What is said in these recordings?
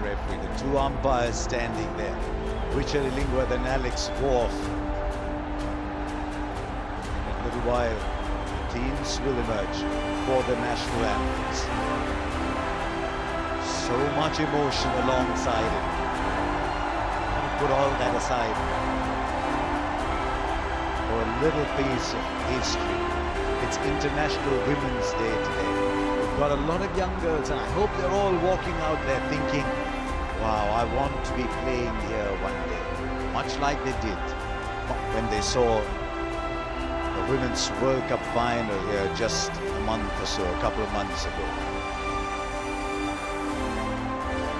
referee. The two umpires standing there, Richard Illingworth and Alex Worf. In a little while, teams will emerge for the national anthems. So much emotion alongside it. Put all that aside for a little piece of history. It's International Women's Day today. We've got a lot of young girls, and I hope they're all walking out there thinking, wow, I want to be playing here one day. Much like they did when they saw the Women's World Cup final here just a month or so, a couple of months ago.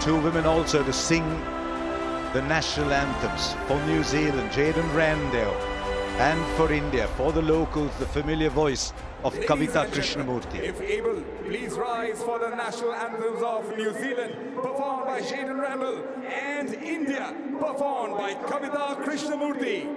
Two women also to sing the national anthems for New Zealand, Jayden Randell, and for India, for the locals, the familiar voice of Kavita Krishnamurthy. If able, please rise for the national anthems of New Zealand, performed by Jayden Randell, and India, performed by Kavita Krishnamurthy.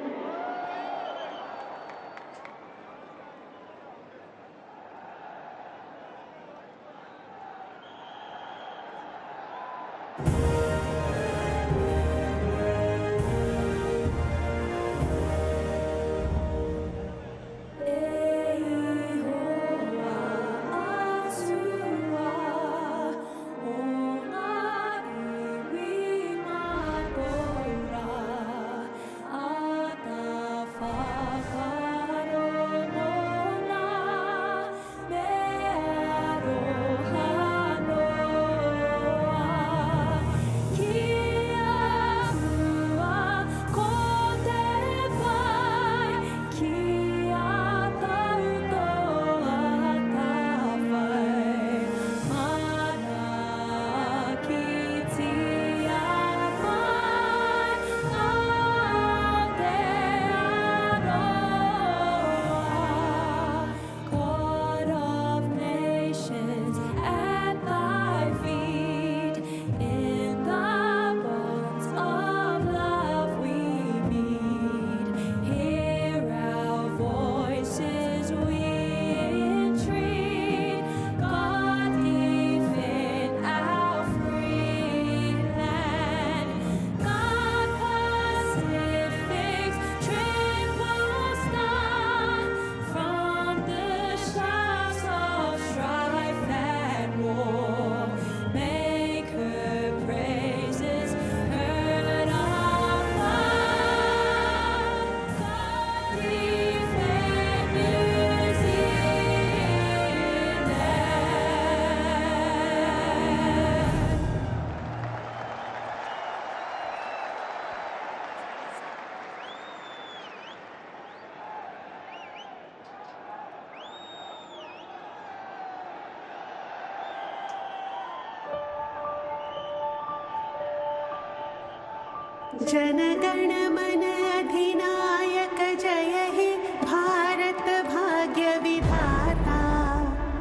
जनगण मन अधिनायक जय हे भारत भाग्य विधाता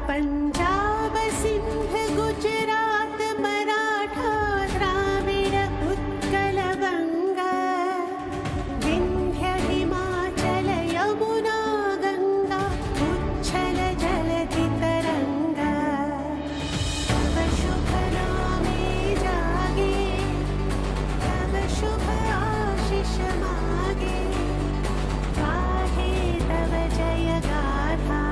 पंजाब सिंध गुजरात मराठा द्राविड़ उत्कल गंगा विंध्य हिमाचल यमुना गंगा उच्छल जलधि तरंगा तव शुभ नामे जागे तव शुभ आशीष मागे गाहे तव जय गाथा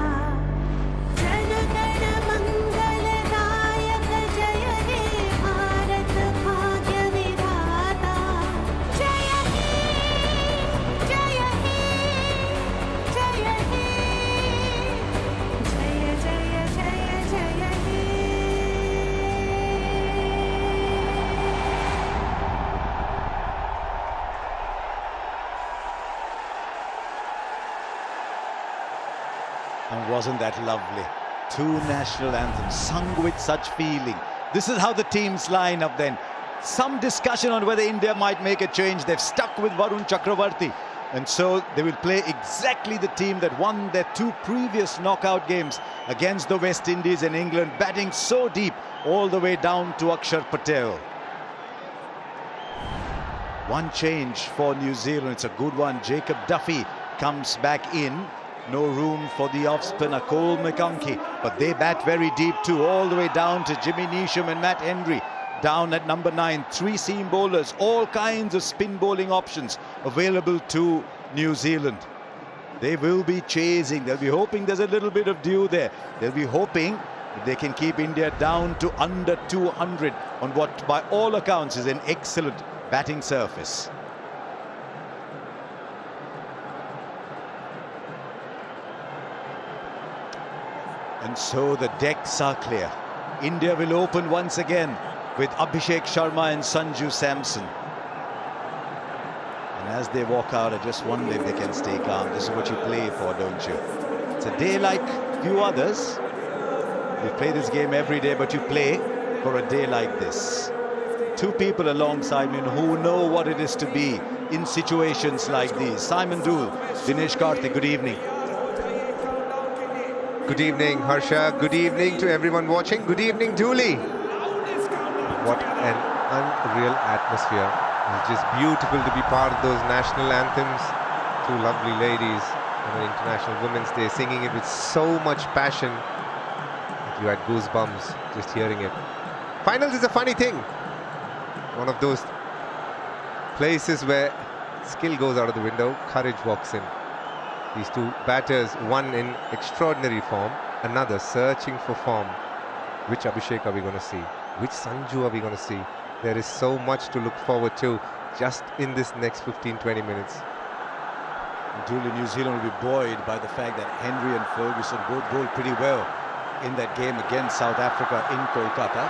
जनगण मंगलदायक जय हे भारत भाग्य विधाता जय हे जय हे जय हे जय जय जय जय हे And wasn't that lovely? Two national anthems sung with such feeling. This is how the teams line up then. Some discussion on whether India might make a change. They've stuck with Varun Chakravarti. And so they will play exactly the team that won their two previous knockout games against the West Indies and England, batting so deep all the way down to Akshar Patel. One change for New Zealand. It's a good one. Jacob Duffy comes back in. No room for the off-spinner Cole McConkie, but they bat very deep too, all the way down to Jimmy Neesham and Matt Henry. down at number 9. 3 seam bowlers, all kinds of spin bowling options available to New Zealand. They will be chasing. They'll be hoping there's a little bit of dew there. They'll be hoping that they can keep India down to under 200 on what, by all accounts, is an excellent batting surface. And so the decks are clear. India will open once again with Abhishek Sharma and Sanju Samson. And as they walk out, I just wonder if they can stay calm. This is what you play for, don't you? It's a day like few others. You play this game every day, but you play for a day like this. 2 people alongside me who know what it is to be in situations like these. Simon Dool, Dinesh Karthik, good evening. Good evening, Harsha. Good evening to everyone watching. Good evening, Dooley. What an unreal atmosphere. It's just beautiful to be part of those national anthems. 2 lovely ladies on an International Women's Day singing it with so much passion. You had goosebumps just hearing it. Finals is a funny thing. One of those places where skill goes out of the window, courage walks in. These 2 batters, one in extraordinary form, another searching for form. Which Abhishek are we going to see? Which Sanju are we going to see? There is so much to look forward to just in this next 15-20 minutes. Dooley, New Zealand will be buoyed by the fact that Henry and Ferguson both bowled pretty well in that game against South Africa in Kolkata.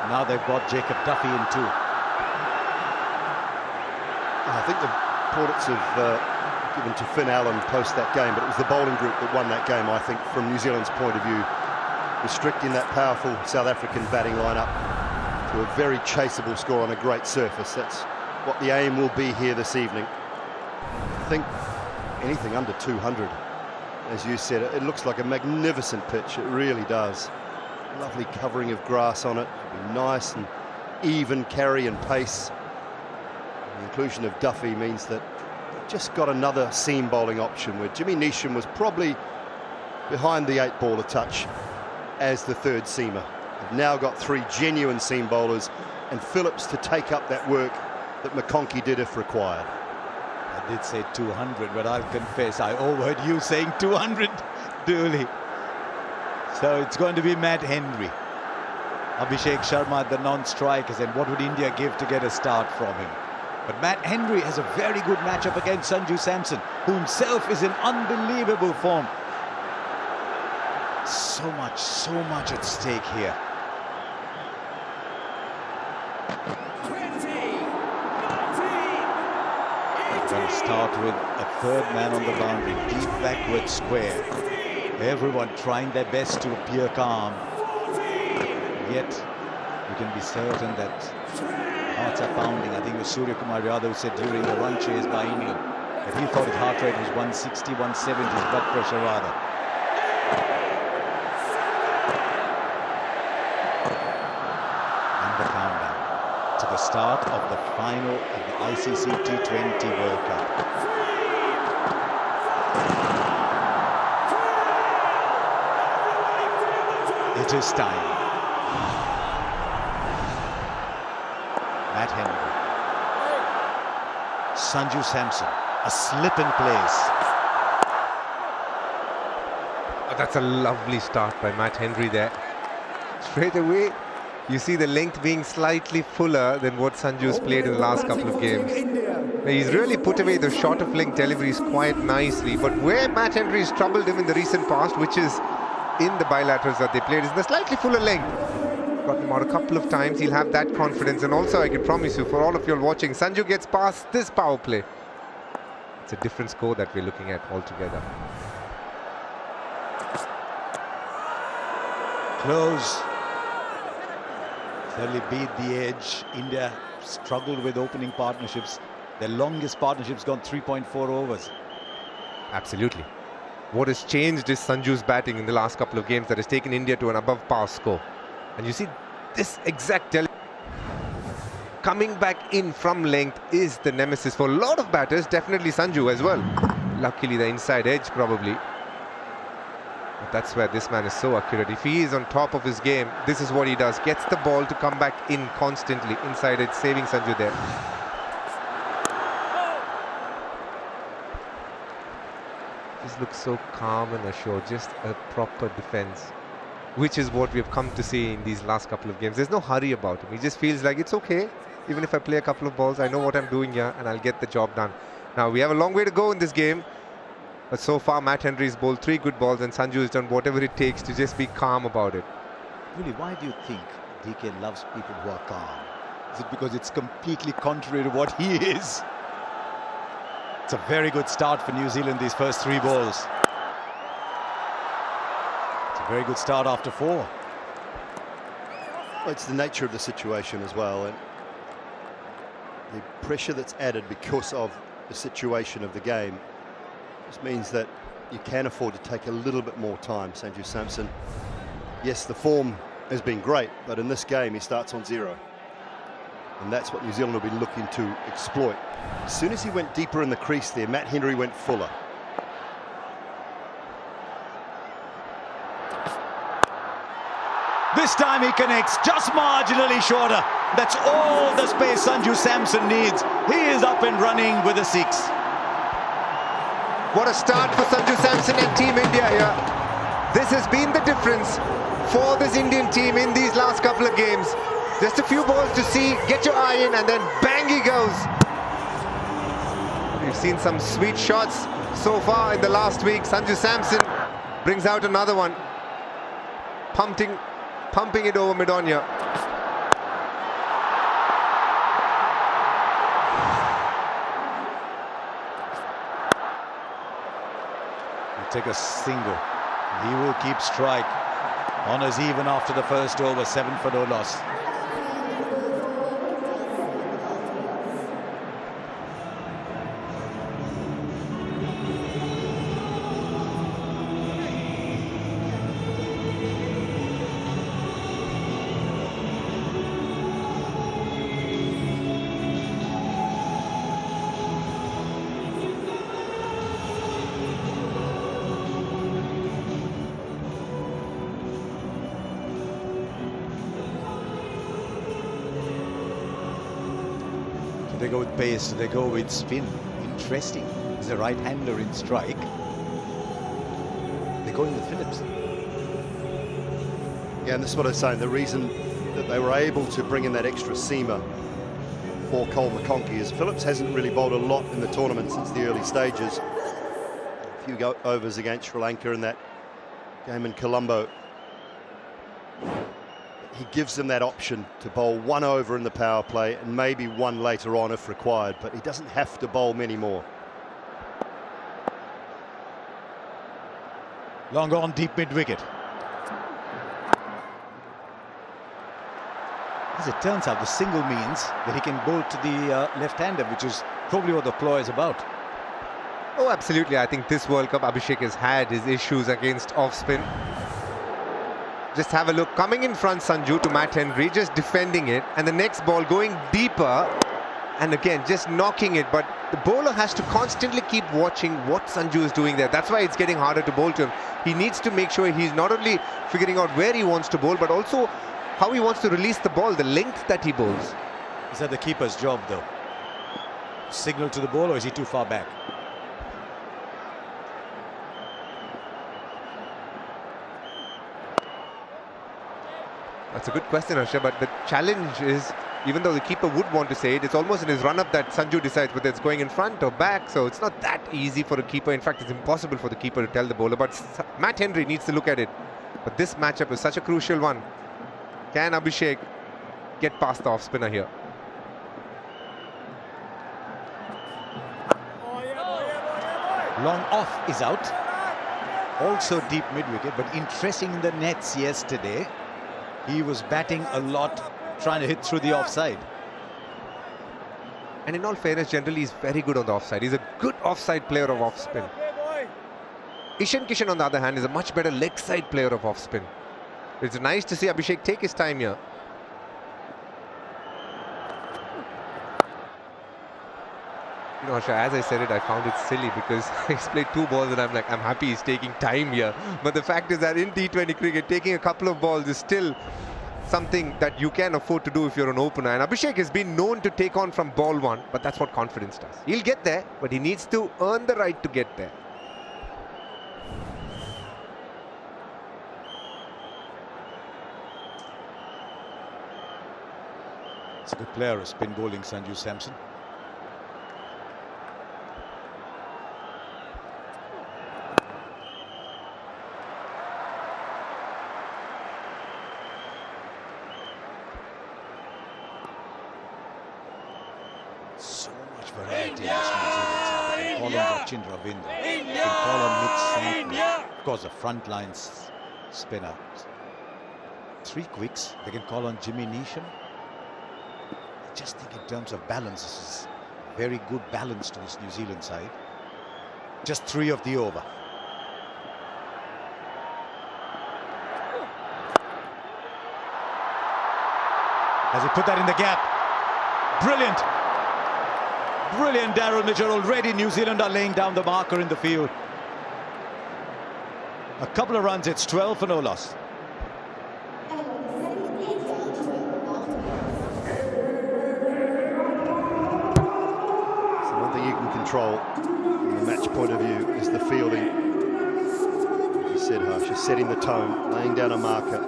Now they've got Jacob Duffy in too. I think the plaudits have given to Finn Allen post that game, but it was the bowling group that won that game, I think, from New Zealand's point of view, restricting that powerful South African batting lineup to a very chaseable score on a great surface. That's what the aim will be here this evening. I think anything under 200, as you said, it looks like a magnificent pitch. It really does. Lovely covering of grass on it. It'll be nice and even carry and pace. The inclusion of Duffy means that they've just got another seam bowling option where Jimmy Neesham was probably behind the 8 ball a touch as the 3rd seamer. They've now got 3 genuine seam bowlers and Phillips to take up that work that McConkey did if required. I did say 200, but I'll confess I overheard you saying 200, Dooley. So it's going to be Matt Henry. Abhishek Sharma, the non-strikers, and what would India give to get a start from him? But Matt Henry has a very good matchup against Sanju Samson, who himself is in unbelievable form. So much at stake here. 20, 19, Going to start with a 3rd man on the boundary, deep backward square. Everyone trying their best to appear calm. Yet, you can be certain that hearts are pounding. I think it was Surya Kumar Yadav who said during the run chase by England that he thought his heart rate was 160, 170, his blood pressure rather. And the countdown to the start of the final of the ICC T20 World Cup. It is time. Matt Henry. Sanju Samson. A slip in place. Oh, that's a lovely start by Matt Henry there. Straight away, you see the length being slightly fuller than what Sanju's played in the last couple of games. He's really put away the short of length deliveries quite nicely. But where Matt Henry's troubled him in the recent past, which is in the bilaterals that they played, is the slightly fuller length. Got him out a couple of times. He'll have that confidence. And also, I can promise you, for all of you all watching, Sanju gets past this power play. It's a different score that we're looking at altogether. Close. Fairly beat the edge. India struggled with opening partnerships. Their longest partnership's gone 3.4 overs. Absolutely. What has changed is Sanju's batting in the last couple of games that has taken India to an above par score. And you see this exact coming back in from length is the nemesis for a lot of batters, definitely Sanju as well. Luckily the inside edge probably. But that's where this man is so accurate. If he is on top of his game, this is what he does. Gets the ball to come back in constantly inside it, saving Sanju there. Just looks so calm and assured. Just a proper defense, which is what we've come to see in these last couple of games. There's no hurry about him. He just feels like it's okay. Even if I play a couple of balls, I know what I'm doing here and I'll get the job done. Now, we have a long way to go in this game. But so far, Matt Henry's bowled 3 good balls and Sanju has done whatever it takes to just be calm about it. Really, why do you think DK loves people who are calm? Is it because it's completely contrary to what he is? It's a very good start for New Zealand, these first 3 balls. It's a very good start after 4. Well, it's the nature of the situation as well, and the pressure that's added because of the situation of the game just means that you can afford to take a little bit more time. Sanju Samson, yes, the form has been great, but in this game he starts on 0. And that's what New Zealand will be looking to exploit. As soon as he went deeper in the crease there, Matt Henry went fuller. This time he connects just marginally shorter. That's all the space Sanju Samson needs. He is up and running with a 6. What a start for Sanju Samson and Team India here. This has been the difference for this Indian team in these last couple of games. Just a few balls to see, get your eye in, and then bang he goes. We've seen some sweet shots so far in the last week. Sanju Samson brings out another one. Pumping it over mid-on here. Take a single. He will keep strike. Honours even after the first over, 7 for no loss. Do they go with pace? Do they go with spin? Interesting. He's a right-hander in strike. They're going with Phillips. Yeah, and this is what I was saying. The reason that they were able to bring in that extra seamer for Cole McConkey is Phillips hasn't really bowled a lot in the tournament since the early stages. A few overs against Sri Lanka in that game in Colombo. He gives them that option to bowl 1 over in the power play and maybe 1 later on if required, but he doesn't have to bowl many more. Long on, deep mid-wicket. As it turns out, the single means that he can bowl to the left-hander, which is probably what the ploy is about. Oh, absolutely. I think this World Cup, Abhishek has had his issues against off-spin. Just have a look. Coming in front, Sanju to Matt Henry, just defending it. And the next ball going deeper. And again, just knocking it. But the bowler has to constantly keep watching what Sanju is doing there. That's why it's getting harder to bowl to him. He needs to make sure he's not only figuring out where he wants to bowl, but also how he wants to release the ball, the length that he bowls. Is that the keeper's job, though? Signal to the ball, or is he too far back? That's a good question, Harsha, but the challenge is, even though the keeper would want to say it, it's almost in his run-up that Sanju decides whether it's going in front or back, so it's not that easy for a keeper. In fact, it's impossible for the keeper to tell the bowler, but Matt Henry needs to look at it. But this matchup is such a crucial one. Can Abhishek get past the off-spinner here? Long off is out. Also deep mid-wicket, but interesting in the nets yesterday. He was batting a lot, trying to hit through the offside. And in all fairness, generally he's very good on the offside. He's a good offside player of off-spin. Ishan Kishan, on the other hand, is a much better leg side player of off-spin. It's nice to see Abhishek take his time here. You know, Harsha, as I said it, I found it silly because he's played 2 balls and I'm like, I'm happy he's taking time here. But the fact is that in T20 cricket, taking a couple of balls is still something that you can afford to do if you're an opener. And Abhishek has been known to take on from ball 1, but that's what confidence does. He'll get there, but he needs to earn the right to get there. It's a good player, spin bowling, Sanju Samson. So much variety in this New Zealand side. They can call on Rachin Ravindra. They can call on Mitch Santner. Of course, a frontline spinner. 3 quicks. They can call on Jimmy Neesham. I just think in terms of balance, this is very good balance to this New Zealand side. Just 3 of the over. Has he put that in the gap? Brilliant. Brilliant, Daryl Mitchell. Already New Zealand are laying down the marker in the field. A couple of runs, it's 12 for no loss. So one thing you can control from a match point of view is the fielding. As you said, Harsh, is setting the tone, laying down a marker.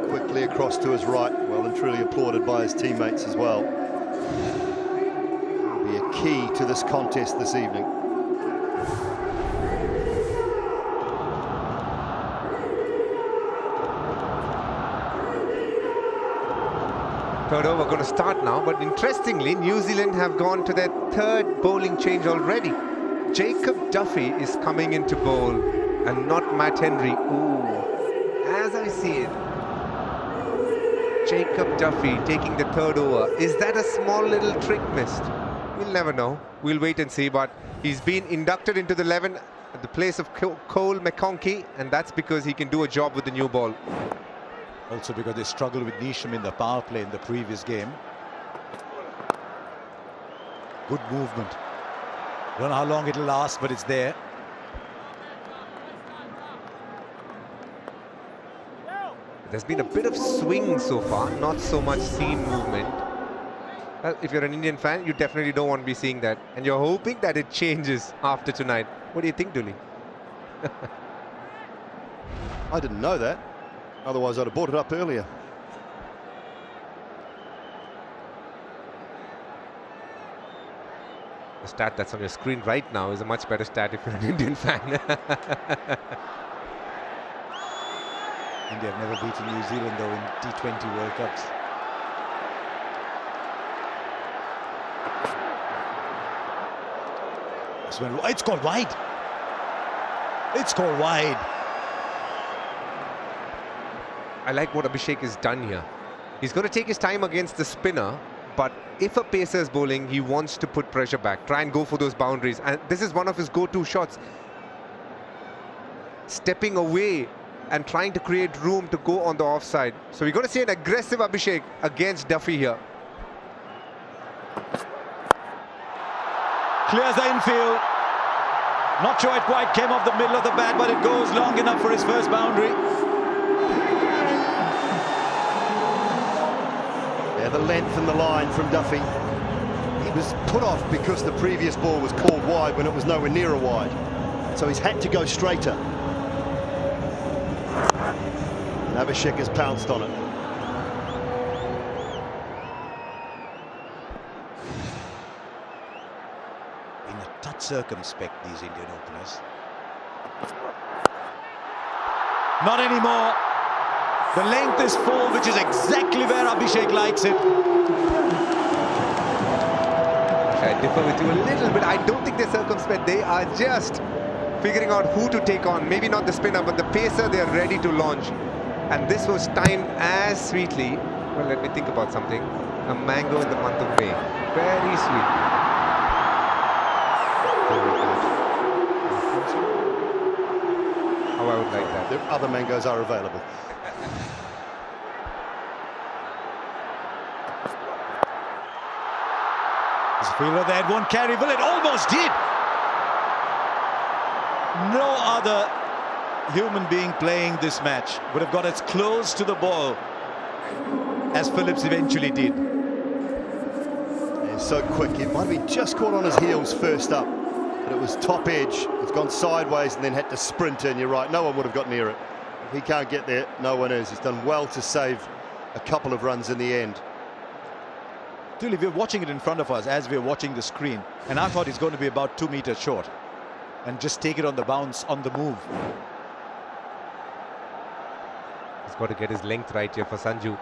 Quickly across to his right, well and truly applauded by his teammates as well. Be a key to this contest this evening. Third over going to start now, but interestingly, New Zealand have gone to their 3rd bowling change already. Jacob Duffy is coming into bowl and not Matt Henry. Ooh, as I see it, Jacob Duffy taking the 3rd over. Is that a small little trick missed? We'll never know. We'll wait and see, but he's been inducted into the 11 at the place of Cole McConkey, and that's because he can do a job with the new ball. Also because they struggled with Neesham in the power play in the previous game. Good movement. Don't know how long it'll last, but it's there. There's been a bit of swing so far, not so much seam movement. Well, if you're an Indian fan, you definitely don't want to be seeing that. And you're hoping that it changes after tonight. What do you think, Dooley? I didn't know that. Otherwise, I'd have brought it up earlier. The stat that's on your screen right now is a much better stat if you're an Indian fan. India have never beaten New Zealand though in T20 World Cups. It's called wide. It's called wide. I like what Abhishek has done here. He's going to take his time against the spinner, but if a pacer is bowling, he wants to put pressure back, try and go for those boundaries. And this is one of his go-to shots. Stepping away and trying to create room to go on the offside. So we're going to see an aggressive Abhishek against Duffy here. Clears the infield. Not sure it quite came off the middle of the bat, but it goes long enough for his first boundary. Yeah, the length and the line from Duffy. He was put off because the previous ball was called wide when it was nowhere near a wide. So he's had to go straighter. And Abhishek has pounced on it. In a touch circumspect, these Indian openers. Not anymore. The length is full, which is exactly where Abhishek likes it. I differ with you a little bit. I don't think they're circumspect. They are just figuring out who to take on. Maybe not the spinner, but the pacer they are ready to launch. And this was timed as sweetly. Well, let me think about something. A mango in the month of May. Very sweet. Very good. How I would like that. The other mangoes are available. Fielder there, won't carry, will it? Almost did. No other human being playing this match would have got as close to the ball as Phillips eventually did. He's so quick, it might have been just caught on his heels first up, but it was top edge. It's gone sideways and then had to sprint in. You're right, no one would have got near it. If he can't get there, no one is. He's done well to save a couple of runs in the end. Dooley, we're watching it in front of us as we're watching the screen, and I thought he's going to be about 2 meters short and just take it on the bounce, on the move. He's got to get his length right here for Sanju.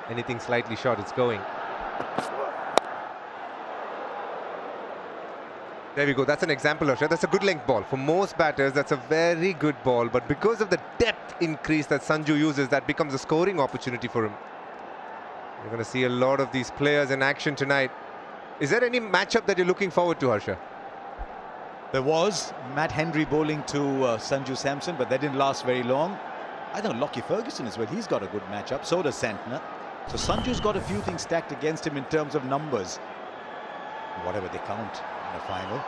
Anything slightly short, it's going. There we go. That's an example of that's a good length ball. For most batters, that's a very good ball. But because of the depth increase that Sanju uses, that becomes a scoring opportunity for him. You're going to see a lot of these players in action tonight. Is there any matchup that you're looking forward to, Harsha? There was Matt Henry bowling to Sanju Samson, but that didn't last very long. I think Lockie Ferguson as well. He's got a good matchup. So does Santner. So Sanju's got a few things stacked against him in terms of numbers, whatever they count in a final.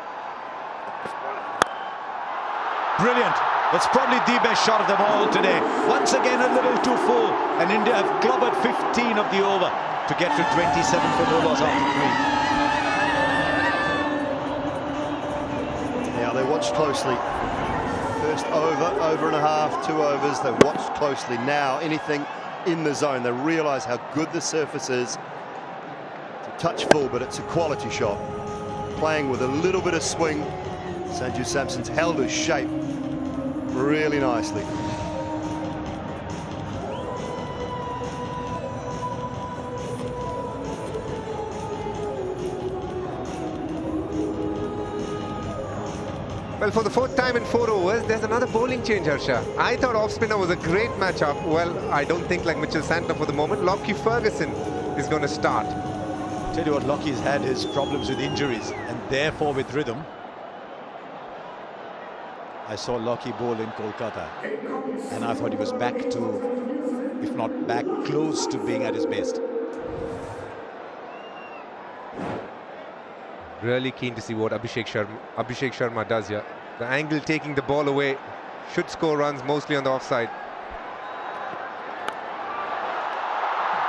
Brilliant. That's probably the best shot of them all today. Once again, a little too full, and India have clobbered 15 of the over to get to 27 for no loss after 3. Now they watched closely. First over and a half, 2 overs. They watched closely. Now anything in the zone, they realise how good the surface is. It's a touch full, but it's a quality shot. Playing with a little bit of swing. Sanju Samson's held his shape really nicely. Well, for the 4th time in 4 overs, there's another bowling change, Harsha. I thought off-spinner was a great matchup. Well, I don't think like Mitchell Santner for the moment. Lockie Ferguson is going to start. Tell you what, Lockie's had his problems with injuries and therefore with rhythm. I saw Lockie bowl in Kolkata and I thought he was back to, if not back, close to being at his best. Really keen to see what Abhishek Sharma does here. The angle taking the ball away, should score runs mostly on the offside.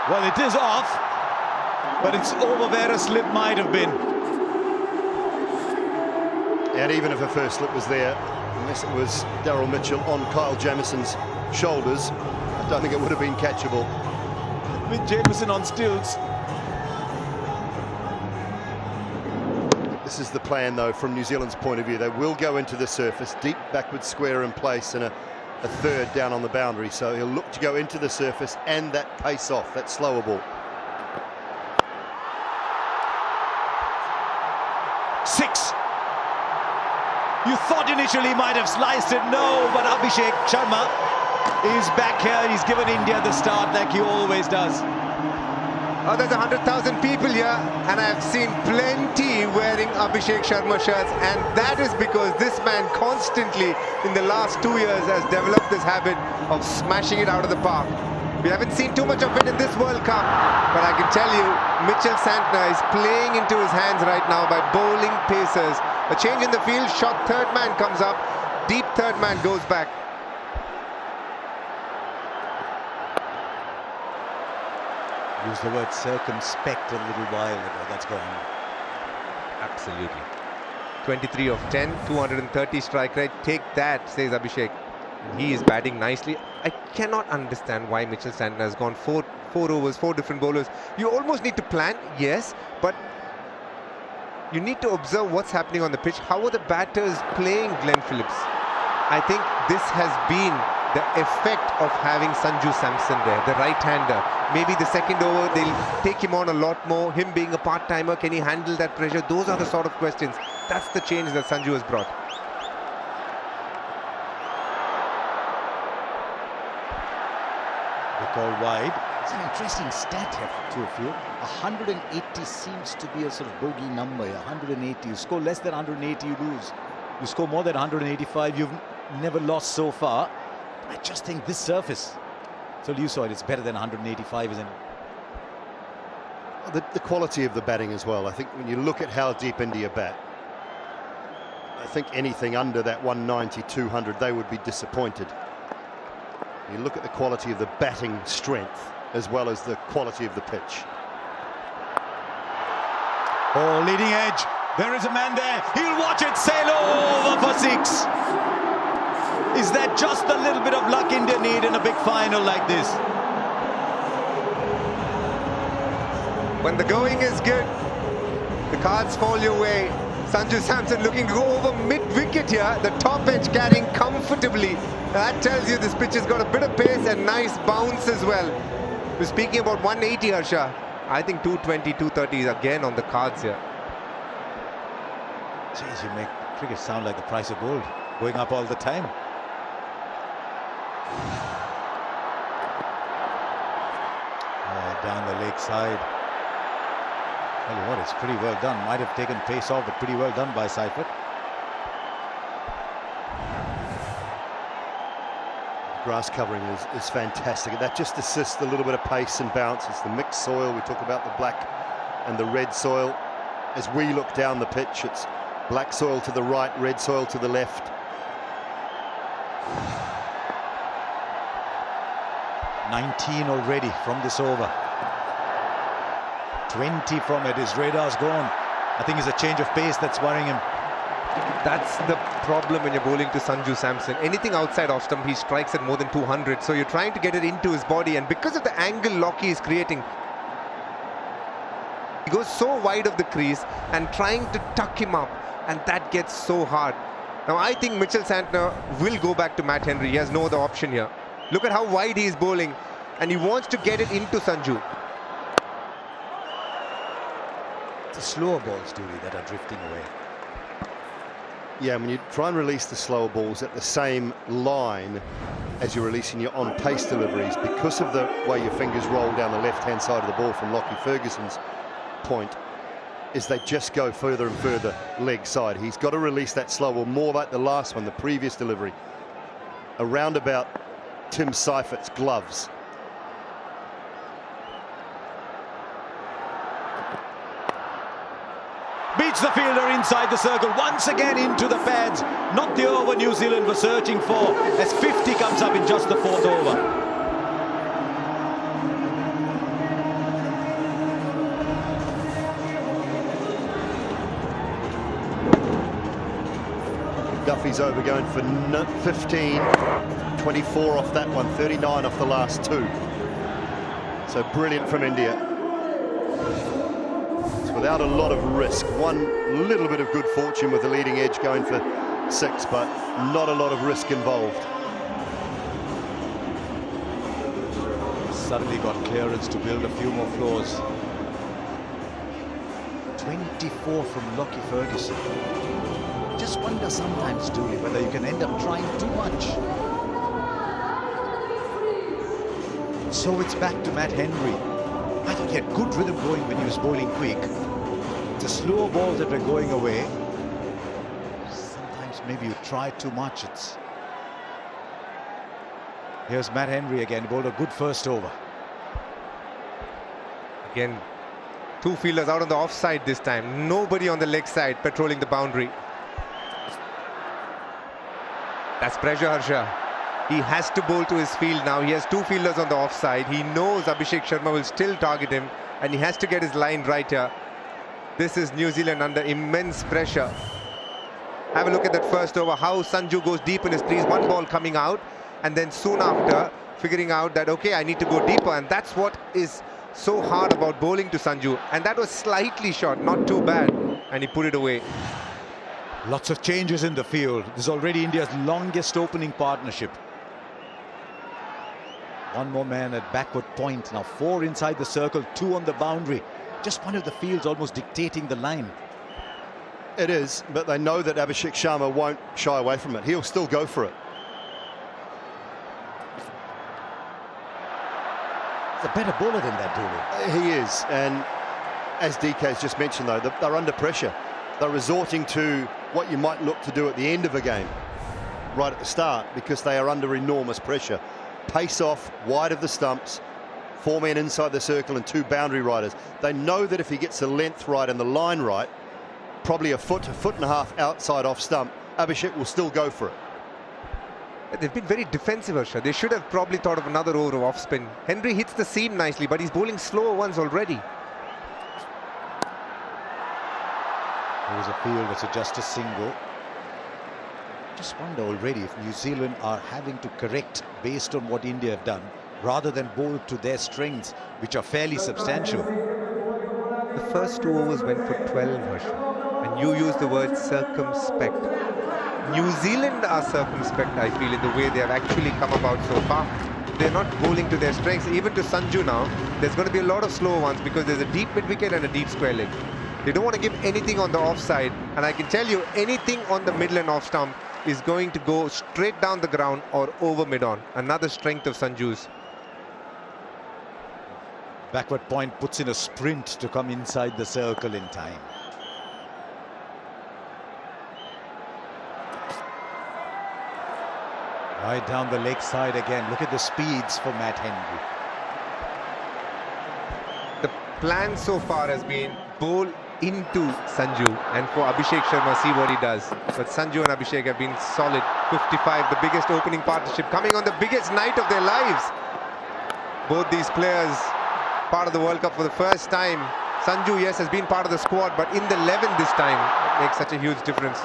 Well, it is off, but it's over where a slip might have been. And even if a first slip was there, unless it was Daryl Mitchell on Kyle Jamieson's shoulders, I don't think it would have been catchable. With Jamieson on stilts. This is the plan, though, from New Zealand's point of view. They will go into the surface, deep backward square in place, and a third down on the boundary. So he'll look to go into the surface and that pace off, that slower ball. 6. You thought initially he might have sliced it. No, but Abhishek Sharma is back here. He's given India the start like he always does. Oh, there's 100,000 people here, and I've seen plenty wearing Abhishek Sharma shirts, and that is because this man constantly, in the last 2 years, has developed this habit of smashing it out of the park. We haven't seen too much of it in this World Cup, but I can tell you, Mitchell Santner is playing into his hands right now by bowling pacers. A change in the field, shot third man comes up, deep third man goes back. Use the word circumspect a little while ago. That's gone. Absolutely. 23 of 10, 230 strike rate. Take that, says Abhishek. He is batting nicely. I cannot understand why Mitchell Santner has gone four overs, 4 different bowlers. You almost need to plan, yes, but you need to observe what's happening on the pitch. How are the batters playing Glenn Phillips? I think this has been the effect of having Sanju Samson there, the right-hander. Maybe the second over, they'll take him on a lot more. Him being a part-timer, can he handle that pressure? Those are the sort of questions. That's the change that Sanju has brought. They call wide. It's an interesting stat here for two of you. 180 seems to be a sort of bogey number. 180. You score less than 180, you lose. You score more than 185, you've never lost so far. I just think this surface, so you saw it, it's better than 185, isn't it? The quality of the batting as well. I think when you look at how deep India bat, I think anything under that 190, 200, they would be disappointed. You look at the quality of the batting strength as well as the quality of the pitch. Oh, leading edge. There is a man there. He'll watch it sail over for 6. Is that just a little bit of luck India need in a big final like this? When the going is good, the cards fall your way. Sanju Samson looking to go over mid-wicket here. The top edge carrying comfortably. That tells you this pitch has got a bit of pace and nice bounce as well. We're speaking about 180, Harsha. I think 220, 230 is again on the cards here. Jeez, you make cricket sound like the price of gold, going up all the time. Down the leg side. Tell you what, it's pretty well done. Might have taken pace off, but pretty well done by Seifert. Grass covering is fantastic. That just assists a little bit of pace and bounce. It's the mixed soil. We talk about the black and the red soil. As we look down the pitch, it's black soil to the right, red soil to the left. 19 already from this over. 20 from it. His radar's gone. I think it's a change of pace that's worrying him. That's the problem when you're bowling to Sanju Samson. Anything outside off stump, he strikes at more than 200. So you're trying to get it into his body, and because of the angle Lockie is creating, he goes so wide of the crease and trying to tuck him up, and that gets so hard. Now I think Mitchell Santner will go back to Matt Henry. He has no other option here. Look at how wide he is bowling, and he wants to get it into Sanju. It's the slower balls, Dooley, that are drifting away. Yeah, when you try and release the slower balls at the same line as you're releasing your on-pace deliveries, because of the way your fingers roll down the left-hand side of the ball from Lockie Ferguson's point, is they just go further and further leg side. He's got to release that slow ball more like the last one, the previous delivery, around about Tim Seifert's gloves. Beats the fielder inside the circle, once again into the pads. Not the over New Zealand were searching for, as 50 comes up in just the 4th over. Duffy's over going for 15, 24 off that one, 39 off the last 2. So brilliant from India. Without a lot of risk. One little bit of good fortune with the leading edge going for 6, but not a lot of risk involved. Suddenly got clearance to build a few more floors. 24 from Lockie Ferguson. Just wonder sometimes, Dooley, whether you can end up trying too much. So it's back to Matt Henry. I think he had good rhythm going when he was bowling quick. The slower balls that were going away, sometimes maybe you try too much. Here's Matt Henry again. He bowled a good first over. Again, 2 fielders out on the offside this time. Nobody on the leg side patrolling the boundary. That's pressure, Harsha. He has to bowl to his field now. He has 2 fielders on the offside. He knows Abhishek Sharma will still target him, and he has to get his line right here. This is New Zealand under immense pressure. Have a look at that first over, how Sanju goes deep in his crease. 1 ball coming out, and then soon after figuring out that, okay, I need to go deeper, and that's what is so hard about bowling to Sanju. And that was slightly short, not too bad, and he put it away. Lots of changes in the field. This is already India's longest opening partnership. 1 more man at backward point. Now 4 inside the circle, 2 on the boundary. Just one of the fields almost dictating the line. It is, but they know that Abhishek Sharma won't shy away from it. He'll still go for it. He's a better bowler than that, Dooley. He is, and as DK has just mentioned, though, they're under pressure. They're resorting to what you might look to do at the end of a game, right at the start, because they are under enormous pressure. Pace off, wide of the stumps, 4 men inside the circle and 2 boundary riders. They know that if he gets the length right and the line right, probably a foot and a half outside off stump, Abhishek will still go for it. They've been very defensive, Harsha. They should have probably thought of another over of off spin. Henry hits the seam nicely, but he's bowling slower ones already. There was a field, it's just a single. Just wonder already if New Zealand are having to correct based on what India have done, rather than bowl to their strengths, which are fairly substantial. The first 2 overs went for 12, Harsha. And you used the word circumspect. New Zealand are circumspect, I feel, in the way they have actually come about so far. They're not bowling to their strengths. Even to Sanju now, there's going to be a lot of slow ones because there's a deep mid-wicket and a deep square leg. They don't want to give anything on the offside. And I can tell you, anything on the middle and off stump is going to go straight down the ground or over mid-on. Another strength of Sanju's. Backward point puts in a sprint to come inside the circle in time. Right down the leg side again. Look at the speeds for Matt Henry. The plan so far has been bowl into Sanju and for Abhishek Sharma, see what he does. But Sanju and Abhishek have been solid. 55, the biggest opening partnership, coming on the biggest night of their lives. Both these players part of the World Cup for the first time. Sanju, yes, has been part of the squad, but in the 11 this time, it makes such a huge difference.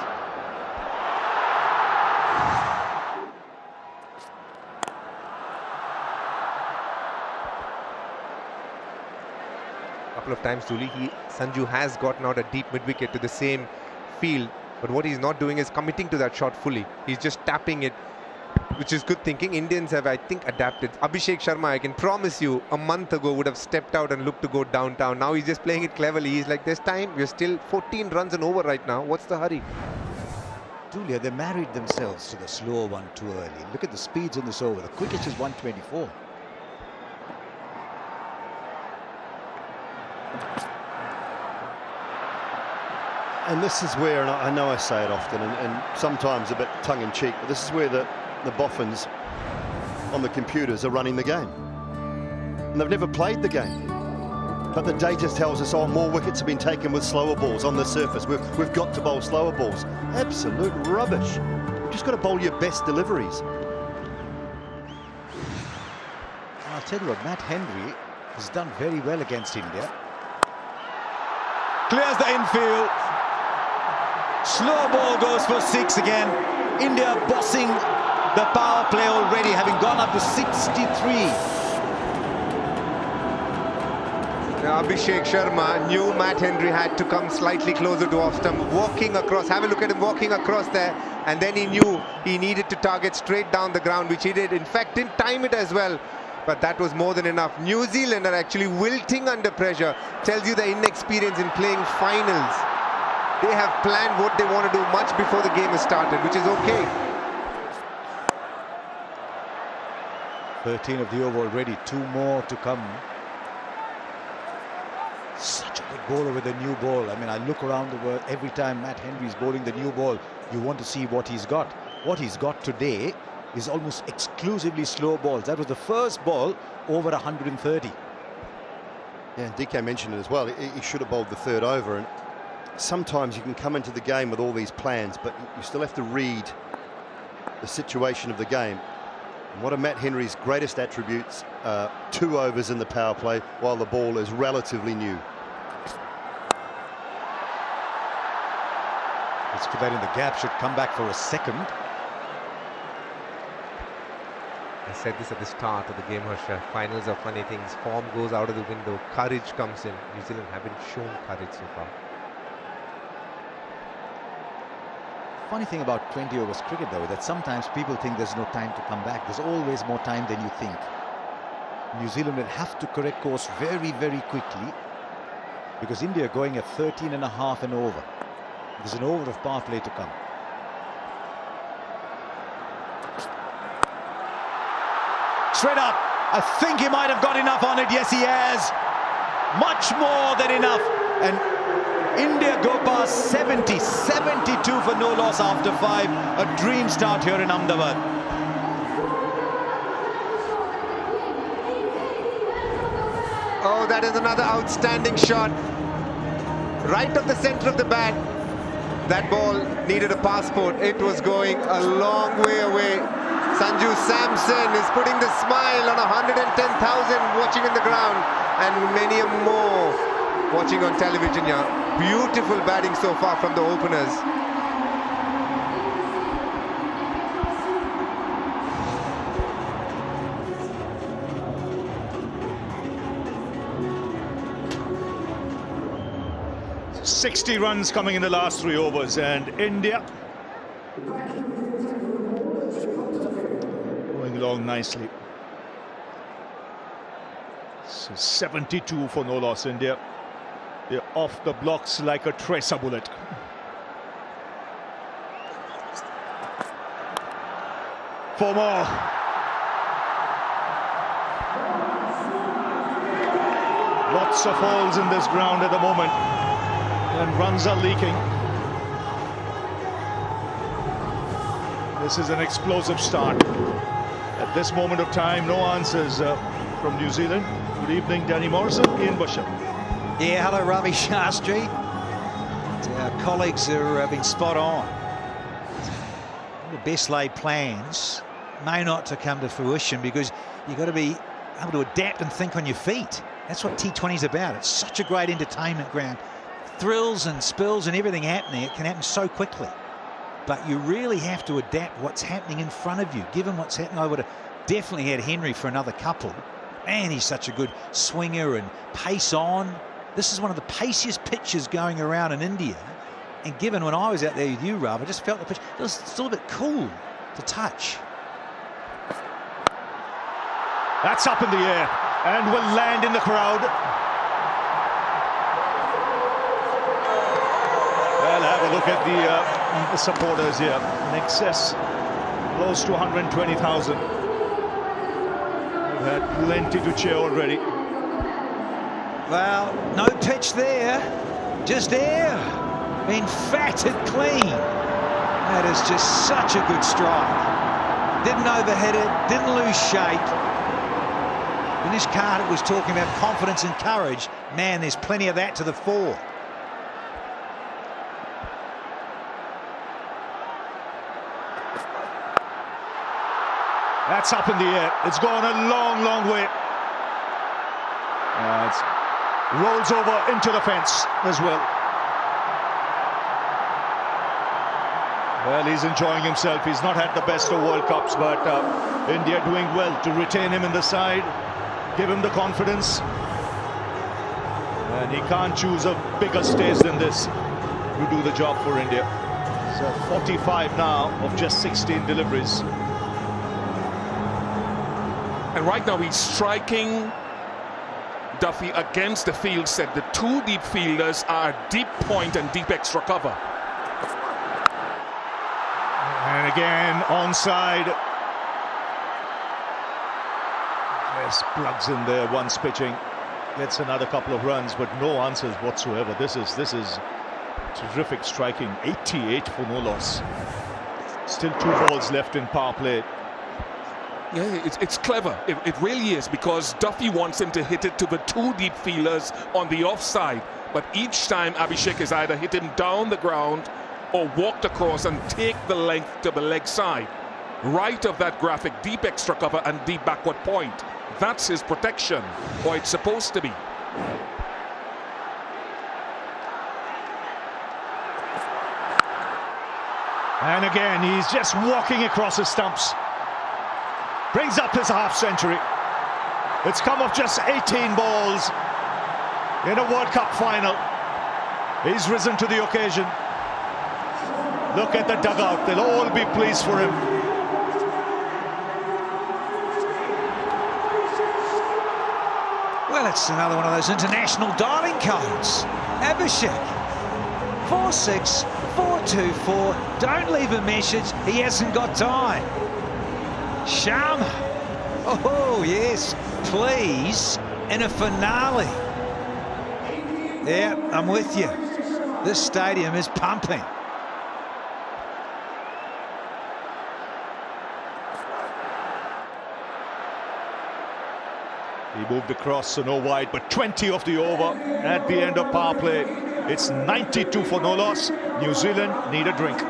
Couple of times, Julie, Sanju has gotten out a deep mid-wicket to the same field, but what he's not doing is committing to that shot fully. He's just tapping it, which is good thinking. Indians have, I think, adapted. Abhishek Sharma, I can promise you, a month ago would have stepped out and looked to go downtown. Now he's just playing it cleverly. He's like, there's time. We're still 14 runs and over right now. What's the hurry? Julia, they married themselves to the slow one too early. Look at the speeds in this over. The quickest is 124. And this is where, and I know I say it often, and sometimes a bit tongue-in-cheek, but this is where the boffins on the computers are running the game. And they've never played the game. But the data tells us, oh, more wickets have been taken with slower balls on the surface. We've got to bowl slower balls. Absolute rubbish. You've just got to bowl your best deliveries. I'll tell you what, Matt Henry has done very well against India. Clears the infield. Slow ball goes for 6 again. India bossing the power play already, having gone up to 63. Now, Abhishek Sharma knew Matt Henry had to come slightly closer to off stump, walking across. Have a look at him walking across there, and then he knew he needed to target straight down the ground, which he did. In fact, didn't time it as well, but that was more than enough. New Zealand are actually wilting under pressure. Tells you the inexperience in playing finals. They have planned what they want to do much before the game has started, which is okay. 13 of the over already, 2 more to come. Such a good bowler with a new ball. I mean, I look around the world every time Matt Henry's bowling the new ball. You want to see what he's got. What he's got today is almost exclusively slow balls. That was the first ball over 130. Yeah, DK mentioned it as well. He should have bowled the 3rd over. And sometimes you can come into the game with all these plans, but you still have to read the situation of the game. And one of Matt Henry's greatest attributes, 2 overs in the power play while the ball is relatively new. Let's put that in the gap, should come back for a 2nd. I said this at the start of the game, Harsha. Finals are funny things. Form goes out of the window. Courage comes in. New Zealand haven't shown courage so far. Funny thing about 20 overs cricket, though, that sometimes people think there's no time to come back. There's always more time than you think. New Zealand will have to correct course very, very quickly, because India are going at 13.5 and over. There's an over of power play to come. Straight up. I think he might have got enough on it. Yes, he has. Much more than enough. And India go past 70, 72 for no loss after 5. A dream start here in Ahmedabad. Oh, that is another outstanding shot. Right of the center of the bat. That ball needed a passport. It was going a long way away. Sanju Samson is putting the smile on 110,000 watching in the ground and many more watching on television here. Beautiful batting so far from the openers. So 60 runs coming in the last 3 overs, and India going along nicely. So 72 for no loss. India, they're off the blocks like a tracer bullet. For more. Lots of holes in this ground at the moment, and runs are leaking. This is an explosive start. At this moment of time, no answers from New Zealand. Good evening, Danny Morrison, Ian Busher. Yeah, hello, Ravi Shastri. Our colleagues have been spot on. The best laid plans may not to come to fruition because you've got to be able to adapt and think on your feet. That's what T20 is about. It's such a great entertainment ground. Thrills and spills and everything happening. It can happen so quickly. But you really have to adapt what's happening in front of you. Given what's happening, I would have definitely had Henry for another couple. Man, he's such a good swinger and pace on. This is one of the paciest pitches going around in India. And given when I was out there with you, Rav, I just felt the pitch, it was still a bit cool to touch. That's up in the air and will land in the crowd. Well, have a look at the supporters here. In excess, close to 120,000. We've had plenty to cheer already. Well, no pitch there, just air. Been fatted clean. That is just such a good strike. Didn't overhit it, didn't lose shape. Dinesh Karthik was talking about confidence and courage. Man, there's plenty of that to the fore. That's up in the air. It's gone a long, long way. It rolls over into the fence as well. Well, he's enjoying himself. He's not had the best of World Cups, but India doing well to retain him in the side, give him the confidence. And he can't choose a bigger stage than this to do the job for India. So 45 now of just 16 deliveries. And right now he's striking Duffy against the field set. The 2 deep fielders are deep point and deep extra cover. And again, onside. Just plugs in there once pitching. Gets another couple of runs, but no answers whatsoever. This is terrific striking. 88 for no loss. Still 2 balls left in power play. Yeah, it's clever. It really is, because Duffy wants him to hit it to the 2 deep fielders on the offside. But each time Abhishek has either hit him down the ground or walked across and take the length to the leg side. Right of that graphic, deep extra cover and deep backward point. That's his protection, or it's supposed to be. And again, he's just walking across his stumps. Brings up his half century. It's come off just 18 balls in a World Cup final. He's risen to the occasion. Look at the dugout. They'll all be pleased for him. Well, it's another one of those international dialing codes. Abhishek, 46424. Don't leave a message. He hasn't got time. Sharma. Oh, yes. Please. In a finale. Yeah, I'm with you. This stadium is pumping. He moved across, so no wide, but 20 of the over at the end of power play. It's 92 for no loss. New Zealand need a drink.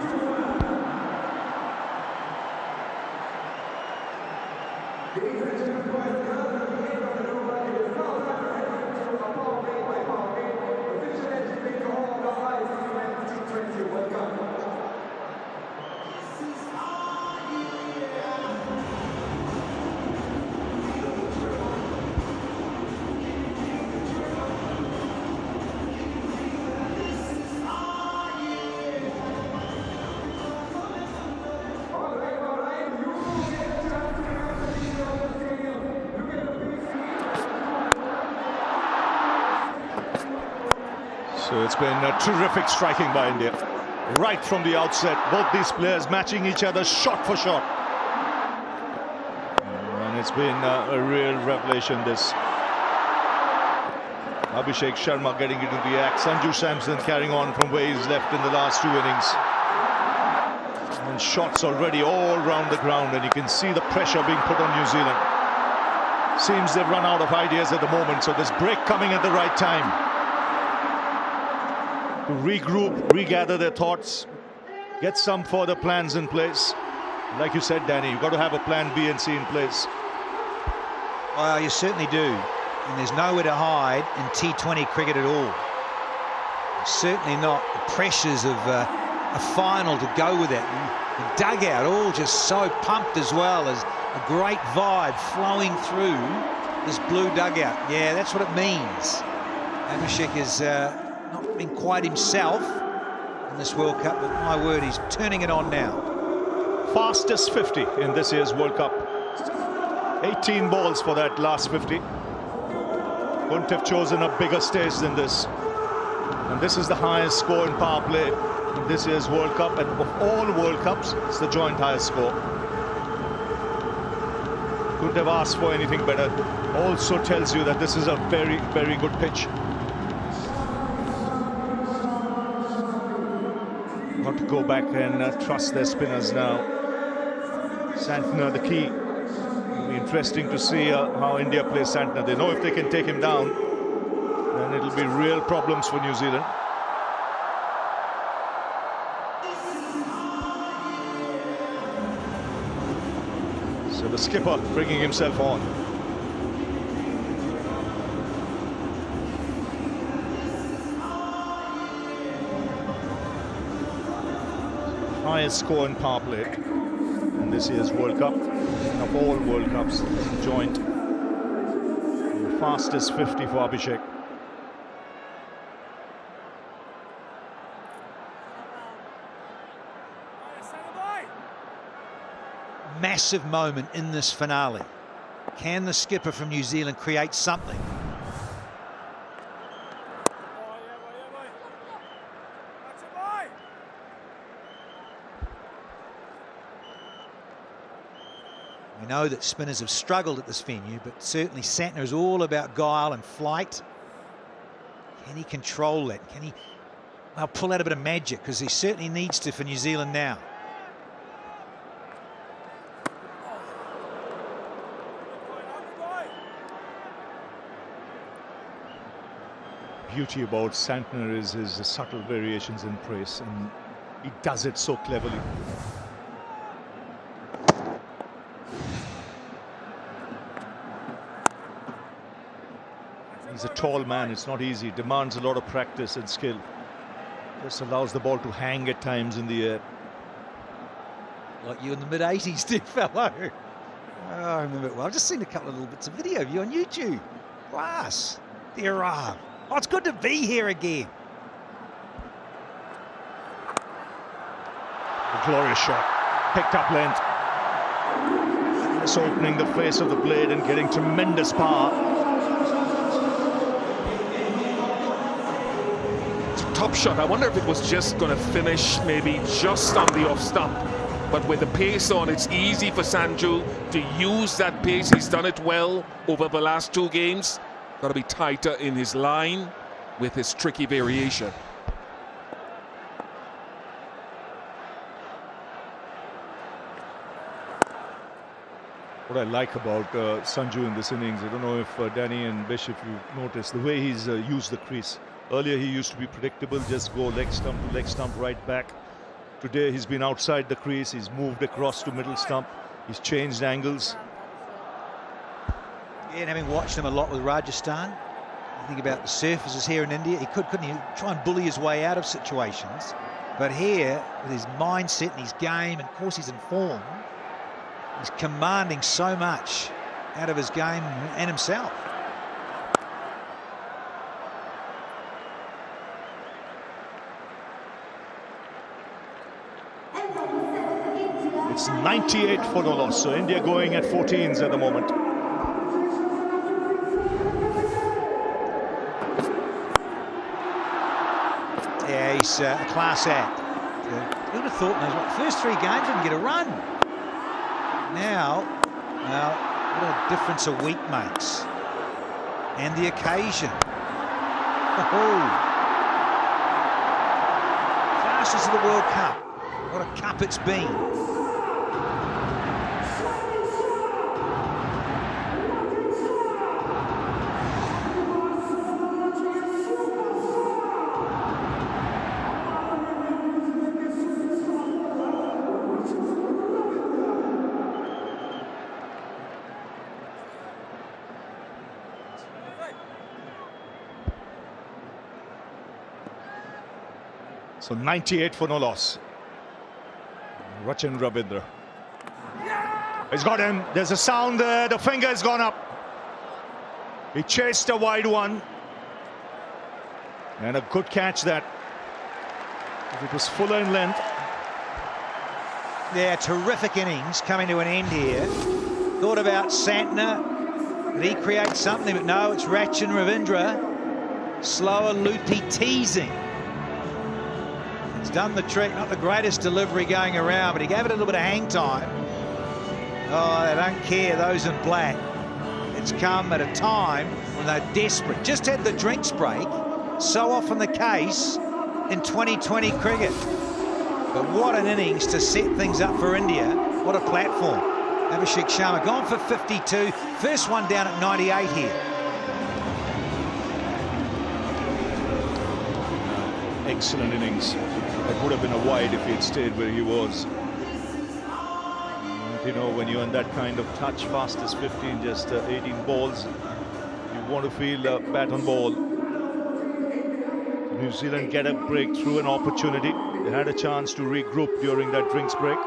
So it's been a terrific striking by India. Right from the outset, both these players matching each other shot for shot. And it's been a real revelation, this. Abhishek Sharma getting into the act. Sanju Samson carrying on from where he's left in the last two innings. And shots already all round the ground, and you can see the pressure being put on New Zealand. Seems they've run out of ideas at the moment, so this break coming at the right time. To regroup, regather their thoughts, get some further plans in place. Like you said, Danny, you've got to have a plan B and C in place. Well, you certainly do. And there's nowhere to hide in T20 cricket at all. Certainly not the pressures of a final to go with it. And the dugout all just so pumped as well, as a great vibe flowing through this blue dugout. Yeah, that's what it means. Abhishek is not been quite himself in this World Cup, but my word, he's turning it on now. Fastest 50 in this year's World Cup. 18 balls for that last 50. Couldn't have chosen a bigger stage than this. And this is the highest score in power play in this year's World Cup, and of all World Cups, it's the joint highest score. Couldn't have asked for anything better. Also tells you that this is a very, very good pitch. Got to go back and trust their spinners now. Santner, the key. It'll be interesting to see how India plays Santner. They know if they can take him down, then it'll be real problems for New Zealand. So the skipper bringing himself on. Highest score in power play in this year's World Cup, of all World Cups joint. The fastest 50 for Abhishek. Massive moment in this finale. Can the skipper from New Zealand create something? We know that spinners have struggled at this venue, but certainly Santner is all about guile and flight. Can he control that? Can he pull out a bit of magic? Because he certainly needs to for New Zealand now. Beauty about Santner is his subtle variations in pace, and he does it so cleverly. He's a tall man, it's not easy, demands a lot of practice and skill. Just allows the ball to hang at times in the air. Like you in the mid-80s did, fellow. Oh, I remember it well. I've just seen a couple of little bits of video of you on YouTube. Class. There are. Oh, it's good to be here again. A glorious shot. Picked up length. Just opening the face of the blade and getting tremendous power. Top shot. I wonder if it was just going to finish maybe just on the off stump. But with the pace on, it's easy for Sanju to use that pace. He's done it well over the last two games. Got to be tighter in his line with his tricky variation. What I like about Sanju in this innings, I don't know if Danny and Bish, if you noticed, the way he's used the crease. Earlier he used to be predictable, just go leg stump to leg stump, right back. Today he's been outside the crease, he's moved across to middle stump, he's changed angles. Yeah, and having watched him a lot with Rajasthan, you think about the surfaces here in India, couldn't he try and bully his way out of situations? But here, with his mindset and his game, and of course he's in form, he's commanding so much out of his game and himself. It's 98 for no loss, so India going at 14s at the moment. Yeah, he's a class act. Who would have thought in those first 3 games didn't get a run? Now, what a difference a week makes. And the occasion. Fastest of the World Cup. What a cup it's been. So 98 for no loss. Rachin Ravindra. He's got him. There's a sound there. The finger has gone up. He chased a wide one. And a good catch that. If it was fuller in length. Yeah, terrific innings coming to an end here. Thought about Santner. Did he create something? But no, it's Rachin Ravindra. Slower, loopy, teasing. It's done the trick. Not the greatest delivery going around, but he gave it a little bit of hang time. Oh, they don't care, those in black. It's come at a time when they're desperate. Just had the drinks break. So often the case in 2020 cricket. But what an innings to set things up for India. What a platform. Abhishek Sharma gone for 52. First one down at 98 here. Excellent innings. It would have been a wide if he had stayed where he was. You know, when you're in that kind of touch, fastest 15, just 18 balls, you want to feel bat on ball. New Zealand get a break through an opportunity. They had a chance to regroup during that drinks break.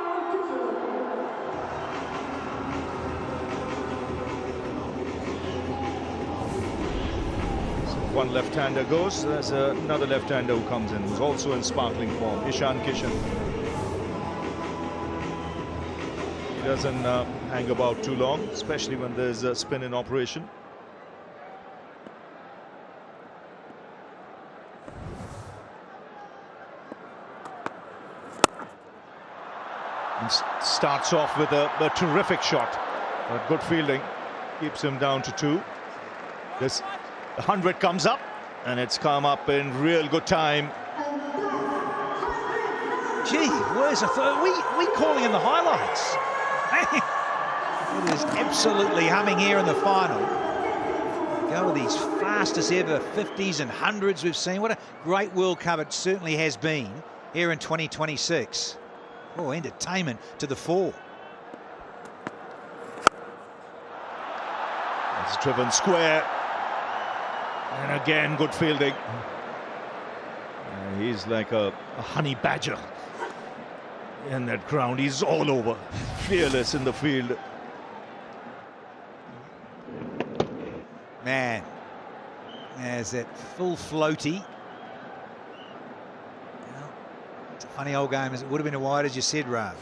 One left-hander goes, there's another left-hander who comes in, who's also in sparkling form, Ishan Kishan. He doesn't hang about too long, especially when there's a spin in operation. And starts off with a terrific shot, but good fielding, keeps him down to 2. This 100 comes up, and it's come up in real good time. Gee, where's a third? We calling in the highlights. It is absolutely humming here in the final. Go with these fastest ever 50s and 100s we've seen. What a great World Cup it certainly has been here in 2026. Oh, entertainment to the fore. It's driven square. And again, good fielding. He's like a honey badger in that ground. He's all over, fearless in the field. Man, there's that full floaty. Well, it's a funny old game, as it would have been a wide, as you said, Rav.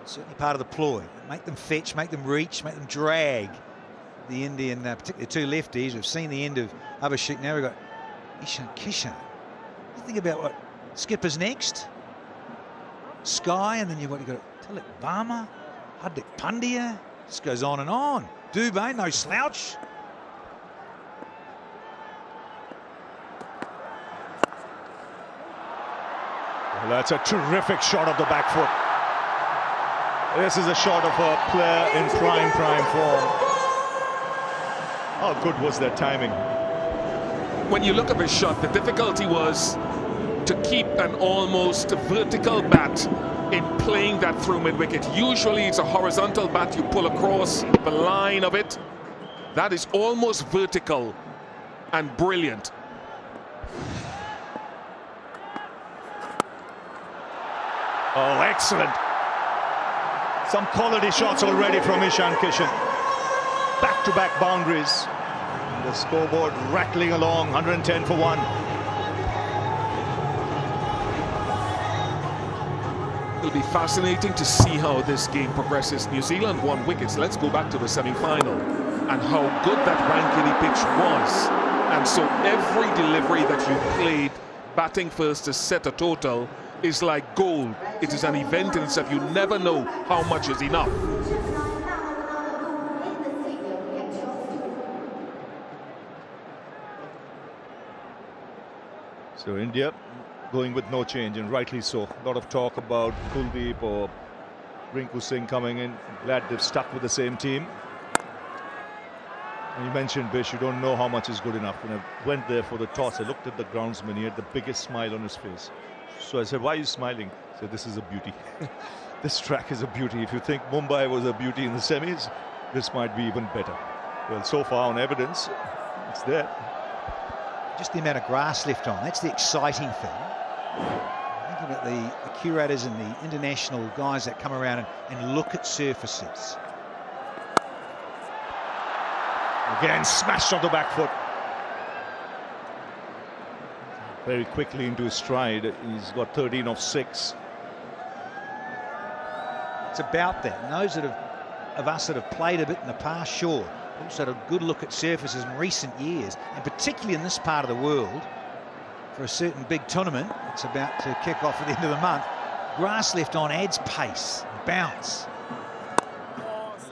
Certainly part of the ploy. Make them fetch, make them reach, make them drag. The Indian, particularly 2 lefties. We've seen the end of Abhishek. Now we've got Ishan Kishan. Think about what skipper's next. Sky, and then you've got Tilak Varma, Hardik Pandya. This goes on and on. Dubé, no slouch. Well, that's a terrific shot of the back foot. This is a shot of a player in prime form. How good was that timing? When you look at the shot, the difficulty was to keep an almost vertical bat in playing that through mid-wicket. Usually it's a horizontal bat you pull across the line of it. That is almost vertical and brilliant. Oh, excellent. Some quality shots already from Ishan Kishan. Back-to-back boundaries. The scoreboard rattling along, 110 for 1. It'll be fascinating to see how this game progresses. New Zealand won wickets. Let's go back to the semi-final and how good that Wankili pitch was. And so every delivery that you played, batting first to set a total, is like gold. It is an event in itself. You never know how much is enough. So India going with no change, and rightly so. A lot of talk about Kuldeep or Rinku Singh coming in. Glad they've stuck with the same team. And you mentioned Bish, you don't know how much is good enough. When I went there for the toss, I looked at the groundsman, he had the biggest smile on his face. So I said, why are you smiling? He said, this is a beauty. This track is a beauty. If you think Mumbai was a beauty in the semis, this might be even better. Well, so far on evidence, it's there. Just the amount of grass left on, that's the exciting thing. Think about the curators and the international guys that come around and look at surfaces. Again, smashed on the back foot. Very quickly into his stride. He's got 13 of 6. It's about that. And those that of us that have played a bit in the past, sure. Also had a good look at surfaces in recent years, and particularly in this part of the world, for a certain big tournament it's about to kick off at the end of the month. Grass left on adds pace, bounce,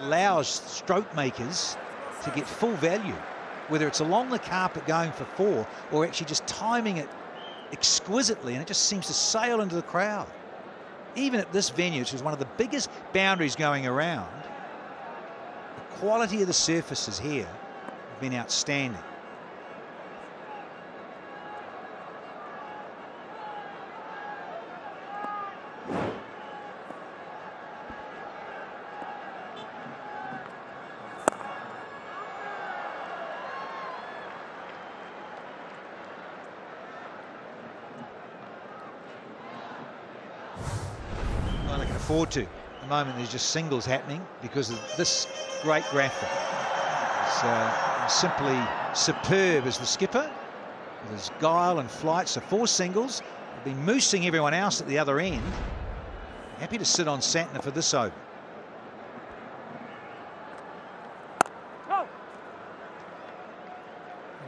allows stroke makers to get full value, whether it's along the carpet going for 4 or actually just timing it exquisitely, and it just seems to sail into the crowd. Even at this venue, which is one of the biggest boundaries going around, the quality of the surfaces here have been outstanding. Well, they can afford to. At the moment, there's just singles happening because of this great graphic. It's simply superb as the skipper, with his guile and flight. So 4 singles. Been moosing everyone else at the other end. Happy to sit on Santner for this over.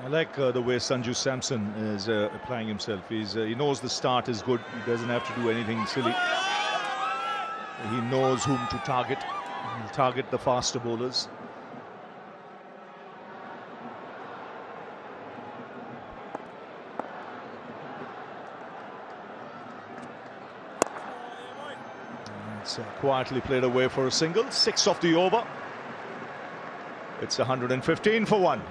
I like the way Sanju Samson is applying himself. He knows the start is good. He doesn't have to do anything silly. He knows whom to target. He'll target the faster bowlers. It's quietly played away for a single. 6 off the over. It's 115 for 1.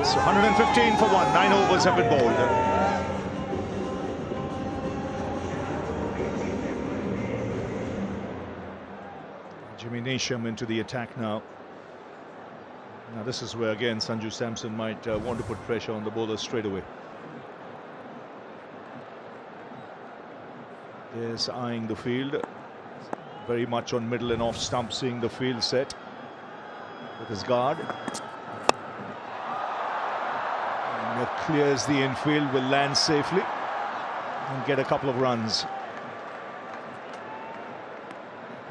So 115 for 1. 9 overs have been bowled. Jimmy Neesham into the attack now. Now this is where again Sanju Samson might want to put pressure on the bowlers straight away. There's eyeing the field. Very much on middle and off stump, seeing the field set with his guard. Clears the infield, will land safely and get a couple of runs.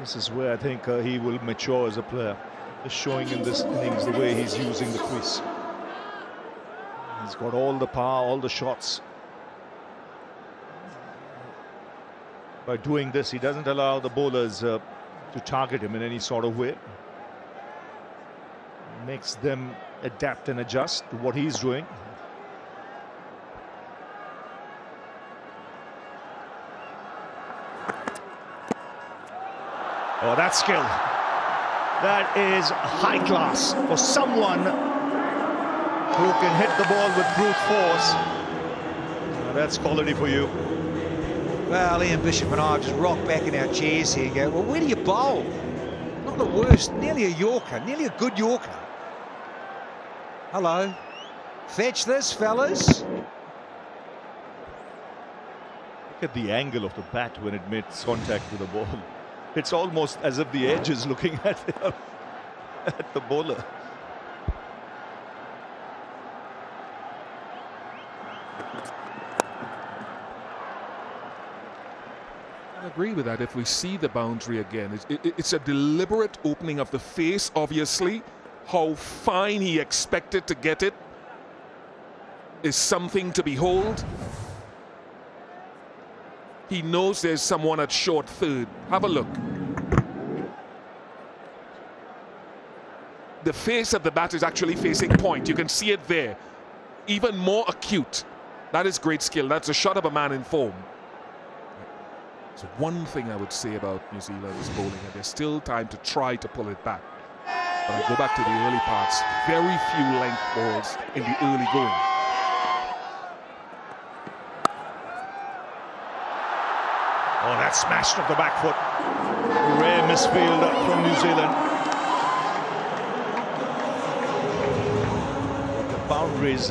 This is where I think he will mature as a player. Just showing in this innings the way he's using the crease. He's got all the power, all the shots. By doing this, he doesn't allow the bowlers to target him in any sort of way. Makes them adapt and adjust to what he's doing. Oh, that skill. That is high class for someone who can hit the ball with brute force. That's quality for you. Well, Ian Bishop and I just rock back in our chairs here and go, well, where do you bowl? Not the worst, nearly a Yorker, nearly a good Yorker. Hello. Fetch this, fellas. Look at the angle of the bat when it makes contact with the ball. It's almost as if the edge is looking at the bowler. I agree with that. If we see the boundary again, it's a deliberate opening of the face, obviously. How fine he expected to get it is something to behold. He knows there's someone at short third. Have a look. The face of the bat is actually facing point. You can see it there. Even more acute. That is great skill. That's a shot of a man in form. So one thing I would say about New Zealand's bowling, and there's still time to try to pull it back. But I go back to the early parts. Very few length balls in the early going. Oh, that smashed off the back foot. Rare misfield from New Zealand. The boundaries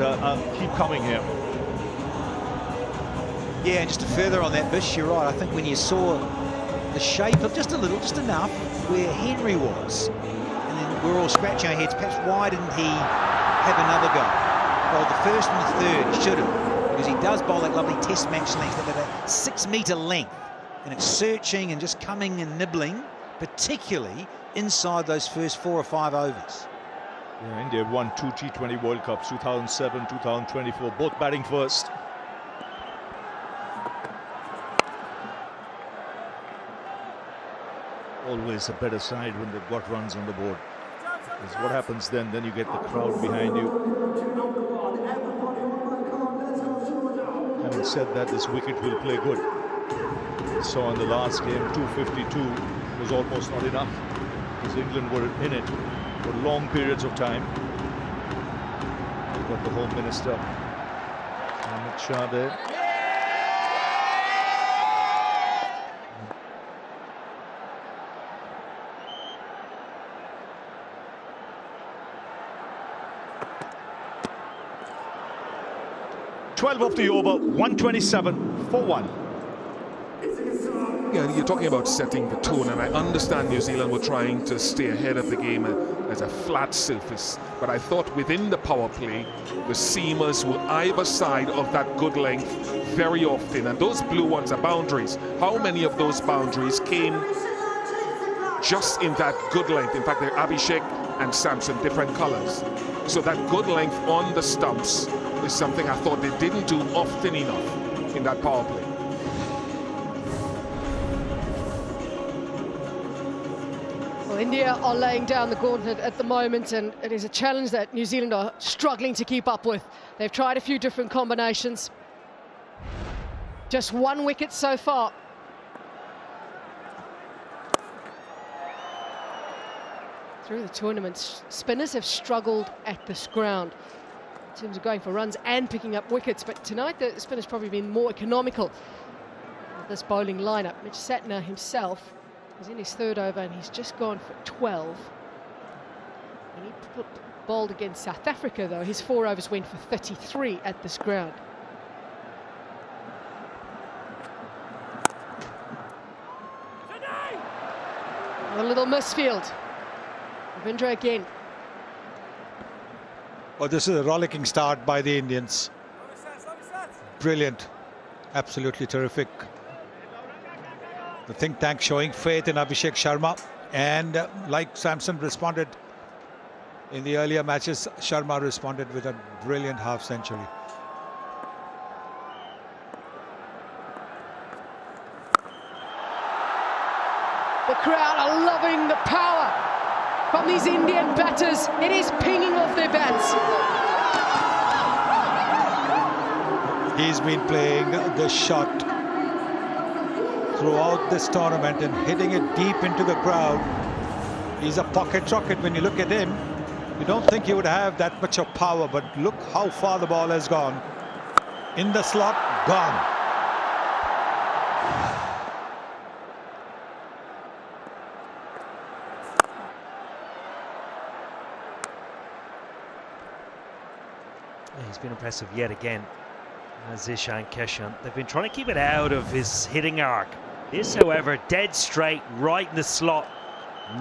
keep coming here. Yeah, and just to further on that, Bish, you're right. I think when you saw the shape of just a little, just enough, where Henry was, and then we're all scratching our heads, perhaps why didn't he have another go? Well, the first and the third, he should have, because he does bowl that lovely test match length, that 6 metre length, and it's searching and just coming and nibbling, particularly inside those first 4 or 5 overs. Yeah, India won 2 T20 World Cups, 2007, 2024, both batting first. Always a better side when they've got runs on the board. Because what happens then you get the crowd behind you. Having said that, this wicket will play good. So in the last game, 252 was almost not enough, because England were in it for long periods of time. We've got the Home Minister, Amit Shah there. "12 of the over, 127 for 1. Yeah, you're talking about setting the tone, and I understand New Zealand were trying to stay ahead of the game as a flat surface, but I thought within the power play, the seamers were either side of that good length very often, and those blue ones are boundaries. How many of those boundaries came just in that good length? In fact, they're Abhishek and Samson, different colors. So that good length on the stumps is something I thought they didn't do often enough in that power play. Well, India are laying down the gauntlet at the moment, and it is a challenge that New Zealand are struggling to keep up with. They've tried a few different combinations. Just 1 wicket so far. Through the tournament, spinners have struggled at this ground in terms of going for runs and picking up wickets, but tonight the spinner's probably been more economical with this bowling lineup. Mitch Satner himself is in his 3rd over and he's just gone for 12. He bowled against South Africa, though. His 4 overs went for 33 at this ground. A little misfield. Ravindra again. Well, this is a rollicking start by the Indians. Brilliant. Absolutely terrific. The think tank showing faith in Abhishek Sharma, and like Samson responded in the earlier matches, Sharma responded with a brilliant half century. The crowd are loving the power from these Indian batters. It is pinging off their bats. He's been playing the shot throughout this tournament and hitting it deep into the crowd. He's a pocket rocket. When you look at him, you don't think he would have that much of power, but look how far the ball has gone. In the slot, gone. He's been impressive yet again, as Ishan Kishan. They've been trying to keep it out of his hitting arc. This, however, dead straight, right in the slot.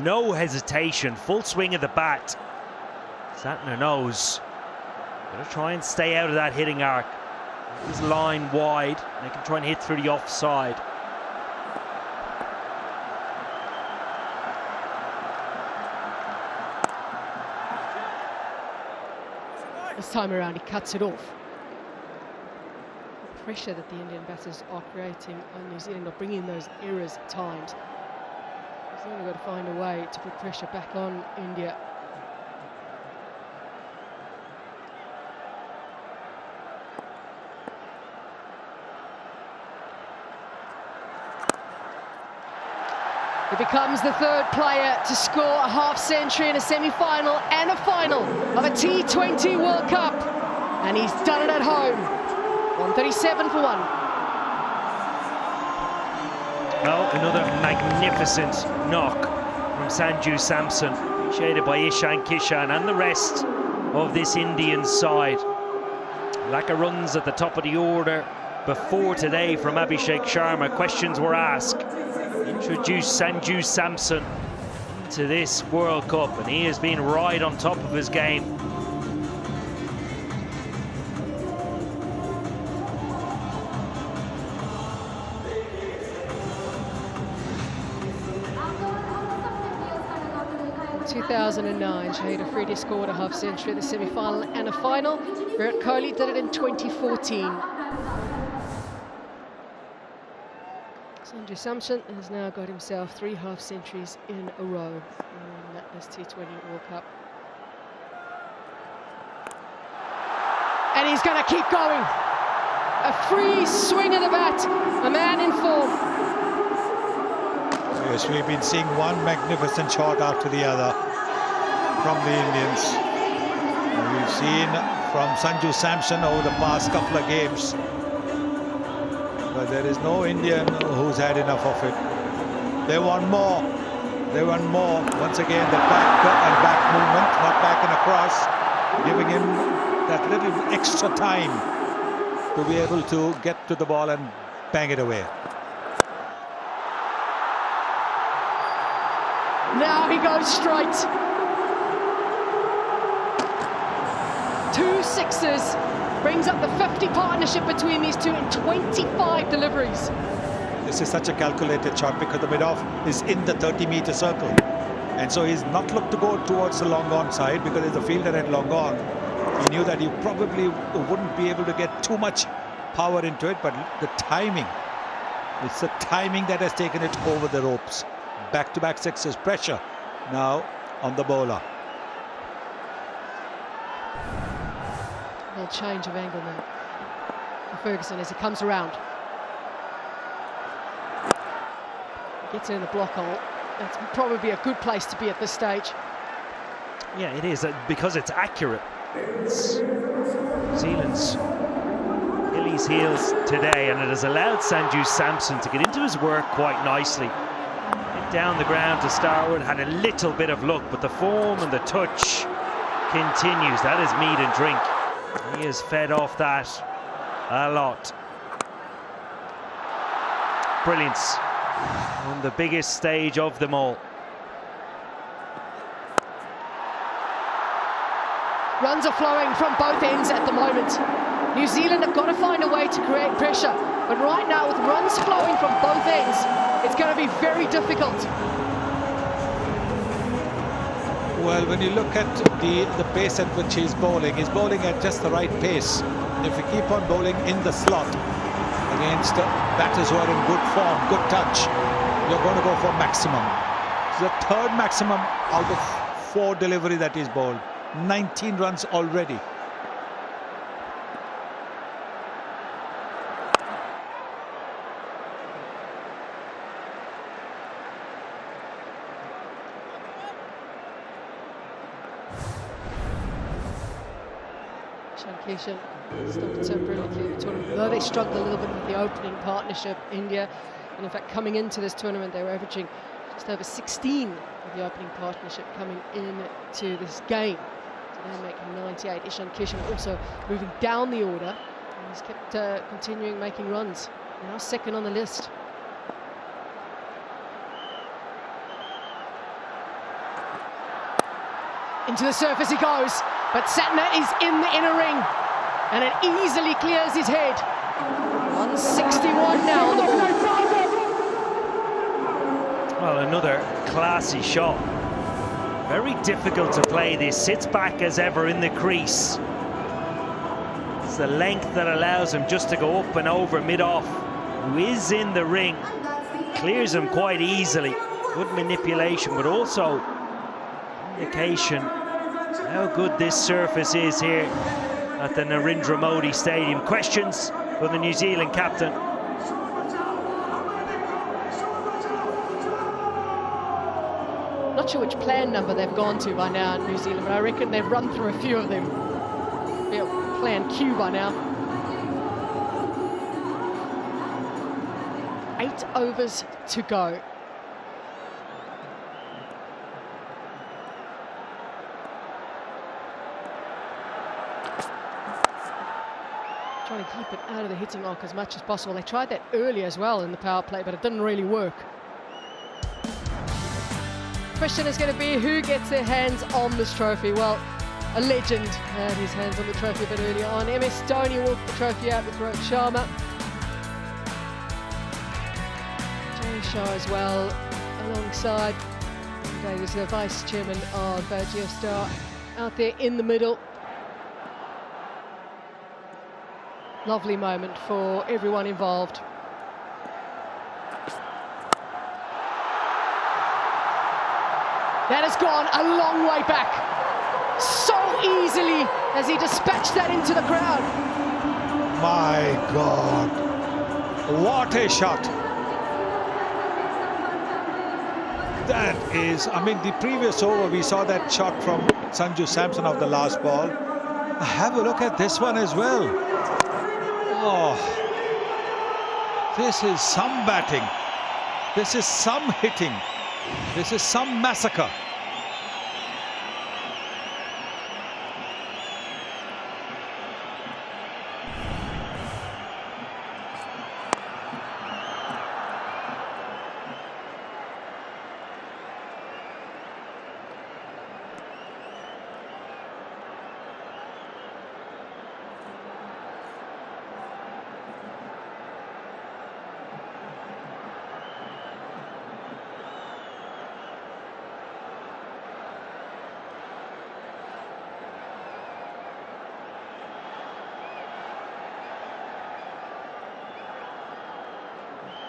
No hesitation, full swing of the bat. Santner knows. Gonna try and stay out of that hitting arc. His line wide. They can try and hit through the offside. This time around, he cuts it off. The pressure that the Indian batters are creating on New Zealand are bringing those errors at times. New Zealand have got to find a way to put pressure back on India. He becomes the third player to score a half century in a semi-final and a final of a T20 World Cup. And he's done it at home. 137 for one. Well, another magnificent knock from Sanju Samson, shaded by Ishan Kishan and the rest of this Indian side. Lack of runs at the top of the order before today from Abhishek Sharma. Questions were asked. Introduced Sanju Samson to this World Cup, and he has been right on top of his game. In 2009, Shahid Afridi scored a half century in the semi-final and a final. Virat Kohli did it in 2014. Sanju Samson has now got himself 3 half centuries in a row in this T20 World Cup. And he's going to keep going. A free swing of the bat, a man in form. Yes, we've been seeing one magnificent shot after the other from the Indians. And we've seen from Sanju Samson over the past couple of games. But there is no Indian who's had enough of it. They want more. They want more. Once again, the back movement, not back and across, giving him that little extra time to be able to get to the ball and bang it away. Now he goes straight. 2 sixes. Brings up the 50 partnership between these two in 25 deliveries. This is such a calculated shot because the mid-off is in the 30-meter circle. And so he's not looked to go towards the long on side because there's a fielder at long on. He knew that he probably wouldn't be able to get too much power into it, but the timing, it's the timing that has taken it over the ropes. Back-to-back sixes, pressure now on the bowler. Little change of angle now for Ferguson as he comes around. Gets in the block hole. That's probably a good place to be at this stage. Yeah, it is, because it's accurate. It's New Zealand's Achilles heels today, and it has allowed Sanju Samson to get into his work quite nicely. Hit down the ground to starward, had a little bit of luck, but the form and the touch continues. That is meat and drink. He has fed off that a lot. Brilliance on the biggest stage of them all. Runs are flowing from both ends at the moment. New Zealand have got to find a way to create pressure. But right now, with runs flowing from both ends, it's going to be very difficult. Well, when you look at the pace at which he's bowling at just the right pace. If you keep on bowling in the slot against batters who are in good form, good touch, you're going to go for maximum. It's the third maximum out of 4 delivery that he's bowled. 19 runs already. Ishan Kishan started so brilliantly in the tournament, though they struggled a little bit with the opening partnership, India. And in fact, coming into this tournament, they were averaging just over 16 with the opening partnership coming into this game. So they're making 98. Ishan Kishan also moving down the order. And he's kept continuing making runs. Now second on the list. Into the surface he goes, but Satna is in the inner ring, and it easily clears his head. 161 now on the ball. Well, another classy shot. Very difficult to play this. Sits back as ever in the crease. It's the length that allows him just to go up and over mid-off. Who is in the ring. Clears him quite easily. Good manipulation, but also indication how good this surface is here at the Narendra Modi Stadium. Questions for the New Zealand captain. Not sure which plan number they've gone to by now in New Zealand, but I reckon they've run through a few of them. Yeah, plan Q by now. 8 overs to go. Trying to keep it out of the hitting arc as much as possible. They tried that earlier as well in the power play, but it didn't really work. Question is going to be who gets their hands on this trophy. Well, a legend had his hands on the trophy a bit earlier on. MS Dhoni walked the trophy out with Rohit Sharma. Jay Shah as well, alongside. He was the vice chairman of Geostar out there in the middle. Lovely moment for everyone involved. That has gone a long way back. So easily as he dispatched that into the crowd. My God, what a shot. That is, I mean, the previous over we saw that shot from Sanju Samson of the last ball. Have a look at this one as well. Oh, this is some batting. This is some hitting. This is some massacre.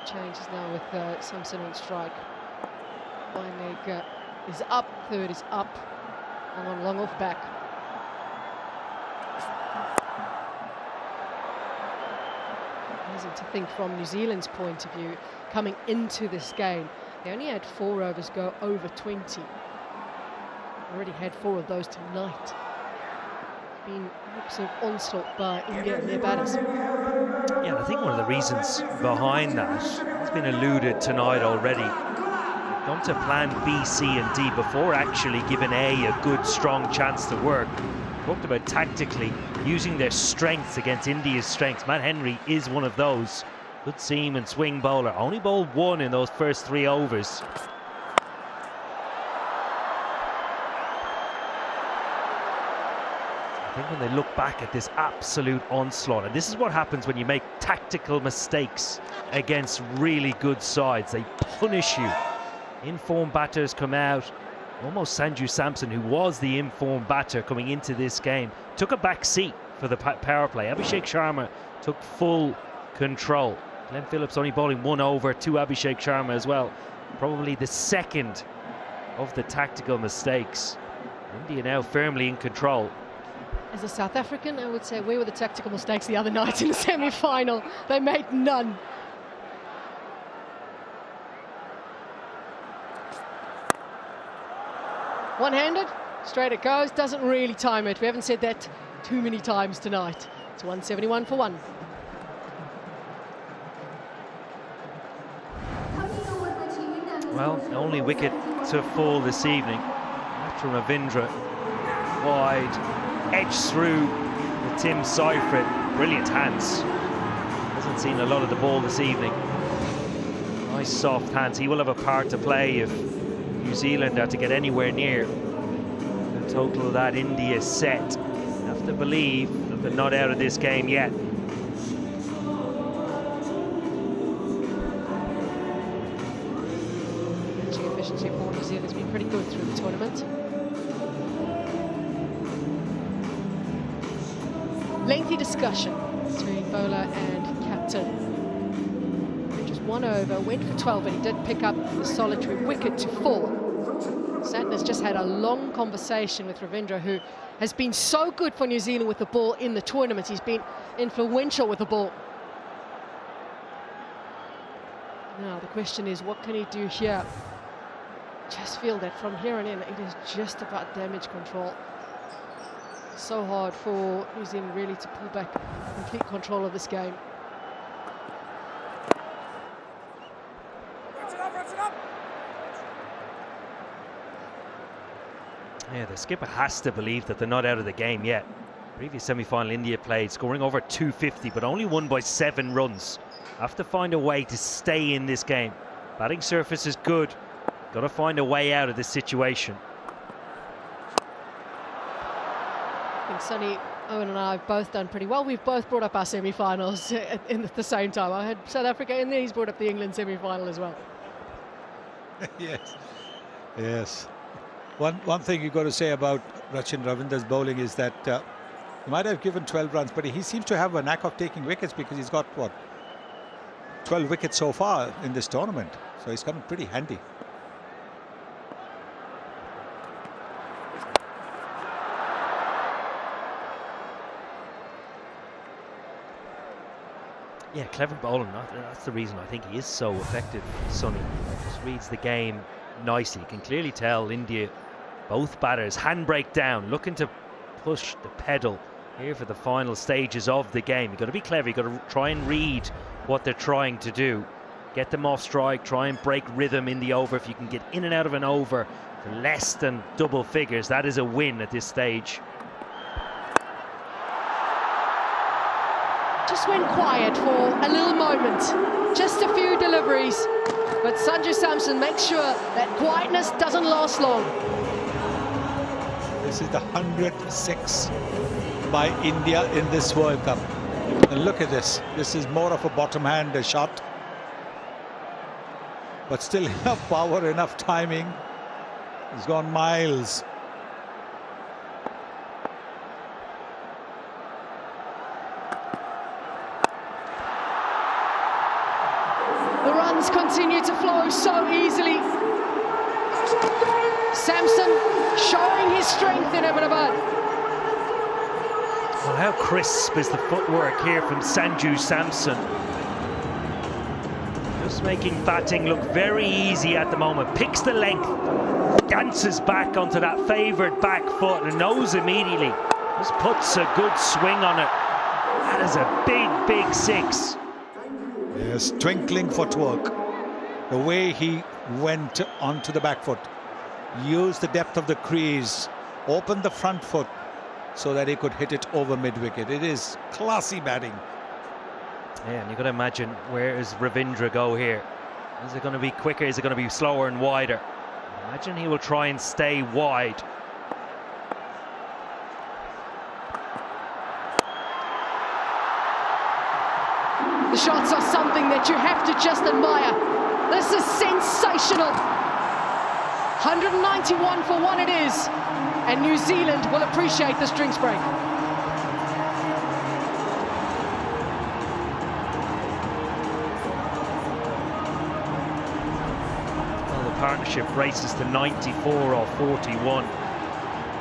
Changes now with Samson on strike. One leg is up, third is up, on long off back. Amazing to think from New Zealand's point of view, coming into this game, they only had 4 overs go over 20. Already had 4 of those tonight. Been absolute onslaught by India and their batters. Yeah, I think one of the reasons behind that has been alluded tonight already. Gone to plan B, C and D before actually giving A good strong chance to work. Talked about tactically using their strengths against India's strengths. Matt Henry is one of those. Good seam and swing bowler. Only bowled 1 in those first 3 overs. I think when they look back at this absolute onslaught, and this is what happens when you make tactical mistakes against really good sides. They punish you. Informed batters come out. Almost Sanju Samson, who was the informed batter coming into this game, took a back seat for the power play. Abhishek Sharma took full control. Glenn Phillips only bowling 1 over to Abhishek Sharma as well. Probably the second of the tactical mistakes. India now firmly in control. As a South African, I would say, where were the tactical mistakes the other night in the semi-final? They made none. One-handed, straight it goes, doesn't really time it. We haven't said that too many times tonight. It's 171 for 1. Well, the only wicket to fall this evening after Ravindra wide, edged through the Tim Seifert. Brilliant hands. Hasn't seen a lot of the ball this evening. Nice soft hands. He will have a part to play if New Zealand are to get anywhere near the total of that India set. You have to believe that they're not out of this game yet. Efficiency for New Zealand has been pretty good through the tournament. Lengthy discussion between bowler and captain. Just 1 over, went for 12, but he did pick up the solitary wicket to fall. Santner's just had a long conversation with Ravindra, who has been so good for New Zealand with the ball in the tournament. He's been influential with the ball. Now the question is, what can he do here? Just feel that from here on in, it is just about damage control. So hard for New Zealand really to pull back complete control of this game. Yeah, the skipper has to believe that they're not out of the game yet. Previous semi-final India played, scoring over 250, but only won by 7 runs. Have to find a way to stay in this game. Batting surface is good. Got to find a way out of this situation. I think Sonny, Owen and I have both done pretty well. We've both brought up our semi-finals at the same time. I had South Africa in there, he's brought up the England semi-final as well. Yes. One thing you've got to say about Rachin Ravindra's bowling is that he might have given 12 runs, but he seems to have a knack of taking wickets, because he's got, what, 12 wickets so far in this tournament. So he's coming pretty handy. Yeah, clever bowling. That's the reason I think he is so effective, Sonny. Just reads the game nicely. You can clearly tell India, both batters, handbrake down, looking to push the pedal here for the final stages of the game. You've got to be clever. You've got to try and read what they're trying to do. Get them off strike, try and break rhythm in the over. If you can get in and out of an over for less than double figures, that is a win at this stage. Just went quiet for a little moment, just a few deliveries, but Sanju Samson makes sure that quietness doesn't last long. This is the 106 by India in this World Cup. And look at this. This is more of a bottom-hand shot, but still enough power, enough timing. He's gone miles. The runs continue to flow so easily. Samson showing his strength in Ahmedabad. Well, how crisp is the footwork here from Sanju Samson. Just making batting look very easy at the moment. Picks the length, dances back onto that favoured back foot and knows immediately. Just puts a good swing on it. That is a big, big 6. Yes, twinkling footwork. The way he went onto the back foot, used the depth of the crease, opened the front foot so that he could hit it over mid-wicket. It is classy batting. Yeah, and you've got to imagine, where does Ravindra go here? Is it going to be quicker? Is it going to be slower and wider? Imagine he will try and stay wide. The shots are something that you have to just admire. This is sensational. 191 for one it is, and New Zealand will appreciate this drinks break. Well, the partnership races to 94 or 41.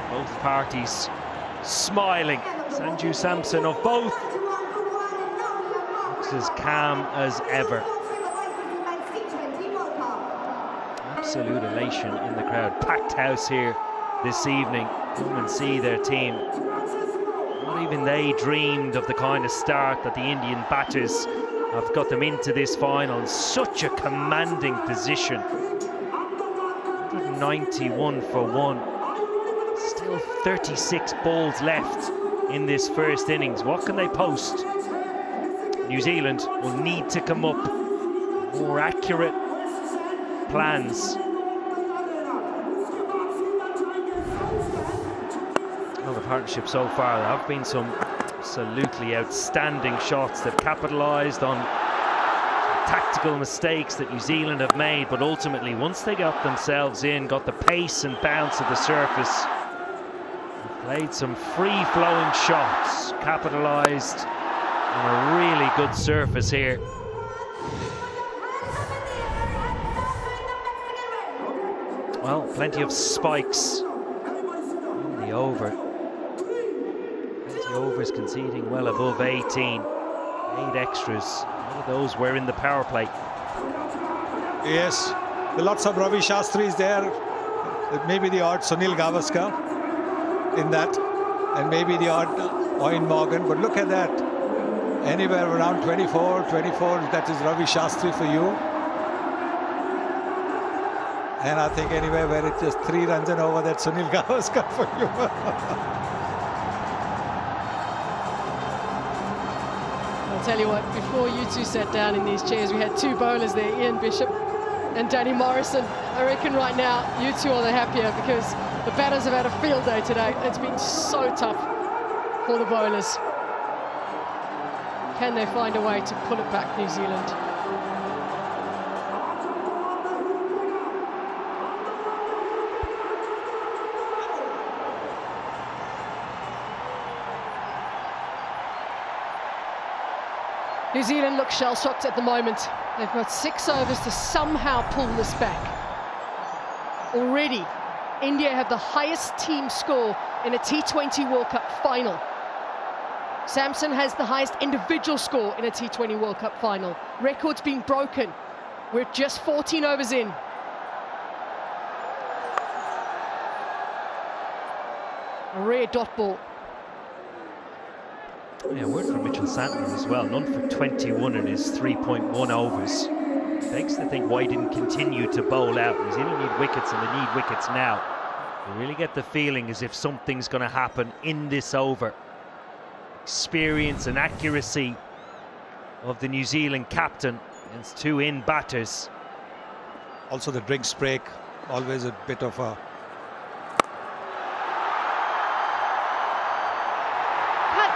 Both parties smiling. Sanju Samson of both looks as calm as ever. Absolute elation in the crowd. Packed house here this evening. Come and see their team. Not even they dreamed of the kind of start that the Indian batters have got them into this final in such a commanding position. 191 for one. Still 36 balls left in this first innings. What can they post? New Zealand will need to come up with more accurate plans. Well, the partnership so far, there have been some absolutely outstanding shots. They've capitalised on tactical mistakes that New Zealand have made, but ultimately once they got themselves in, got the pace and bounce of the surface, played some free-flowing shots, capitalised on a really good surface here. Well, plenty of spikes in the over. 20 overs conceding well above 18. 8 extras. All of those were in the power play. Yes, lots of Ravi Shastris there. Maybe the odd Sunil Gavaskar in that, and maybe the odd Owen Morgan. But look at that. Anywhere around 24, that is Ravi Shastri for you. And I think anywhere where it's just 3 runs and over, that's Sunil Gavaskar for you. I'll tell you what, before you two sat down in these chairs, we had 2 bowlers there, Ian Bishop and Danny Morrison. I reckon right now you two are the happier because the batters have had a field day today. It's been so tough for the bowlers. Can they find a way to pull it back, New Zealand? New Zealand look shell-shocked at the moment. They've got 6 overs to somehow pull this back. Already, India have the highest team score in a T20 World Cup final. Samson has the highest individual score in a T20 World Cup final. Record's been broken. We're just 14 overs in. A rare dot ball. Yeah, word from Mitchell Santner as well. None for 21 in his 3.1 overs. Begs to think why he didn't continue to bowl out. New Zealand need wickets and they need wickets now. You really get the feeling as if something's going to happen in this over. Experience and accuracy of the New Zealand captain against 2 in batters. Also the drinks break, always a bit of a...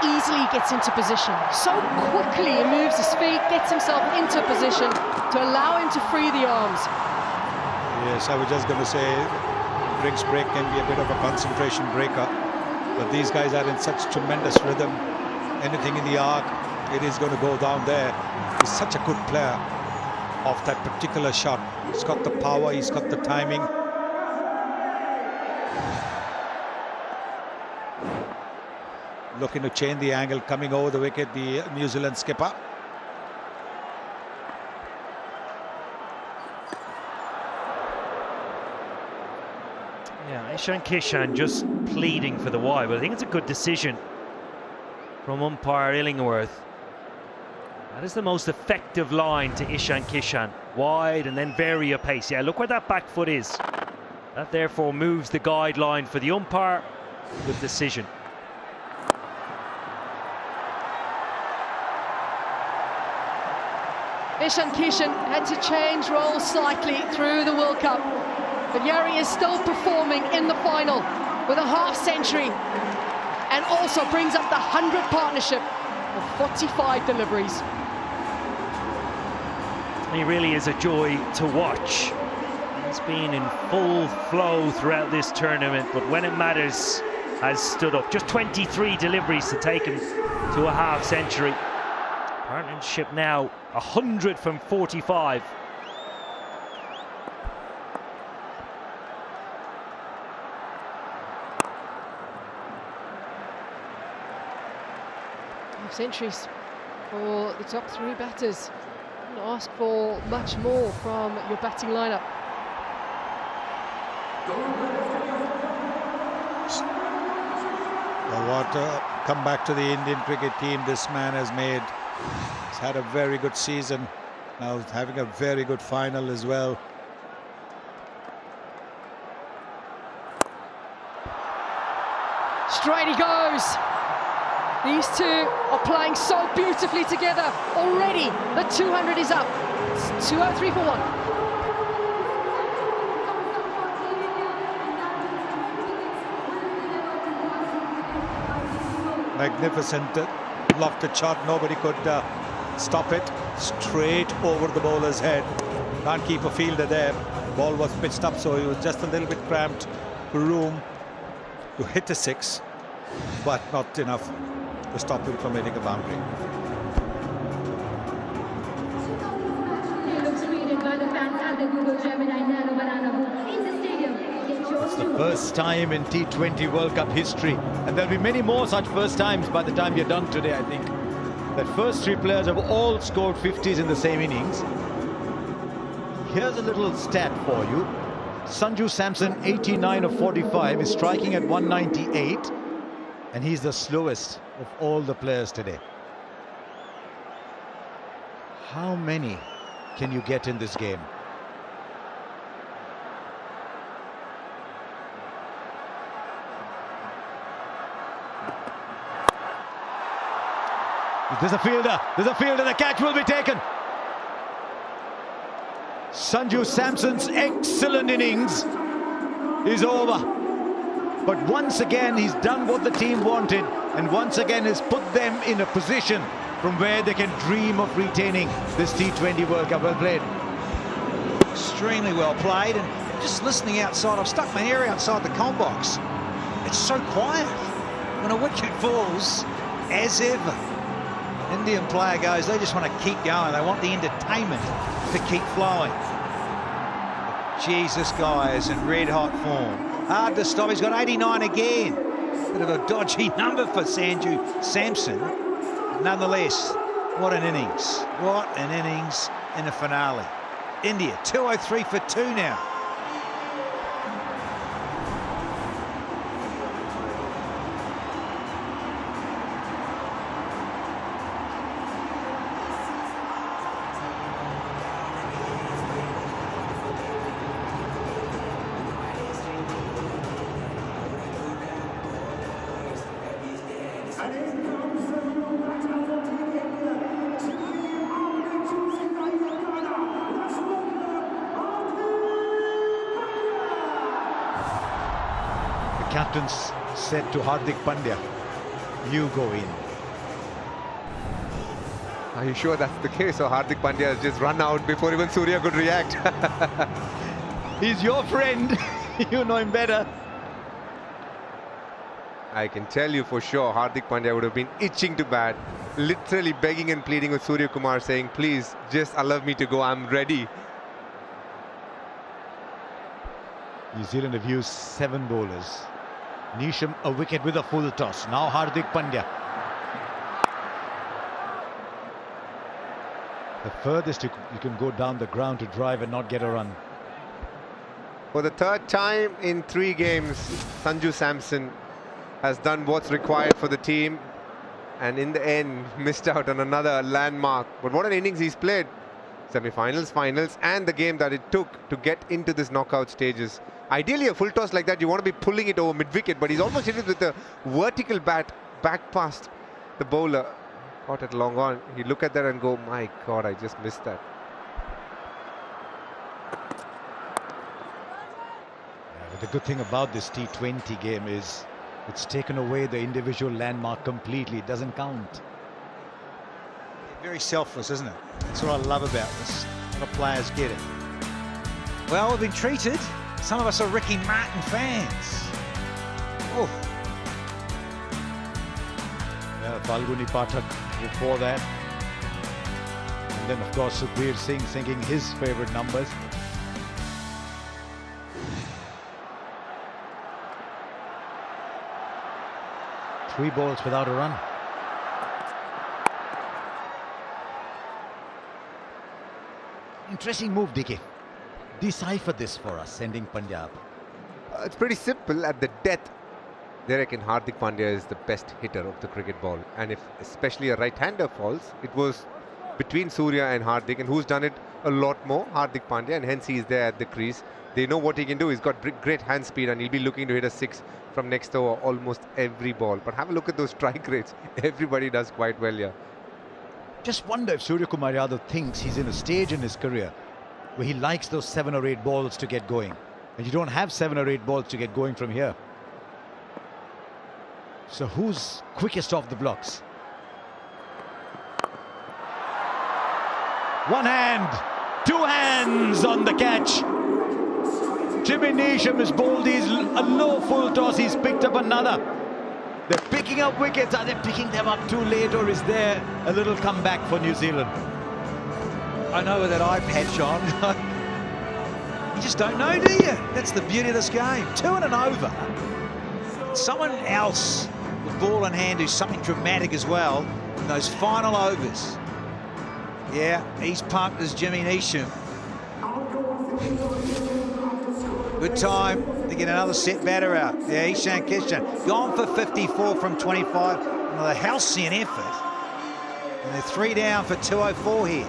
Easily gets into position. So quickly he moves his feet, gets himself into position to allow him to free the arms. Yes, I was just going to say drinks break can be a bit of a concentration breaker, but these guys are in such tremendous rhythm. Anything in the arc, it is going to go down there. He's such a good player of that particular shot. He's got the power, he's got the timing. Looking to change the angle, coming over the wicket, the New Zealand skipper. Yeah, Ishan Kishan just pleading for the wide, but I think it's a good decision from umpire Illingworth. That is the most effective line to Ishan Kishan. Wide and then vary your pace. Yeah, look where that back foot is. That therefore moves the guideline for the umpire. Good decision. Ishan Kishan had to change roles slightly through the World Cup, but Yari is still performing in the final with a half-century and also brings up the 100 partnership of 45 deliveries. He really is a joy to watch. He's been in full flow throughout this tournament, but when it matters, has stood up. Just 23 deliveries to take him to a half century. Partnership now 100 from 45. Half centuries for the top three batters. Couldn't ask for much more from your batting lineup. Well, what a comeback to the Indian cricket team this man has made. He's had a very good season. Now he's having a very good final as well. Straight he goes. These two are playing so beautifully together. Already the 200 is up. It's 203 for one. Magnificent lofted shot. Nobody could stop it. Straight over the bowler's head. Can't keep a fielder there. Ball was pitched up, so he was just a little bit cramped room to hit a six, but not enough to stop him from hitting a boundary. It's the first time in T20 World Cup history, and there'll be many more such first times by the time you're done today, I think, that first three players have all scored 50s in the same innings. Here's a little stat for you. Sanju Samson, 89 of 45, is striking at 198, and he's the slowest of all the players today. How many can you get in this game? There's a fielder, the catch will be taken. Sanju Samson's excellent innings is over. But once again, he's done what the team wanted, and once again has put them in a position from where they can dream of retaining this T20 World Cup. Well played. Extremely well played, and just listening outside, I've stuck my ear outside the comm box. It's so quiet. When a wicket falls, as ever, Indian player goes, they just want to keep going. They want the entertainment to keep flowing. But Jesus, guy is in red hot form. Hard to stop. He's got 89 again. Bit of a dodgy number for Sanju Samson. Nonetheless, what an innings. What an innings in the finale. India, 203 for 2 now. Captains said to Hardik Pandya, you go in. Are you sure that's the case, or Hardik Pandya has just run out before even Surya could react? He's your friend. You know him better. I can tell you for sure, Hardik Pandya would have been itching to bat, literally begging and pleading with Surya Kumar, saying, please, just allow me to go, I'm ready. New Zealand have used 7 bowlers. Neesham a wicket with a full toss. Now Hardik Pandya. The furthest you can go down the ground to drive and not get a run. For the third time in 3 games, Sanju Samson has done what's required for the team, and in the end missed out on another landmark. But what an innings he's played. Semi-finals, finals, and the game that it took to get into this knockout stages. Ideally, a full toss like that, you want to be pulling it over mid-wicket, but he's almost hit it with a vertical bat back past the bowler. Caught it long on. You look at that and go, my God, I just missed that. The good thing about this T20 game is it's taken away the individual landmark completely. It doesn't count. Very selfless, isn't it? That's what I love about this. the players get it. Well, we've been treated. Some of us are Ricky Martin fans. Oh. Yeah, Falguni Pathak before that. And then, of course, Sukhbir Singh singing his favourite numbers. Three balls without a run. Interesting move, DK. Decipher this for us, sending Punjab. It's pretty simple. At the death, they reckon Hardik Pandya is the best hitter of the cricket ball. And if especially a right-hander falls, it was between Surya and Hardik. And who's done it a lot more? Hardik Pandya. And hence he is there at the crease. They know what he can do. He's got great hand speed and he'll be looking to hit a six from next over almost every ball. But have a look at those strike rates. Everybody does quite well here. Just wonder if Surya Kumar Yadav thinks he's in a stage in his career where he likes those 7 or 8 balls to get going. And you don't have 7 or 8 balls to get going from here. So who's quickest off the blocks? One hand, 2 hands on the catch. Jimmy Neesham has bowled his a low full toss. He's picked up another. They're picking up wickets. Are they picking them up too late, or is there a little comeback for New Zealand? I know with that iPad, John. You just don't know, do you? That's the beauty of this game. 2 and an over. Someone else with ball in hand who's something dramatic as well in those final overs. Yeah, he's pumped as Jimmy Neesham. Good time to get another set batter out. Yeah, Ishan Kishan gone for 54 from 25. Another halcyon effort. And they're 3 down for 204 here.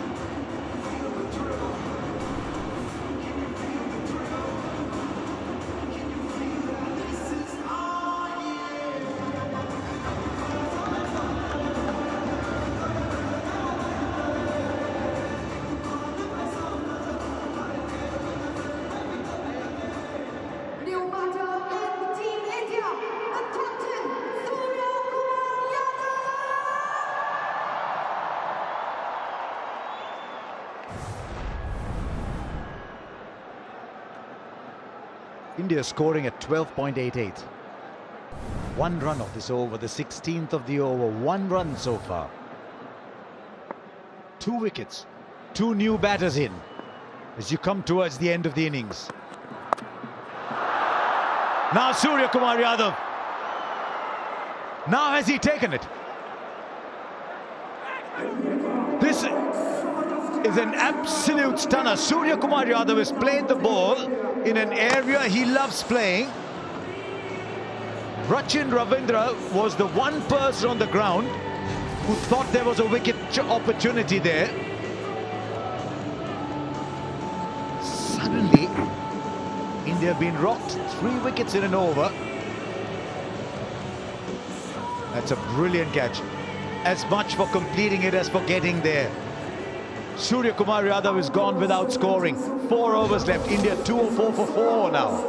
India scoring at 12.88. 1 run of this over, the 16th of the over. 1 run so far. 2 wickets. 2 new batters in as you come towards the end of the innings. Now Surya Kumar Yadav. Now has he taken it? This is an absolute stunner. Surya Kumar Yadav has played the ball in an area he loves playing. Rachin Ravindra was the one person on the ground who thought there was a wicket opportunity there. Suddenly, India have been rocked. 3 wickets in an over. That's a brilliant catch. As much for completing it as for getting there. Surya Kumar Yadav is gone without scoring. 4 overs left. India 204 for 4 now.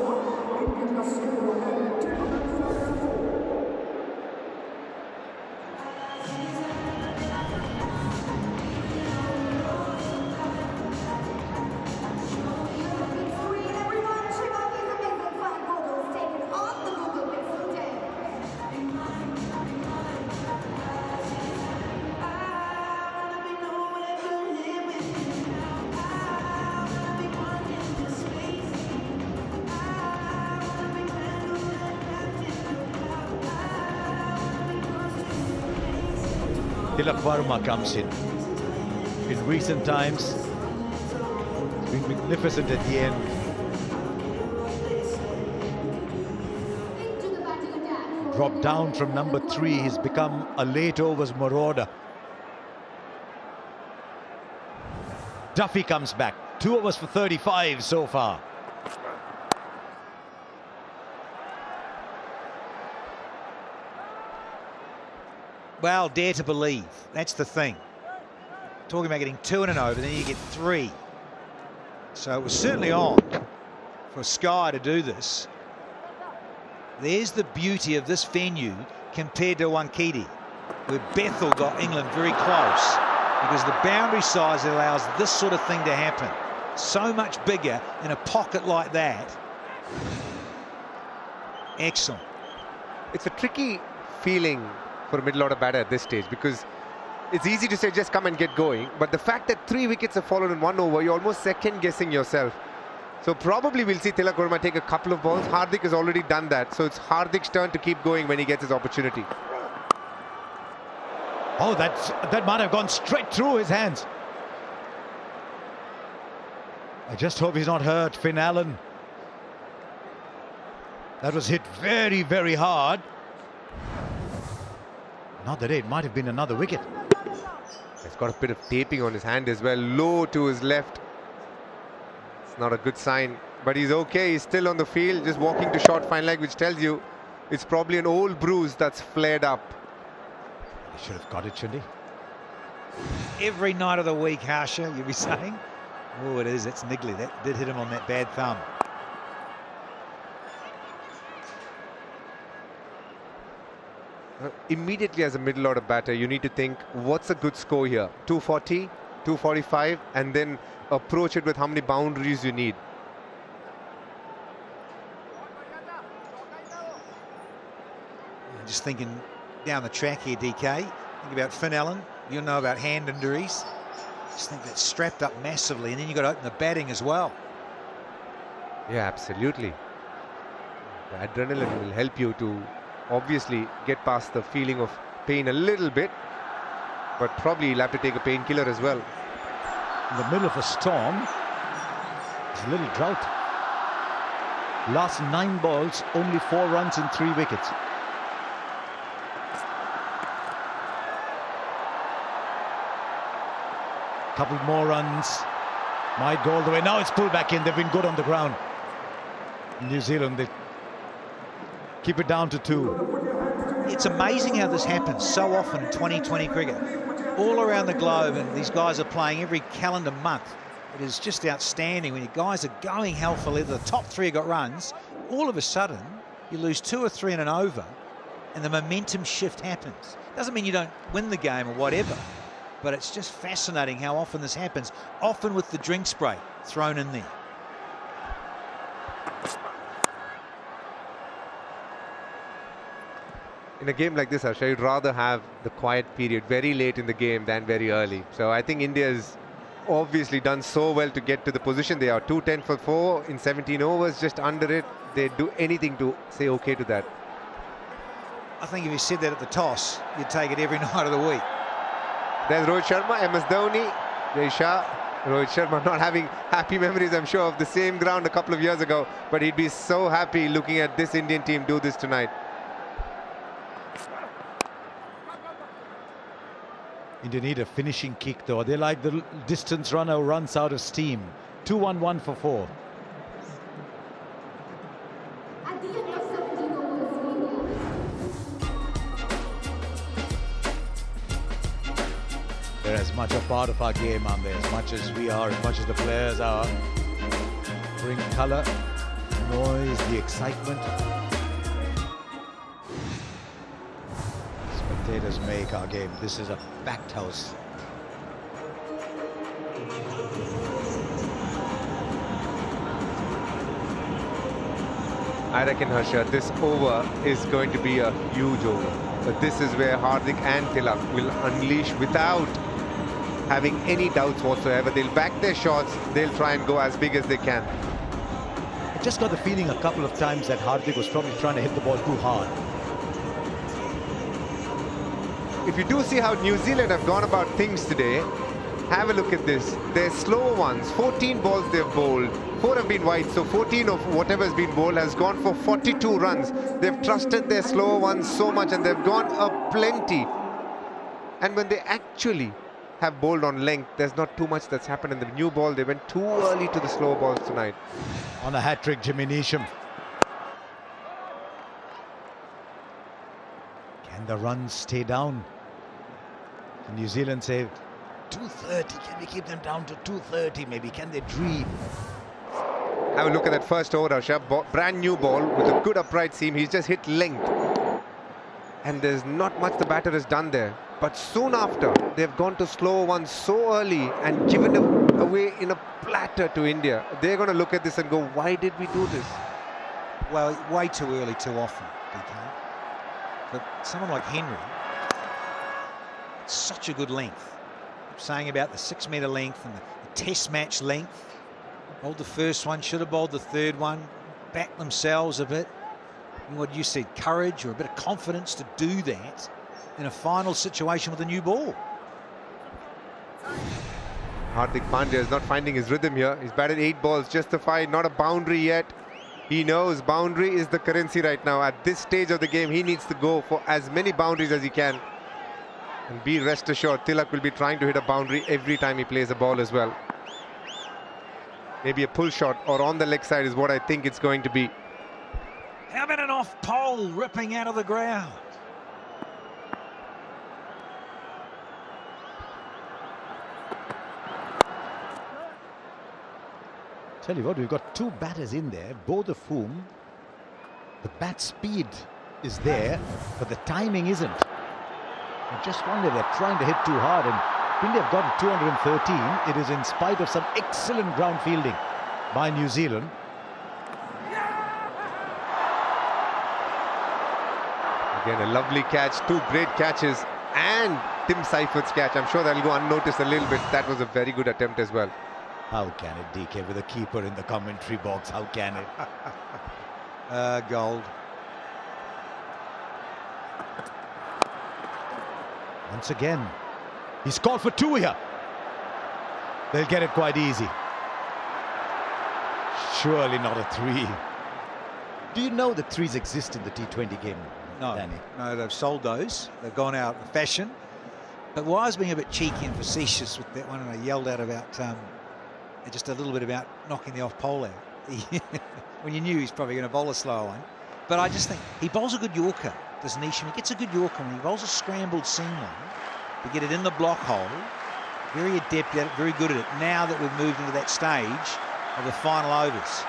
Tilak Varma comes in. In recent times, it's been magnificent at the end. Dropped down from number 3, he's become a late overs marauder. Duffy comes back, 2 overs for 35 so far. Well, dare to believe. That's the thing. Talking about getting 2 in an over, then you get 3. So it was certainly on for Sky to do this. There's the beauty of this venue compared to Wankhede, where Bethel got England very close. because the boundary size allows this sort of thing to happen. So much bigger in a pocket like that. Excellent. It's a tricky feeling for a middle order batter at this stage, because it's easy to say just come and get going, but the fact that 3 wickets have fallen in 1 over, you're almost second guessing yourself. So probably we'll see Tilak Verma take a couple of balls. Hardik has already done that, so it's Hardik's turn to keep going when he gets his opportunity. Oh, that might have gone straight through his hands. I just hope he's not hurt, Finn Allen. That was hit very, very hard. Not that it might have been another wicket. He's got a bit of taping on his hand as well, low to his left. It's not a good sign, but he's okay. He's still on the field, just walking to short fine leg, which tells you it's probably an old bruise that's flared up. He should have got it, shouldn't he? Every night of the week, Harsha, you'll be saying. Oh, it is. It's niggly. That did hit him on that bad thumb. Immediately as a middle order batter, you need to think, what's a good score here? 240, 245, and then approach it with how many boundaries you need. I'm just thinking down the track here, DK. Think about Finn Allen. You'll know about hand injuries. Just think that's strapped up massively, and then you've got to open the batting as well. Yeah, absolutely. The adrenaline will help you to obviously get past the feeling of pain a little bit, but probably you'll have to take a painkiller as well. In the middle of a storm, it's a little drought. Last 9 balls, only 4 runs in 3 wickets. Couple more runs, might go all the way. Now it's pulled back in. They've been good on the ground. New Zealand, they keep it down to 2. It's amazing how this happens so often in 2020 cricket. All around the globe, and these guys are playing every calendar month. It is just outstanding when you guys are going hell for leather. The top 3 got runs. All of a sudden, you lose 2 or 3 in an over, and the momentum shift happens. Doesn't mean you don't win the game or whatever, but it's just fascinating how often this happens, often with the drink spray thrown in there. In a game like this, Harsha, you'd rather have the quiet period very late in the game than very early. So I think India's obviously done so well to get to the position they are. 210 for 4 in 17 overs, just under it. They'd do anything to say okay to that. I think if you said that at the toss, you'd take it every night of the week. There's Rohit Sharma, MS Dhoni, Jay Shah. Rohit Sharma not having happy memories, I'm sure, of the same ground a couple of years ago, but he'd be so happy looking at this Indian team do this tonight. India need a finishing kick, though. They like the distance runner who runs out of steam. 2-1-1 for 4. They're as much a part of our game, aren't they? As much as we are, as much as the players are. Bring colour, noise, the excitement. Spectators make our game. This is a packed house. I reckon, Harsha, this over is going to be a huge over. But this is where Hardik and Tilak will unleash without having any doubts whatsoever. They'll back their shots. They'll try and go as big as they can. I just got the feeling a couple of times that Hardik was probably trying to hit the ball too hard. If you do see how New Zealand have gone about things today, have a look at this. Their slower ones, 14 balls they've bowled, 4 have been wide, so 14 of whatever has been bowled has gone for 42 runs. They've trusted their slower ones so much and they've gone plenty. And when they actually have bowled on length, there's not too much that's happened in the new ball. They went too early to the slow balls tonight. On a hat-trick, Jimmy Neesham. Can the runs stay down? Can New Zealand say 230? Can we keep them down to 230 maybe? Can they dream? Have a look at that first over, Harsha. Brand new ball with a good upright seam. He's just hit length. And there's not much the batter has done there. But soon after, they've gone to slow one so early and given it away in a platter to India. They're going to look at this and go, why did we do this? Well, way too early, too often, BK. But someone like Henry, it's such a good length. I'm saying about the 6 metre length and the test match length. Bowled the first one, should have bowled the third one, backed themselves a bit. And what you said, courage or a bit of confidence to do that in a final situation with a new ball. Hardik Pandya is not finding his rhythm here. He's batted 8 balls, just a 5, not a boundary yet. He knows boundary is the currency right now. At this stage of the game, he needs to go for as many boundaries as he can. And be rest assured, Tilak will be trying to hit a boundary every time he plays a ball as well. Maybe a pull shot or on the leg side is what I think it's going to be. How about an off pole ripping out of the ground? Tell you what, we've got 2 batters in there, both of whom the bat speed is there, but the timing isn't. I just wonder, they're trying to hit too hard, and India have got 213. It is in spite of some excellent ground fielding by New Zealand. Again, a lovely catch, 2 great catches, and Tim Seifert's catch. I'm sure that'll go unnoticed a little bit. That was a very good attempt as well. How can it, DK, with a keeper in the commentary box? How can it? Gold. Once again, he's called for 2 here. They'll get it quite easy. Surely not a 3. Do you know that 3s exist in the T20 game, No, Danny? no, they've sold those. They've gone out of fashion. But I was being a bit cheeky and facetious with that one, and I yelled out about just a little bit about knocking the off pole out. When you knew he's probably going to bowl a slow one. But I just think he bowls a good Yorker, does Neesham. He gets a good Yorker when he bowls a scrambled seam one to get it in the block hole. Very adept at it, very good at it. Now that we've moved into that stage of the final overs.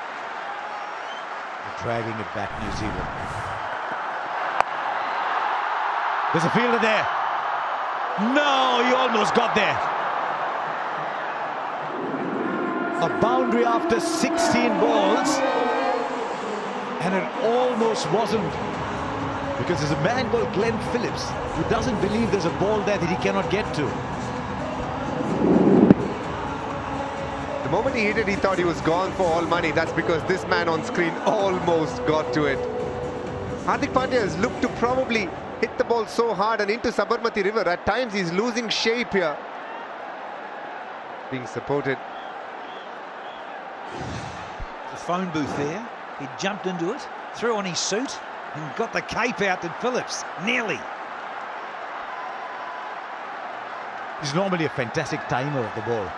They're dragging it back, New Zealand. There's a fielder there. No, he almost got there. A boundary after 16 balls, and it almost wasn't, because there's a man called Glenn Phillips who doesn't believe there's a ball there that he cannot get to. The moment he hit it, he thought he was gone for all money. That's because this man on screen almost got to it. Hardik Pandya has looked to probably hit the ball so hard and into Sabarmati River. At times he's losing shape here. Being supported. The phone booth there. He jumped into it, threw on his suit, and got the cape out to Phillips. Nearly. He's normally a fantastic timer of the ball.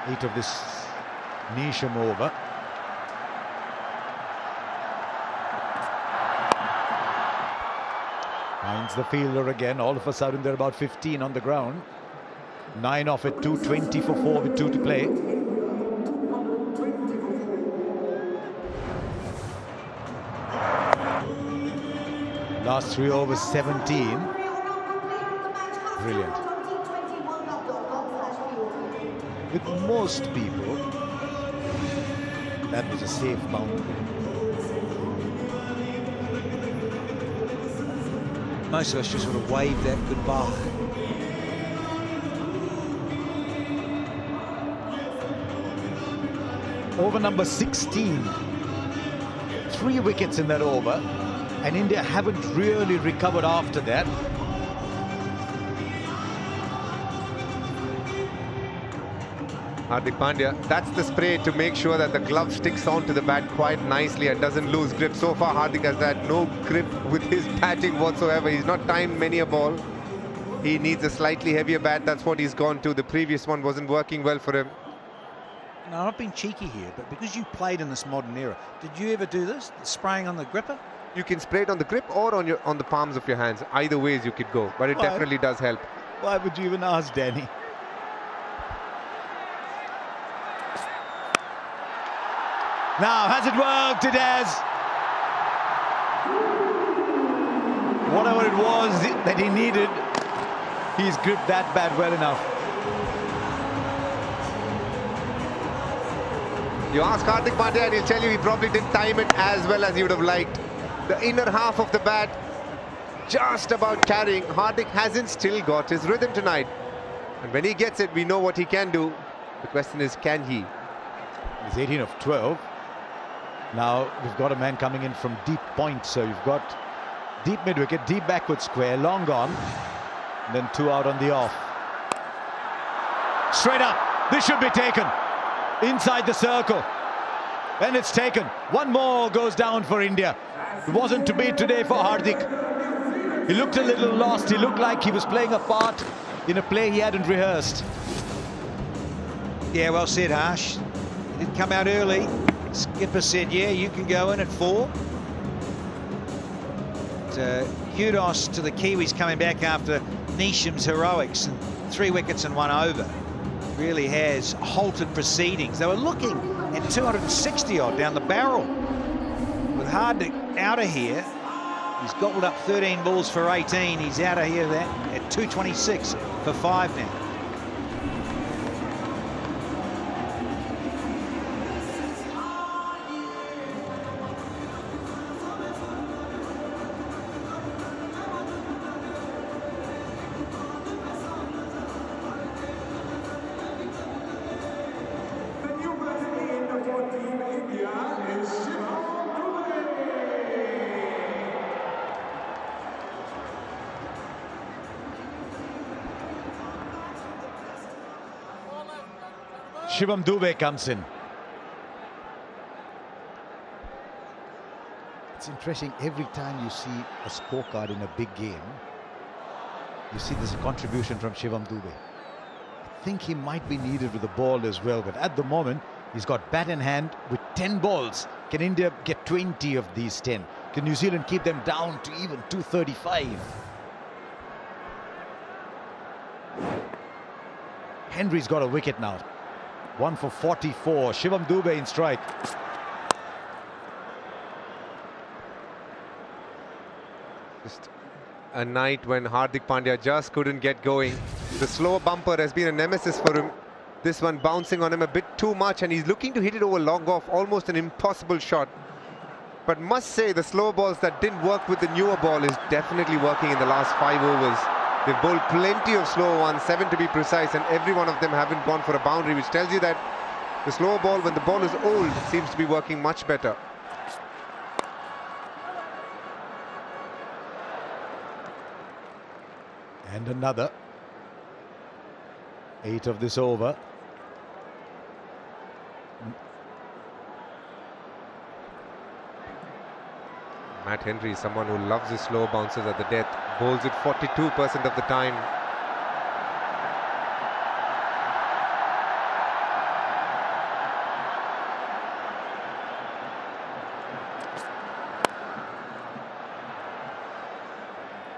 Eight of this Neesham over. Finds the fielder again. All of a sudden they're about 15 on the ground. 9 off at 2, 20 for 4 with 2 to play. Last 3 overs, 17. Brilliant. With most people, that was a safe boundary. Most of us just would have waved that goodbye. Over number 16. 3 wickets in that over, and India haven't really recovered after that. Hardik Pandya, that's the spray to make sure that the glove sticks onto the bat quite nicely and doesn't lose grip. So far, Hardik has had no grip with his batting whatsoever. He's not timed many a ball. He needs a slightly heavier bat. That's what he's gone to. The previous one wasn't working well for him. No, I'm not being cheeky here, but because you played in this modern era, did you ever do this? Spraying on the gripper? You can spray it on the grip or on the palms of your hands. Either ways you could go, but it definitely does help. Why would you even ask, Danny? Now, has it worked? It has. Whatever it was that he needed, he's gripped that bat well enough. You ask Hardik Pandya and he'll tell you he probably didn't time it as well as he would have liked. The inner half of the bat just about carrying. Hardik hasn't still got his rhythm tonight. And when he gets it, we know what he can do. The question is, can he? He's 18 of 12. Now we've got a man coming in from deep point. So you've got deep mid-wicket, deep backward square, long gone. And then 2 out on the off. Straight up. This should be taken. Inside the circle. And it's taken. One more goes down for India. It wasn't to be today for Hardik. He looked a little lost. He looked like he was playing a part in a play he hadn't rehearsed. Yeah, well said, Harsh. He did come out early. Skipper said, yeah, you can go in at 4. But, kudos to the Kiwis coming back after Neesham's heroics and 3 wickets and 1 over. Really has halted proceedings. They were looking at 260 odd down the barrel. With Hardik out of here, he's gobbled up 13 balls for 18. He's out of here at 226 for 5 now. Shivam Dube comes in. It's interesting, every time you see a scorecard in a big game, you see there's a contribution from Shivam Dube. I think he might be needed with the ball as well, but at the moment, he's got bat in hand with 10 balls. Can India get 20 of these 10? Can New Zealand keep them down to even 235? Henry's got a wicket now. 1 for 44. Shivam Dube in strike. Just a night when Hardik Pandya just couldn't get going. The slow bumper has been a nemesis for him. This one bouncing on him a bit too much, and he's looking to hit it over long off. Almost an impossible shot. But must say, the slow balls that didn't work with the newer ball is definitely working in the last 5 overs. They've bowled plenty of slow ones, 7 to be precise, and every one of them haven't gone for a boundary, which tells you that the slow ball, when the ball is old, seems to be working much better. And another. 8 of this over. Matt Henry is someone who loves his slow bounces at the death. Bowls it 42% of the time.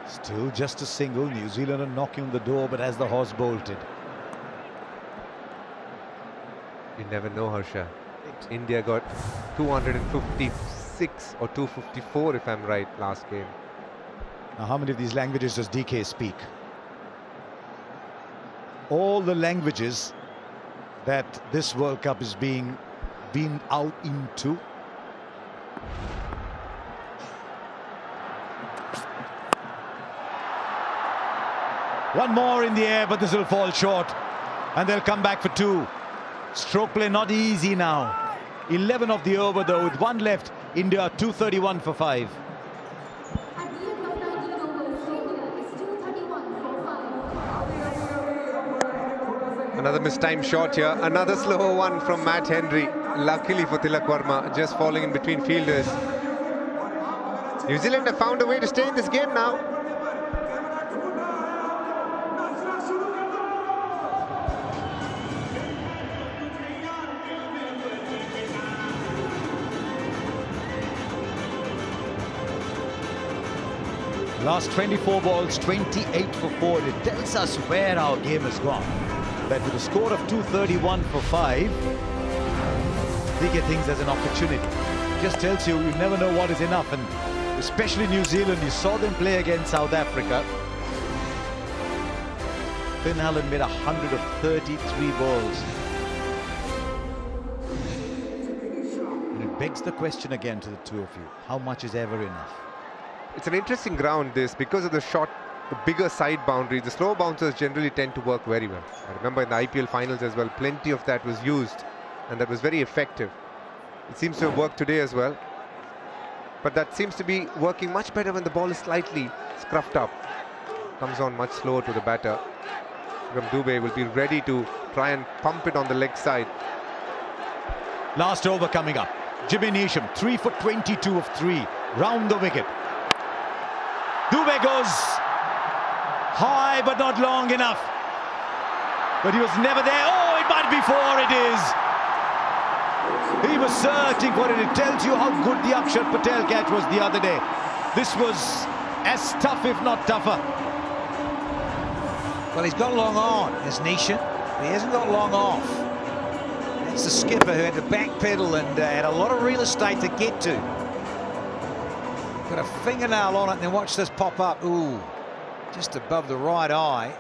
Still just a single. New Zealand are knocking on the door, but has the horse bolted? You never know, Harsha. India got 256 or 254, if I'm right, last game. Now, how many of these languages does DK speak? All the languages that this World Cup is being beamed out into. One more in the air, but this will fall short. And they'll come back for 2. Stroke play not easy now. 11 of the over though, with 1 left. India 231 for 5. Another mistimed shot here. Another slow one from Matt Henry. Luckily for Tilak Varma, just falling in between fielders. New Zealand have found a way to stay in this game now. Last 24 balls, 28 for 4. It tells us where our game has gone. That with a score of 231 for 5, they get things as an opportunity. Just tells you, you never know what is enough. And especially New Zealand. You saw them play against South Africa. Finn Allen made 133 balls. And it begs the question again to the two of you, how much is ever enough? It's an interesting ground, this, because of the bigger side boundary. The slow bouncers generally tend to work very well. I remember in the IPL finals as well, plenty of that was used, and that was very effective. It seems to have worked today as well, but that seems to be working much better when the ball is slightly scruffed up. Comes on much slower to the batter. Shivam Dube will be ready to try and pump it on the leg side. Last over coming up. Jimmy Neesham, 3 for 22 of 3, round the wicket. Dube goes high but not long enough. But he was never there. Oh, it might be 4, it is. He was searching for it. It tells you how good the Akshar Patel catch was the other day. This was as tough, if not tougher. Well, he's got long on, as Neesham. He hasn't got long off. That's the skipper who had to backpedal and had a lot of real estate to get to. Got a fingernail on it, and then watch this pop up. Ooh, just above the right eye.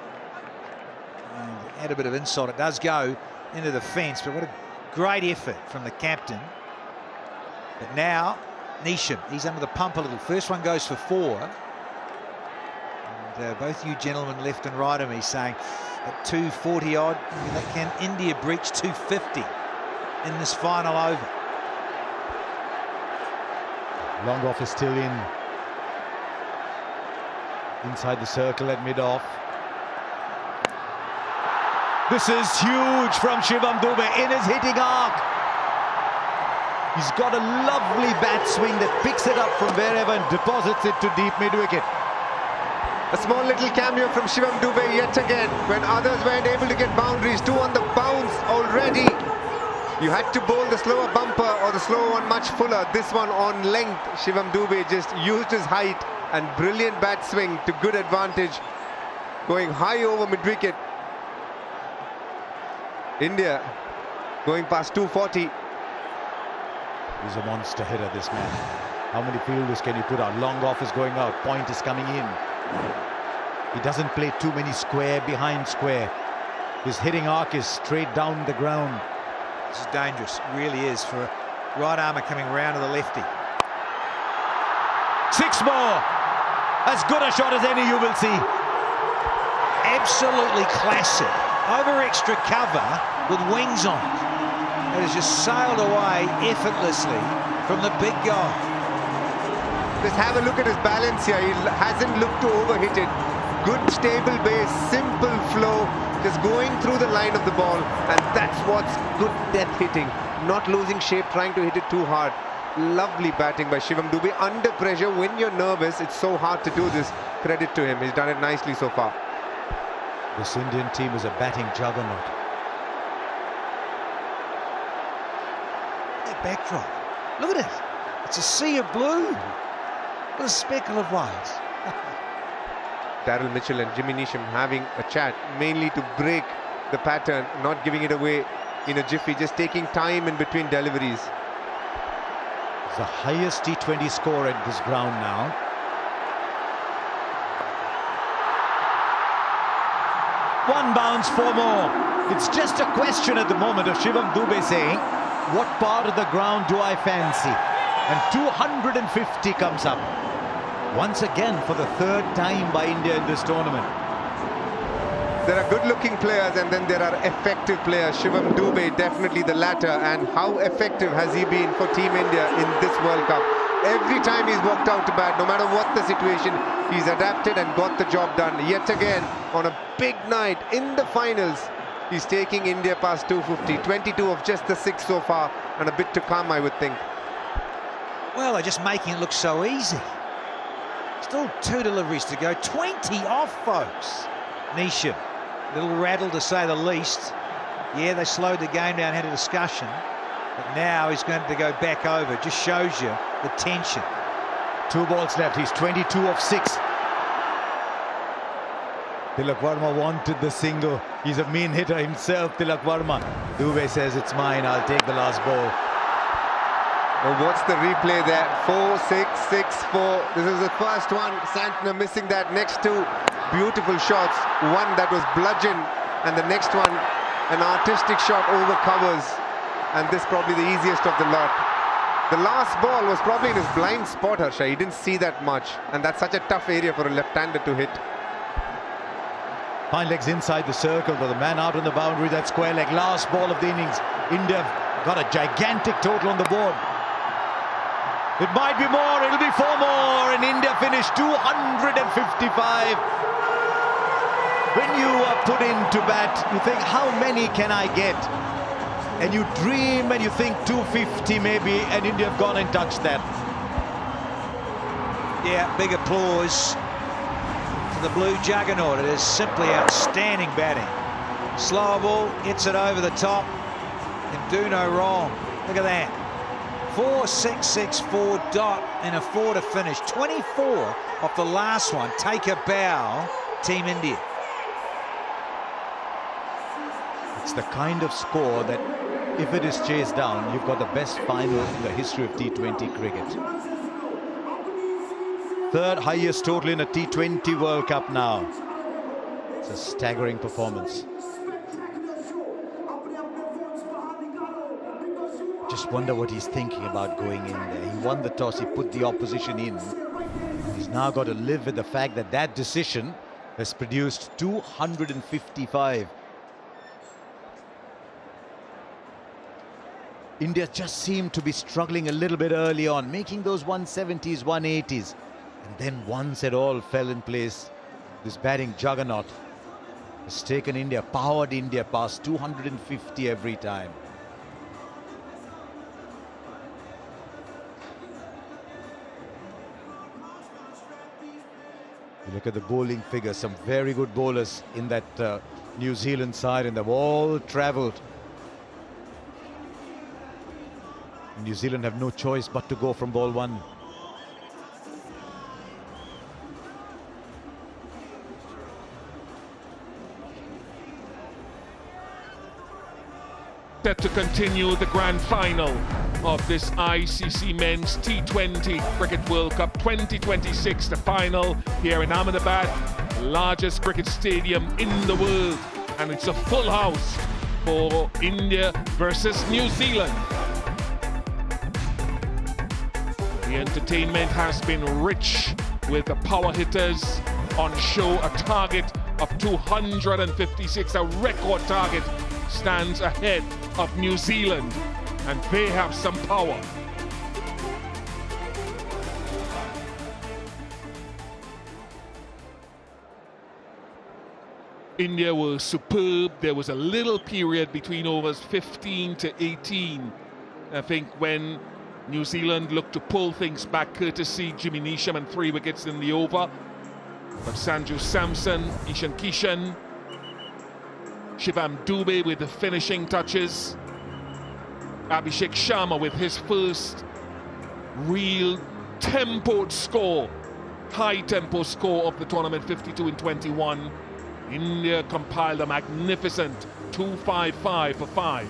And add a bit of insult. It does go into the fence, but what a great effort from the captain. But now, Neesham, he's under the pump a little. First one goes for 4. And both you gentlemen, left and right of me, saying at 240 odd, can India breach 250 in this final over? Long off is still in. Inside the circle at mid-off. This is huge from Shivam Dube in his hitting arc. He's got a lovely bat swing that picks it up from wherever and deposits it to deep mid-wicket. A small little cameo from Shivam Dube yet again, when others weren't able to get boundaries. 2 on the bounce already. You had to bowl the slower bumper or the slower one much fuller. This one on length. Shivam Dube just used his height and brilliant bat swing to good advantage, going high over mid-wicket. India going past 240. He's a monster hitter, this man. How many fielders can you put out? Long off is going out. Point is coming in. He doesn't play too many square behind square. His hitting arc is straight down the ground. This is dangerous, it really is, for a right armour coming round to the lefty. 6 more. As good a shot as any you will see. Absolutely classic. Over extra cover with wings on it. It has just sailed away effortlessly from the big guy. Just have a look at his balance here. He hasn't looked to overhit it. Good stable base, simple flow, just going through the line of the ball, and that's what's good depth hitting. Not losing shape, trying to hit it too hard. Lovely batting by Shivam Dube. Under pressure, when you're nervous, it's so hard to do this. Credit to him, he's done it nicely so far. This Indian team is a batting juggernaut. That backdrop, look at it. It's a sea of blue with a speckle of white. Daryl Mitchell and Jimmy Neesham having a chat, mainly to break the pattern, not giving it away in a jiffy, just taking time in between deliveries. It's the highest T20 score at this ground now. One bounce, 4 more. It's just a question at the moment of Shivam Dube saying, what part of the ground do I fancy? And 250 comes up. Once again for the 3rd time by India in this tournament. There are good-looking players and then there are effective players. Shivam Dube definitely the latter. And how effective has he been for Team India in this World Cup? Every time he's walked out to bat, no matter what the situation, he's adapted and got the job done. Yet again, on a big night in the finals, he's taking India past 250. 22 of just the 6 so far, and a bit to come, I would think. Well, they're just making it look so easy. Still 2 deliveries to go. 20 off, folks. Neesham, a little rattled to say the least. Yeah, they slowed the game down, had a discussion. But now he's going to go back over. Just shows you the tension. 2 balls left. He's 22 of 6. Tilak Varma wanted the single. He's a mean hitter himself, Tilak Varma. Dube says, it's mine. I'll take the last ball. Oh, what's the replay there? 4-6-6-4. This is the first one. Santner missing that. Next two beautiful shots. One that was bludgeoned, and the next one an artistic shot over covers. And this probably the easiest of the lot. The last ball was probably in his blind spot, Harsha. He didn't see that much, and that's such a tough area for a left-hander to hit. Fine legs inside the circle, but the man out on the boundary, that square leg. Last ball of the innings. India got a gigantic total on the board. It might be more, it'll be 4 more, and India finished 255. When you are put into bat, you think, how many can I get? And you dream and you think 250 maybe, and India have gone and touched that. Yeah, big applause for the blue juggernaut. It is simply outstanding batting. Slow ball, hits it over the top, can do no wrong. Look at that. 4-6-6-4 dot and a 4 to finish. 24 off the last one. Take a bow, Team India. It's the kind of score that, if it is chased down, you've got the best final in the history of T20 cricket. Third highest total in a T20 World Cup now. It's a staggering performance. Just wonder what he's thinking about going in there. He won the toss, he put the opposition in. He's now got to live with the fact that that decision has produced 255. India just seemed to be struggling a little bit early on, making those 170s, 180s. And then once it all fell in place, this batting juggernaut has taken India, powered India past 250 every time. You look at the bowling figures, some very good bowlers in that New Zealand side, and they've all travelled. New Zealand have no choice but to go from ball one. Set to continue the grand final of this ICC Men's T20 Cricket World Cup 2026, the final here in Ahmedabad, the largest cricket stadium in the world, and it's a full house for India versus New Zealand. The entertainment has been rich with the power hitters on show. A target of 256, a record target, stands ahead of New Zealand, and they have some power. India was superb. There was a little period between overs 15 to 18, I think, when New Zealand looked to pull things back, courtesy Jimmy Neesham and 3 wickets in the over. But Sanju Samson, Ishan Kishan, Shivam Dube with the finishing touches, Abhishek Sharma with his first real tempoed score, high tempo score of the tournament, 52 in 21. India compiled a magnificent 255 for 5.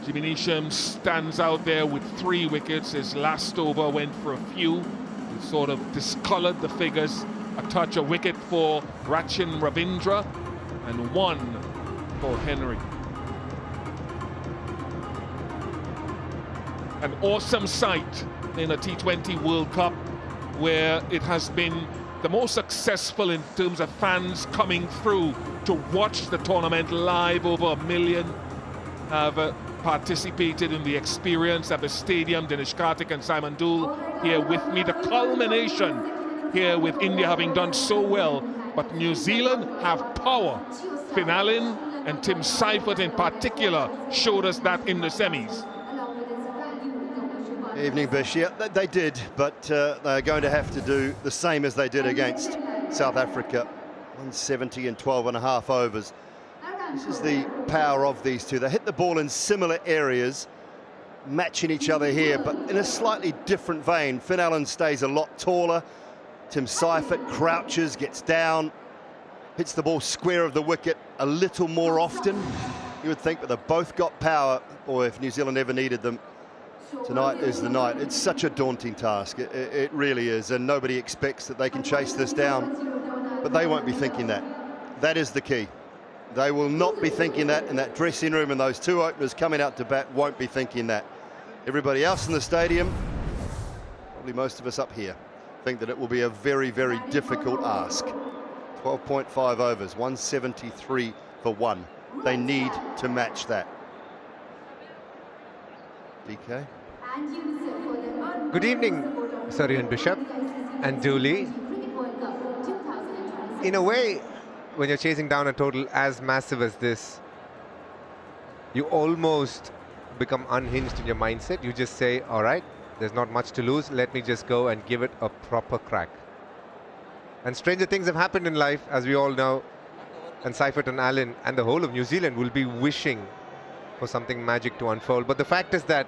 Jimmy Neesham stands out there with 3 wickets. His last over went for a few. He sort of discolored the figures. A touch, a wicket for Rachin Ravindra, and 1 for Henry. An awesome sight in a T20 World Cup, where it has been the most successful in terms of fans coming through to watch the tournament live. Over 1 million have participated in the experience at the stadium. Dinesh Karthik and Simon Dool here with me. The culmination here with India having done so well, but New Zealand have power. Finn Allen and Tim Seifert in particular showed us that in the semis. Evening, Bish. Yeah, they did, but they're going to have to do the same as they did against South Africa. 170 and 12.5 overs. This is the power of these two. They hit the ball in similar areas, matching each other here, but in a slightly different vein. Finn Allen stays a lot taller. Tim Seifert crouches, gets down, hits the ball square of the wicket a little more often. You would think, but they've both got power, or if New Zealand ever needed them, tonight is the night. It's such a daunting task. It really is, and nobody expects that they can chase this down, but they won't be thinking that. That is the key. They will not be thinking that in that dressing room, and those two openers coming out to bat won't be thinking that. Everybody else in the stadium, probably most of us up here, think that it will be a very, very difficult ask. 12.5 overs, 173 for 1. They need to match that. DK. Good evening, Sir Ian Bishop and Dooley. In a way, when you're chasing down a total as massive as this, you almost become unhinged in your mindset. You just say, all right, there's not much to lose. Let me just go and give it a proper crack. And stranger things have happened in life, as we all know. And Seifert and Allen and the whole of New Zealand will be wishing for something magic to unfold. But the fact is that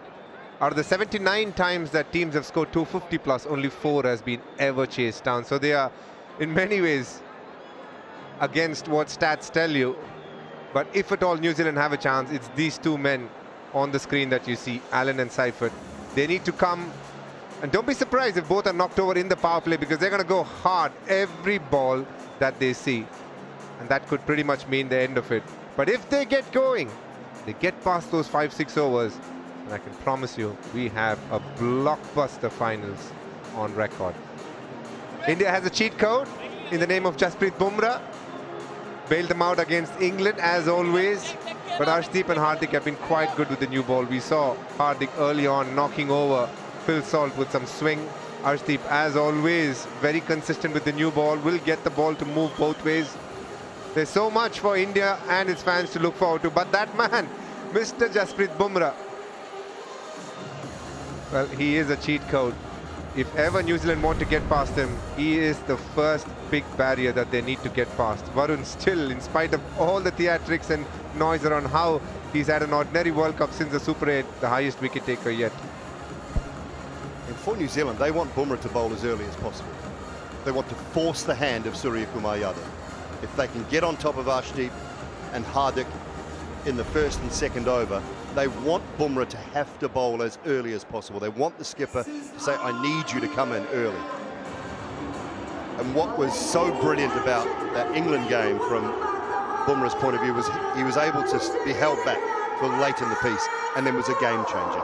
out of the 79 times that teams have scored 250 plus, only 4 has been ever chased down. So they are, in many ways, against what stats tell you. But if at all New Zealand have a chance, it's these two men on the screen that you see, Allen and Seifert. They need to come, and don't be surprised if both are knocked over in the power play, because they're going to go hard every ball that they see. And that could pretty much mean the end of it. But if they get going, they get past those 5-6 overs, and I can promise you, we have a blockbuster finals on record. India has a cheat code in the name of Jasprit Bumrah. Bailed them out against England as always. But Arshdeep and Hardik have been quite good with the new ball. We saw Hardik early on knocking over Phil Salt with some swing. Arshdeep, as always, very consistent with the new ball, will get the ball to move both ways. There's so much for India and its fans to look forward to. But that man, Mr. Jasprit Bumrah, well, he is a cheat code. If ever New Zealand want to get past him, he is the first big barrier that they need to get past. Varun still, in spite of all the theatrics and noise around how he's had an ordinary World Cup since the Super 8, the highest wicket taker yet. And for New Zealand, they want Bumrah to bowl as early as possible. They want to force the hand of Surya Kumar Yadav. If they can get on top of Arshdeep and Hardik in the first and second over, they want Bumrah to have to bowl as early as possible. They want the skipper to say, I need you to come in early. And what was so brilliant about that England game from Bumrah's point of view was he was able to be held back till late in the piece and then was a game changer.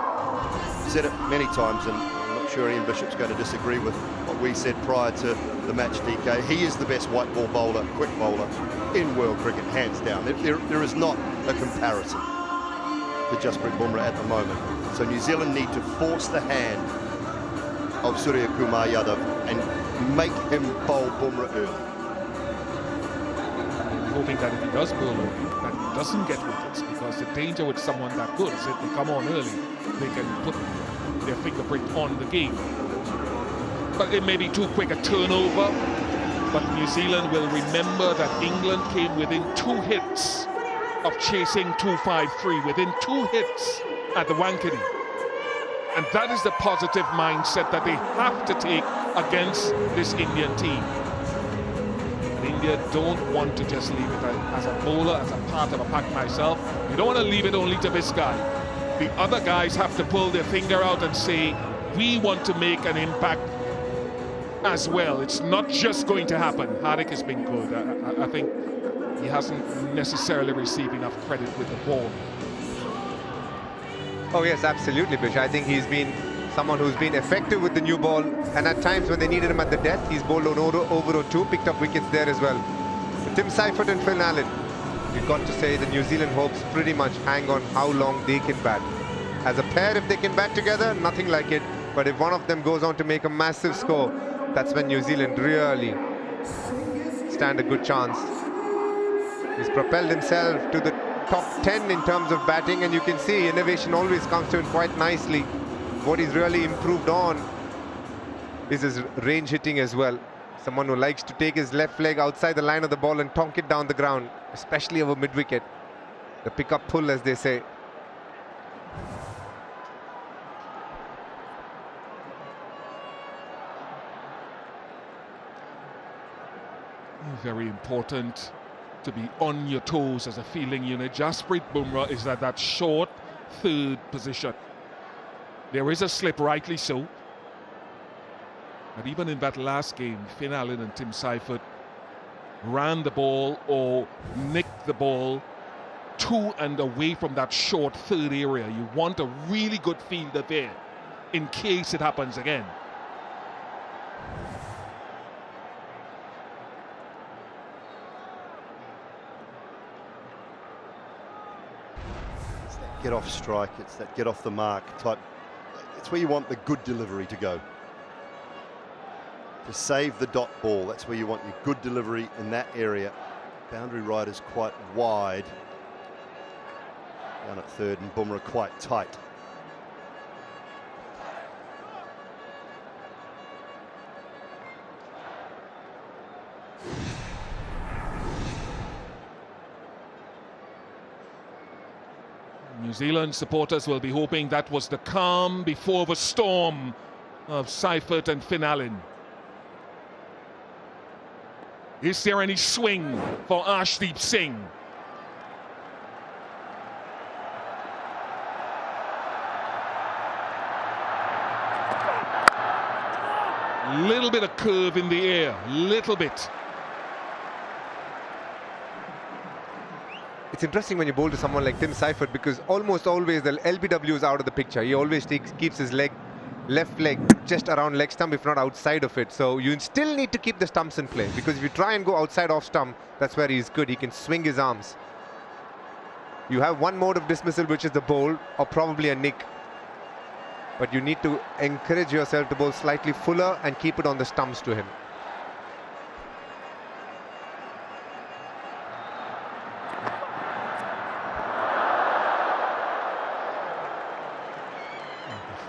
Said it many times, and I'm not sure Ian Bishop's going to disagree with what we said prior to the match, DK. He is the best white ball bowler, quick bowler in world cricket, hands down. There is not a comparison to Jasprit Bumrah at the moment. So New Zealand need to force the hand of Surya Kumar Yadav and make him bowl Bumrah early. I'm hoping that if he does bowl early, that he doesn't get wickets, because the danger with someone that good is if they come on early, they can put their fingerprint on the game. But it may be too quick a turnover, but New Zealand will remember that England came within 2 hits of chasing 253, within 2 hits at the Wankhede. And that is the positive mindset that they have to take against this Indian team. And India don't want to just leave it as a bowler, as a part of a pack myself. You don't want to leave it only to this guy. The other guys have to pull their finger out and say, we want to make an impact as well. It's not just going to happen. Hardik has been good. I think he hasn't necessarily received enough credit with the ball. Oh yes, absolutely, Bish. I think he's been someone who's been effective with the new ball, and at times when they needed him at the death, he's bowled on over 2, picked up wickets there as well. But Tim Seifert and Phil Allen, you've got to say the New Zealand hopes pretty much hang on how long they can bat. As a pair, if they can bat together, nothing like it. But if one of them goes on to make a massive score, that's when New Zealand really stand a good chance. He's propelled himself to the top 10 in terms of batting, and you can see innovation always comes to him quite nicely. What he's really improved on is his range hitting as well. Someone who likes to take his left leg outside the line of the ball and tonk it down the ground, especially over mid-wicket. The pick-up pull, as they say. Very important to be on your toes as a fielding unit. Jasprit Bumrah is at that short third position. There is a slip, rightly so. But even in that last game, Finn Allen and Tim Seifert ran the ball or nicked the ball to and away from that short third area. You want a really good fielder there in case it happens again. It's that get off strike, it's that get off the mark type. It's where you want the good delivery to go. To save the dot ball, that's where you want your good delivery in that area. Boundary right is quite wide. Down at third and Bumrah quite tight. New Zealand supporters will be hoping that was the calm before the storm of Seifert and Finn Allen. Is there any swing for Arshdeep Singh? Little bit of curve in the air, little bit. It's interesting when you bowl to someone like Tim Seifert, because almost always the LBW is out of the picture. He always keeps his left leg just around leg stump, if not outside of it. So you still need to keep the stumps in play, because if you try and go outside off stump, that's where he's good. He can swing his arms. You have one mode of dismissal, which is the bowl or probably a nick. But you need to encourage yourself to bowl slightly fuller and keep it on the stumps to him.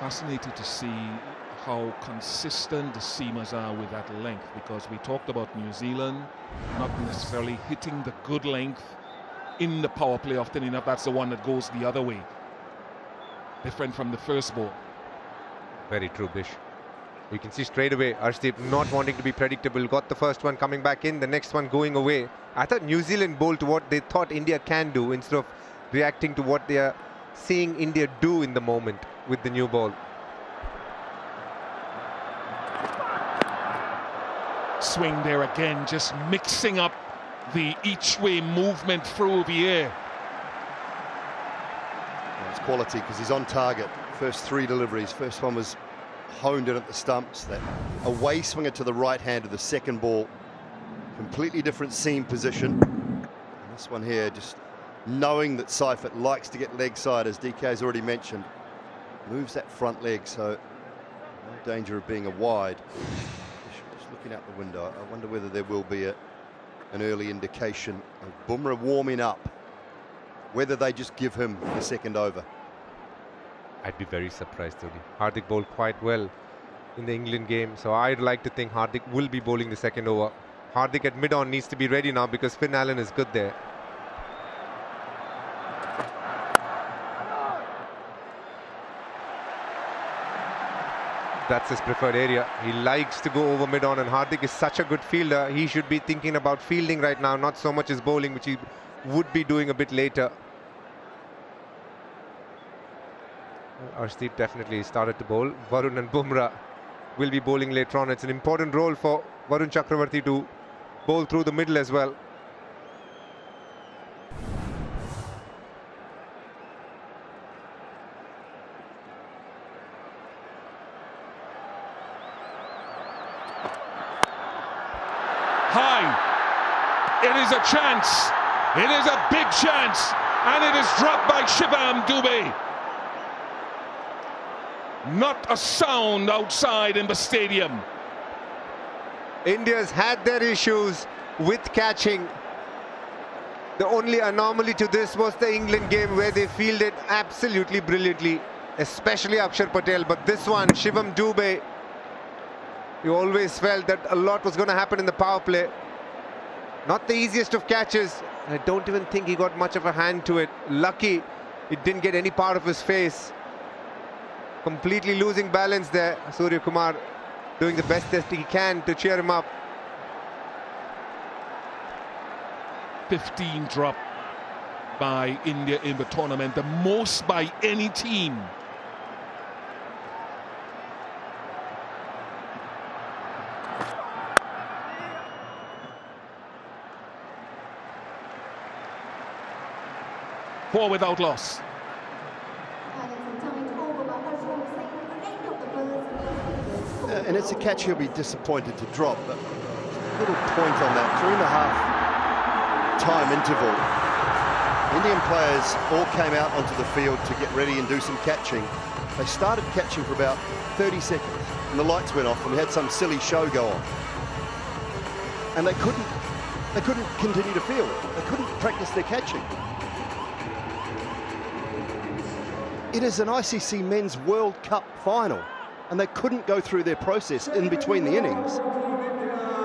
Fascinated to see how consistent the seamers are with that length, because we talked about New Zealand not necessarily hitting the good length in the power play often enough. That's the one that goes the other way, different from the first ball. Very true, Bish. You can see straight away Arshdeep not wanting to be predictable. Got the first one coming back in, the next one going away. I thought New Zealand bowled to what they thought India can do instead of reacting to what they are seeing India do in the moment with the new ball. Swing there again, just mixing up the each way movement through the air. Well, it's quality because he's on target. First three deliveries. First one was honed in at the stumps. That away swinger to the right hand of the second ball. Completely different seam position. And this one here, just knowing that Seifert likes to get leg side, as DK has already mentioned. Moves that front leg, so no danger of being a wide. Just looking out the window, I wonder whether there will be an early indication of Bumrah warming up, whether they just give him the second over. I'd be very surprised, Tony. Hardik bowled quite well in the England game, so I'd like to think Hardik will be bowling the second over. Hardik at mid-on needs to be ready now because Finn Allen is good there. That's his preferred area. He likes to go over mid-on, and Hardik is such a good fielder. He should be thinking about fielding right now, not so much his bowling, which he would be doing a bit later. Arshdeep definitely started to bowl. Varun and Bumrah will be bowling later on. It's an important role for Varun Chakravarti to bowl through the middle as well. High. It is a chance. It is a big chance. And it is dropped by Shivam Dube. Not a sound outside in the stadium. India's had their issues with catching. The only anomaly to this was the England game, where they fielded absolutely brilliantly, especially Akshar Patel. But this one, Shivam Dube, you always felt that a lot was going to happen in the power play. Not the easiest of catches. I don't even think he got much of a hand to it. Lucky it didn't get any part of his face. Completely losing balance there. Surya Kumar doing the best that he can to cheer him up. 15 dropped by India in the tournament, the most by any team. Four without loss. And it's a catch he'll be disappointed to drop, but a little point on that. During the half-time interval, Indian players all came out onto the field to get ready and do some catching. They started catching for about 30 seconds, and the lights went off, and we had some silly show go on. And they couldn't continue to field. They couldn't practice their catching. It is an ICC Men's World Cup final, and they couldn't go through their process in between the innings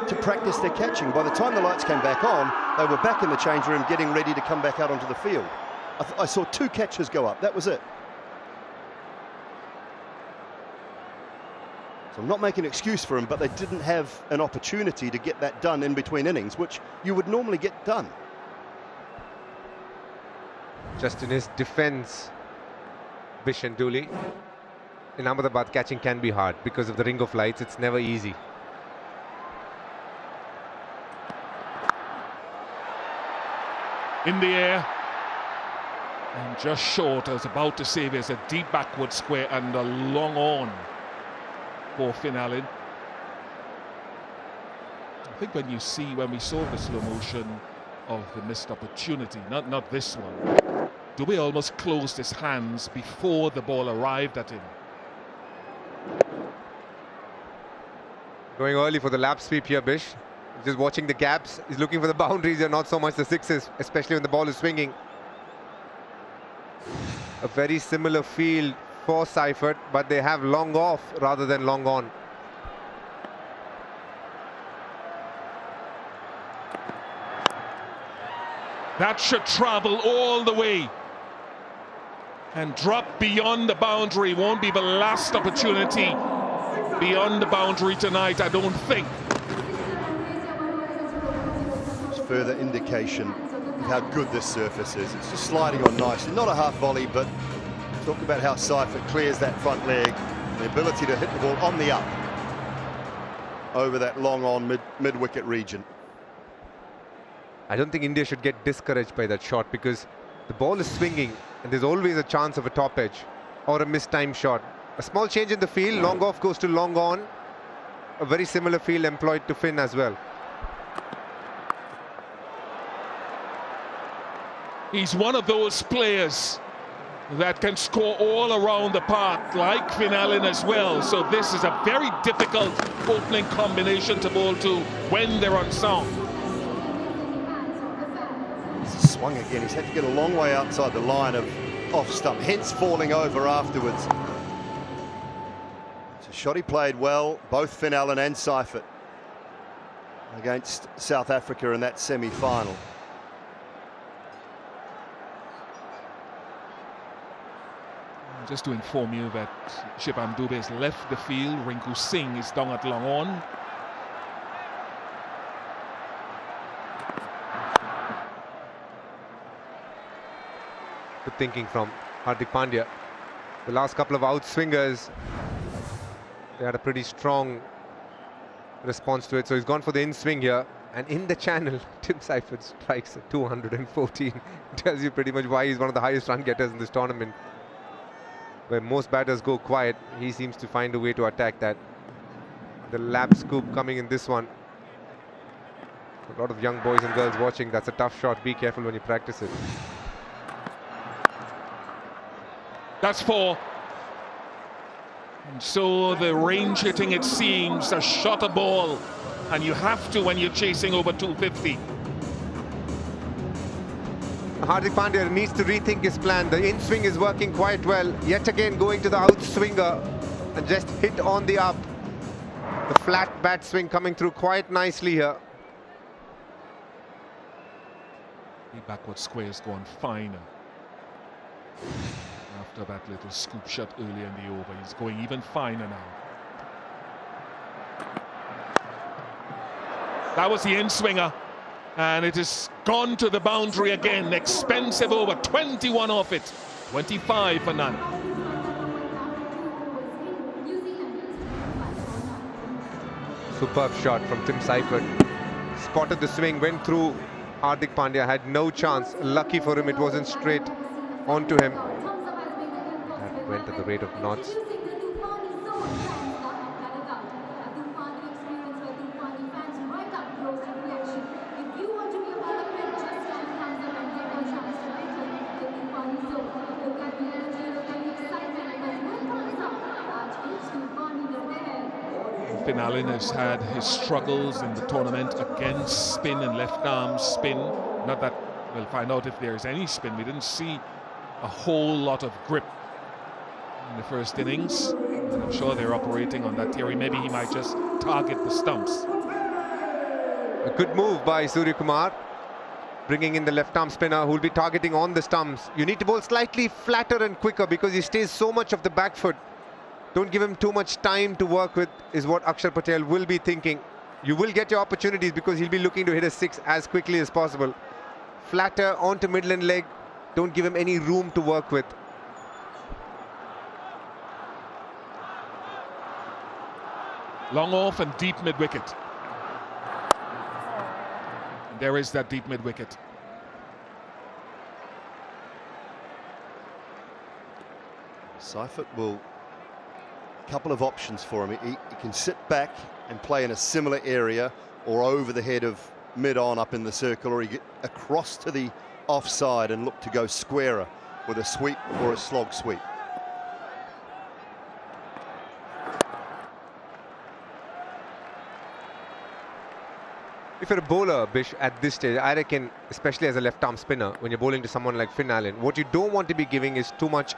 to practice their catching. By the time the lights came back on, they were back in the change room getting ready to come back out onto the field. I saw 2 catches go up, that was it. So I'm not making an excuse for them, but they didn't have an opportunity to get that done in between innings, which you would normally get done. Just in his defence, Bish and Dooley, in Ahmedabad catching can be hard because of the ring of lights. It's never easy. In the air and just short. I was about to say there's a deep backward square and a long on for Finn Allen. I think when we saw the slow motion of the missed opportunity, not this one, Dubey almost closed his hands before the ball arrived at him. Going early for the lap sweep here, Bish. Just watching the gaps. He's looking for the boundaries and not so much the sixes, especially when the ball is swinging. A very similar field for Seifert, but they have long off rather than long on. That should travel all the way and drop beyond the boundary. Won't be the last opportunity beyond the boundary tonight, I don't think. Further indication of how good this surface is. It's just sliding on nicely. Not a half volley, but talk about how Seifert clears that front leg. The ability to hit the ball on the up over that long on mid-wicket region. I don't think India should get discouraged by that shot because the ball is swinging and there's always a chance of a top edge or a mistimed shot. A small change in the field, long off goes to long on. A very similar field employed to Finn as well. He's one of those players that can score all around the park, like Finn Allen as well. So this is a very difficult opening combination to bowl to when they're on song. Swung again. He's had to get a long way outside the line of off stump, hence falling over afterwards. It's a shot he played well, both Finn Allen and Seifert, against South Africa in that semi-final. Just to inform you that Shubham Dubey has left the field. Rinku Singh is down at long on. Good thinking from Hardik Pandya. The last couple of outswingers, they had a pretty strong response to it. So he's gone for the in-swing here. And in the channel, Tim Seifert strikes at 214. Tells you pretty much why he's one of the highest run getters in this tournament. Where most batters go quiet, he seems to find a way to attack that. The lap scoop coming in this one. A lot of young boys and girls watching. That's a tough shot. Be careful when you practice it. That's 4. And so the range hitting, it seems, a shot a ball. And you have to when you're chasing over 250. Hardik Pandya needs to rethink his plan. The in-swing is working quite well. Yet again going to the outswinger and just hit on the up. The flat bat swing coming through quite nicely here. The backward square's gone fine. After that little scoop shot earlier in the over, he's going even finer now. That was the in-swinger. And it has gone to the boundary again. Expensive over, 21 off it. 25 for none. Superb shot from Tim Seifert. Spotted the swing, went through Hardik Pandya, had no chance. Lucky for him, it wasn't straight onto him. That went at the rate of knots. Finn Allen has had his struggles in the tournament against spin and left arm spin. Not that we'll find out if there's any spin. We didn't see a whole lot of grip in the first innings. And I'm sure they're operating on that theory. Maybe he might just target the stumps. A good move by Surya Kumar, bringing in the left arm spinner who will be targeting on the stumps. You need to bowl slightly flatter and quicker because he stays so much of the back foot. Don't give him too much time to work with, is what Akshar Patel will be thinking. You will get your opportunities because he'll be looking to hit a 6 as quickly as possible. Flatter onto Midland leg. Don't give him any room to work with. Long off and deep mid-wicket. There is that deep mid-wicket. Seifert will... couple of options for him. He can sit back and play in a similar area or over the head of mid-on up in the circle, or he get across to the offside and look to go squarer with a sweep or a slog sweep. If you're a bowler, Bish, at this stage, I reckon, especially as a left-arm spinner, when you're bowling to someone like Finn Allen, what you don't want to be giving is too much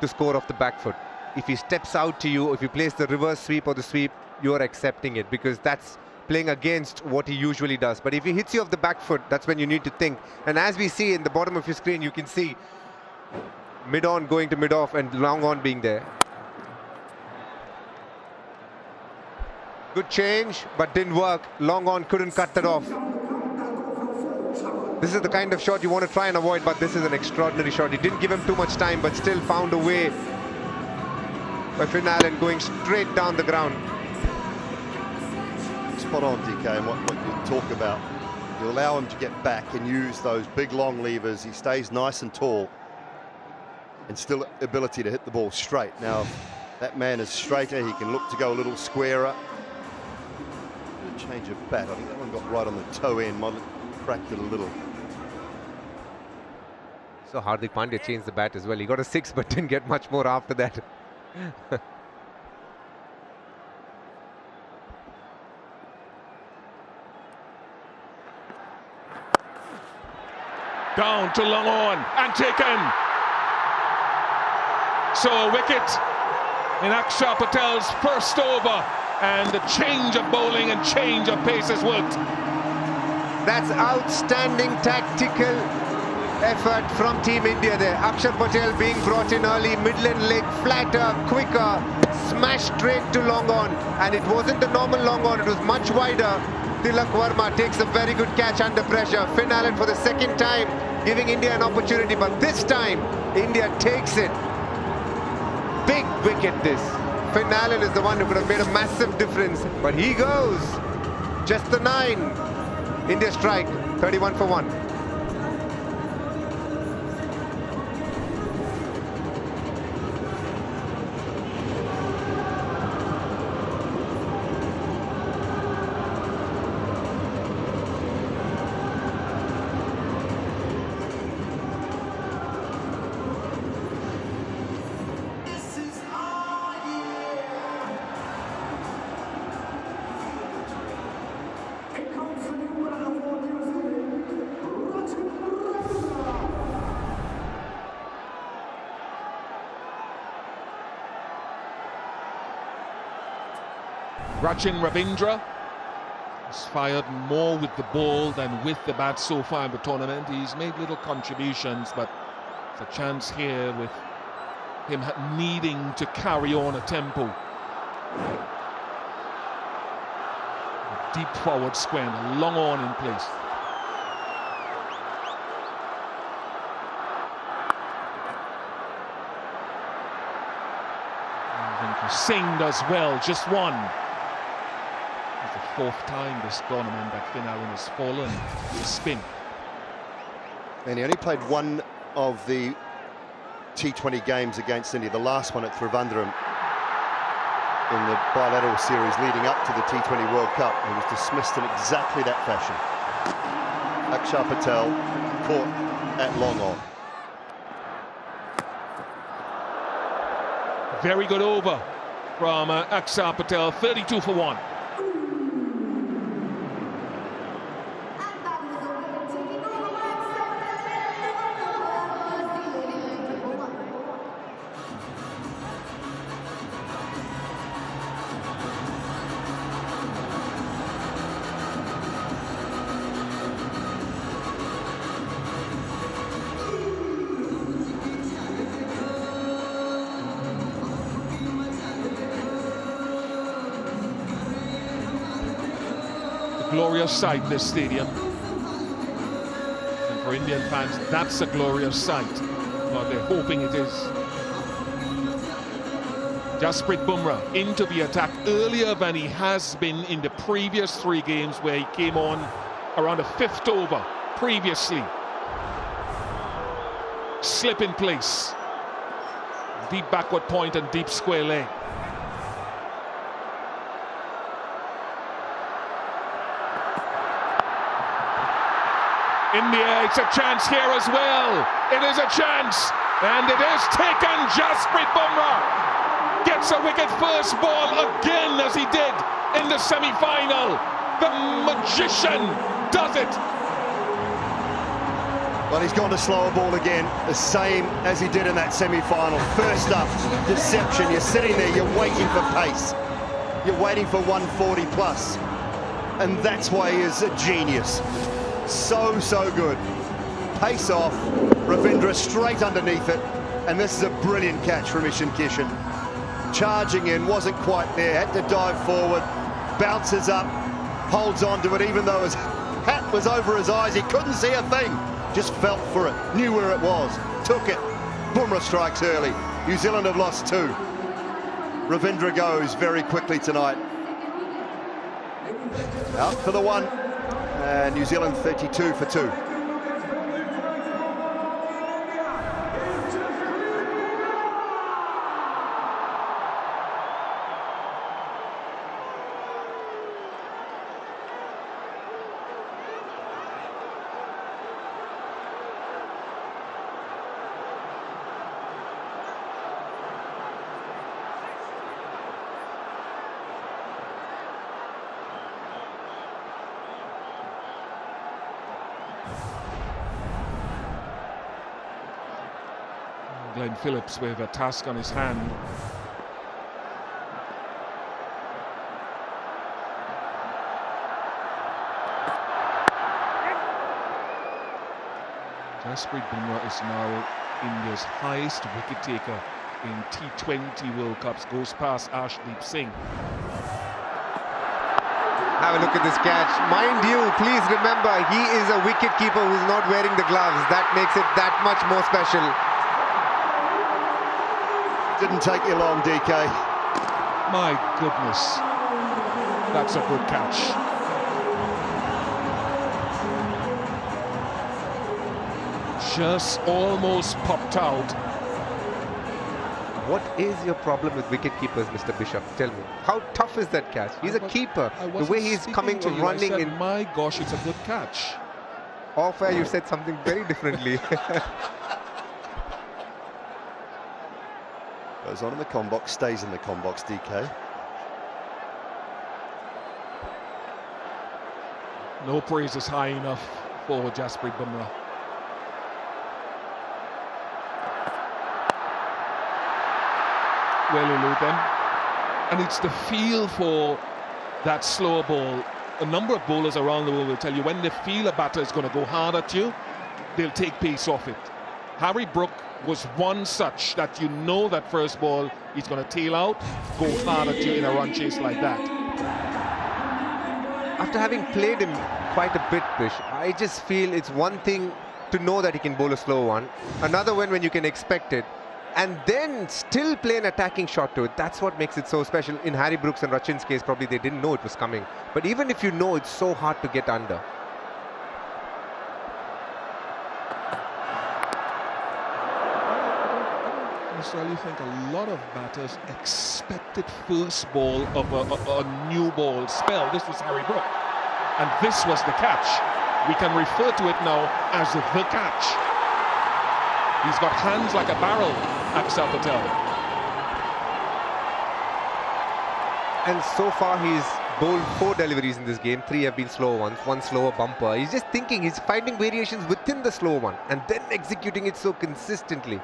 to score off the back foot. If he steps out to you, if you place the reverse sweep or the sweep, you're accepting it because that's playing against what he usually does. But if he hits you off the back foot, that's when you need to think. And as we see in the bottom of your screen, you can see mid-on going to mid-off and long on being there. Good change, but didn't work. Long on couldn't cut that off. This is the kind of shot you want to try and avoid, but this is an extraordinary shot. He didn't give him too much time, but still found a way by Finn Allen going straight down the ground. Spot on, DK, and what you talk about. You allow him to get back and use those big long levers. He stays nice and tall and still ability to hit the ball straight. Now, if that man is straighter, he can look to go a little squarer. Change of bat. I think that one got right on the toe end. Might have cracked it a little. So Hardik Pandya changed the bat as well. He got a 6 but didn't get much more after that. Down to long on and taken. So a wicket in Akshar Patel's first over, and the change of bowling and change of pace has worked. That's outstanding tactical effort from Team India there. Akshar Patel being brought in early, Midland leg, flatter, quicker, smash straight to long on, and it wasn't the normal long on, it was much wider. Tilak Verma takes a very good catch under pressure. Finn Allen for the second time giving India an opportunity, but this time India takes it. Big wicket this. Finn Allen is the one who could have made a massive difference, but he goes. Just the 9. India strike, 31 for 1. Rachin Ravindra has fired more with the ball than with the bat so far in the tournament. He's made little contributions, but it's a chance here with him needing to carry on a tempo. deep forward square and a long on in place. Singh does well, just one. It's the fourth time this tournament that Finn Allen has fallen to spin. And he only played one of the T20 games against India, the last one at Trivandrum in the bilateral series leading up to the T20 World Cup. He was dismissed in exactly that fashion. Akshar Patel caught at long on. Very good over from Akshar Patel, 32 for 1. Glorious sight, this stadium. And for Indian fans, that's a glorious sight. Well, they're hoping it is. Jasprit Bumrah into the attack earlier than he has been in the previous 3 games, where he came on around the 5th over previously. Slip in place. Deep backward point and deep square leg. In the air, it's a chance here as well. It is a chance, and it is taken. Jasprit Bumrah gets a wicket first ball again, as he did in the semi-final. The magician does it. Well, he's gone to slower ball again, the same as he did in that semi-final. First up, deception. You're sitting there, you're waiting for pace. You're waiting for 140 plus. And that's why he is a genius. So good. Pace off, Ravindra straight underneath it, and this is a brilliant catch from Ishan Kishan. Charging in, wasn't quite there, had to dive forward, bounces up, holds on to it, even though his hat was over his eyes, he couldn't see a thing, just felt for it, knew where it was, took it. Bumrah strikes early. New Zealand have lost 2. Ravindra goes very quickly tonight. Out for the 1. New Zealand 32 for 2. Glenn Phillips with a task on his hand. Jasprit Bumrah is now India's highest wicket taker in T20 World Cups, goes past Arshdeep Singh. Have a look at this catch. Mind you, please remember, he is a wicket keeper who's not wearing the gloves. That makes it that much more special. Didn't take you long, DK. My goodness, that's a good catch. Just almost popped out. What is your problem with wicket keepers, Mr. Bishop? Tell me. How tough is that catch? He's a keeper. The way he's coming, running in. My gosh, it's a good catch. Off air, you said something very differently. Goes on in the combox, stays in the combox, DK. No praise is high enough for Jasprit Bumrah. Well elude them. And it's the feel for that slower ball. A number of bowlers around the world will tell you when they feel a batter is going to go hard at you, they'll take pace off it. Harry Brook was one such that you know that first ball he's going to tail out, go hard at you in a run chase like that. At after having played him quite a bit, Pish, I just feel it's one thing to know that he can bowl a slow one, another one when you can expect it, and then still play an attacking shot to it. That's what makes it so special. In Harry Brooks and Rachin's case, probably they didn't know it was coming. But even if you know, it's so hard to get under. I necessarily think a lot of batters expected first ball of a new ball spell. This was Harry Brook, and this was the catch. We can refer to it now as the catch. He's got hands like a barrel, Akshar Patel. And so far he's bowled 4 deliveries in this game. 3 have been slow ones, 1 slower bumper. He's just thinking, he's finding variations within the slow one and then executing it so consistently.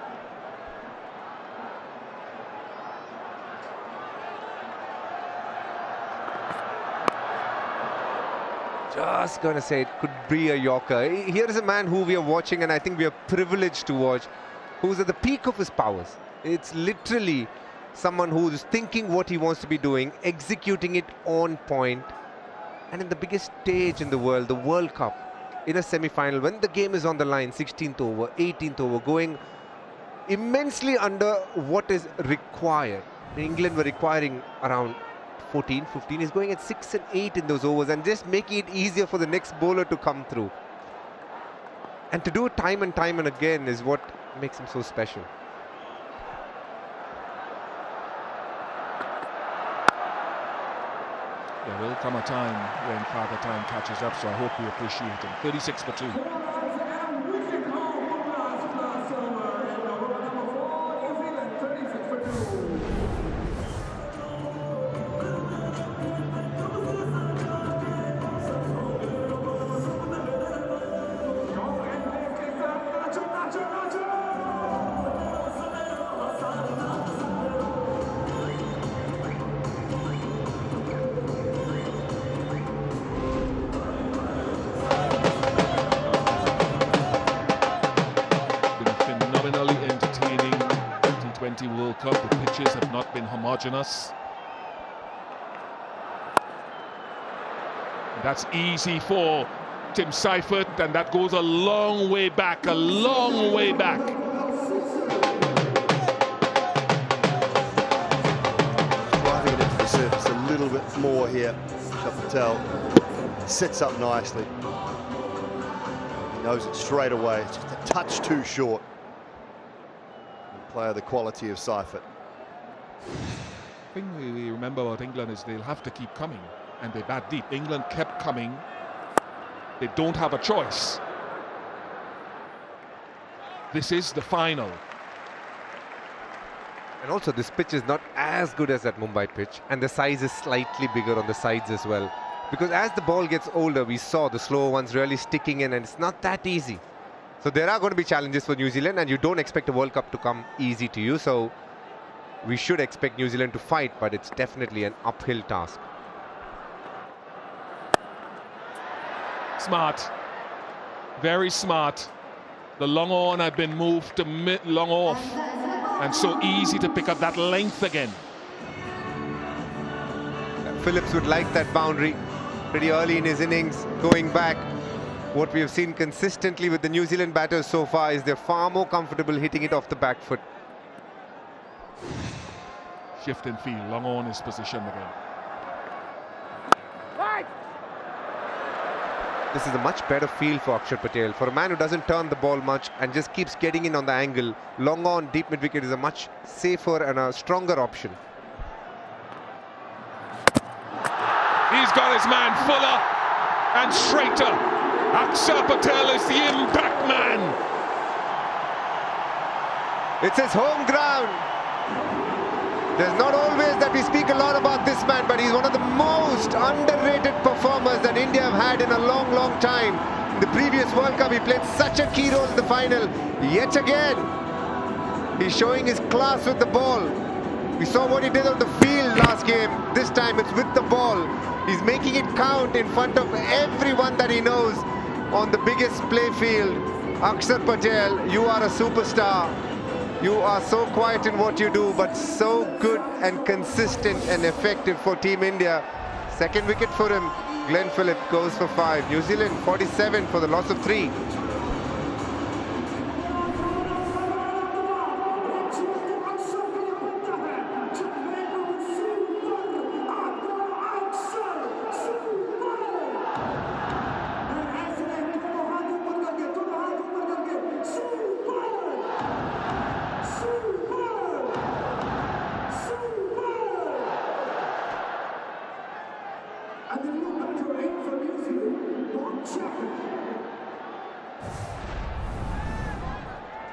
Just gonna say it could be a Yorker. Here is a man who we are watching, and I think we are privileged to watch, who's at the peak of his powers. It's literally someone who's thinking what he wants to be doing, executing it on point, and in the biggest stage in the world, the World Cup, in a semi-final, when the game is on the line, 16th over, 18th over, going immensely under what is required. England were requiring around 14, 15. He's going at 6 and 8 in those overs and just making it easier for the next bowler to come through. And to do it time and time and again is what makes him so special. There will come a time when Father Time catches up, so I hope you appreciate him. 36 for 2. World Cup, the pitches have not been homogeneous. That's easy for Tim Seifert, and that goes a long way back, a long way back. Driving it into the surface a little bit more here. Patel sets up nicely. He knows it straight away. It's just a touch too short. Player the quality of Seifert. The thing we remember about England is they'll have to keep coming, and they bat deep. England kept coming. They don't have a choice. This is the final. And also this pitch is not as good as that Mumbai pitch, and the size is slightly bigger on the sides as well. Because as the ball gets older, we saw the slower ones really sticking in, and it's not that easy. So there are going to be challenges for New Zealand, and you don't expect a World Cup to come easy to you. So we should expect New Zealand to fight, but it's definitely an uphill task. Smart. Very smart. The long on had been moved to long off, and so easy to pick up that length again. Phillips would like that boundary pretty early in his innings, going back. What we have seen consistently with the New Zealand batters so far is they're far more comfortable hitting it off the back foot. Shift in field, long on his position again. This is a much better field for Akshar Patel. For a man who doesn't turn the ball much and just keeps getting in on the angle, long on, deep mid wicket is a much safer and a stronger option. He's got his man Fuller and straighter. Akshar Patel is the impact man. It's his home ground. There's not always that we speak a lot about this man, but he's one of the most underrated performers that India have had in a long, long time. In the previous World Cup, he played such a key role in the final. Yet again, he's showing his class with the ball. We saw what he did on the field last game. This time it's with the ball. He's making it count in front of everyone that he knows on the biggest play field. Akshar Patel, you are a superstar. You are so quiet in what you do, but so good and consistent and effective for Team India. Second wicket for him. Glenn Phillips goes for 5. New Zealand 47 for the loss of 3.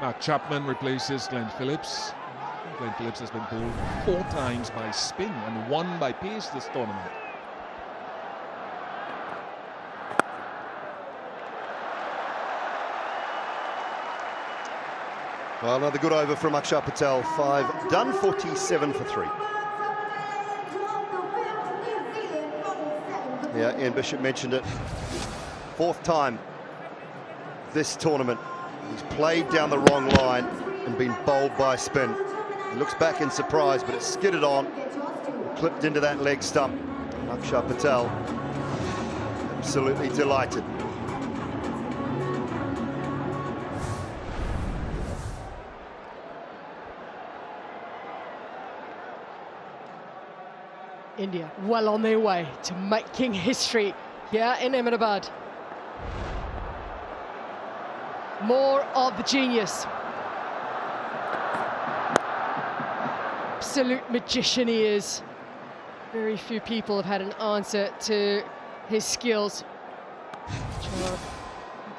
Mark Chapman replaces Glenn Phillips. Glenn Phillips has been bowled 4 times by spin and 1 by pace this tournament. Well, another good over from Akshar Patel. 5 done, 47 for 3. Yeah, Ian Bishop mentioned it. 4th time this tournament. He's played down the wrong line and been bowled by spin. He looks back in surprise, but it's skidded on, clipped into that leg stump. Akshar Patel absolutely delighted. India well on their way to making history here in Ahmedabad. More of the genius. Absolute magician he is. Very few people have had an answer to his skills, which are the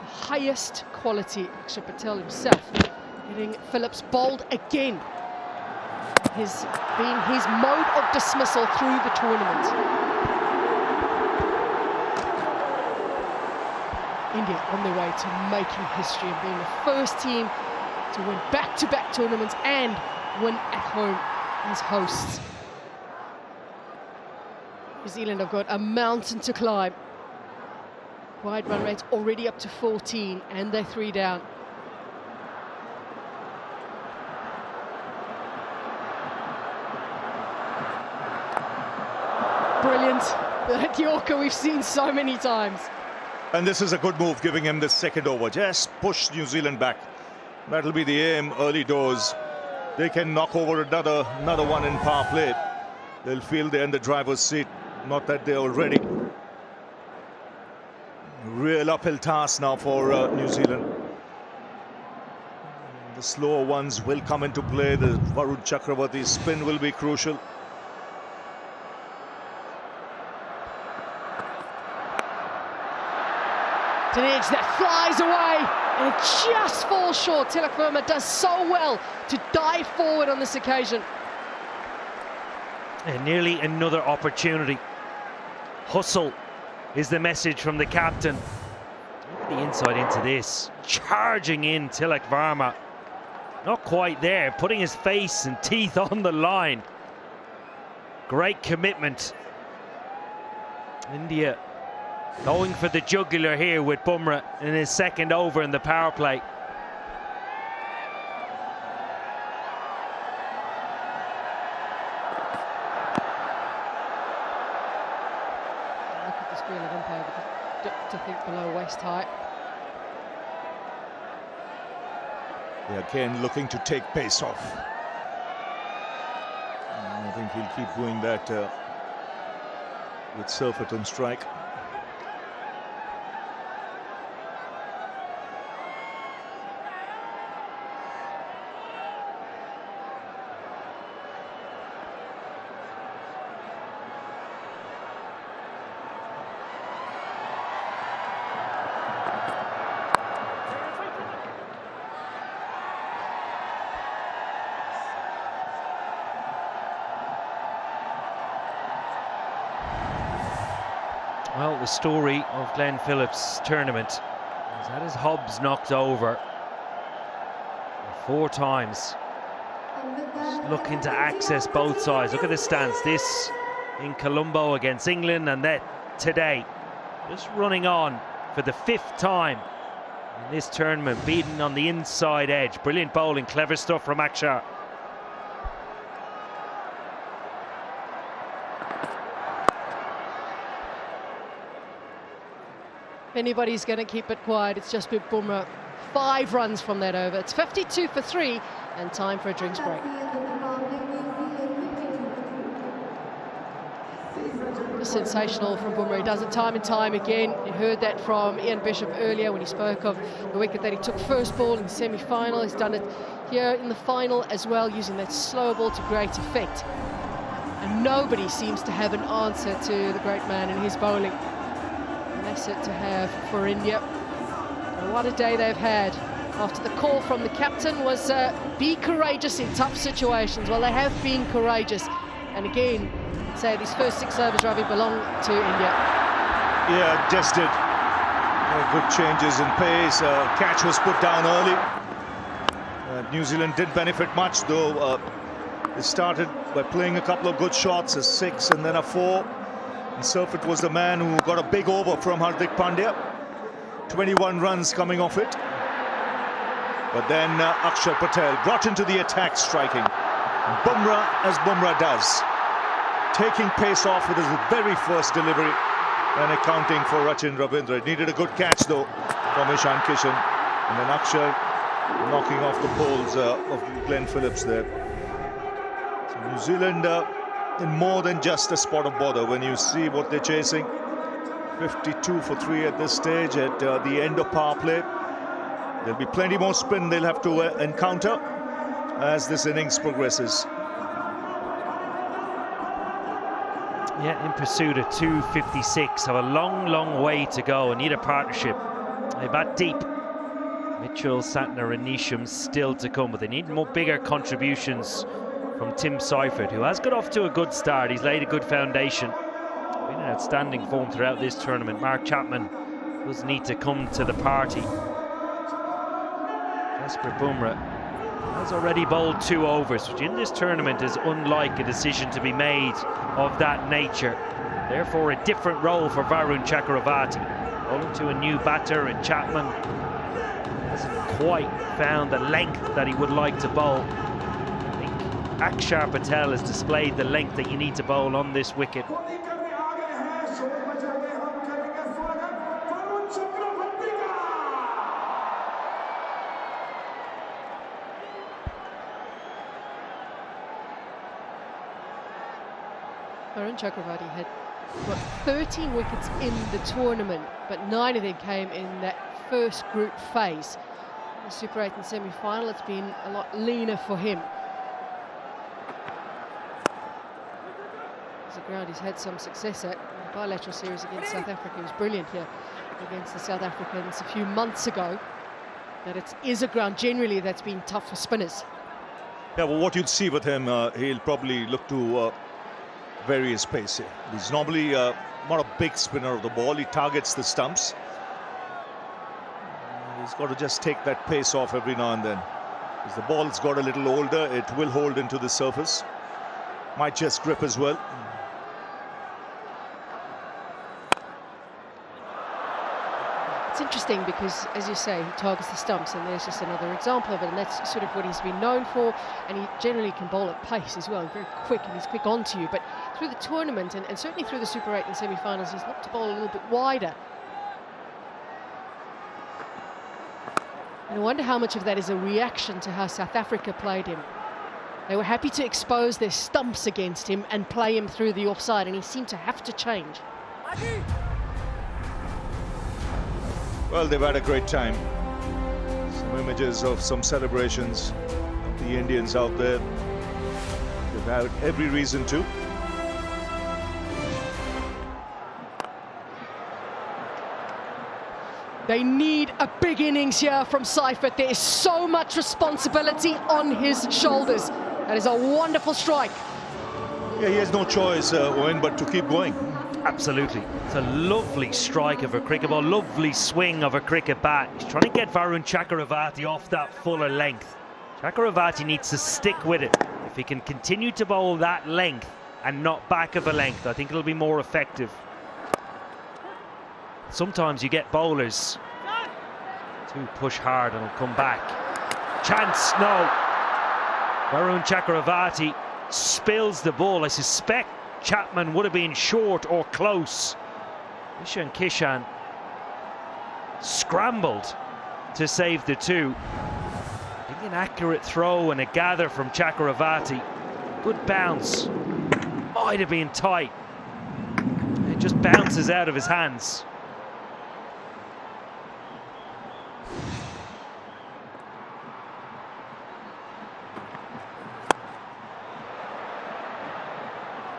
highest quality. Akshar Patel himself getting Phillips bowled again. Has been his mode of dismissal through the tournament. India on their way to making history and being the first team to win back-to-back tournaments and win at home as hosts. New Zealand have got a mountain to climb. Wide run rate's already up to 14 and they're 3 down. Brilliant. That Yorker we've seen so many times. And this is a good move, giving him the second over. Just push New Zealand back. That'll be the aim early doors. They can knock over another one in power play. They'll feel they're in the driver's seat. Not that they're already. Real uphill task now for New Zealand. The slower ones will come into play. The Varun Chakravarti spin will be crucial. An edge that flies away and it just falls short. Tilak Verma does so well to dive forward on this occasion. And nearly another opportunity. Hustle is the message from the captain. Look at the inside into this. Charging in Tilak Verma. Not quite there, putting his face and teeth on the line. Great commitment. India going for the jugular here with Bumrah in his second over in the power play. Look at the screen of umpire with the duck to think below waist height. They're again looking to take pace off. I think he'll keep doing that with Surferton strike. Well, the story of Glenn Phillips' tournament is had his hubs knocked over 4 times. Just looking to access both sides. Look at the stance. This in Colombo against England, and that today. Just running on for the 5th time in this tournament, beaten on the inside edge. Brilliant bowling, clever stuff from Akshar. If anybody's going to keep it quiet, it's just Bumrah. 5 runs from that over. It's 52 for 3 and time for a drinks break. Just sensational from Bumrah. He does it time and time again. You heard that from Ian Bishop earlier when he spoke of the wicket that he took first ball in the semi-final. He's done it here in the final as well, using that slow ball to great effect. And nobody seems to have an answer to the great man in his bowling. An asset to have for India. And what a day they've had. After the call from the captain was be courageous in tough situations. Well, they have been courageous. And again, say these first 6 overs, Ravi, belong to India. Yeah, just did. Good changes in pace. Catch was put down early. New Zealand didn't benefit much, though. They started by playing a couple of good shots, a 6 and then a 4. And Surfit was the man who got a big over from Hardik Pandya. 21 runs coming off it. But then Akshar Patel brought into the attack, striking. Bumrah, as Bumrah does, taking pace off with his very first delivery and accounting for Rachin Ravindra. It needed a good catch, though, from Ishan Kishan. And then Akshar knocking off the poles of Glenn Phillips there. So New Zealand in more than just a spot of bother when you see what they're chasing. 52 for 3 at this stage at the end of power play. There'll be plenty more spin they'll have to encounter as this innings progresses. Yeah, in pursuit of 256, have a long way to go and need a partnership. They bat deep. Mitchell, Santner and Neesham still to come, but they need more bigger contributions from Tim Seifert, who has got off to a good start. He's laid a good foundation. Been in outstanding form throughout this tournament. Mark Chapman does need to come to the party. Jasper Bumrah has already bowled 2 overs, which in this tournament is unlike a decision to be made of that nature. Therefore, a different role for Varun Chakravarti. Bowling to a new batter, and Chapman hasn't quite found the length that he would like to bowl. I think Akshar Patel has displayed the length that you need to bowl on this wicket. Varun Chakravarti had got 13 wickets in the tournament, but 9 of them came in that first group phase. The Super 8 and semi-final, it's been a lot leaner for him. As a ground he's had some success at. In the bilateral series against South Africa, he was brilliant here against the South Africans a few months ago. But it is a ground generally that's been tough for spinners. Yeah, well, what you'll see with him, he'll probably look to vary his pace here. He's normally not a big spinner of the ball. He targets the stumps. He's got to just take that pace off every now and then. As the ball's got a little older, it will hold into the surface. Might just grip as well. It's interesting because, as you say, he targets the stumps, and there's just another example of it, and that's sort of what he's been known for. And he generally can bowl at pace as well, very quick, and he's quick onto you. But through the tournament, and certainly through the Super 8 and semi-finals, he's looked to bowl a little bit wider. And I wonder how much of that is a reaction to how South Africa played him. They were happy to expose their stumps against him and play him through the offside, and he seemed to have to change. Well, they've had a great time. Some images of some celebrations of the Indians out there. They've had every reason to. They need a big innings here from Seifert. There is so much responsibility on his shoulders. That is a wonderful strike. Yeah, he has no choice, Owen, but to keep going. Absolutely. It's a lovely strike of a cricket ball, lovely swing of a cricket bat. He's trying to get Varun Chakravarti off that fuller length. Chakravarti needs to stick with it. If he can continue to bowl that length and not back of a length, I think it'll be more effective. Sometimes you get bowlers to push hard and will come back. Chance, no. Varun Chakravarti spills the ball. I suspect Chapman would have been short or close. Ishan Kishan scrambled to save the 2. I think an accurate throw and a gather from Chakravarti. Good bounce. Might have been tight. It just bounces out of his hands.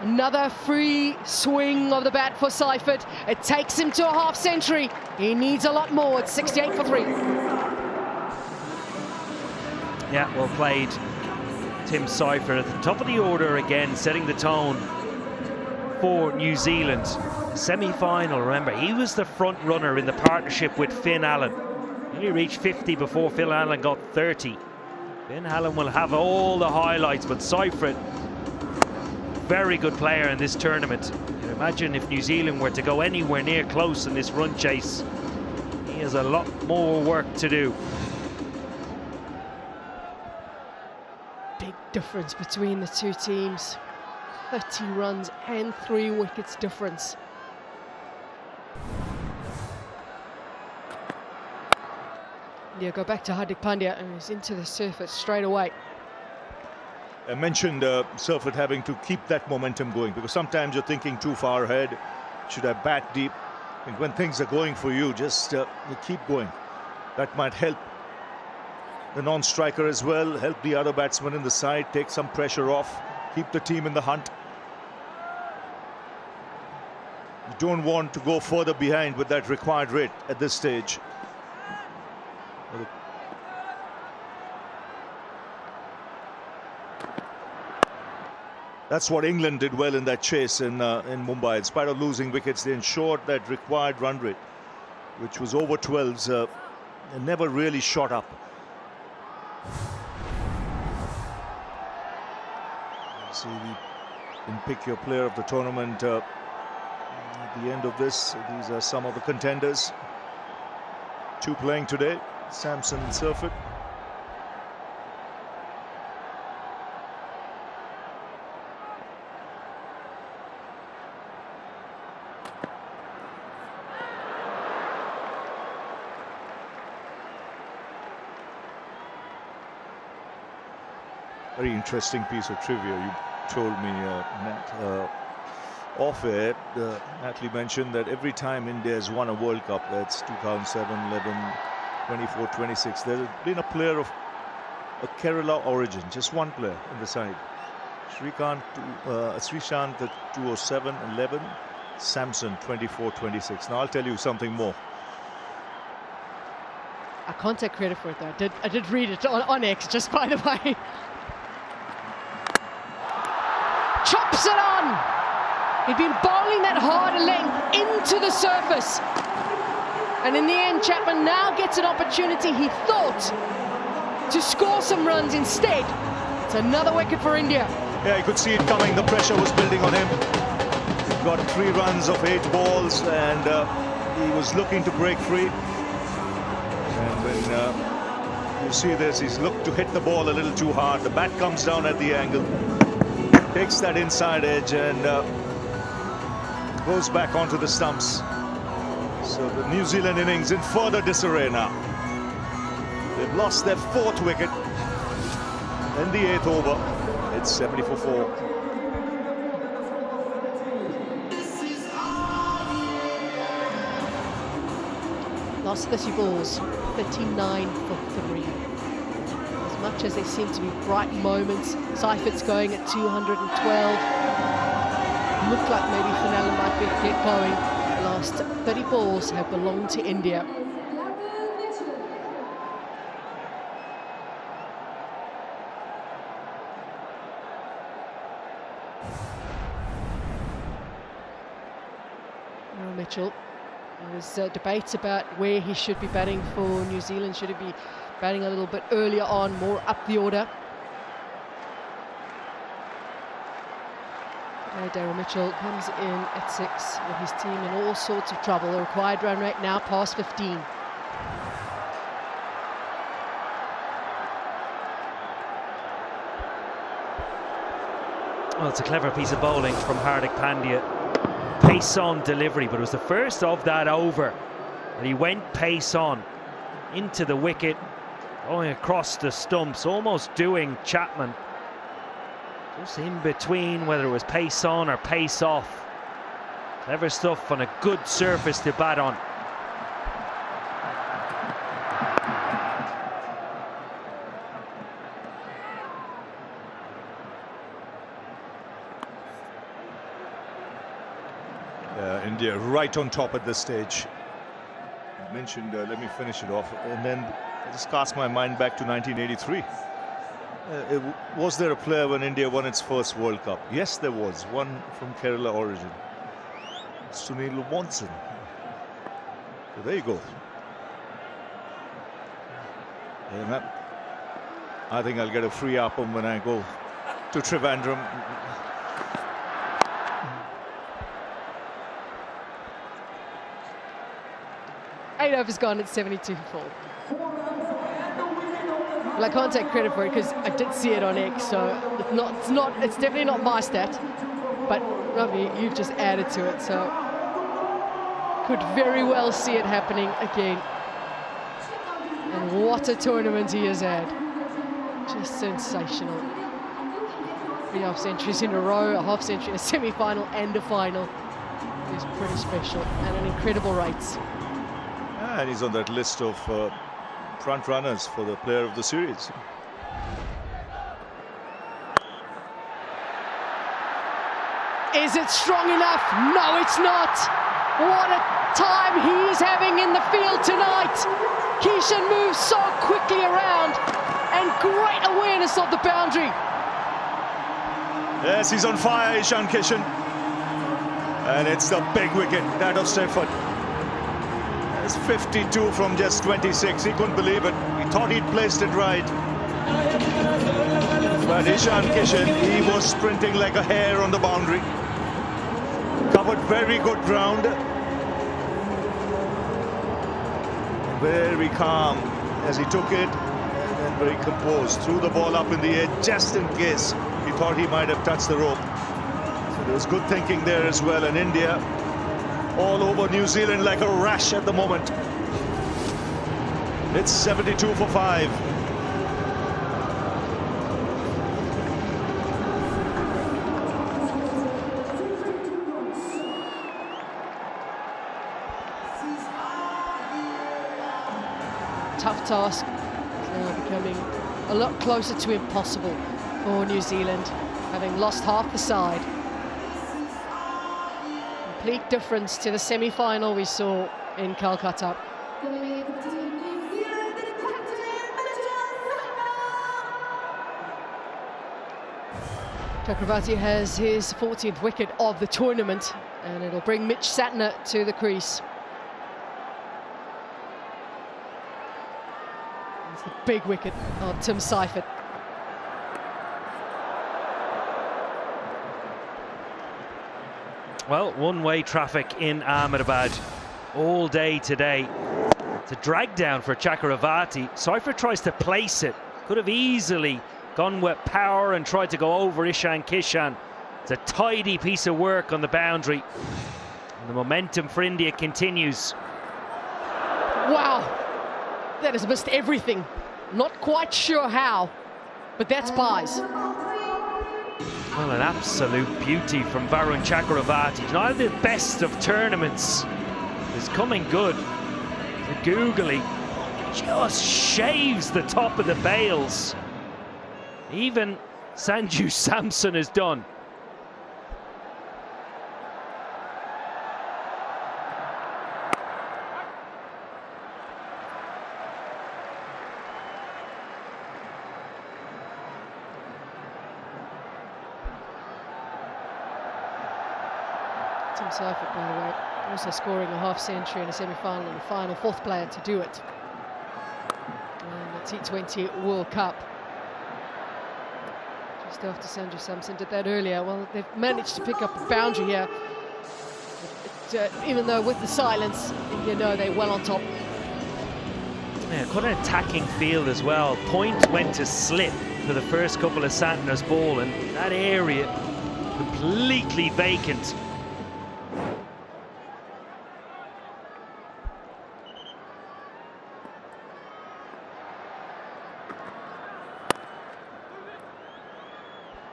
Another free swing of the bat for Seifert. It takes him to a half century. He needs a lot more. It's 68 for 3. Yeah, well played. Tim Seifert at the top of the order again, setting the tone for New Zealand. Semi-final, remember, he was the front runner in the partnership with Finn Allen. He reached 50 before Phil Allen got 30. Finn Allen will have all the highlights, but Seifert, very good player in this tournament. You can imagine if New Zealand were to go anywhere near close in this run chase, he has a lot more work to do. Big difference between the two teams. 30 runs and 3 wickets difference. Yeah, go back to Hardik Pandya, and he's into the surface straight away. I mentioned Seifert having to keep that momentum going, because sometimes you're thinking too far ahead. Should I bat deep? And when things are going for you, just you keep going. That might help the non-striker as well, help the other batsman in the side, take some pressure off, keep the team in the hunt. You don't want to go further behind with that required rate at this stage. That's what England did well in that chase in Mumbai. In spite of losing wickets, they ensured that required run rate, which was over 12s, and never really shot up. See, you can pick your player of the tournament at the end of this. These are some of the contenders. 2 playing today, Samson and Seifert. Very interesting piece of trivia you told me, Nat, off air. Natalie mentioned that every time India has won a World Cup, that's 2007, 11, 24, 26, there's been a player of a Kerala origin, just one player in the side. Srishant at 207, 11, Samson 24, 26. Now I'll tell you something more. I can't take credit for it though. I did read it on X, just by the way. Chops it on. He'd been bowling that hard length into the surface. And in the end, Chapman now gets an opportunity, he thought, to score some runs instead. It's another wicket for India. Yeah, you could see it coming. The pressure was building on him. He got 3 runs of 8 balls, and he was looking to break free. And when you see this, he's looked to hit the ball a little too hard. The bat comes down at the angle, takes that inside edge, and goes back onto the stumps. So the New Zealand innings in further disarray now. They've lost their 4th wicket in the 8th over. It's 70 for 4. Last 30 balls, 39 for 3. As much as there seem to be bright moments, Seifert's going at 212. Looked like maybe Finn Allen might get going. The last 30 balls have belonged to India. Mitchell. There was debates about where he should be batting for New Zealand. Should he be batting a little bit earlier on, more up the order? Daryl Mitchell comes in at 6 with his team in all sorts of trouble. The required run rate now past 15. Well, it's a clever piece of bowling from Hardik Pandya. Pace on delivery, but it was the first of that over And he went pace on into the wicket, going across the stumps, almost doing Chapman. Just in between, whether it was pace on or pace off. Clever stuff on a good surface to bat on. India right on top at this stage. I mentioned, let me finish it off, and then I just cast my mind back to 1983. Was there a player when India won its first World Cup? Yes, there was. One from Kerala origin. Sunil Watson. So there you go. Yeah, I think I'll get a free appam when I go to Trivandrum. Eight overs gone at 72 for 4. Well, I can't take credit for it because I did see it on X, so it's definitely not my stat. But Ravi, you've just added to it, so could very well see it happening again. And what a tournament he has had! Just sensational. 3 half-centuries in a row, a half-century, a semi-final, and a final. He's pretty special and an incredible rates. And he's on that list of front runners for the player of the series. Is it strong enough? No, it's not. What a time he is having in the field tonight. Kishan moves so quickly around and great awareness of the boundary. Yes, he's on fire, Ishan Kishan. And it's the big wicket, that of Stafford. It's 52 from just 26. He couldn't believe it. He thought he'd placed it right. But Ishan Kishan, he was sprinting like a hare on the boundary. Covered very good ground. Very calm as he took it, and then very composed. Threw the ball up in the air just in case he thought he might have touched the rope. So there was good thinking there as well. And India all over New Zealand like a rash at the moment. It's 72 for 5. Tough task. It's now becoming a lot closer to impossible for New Zealand, having lost half the side. Complete difference to the semi-final we saw in Calcutta. Chakravarti has his 14th wicket of the tournament, and it'll bring Mitch Santner to the crease. It's the big wicket of Tim Seifert. Well, one-way traffic in Ahmedabad all day today. It's a drag down for Chakravarti. Seifert tries to place it. Could have easily gone with power and tried to go over Ishan Kishan. It's a tidy piece of work on the boundary. And the momentum for India continues. Wow, that has missed everything. Not quite sure how, but that's pies. Well, an absolute beauty from Varun Chakravarti. Not at the best of tournaments. It's coming good. The googly just shaves the top of the bails. Even Sanju Samson is done. Tim Seifert, by the way, also scoring a half-century in a semi-final and a final, 4th player to do it in the T20 World Cup. Just after Sanju Samson did that earlier. Well, they've managed to pick up a boundary here. Even though with the silence, you know they're well on top. Yeah, quite an attacking field as well. Point went to slip for the first couple of Santner's ball, and that area completely vacant.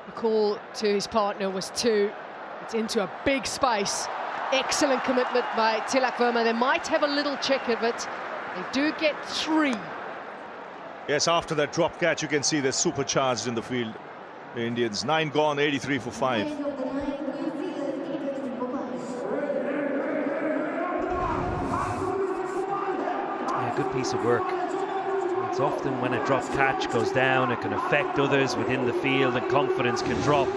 The call to his partner was 2. It's into a big space. Excellent commitment by Tilak Verma. They might have a little check of it. They do get 3. Yes, after that drop catch, you can see they're supercharged in the field. The Indians, 9 gone, 83 for 5. Yeah, good piece of work. It's often when a drop catch goes down, it can affect others within the field and confidence can drop.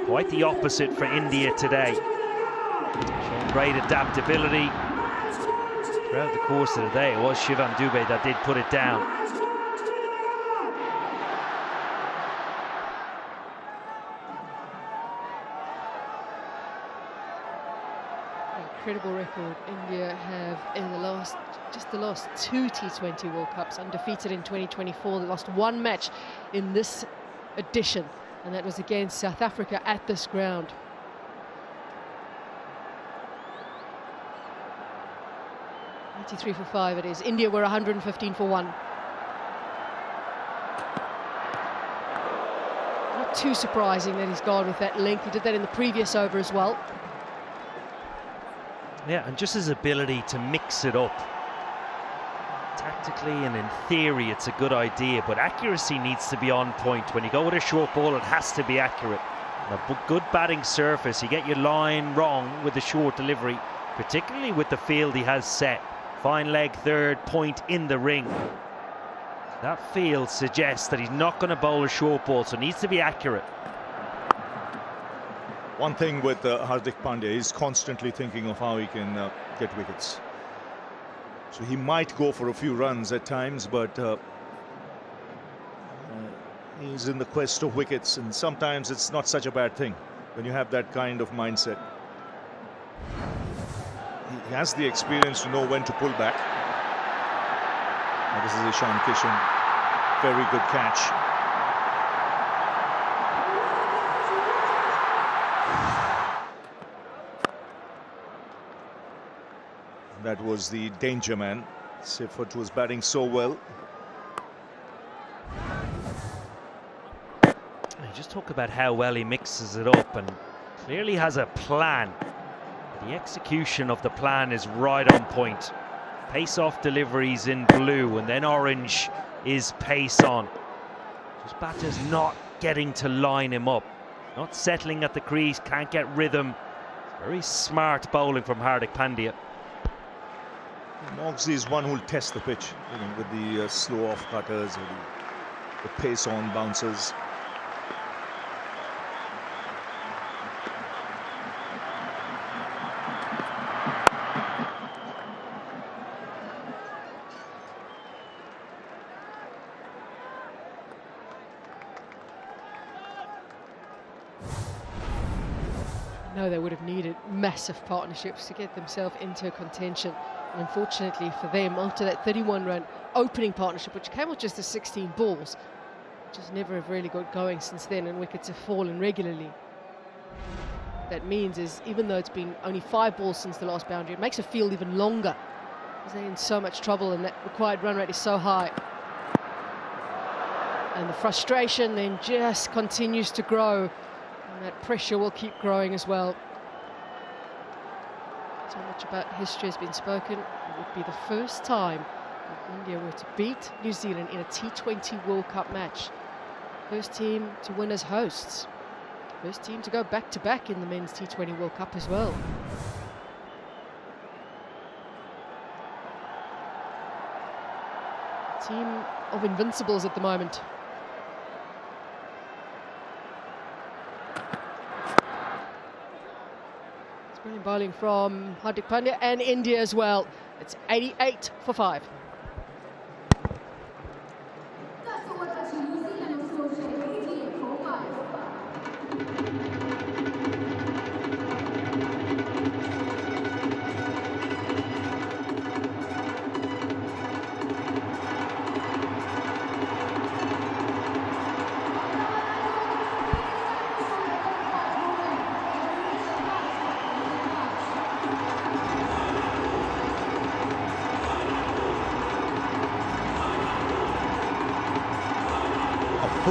Quite the opposite for India today. Showing great adaptability. Throughout the course of the day, it was Shivam Dubey that did put it down. Incredible record India have in the last 2 T20 World Cups, undefeated in 2024. They lost 1 match in this edition, and that was against South Africa at this ground. $83 for 5 it is. India were 115 for 1. Not too surprising that he's gone with that length. He did that in the previous over as well. Yeah, and just his ability to mix it up. Tactically and in theory, it's a good idea, but accuracy needs to be on point. When you go with a short ball, it has to be accurate. And a good batting surface, you get your line wrong with the short delivery, particularly with the field he has set. Fine leg third, point in the ring. That field suggests that he's not going to bowl a short ball, so it needs to be accurate. One thing with Hardik Pandya, he's constantly thinking of how he can get wickets. So he might go for a few runs at times, but he's in the quest of wickets, and sometimes it's not such a bad thing when you have that kind of mindset. He has the experience to know when to pull back. Now this is Ishan Kishan, very good catch. That was the danger man. Sifat was batting so well. You just talk about how well he mixes it up and clearly has a plan. The execution of the plan is right on point. Pace off deliveries in blue, and then orange is pace on. Just batters not getting to line him up, not settling at the crease, can't get rhythm. Very smart bowling from Hardik Pandya. Moxley is one who will test the pitch, you know, with the slow off cutters, with the pace on bouncers. No, they would have needed massive partnerships to get themselves into contention. And unfortunately for them, after that 31-run opening partnership, which came with just the 16 balls, which has never have really got going since then, and wickets have fallen regularly. What that means is, even though it's been only 5 balls since the last boundary, it makes a field even longer, because they're in so much trouble and that required run rate is so high. And the frustration then just continues to grow, and that pressure will keep growing as well. So much about history has been spoken. It would be the first time that India were to beat New Zealand in a T20 World Cup match. First team to win as hosts. First team to go back-to-back in the Men's T20 World Cup as well. Team of invincibles at the moment. Brilliant bowling from Hardik Pandya and India as well. It's 88 for 5.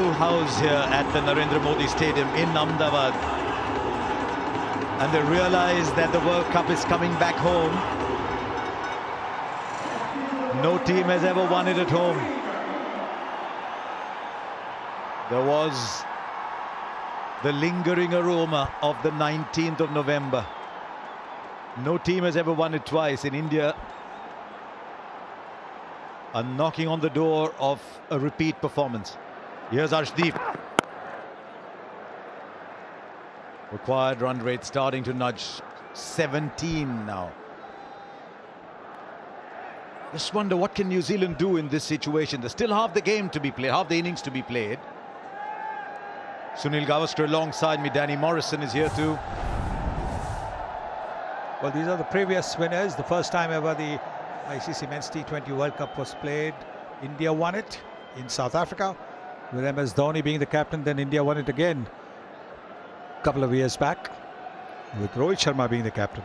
full house here at the Narendra Modi Stadium in Ahmedabad. And they realize that the World Cup is coming back home. No team has ever won it at home. There was the lingering aroma of the 19th of November. No team has ever won it twice. In India are knocking on the door of a repeat performance. Here's Arshdeep. Required run rate starting to nudge 17 now. Just wonder what can New Zealand do in this situation. There's still half the game to be played, half the innings to be played. Sunil Gavaskar alongside me. Danny Morrison is here too. Well, these are the previous winners. The first time ever the ICC Men's T20 World Cup was played. India won it in South Africa, with MS Dhoni being the captain. Then India won it again a couple of years back, with Rohit Sharma being the captain.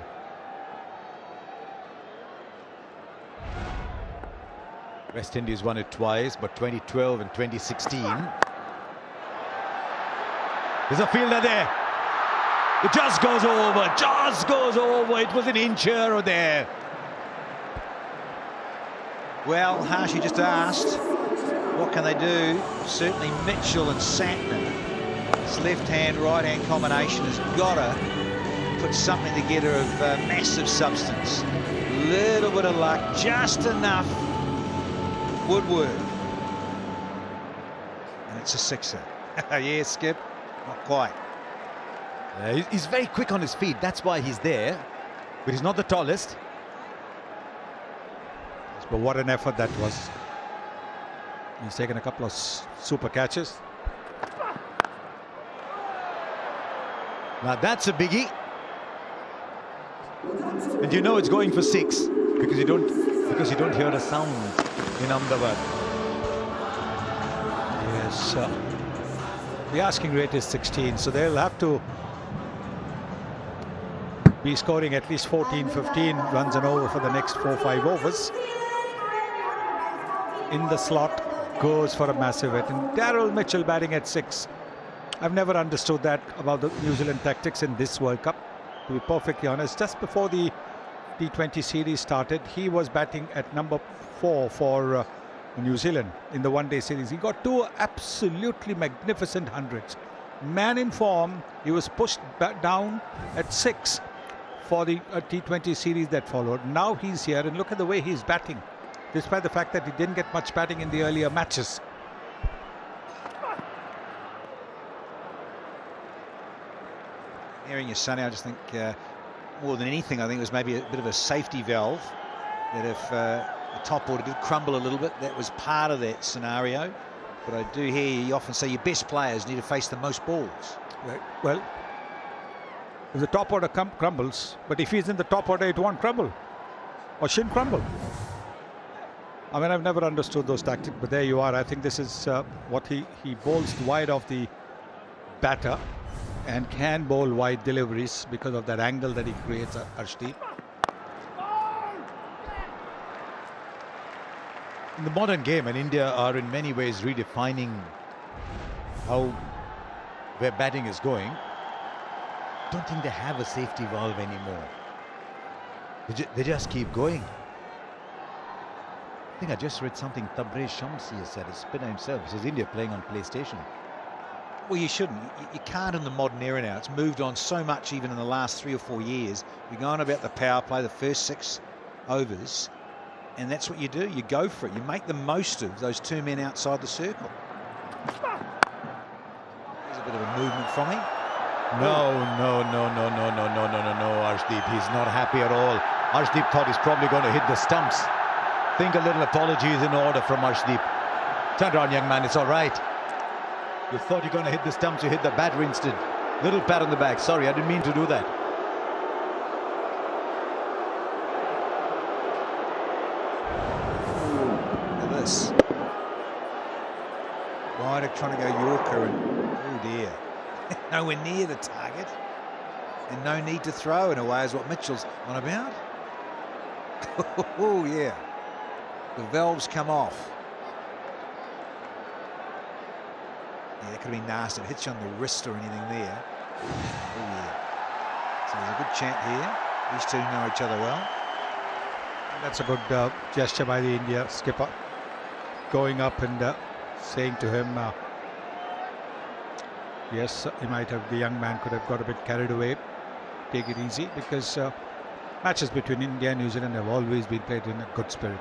West Indies won it twice, but 2012 and 2016. There's a fielder there. It just goes over, just goes over. It was an inch here or there. Well, Harshy just asked, what can they do? Certainly Mitchell and Santner. This left-hand, right-hand combination has got to put something together of massive substance. Little bit of luck, just enough woodwork. And it's a sixer. Yeah, Skip, not quite. He's very quick on his feet, that's why he's there. But he's not the tallest. But what an effort that was. He's taken a couple of super catches. Now that's a biggie. And you know it's going for 6 because you don't hear a sound in Ahmedabad. Yes, the asking rate is 16, so they'll have to be scoring at least 14-15 runs and over for the next 4-5 overs. In the slot goes for a massive hit, and Daryl Mitchell batting at 6. I've never understood that about the New Zealand tactics in this World Cup, to be perfectly honest. Just before the T20 series started, he was batting at number 4 for New Zealand in the one-day series. He got 2 absolutely magnificent hundreds. Man in form, he was pushed back down at 6 for the T20 series that followed. Now he's here, and look at the way he's batting, despite the fact that he didn't get much batting in the earlier matches. Hearing you, Sonny, I just think more than anything, I think it was maybe a bit of a safety valve, that if the top order did crumble a little bit, that was part of that scenario. But I do hear you often say your best players need to face the most balls. Right. Well, if the top order crumbles, but if he's in the top order, it won't crumble, or shouldn't crumble. I mean, I've never understood those tactics, but there you are. I think this is what he bowls wide of the batter and can bowl wide deliveries because of that angle that he creates, Arshdeep. In the modern game, and India are in many ways redefining how where batting is going. I don't think they have a safety valve anymore. They just keep going. I think I just read something Tabrez Shamsi has said, a spinner himself. He says India playing on PlayStation. Well, you shouldn't. You can't in the modern era now. It's moved on so much, even in the last 3 or 4 years. We're going about the power play, the first 6 overs, and that's what you do. You go for it. You make the most of those 2 men outside the circle. There's a bit of a movement from him. No, Arshdeep. He's not happy at all. Arshdeep thought he's probably going to hit the stumps. Think a little apology is in order from Arshdeep. Turn around, young man, it's all right. You thought you're going to hit the stumps, you hit the batter instead. Little pat on the back. Sorry, I didn't mean to do that. Look at this. Ryder trying to go Yorker, and oh dear. Nowhere near the target. And no need to throw in a way is what Mitchell's on about. Oh yeah. The valves come off. Yeah, that could have been nasty. It hits you on the wrist or anything there. Oh, yeah. So there's a good chant here. These two know each other well. That's a good gesture by the India skipper, going up and saying to him, yes, the young man could have got a bit carried away. Take it easy, because matches between India and New Zealand have always been played in a good spirit.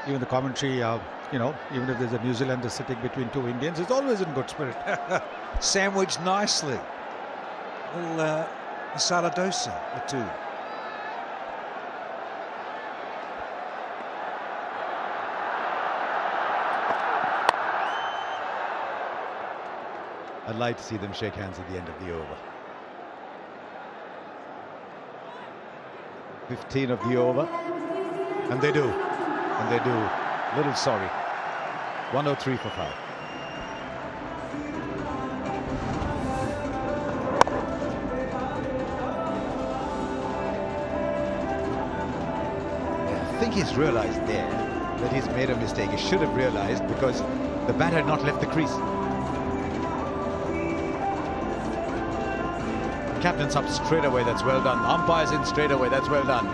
Even the commentary, even if there's a New Zealander sitting between two Indians, it's always in good spirit. Sandwiched nicely. Little masala dosa, the two. I'd like to see them shake hands at the end of the over. 15 of the over, and they do. Little sorry. 103 for 5. I think he's realized there that he's made a mistake. He should have realized, because the bat had not left the crease. Captain's up straight away, that's well done. Umpire's in straight away, that's well done.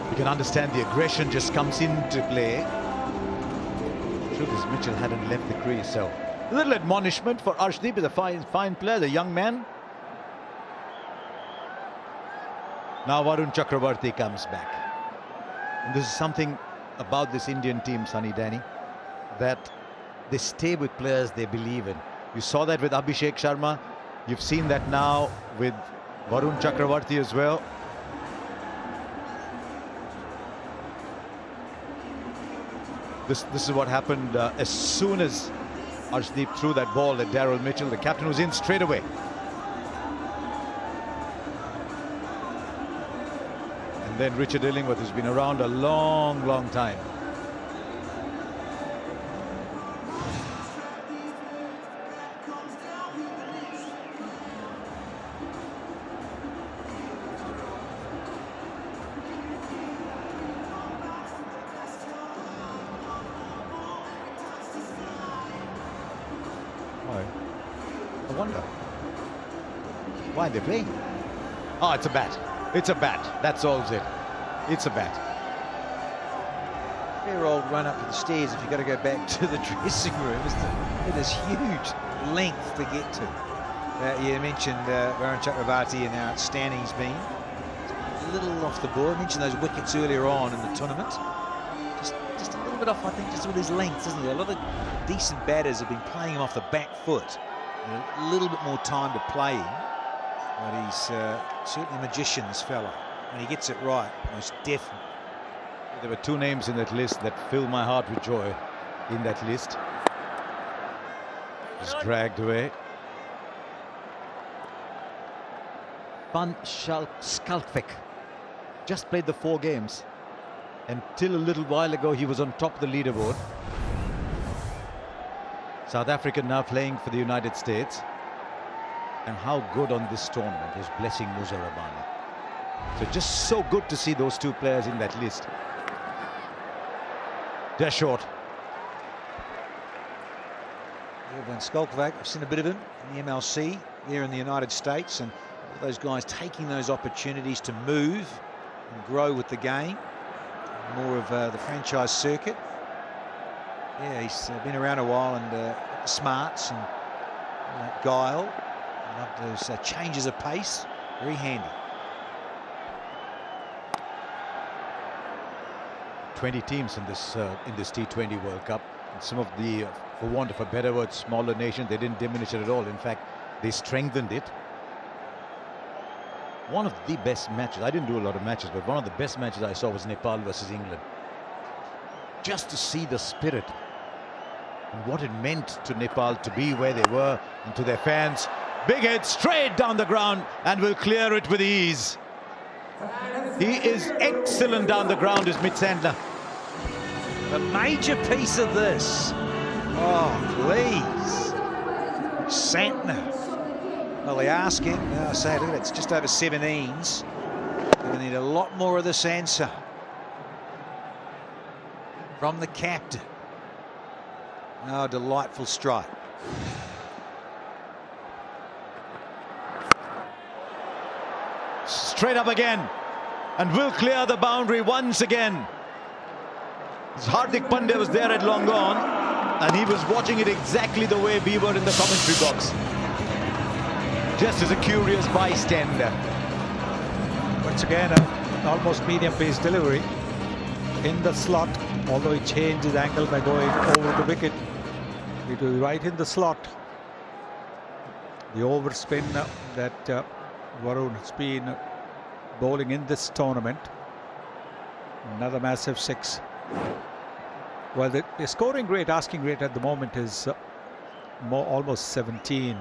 You can understand the aggression just comes into play. Truth is, Mitchell hadn't left the crease, so a little admonishment for Arshdeep. Is a fine player, the young man. Now Varun Chakravarti comes back. And this is something about this Indian team, Sunny Danny, that they stay with players they believe in. You saw that with Abhishek Sharma. You've seen that now with Varun Chakravarti as well. This is what happened as soon as Arshdeep threw that ball at Daryl Mitchell. The captain was in straight away. Then Richard Illingworth, who's been around a long time. I wonder why they're playing. Oh, it's a bat. It's a bat. That solves it. It's a bat. Fair old run up to the stairs if you've got to go back to the dressing room. It is huge length to get to. You mentioned Varun Chakravarti and how outstanding he's been. A little off the ball. I mentioned those wickets earlier on in the tournament. Just a little bit off, I think, just with his length, isn't he? A lot of decent batters have been playing him off the back foot. And a little bit more time to play him. But he's certainly a magician, this fella. And he gets it right, most definitely. There were two names in that list that fill my heart with joy in that list. Just dragged away. Van Schalkwyk just played the 4 games. Until a little while ago, he was on top of the leaderboard. South Africa now playing for the United States. And how good on this tournament is Blessing Muzarabani. So just so good to see those two players in that list. They're short. Van Schalkwyk, I've seen a bit of him in the MLC there in the United States, and those guys taking those opportunities to move and grow with the game. More of the franchise circuit. Yeah, he's been around a while, and smarts and that guile. Love those changes of pace, very handy. 20 teams in this T20 World Cup. And some of the, for want of a better word, smaller nations, they didn't diminish it at all. In fact, they strengthened it. One of the best matches, I didn't do a lot of matches, but one of the best matches I saw was Nepal versus England. Just to see the spirit and what it meant to Nepal to be where they were, and to their fans. Big hit straight down the ground and will clear it with ease. He is excellent down the ground, is Mitch Santner. A major piece of this Oh, please. Santner. Well, they ask him. I say, look, it's just over 17s. We need a lot more of this answer from the captain. Oh, delightful strike. Straight up again, and will clear the boundary once again. Hardik Pandya was there at long gone, and he was watching it exactly the way we were in the commentary box. Just as a curious bystander. Once again, an almost medium-paced delivery in the slot, although he changed his angle by going over the wicket. It was right in the slot. The overspin that Varun has been bowling in this tournament. Another massive 6. Well, the scoring rate, asking rate at the moment is almost 17.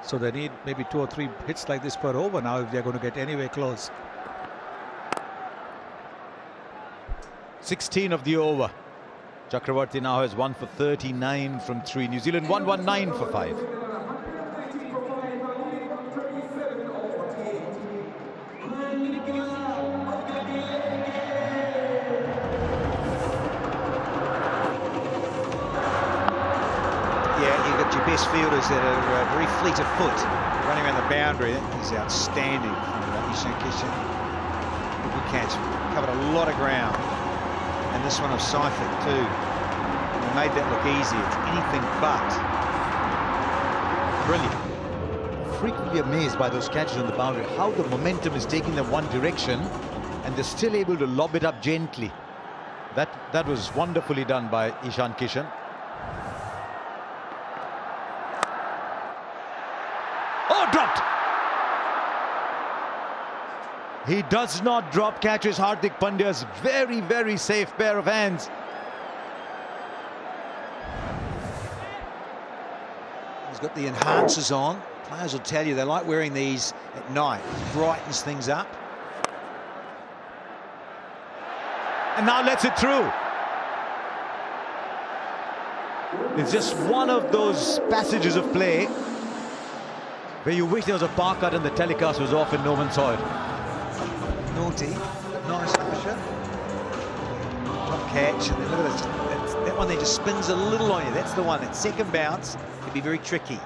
So they need maybe 2 or 3 hits like this per over now if they're going to get anywhere close. 16 of the over. Chakravarti now has 1 for 39 from 3. New Zealand 119 for 5. Yeah, you've got your best fielders that are very fleet of foot, running around the boundary. That is outstanding from Ishan Kishan. Good catch, covered a lot of ground. And this one of Seifert too. They made that look easy. It's anything but. Brilliant. Frequently amazed by those catches on the boundary, how the momentum is taking them one direction and they're still able to lob it up gently. That was wonderfully done by Ishan Kishan. Oh, dropped! He does not drop catches Hardik Pandya's very, very safe pair of hands. He's got the enhancers on. Players will tell you they like wearing these at night. It brightens things up. And now lets it through. It's just one of those passages of play where you wish there was a bar cut and the telecast was off and no one saw it. Naughty, nice pressure. Top catch, and then look at this. That one there just spins a little on you. That's the one. That second bounce could be very tricky.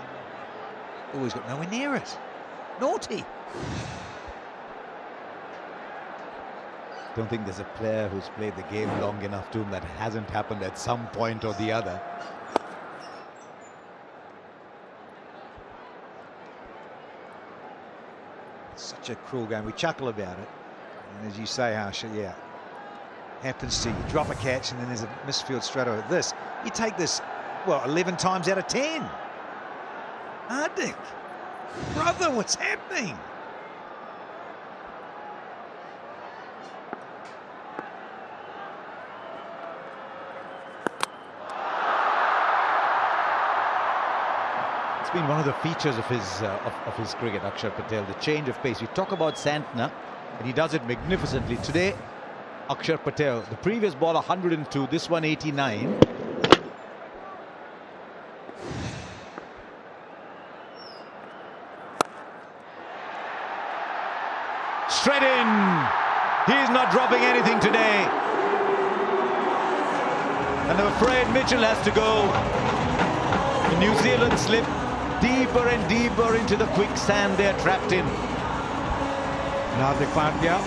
Oh, he's got nowhere near it. Naughty. Don't think there's a player who's played the game long enough to him that hasn't happened at some point or the other. Such a cruel game. We chuckle about it. And as you say, Harsha, yeah, happens to you. Drop a catch and then there's a misfield straight over. This, you take this, well, 11 times out of 10. Hardik, brother, what's happening? It's been one of the features of his cricket, Akshar Patel, the change of pace. We talk about Santner, and he does it magnificently. Today, Akshar Patel, the previous ball 102, this one 89. Straight in. He's not dropping anything today. And I'm afraid Mitchell has to go. The New Zealand slip deeper and deeper into the quicksand they're trapped in. Hardik Pandya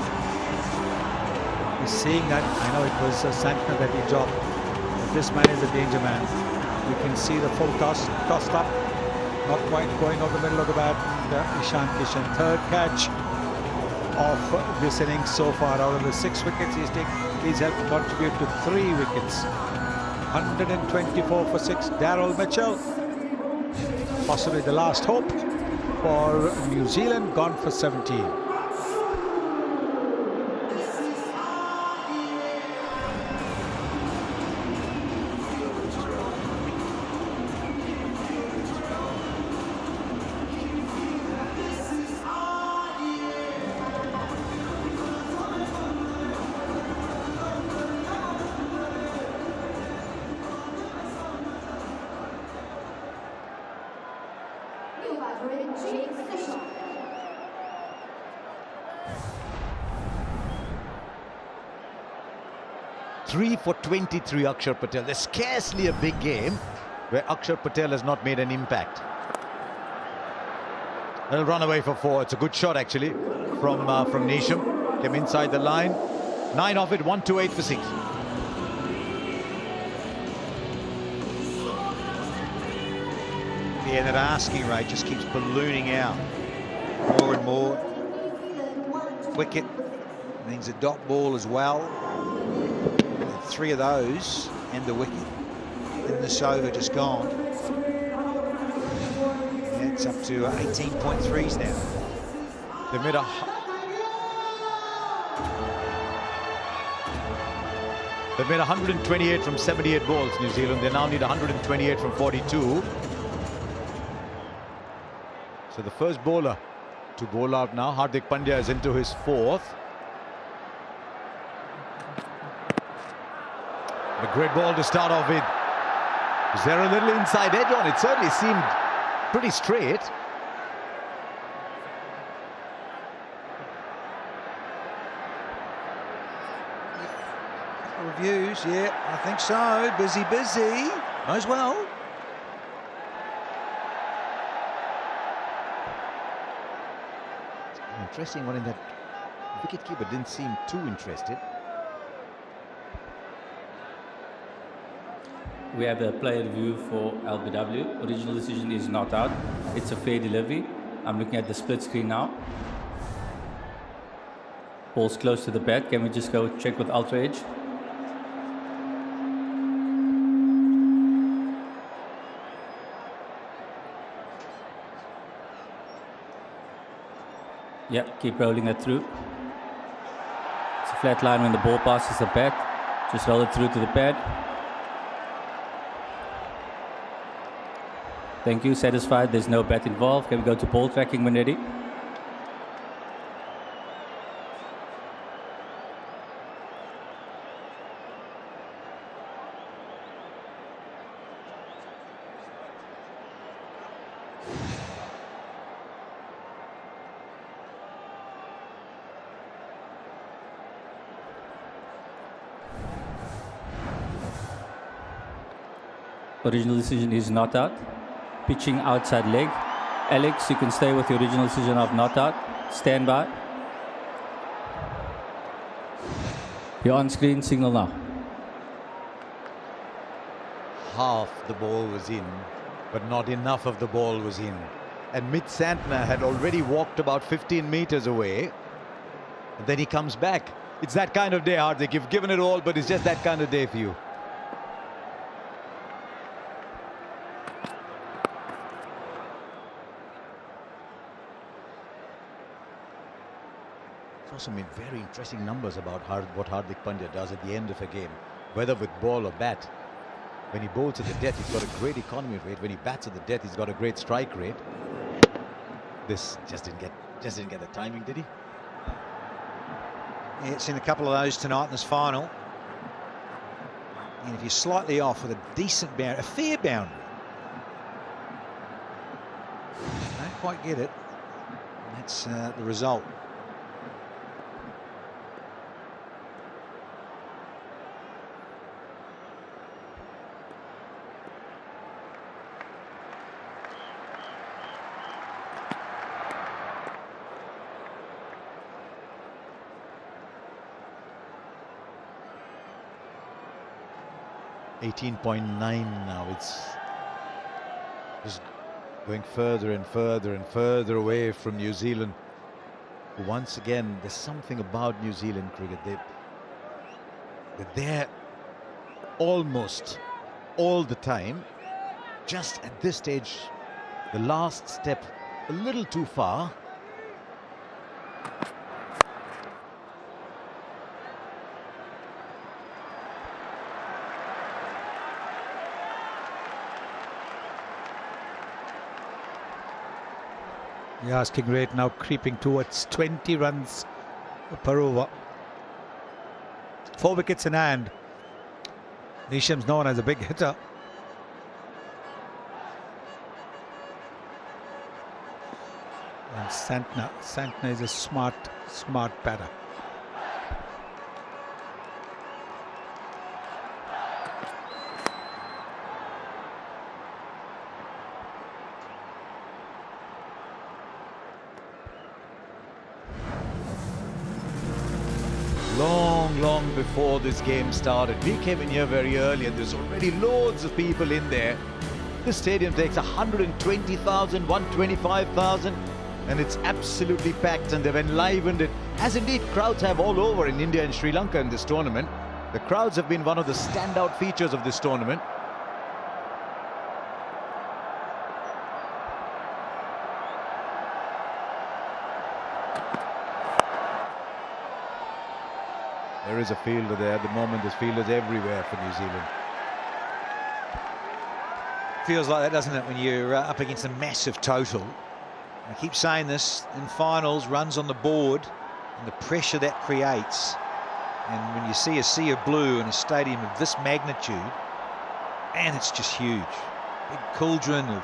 is seeing that. I know it was Santner that he dropped, but this man is a danger man. You can see the full tossed up, not quite going over the middle of the bat. Ishan Kishan, third catch of this innings so far. Out of the 6 wickets he's helped contribute to 3 wickets. 124 for 6. Daryl Mitchell, possibly the last hope for New Zealand, gone for 17. Three for 23, Akshar Patel. There's scarcely a big game where Akshar Patel has not made an impact. They'll run away for 4. It's a good shot actually from Neesham. Came inside the line. 9 off it, 1-8 for 6. Yeah, that asking rate just keeps ballooning out more and more. Wicket means a dot ball as well. And 3 of those and the wicket in this over just gone. Yeah, it's up to 18.3s now. They made They've made 128 from 78 balls, New Zealand. They now need 128 from 42. So the first bowler to bowl out now. Hardik Pandya is into his 4th. A great ball to start off with. Is there a little inside edge on it? Certainly seemed pretty straight. Reviews, yeah, I think so. Busy. As well. Interesting one in that wicketkeeper didn't seem too interested. We have a player review for LBW. Original decision is not out. It's a fair delivery. I'm looking at the split screen now. Ball's close to the bat. Can we just go check with Ultra Edge? Yeah, keep rolling that through. It's a flat line when the ball passes the bat. Just roll it through to the pad. Thank you, satisfied. There's no bat involved. Can we go to ball tracking when ready? Original decision is not out. Pitching outside leg. Alex, you can stay with the original decision of not out. Stand by. You're on screen, signal now. Half the ball was in, but not enough of the ball was in. And Mitch Santner had already walked about 15 meters away. And then he comes back. It's that kind of day, Hardik. You've given it all, but it's just that kind of day for you. Also made very interesting numbers about what Hardik Pandya does at the end of a game, whether with ball or bat. When he bowls at the death, he's got a great economy rate. When he bats at the death, he's got a great strike rate. This just didn't get the timing, did he? Yeah, it's in a couple of those tonight in this final. And if you're slightly off with a decent boundary, a fair boundary, don't quite get it. That's the result. .9 now. It's just going further and further and further away from New Zealand. Once again, there's something about New Zealand cricket. They're there almost all the time. Just at this stage, the last step a little too far. The asking rate now creeping towards 20 runs per over. 4 wickets in hand. Neesham's known as a big hitter. And Santner is a smart batter. Long before this game started, we came in here very early and there's already loads of people in there. This stadium takes 120,000, 125,000, and it's absolutely packed, and they've enlivened it, as indeed crowds have all over in India and Sri Lanka in this tournament. The crowds have been one of the standout features of this tournament. There is a fielder there. At the moment, there's fielders everywhere for New Zealand. Feels like that, doesn't it, when you're up against a massive total. I keep saying this, in finals, runs on the board and the pressure that creates. And when you see a sea of blue in a stadium of this magnitude, and it's just huge. Big cauldron of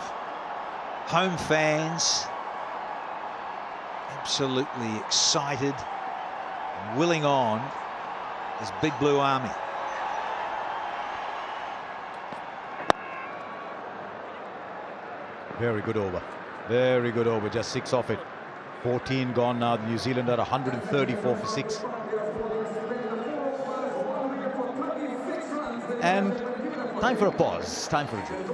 home fans, absolutely excited and willing on this big blue army. Very good over. Very good over. Just 6 off it. 14 gone now. New Zealand at 134 for 6. And time for a pause. Time for a drink.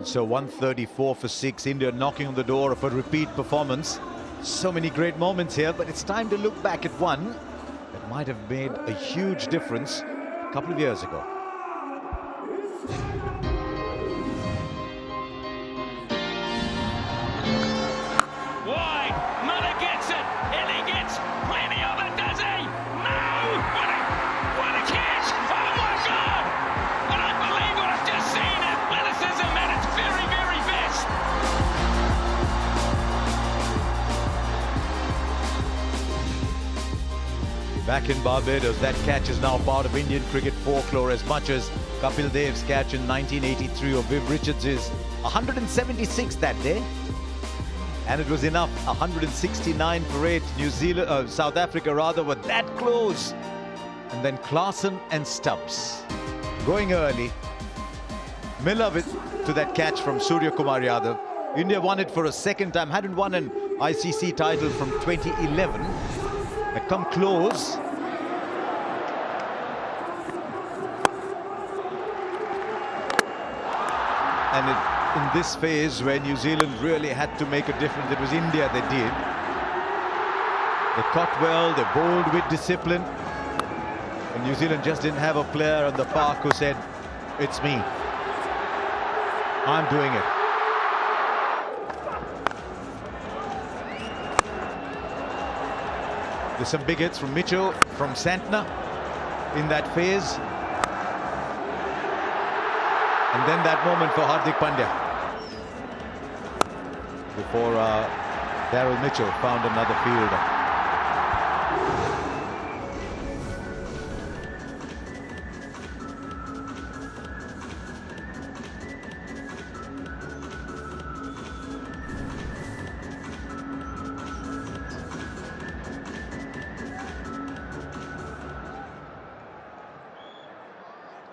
So 134 for 6, India knocking on the door of a repeat performance. So many great moments here, but it's time to look back at one that might have made a huge difference a couple of years ago. Wide, Muller gets it, and he gets plenty of it, does he? No! What a catch! Oh my God! I don't believe what I've just seen. Athleticism at its very, very best. Back in Barbados, that catch is now part of Indian cricket folklore as much as Kapil Dev's catch in 1983 or Viv Richards' 176 that day. And it was enough, 169 for 8. South Africa rather were that close. And then Klaasen and Stubbs going early. Miller to that catch from Surya Kumar Yadav. India won it for a second time, hadn't won an ICC title from 2011. Had come close. And in this phase where New Zealand really had to make a difference, it was India that did. They caught well, they bowled with discipline. And New Zealand just didn't have a player on the park who said, "It's me. I'm doing it." There's some big hits from Mitchell, from Santner in that phase. And then that moment for Hardik Pandya. Before Daryl Mitchell found another fielder.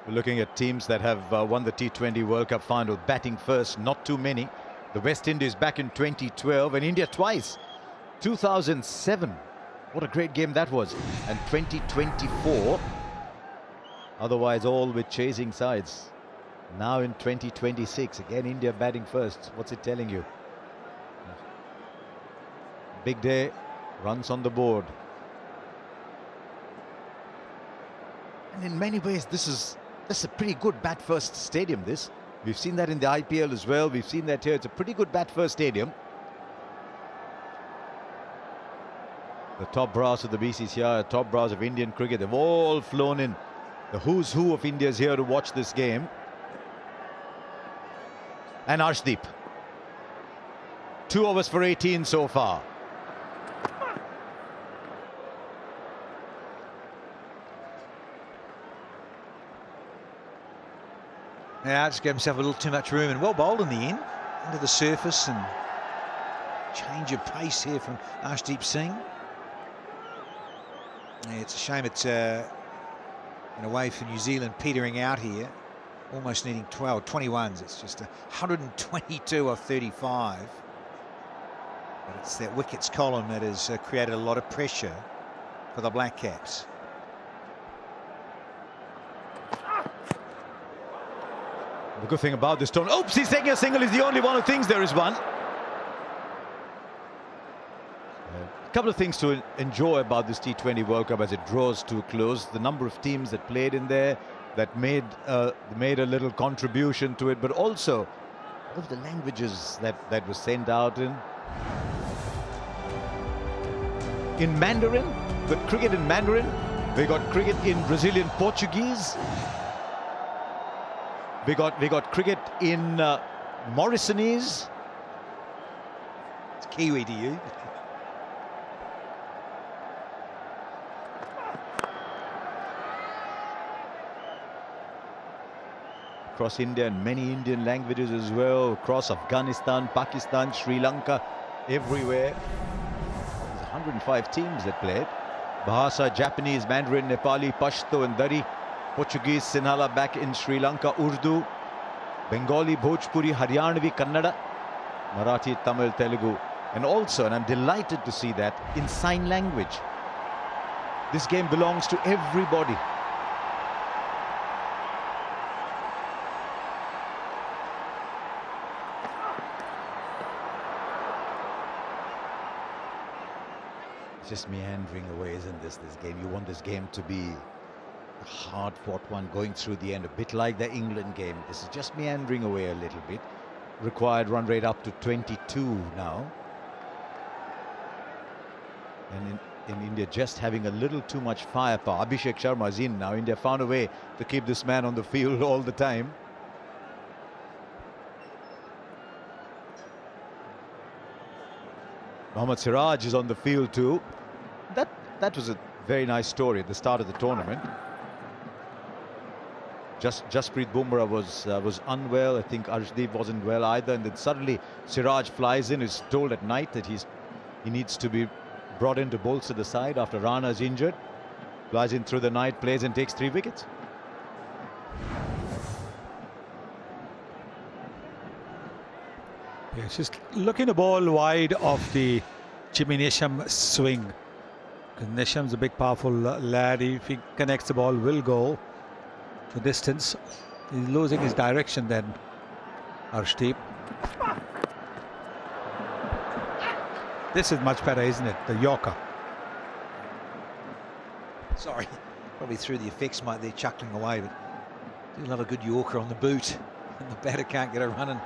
We're looking at teams that have won the T20 World Cup final, batting first, not too many. The West Indies back in 2012 and India twice. 2007, what a great game that was. And 2024, otherwise all with chasing sides. Now in 2026, again India batting first. What's it telling you? Big day, runs on the board. And in many ways, this is a pretty good bat first stadium, this. We've seen that in the IPL as well. We've seen that here. It's a pretty good bat first stadium. The top brass of the BCCI, top brass of Indian cricket, they've all flown in. The who's who of India is here to watch this game. And Arshdeep. 2 overs for 18 so far. Yeah, just gave himself a little too much room, and well bowled in the end, into the surface, and change of pace here from Arshdeep Singh. Yeah, it's a shame it's in a way for New Zealand petering out here, almost needing 21s. It's just 122 of 35. But it's that wickets column that has created a lot of pressure for the Black Caps. The good thing about this tournament, oops, he's taking a single, is the only one who thinks there is one. A couple of things to enjoy about this T20 World Cup as it draws to a close. The number of teams that played in there, that made a little contribution to it, but also all of the languages that was sent out in. In Mandarin, but cricket in Mandarin. We got cricket in Brazilian Portuguese. We got cricket in Morrisonese. It's Kiwi to you. Across India and many Indian languages as well. Across Afghanistan, Pakistan, Sri Lanka, everywhere. There's 105 teams that played. Bahasa, Japanese, Mandarin, Nepali, Pashto and Dari. Portuguese, Sinhala back in Sri Lanka, Urdu, Bengali, Bhojpuri, Haryanvi, Kannada, Marathi, Tamil, Telugu, and also, and I'm delighted to see that, in sign language. This game belongs to everybody. It's just meandering away, isn't this game? You want this game to be a hard-fought one going through the end, a bit like the England game. This is just meandering away a little bit. Required run rate up to 22 now. And in India just having a little too much firepower. Abhishek Sharma is in now. India found a way to keep this man on the field all the time. Mohammad Siraj is on the field too. That was a very nice story at the start of the tournament. Jasprit Bumrah was unwell. I think Arshdeep wasn't well either, and then suddenly Siraj flies in. Is told at night that he needs to be brought in to bolster the side after Rana is injured. Flies in through the night, plays and takes 3 wickets. Yeah, just looking the ball wide of the Jimmy Nesham swing. Nesham's a big, powerful lad. If he connects the ball, will go the distance. He's losing his direction then, Arshdeep. This is much better, isn't it? The Yorker. Sorry, probably through the effects might they're chuckling away, but do love a good Yorker on the boot, and the batter can't get a run in.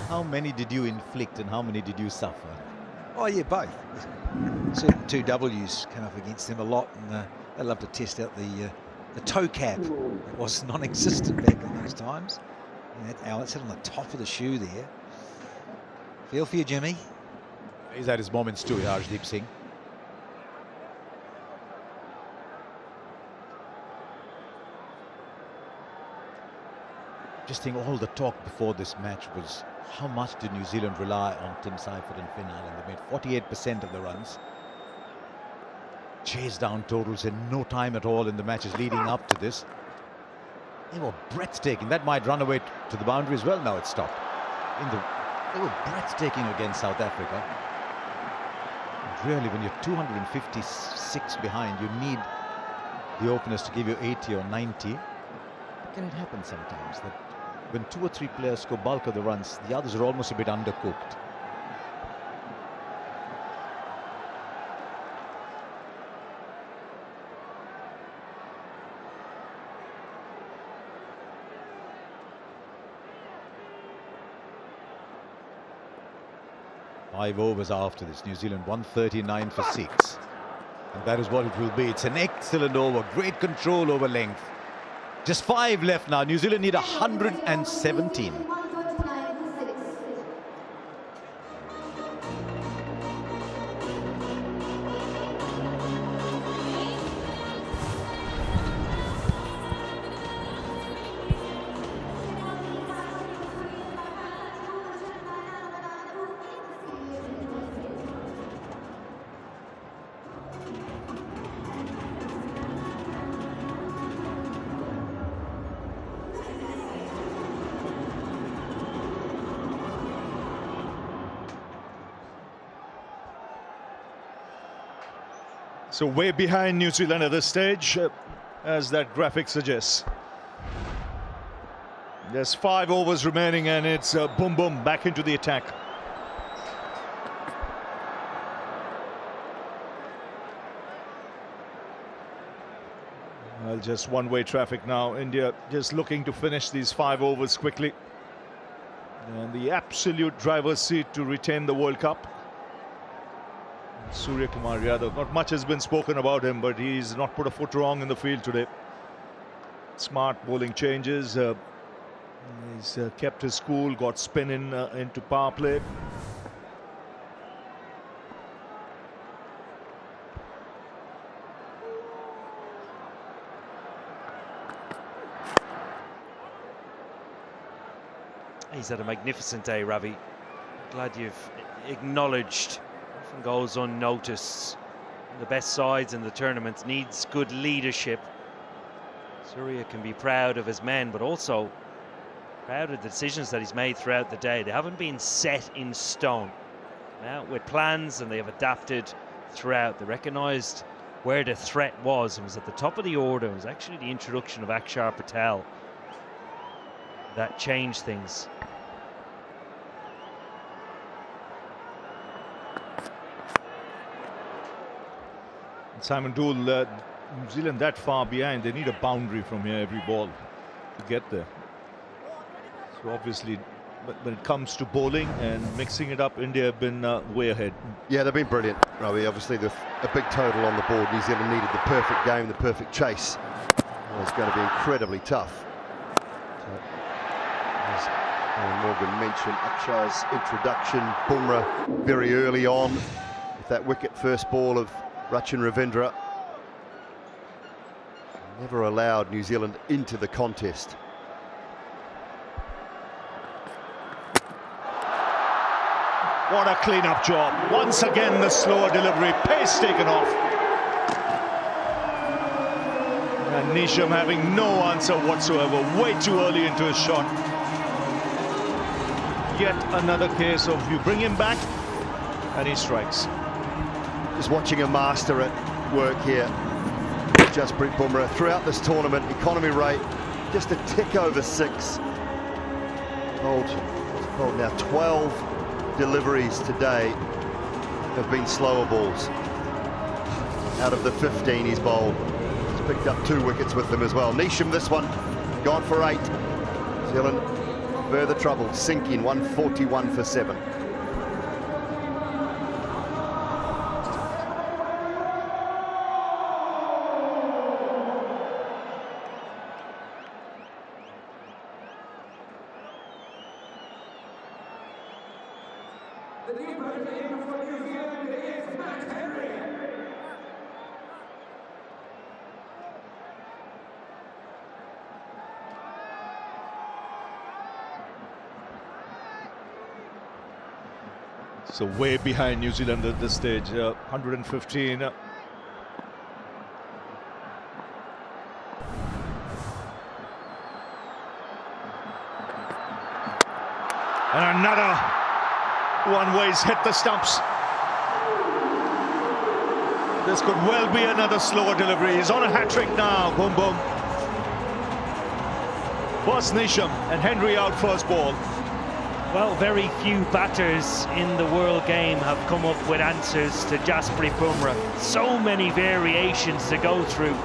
How many did you inflict and how many did you suffer? Oh yeah, both. Certain 2 W's come up against them a lot, and they love to test out the toe cap. It was non-existent back in those times. And that Alex hit on the top of the shoe there. Feel for you, Jimmy. He's had his moments too, Arshdeep Singh. Just think all the talk before this match was how much did New Zealand rely on Tim Seifert and Finn Allen. They made 48% of the runs. Chased down totals in no time at all in the matches leading up to this. They were breathtaking. That might run away to the boundary as well. Now it's stopped. They were breathtaking against South Africa. And really, when you're 256 behind, you need the openers to give you 80 or 90. But can it happen sometimes that when 2 or 3 players score bulk of the runs, the others are almost a bit undercooked? 5 overs after this. New Zealand 139 for 6. And that is what it will be. It's an excellent over. Great control over length. Just 5 left now. New Zealand need 117. So way behind New Zealand at this stage, as that graphic suggests. There's 5 overs remaining and it's boom boom back into the attack. Well, just one-way traffic now. India just looking to finish these 5 overs quickly. And the absolute driver's seat to retain the World Cup. Surya Kumar Yadav, not much has been spoken about him, but he's not put a foot wrong in the field today. Smart bowling changes. He's kept his cool, got spin into power play. He's had a magnificent day, Ravi. Glad you've acknowledged. Often goes unnoticed. The best sides in the tournament needs good leadership. Surya can be proud of his men, but also proud of the decisions that he's made throughout the day. They haven't been set in stone. Now with plans, and they have adapted throughout. They recognised where the threat was, and was at the top of the order. It was actually the introduction of Akshar Patel that changed things. Simon Dool, New Zealand that far behind, they need a boundary from here every ball to get there. So obviously, but when it comes to bowling and mixing it up, India have been way ahead. Yeah, they've been brilliant, Ravi. Obviously, a big total on the board. New Zealand needed the perfect game, the perfect chase. Well, it's going to be incredibly tough. So, as Morgan mentioned, Akshar's introduction, Bumrah very early on with that wicket first ball of Rachin Ravindra. Never allowed New Zealand into the contest. What a clean-up job. Once again, the slower delivery, pace taken off. And Neesham having no answer whatsoever, way too early into his shot. Yet another case of you bring him back and he strikes. Just watching a master at work here. Jasprit Bumrah throughout this tournament, economy rate just a tick over 6. Told now 12 deliveries today have been slower balls. Out of the 15 he's bowled, he's picked up 2 wickets with them as well. Neesham this one, gone for 8. New Zealand further trouble, sinking 141 for 7. So way behind New Zealand at this stage, 115. And another one where he's hit the stumps. This could well be another slower delivery. He's on a hat-trick now, boom boom. First Neesham and Henry out first ball. Well, very few batters in the world game have come up with answers to Jasprit Bumrah. So many variations to go through.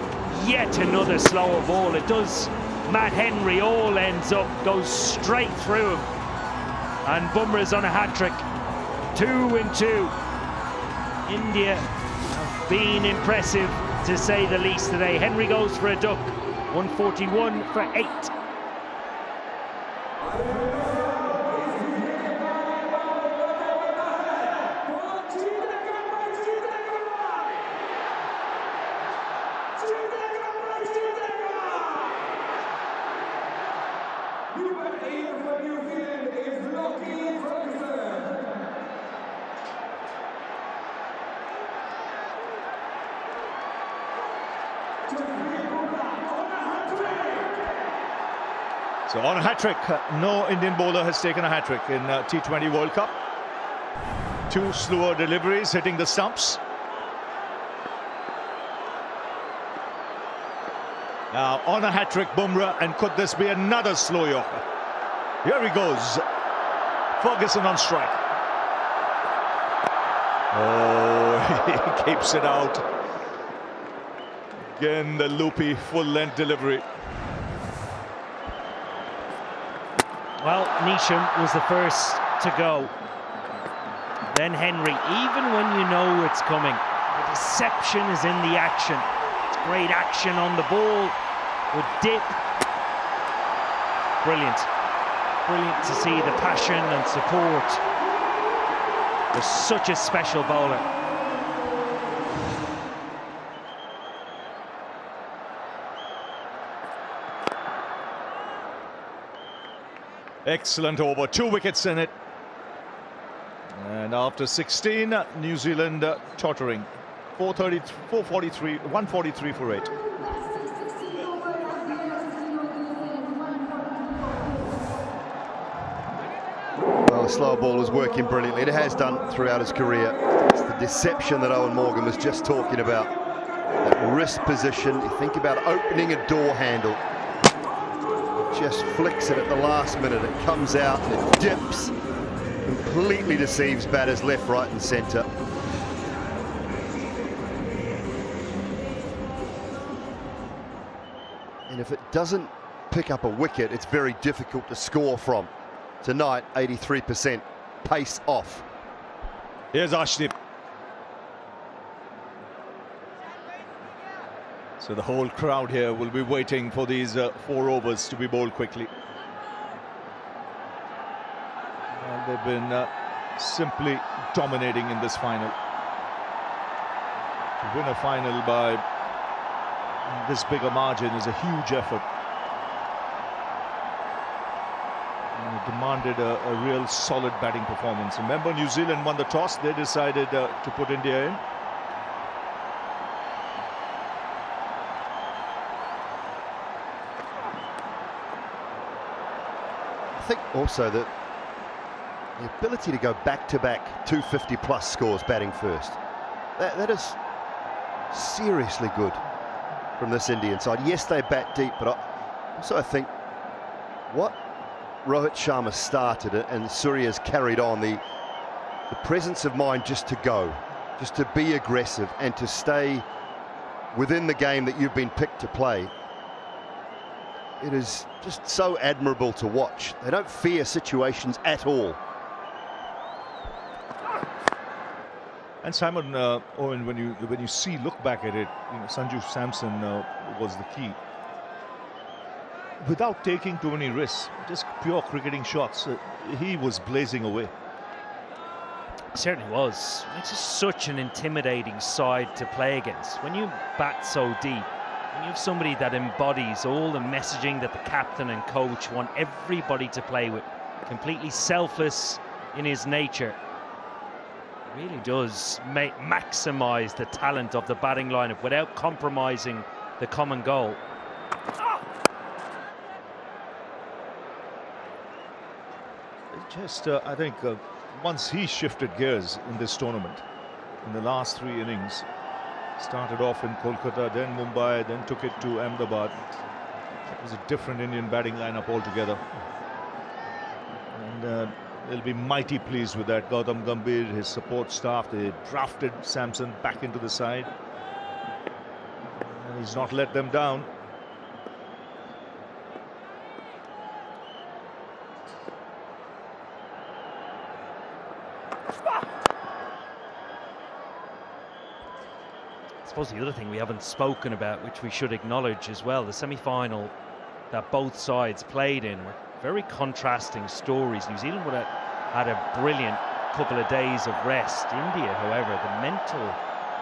Yet another slower ball. It does. Matt Henry all ends up, goes straight through him. And Bumrah's on a hat-trick. 2-2. India have been impressive, to say the least, today. Henry goes for a duck. 141 for 8. So on a hat-trick, no Indian bowler has taken a hat-trick in T20 World Cup. 2 slower deliveries hitting the stumps. Now on a hat-trick, Bumrah, and could this be another slow Yorker? Here he goes. Ferguson on strike. Oh, he keeps it out. Again, the loopy full-length delivery. Well, Neesham was the first to go. Then Henry, even when you know it's coming, the deception is in the action. It's great action on the ball, with dip. Brilliant. Brilliant to see the passion and support. There's such a special bowler. Excellent over, 2 wickets in it. And after 16, New Zealand tottering. 143 for 8. Well, the slow ball is working brilliantly. It has done throughout his career. It's the deception that Owen Morgan was just talking about. That wrist position, you think about opening a door handle. Just flicks it at the last minute. It comes out and it dips. Completely deceives batters left, right and centre. And if it doesn't pick up a wicket, it's very difficult to score from. Tonight, 83% pace off. Here's Ashdeep. So the whole crowd here will be waiting for these 4 overs to be bowled quickly. And they've been simply dominating in this final. To win a final by this big a margin is a huge effort. And it demanded a real solid batting performance. Remember, New Zealand won the toss. They decided to put India in. I think also that the ability to go back-to-back 250-plus scores batting first, that is seriously good from this Indian side. Yes, they bat deep, but I think what Rohit Sharma started and Surya's carried on, the presence of mind just to go, just to be aggressive and to stay within the game that you've been picked to play. It is just so admirable to watch. They don't fear situations at all. And Simon, Owen, when you look back at it, Sanju Samson was the key. Without taking too many risks, just pure cricketing shots, he was blazing away. Certainly was. It's just such an intimidating side to play against. When you bat so deep, when you have somebody that embodies all the messaging that the captain and coach want everybody to play with, completely selfless in his nature, really does maximise the talent of the batting lineup without compromising the common goal. Just, I think, once he shifted gears in this tournament, in the last 3 innings, started off in Kolkata, then Mumbai, then took it to Ahmedabad. It was a different Indian batting lineup altogether. And they'll be mighty pleased with that. Gautam Gambhir, his support staff, they drafted Samson back into the side. And he's not let them down. suppose the other thing we haven't spoken about, which we should acknowledge as well, the semi-final that both sides played in were very contrasting stories. New Zealand would have had a brilliant couple of days of rest. India, however, the mental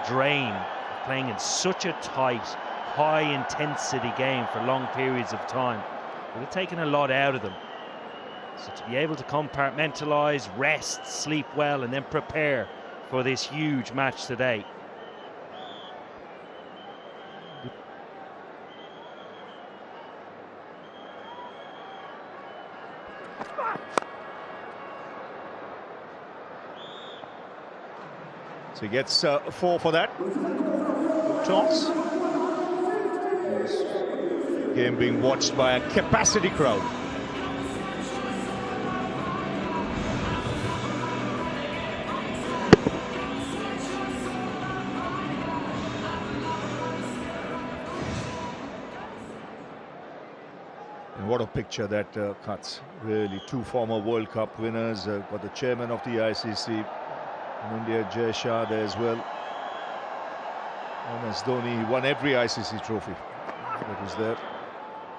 drain of playing in such a tight, high-intensity game for long periods of time would have taken a lot out of them. So to be able to compartmentalise, rest, sleep well, and then prepare for this huge match today. So he gets 4 for that. Toss. Game being watched by a capacity crowd. And what a picture that cuts. Really, 2 former World Cup winners. Got the chairman of the ICC in India, Jay Shah, there as well. MS Dhoni, he won every ICC trophy that was there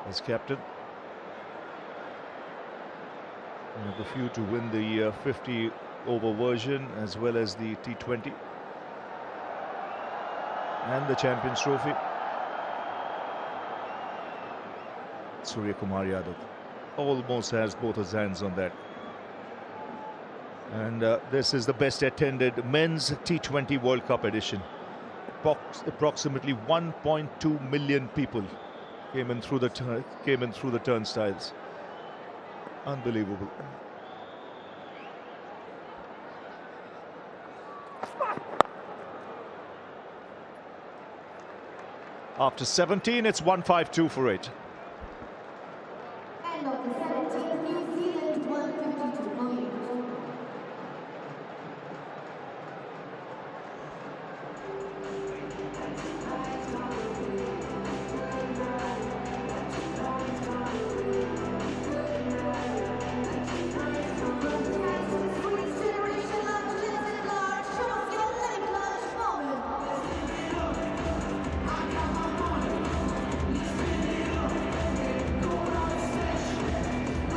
as captain. One of the few to win the 50 over version as well as the T20 and the Champions Trophy. Surya Kumar Yadav almost has both his hands on that. And this is the best attended men's T20 World Cup edition. Approximately 1.2 million people came in through the turnstiles. Unbelievable. After 17, it's 152 for 8. And of the 17, New Zealand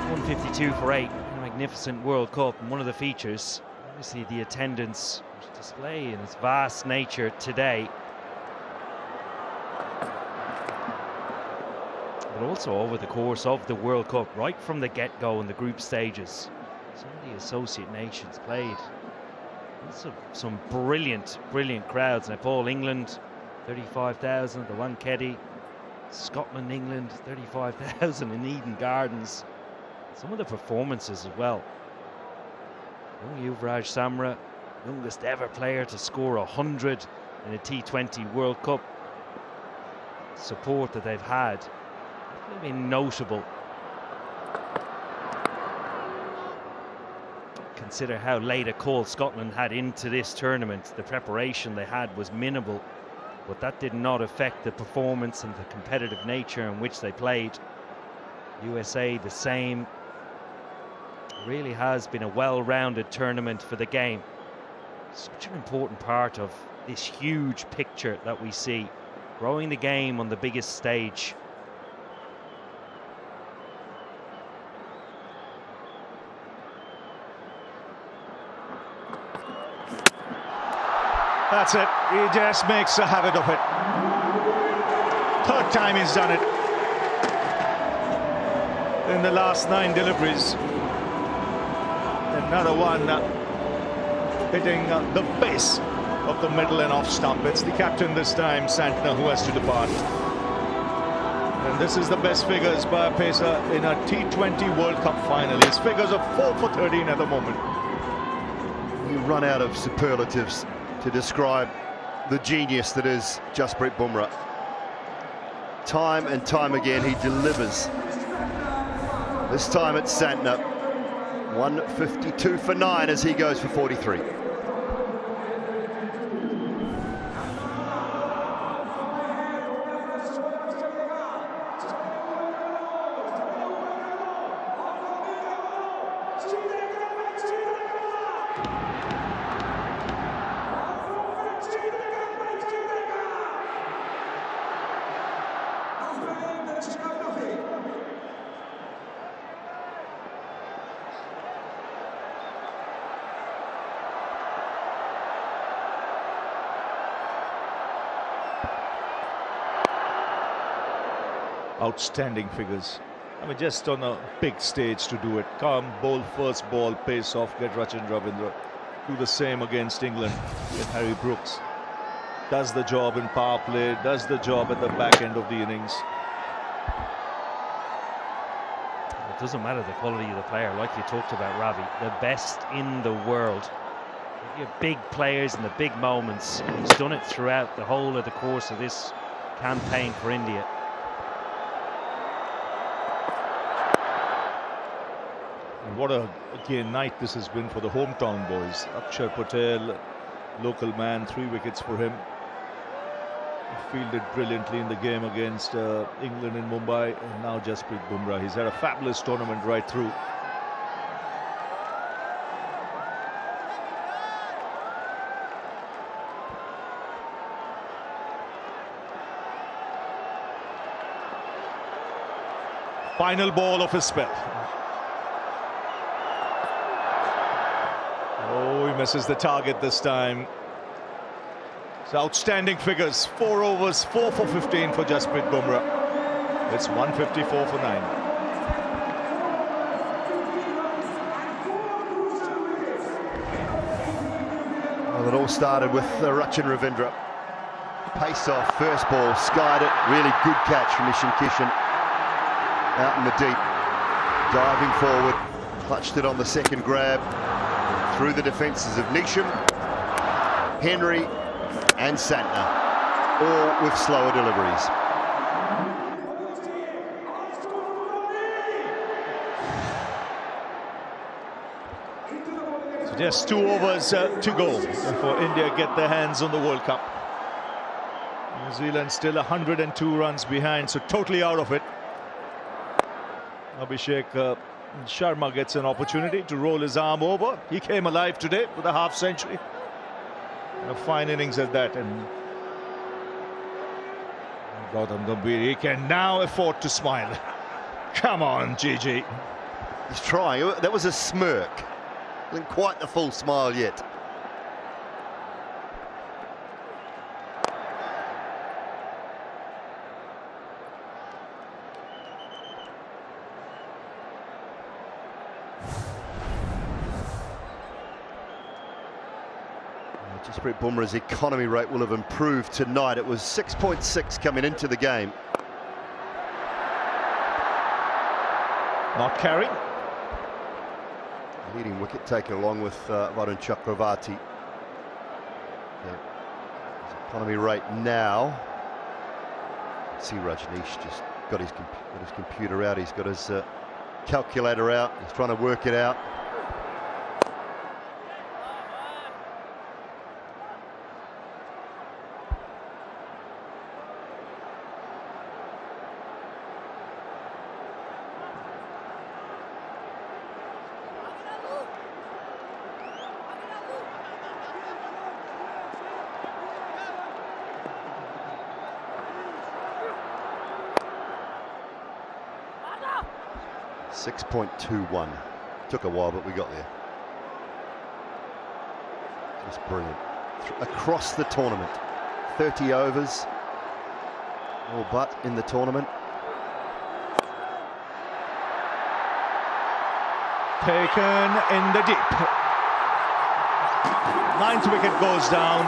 152 points. For 8, a magnificent World Cup, and one of the features, obviously the attendance display in its vast nature today, but also over the course of the World Cup, right from the get-go in the group stages. Some of the associate nations played. Also some brilliant crowds. Nepal, England, 35,000 at the Wankhede. Scotland, England, 35,000 in Eden Gardens. Some of the performances as well. Young Yuvraj Samra, youngest ever player to score 100 in a T20 World Cup. Support that they've had has been notable. Consider how late a call Scotland had into this tournament. The preparation they had was minimal, but that did not affect the performance and the competitive nature in which they played. USA the same. Really has been a well-rounded tournament for the game. Such an important part of this huge picture that we see, growing the game on the biggest stage. That's it. He just makes a habit of it. Third time he's done it in the last 9 deliveries. Another one hitting the base of the middle and off stump. It's the captain this time, Santner, who has to depart. And this is the best figures by a pacer in a T20 World Cup final. His figures are 4 for 13 at the moment. You run out of superlatives to describe the genius that is Jasprit Bumrah. Time and time again he delivers. This time it's Santner. 152 for 9 as he goes for 43. Outstanding figures. I mean, just on a big stage to do it. Come, bowl first ball, pace off, get Rachin Ravindra. Do the same against England with Harry Brooks. Does the job in power play, does the job at the back end of the innings. It doesn't matter the quality of the player, like you talked about, Ravi. The best in the world. You have big players in the big moments. He's done it throughout the whole of the course of this campaign for India. And what a night this has been for the hometown boys. Akshar Patel, local man, 3 wickets for him. He fielded brilliantly in the game against England in Mumbai, and now Jasprit Bumrah. He's had a fabulous tournament right through. Final ball of his spell. Oh, he misses the target this time. It's outstanding figures. 4 overs, 4 for 15 for Jasprit Bumrah. It's 154 for 9. Well, it all started with Rachin Ravindra. Pace off, first ball, skied it. Really good catch from Ishan Kishan. Out in the deep, diving forward, clutched it on the second grab, through the defences of Nisham, Henry and Santner, all with slower deliveries. So just 2 overs to go before India get their hands on the World Cup. New Zealand still 102 runs behind, so totally out of it. Abhishek Sharma gets an opportunity to roll his arm over. He came alive today with a half century. A fine innings at that. And Gautam Gambhir, he can now afford to smile. Come on, Gigi. He's trying. That was a smirk. Wasn't quite the full smile yet. Jasprit Bumrah's economy rate will have improved tonight. It was 6.6 coming into the game. Not carrying. Leading wicket taker along with Varun Chakravarti. His economy rate now. See Rajneesh just got his computer out. He's got his calculator out. He's trying to work it out. .21. Took a while, but we got there. Just brilliant. Across the tournament. 30 overs. All but in the tournament. Taken in the deep. 9th wicket goes down.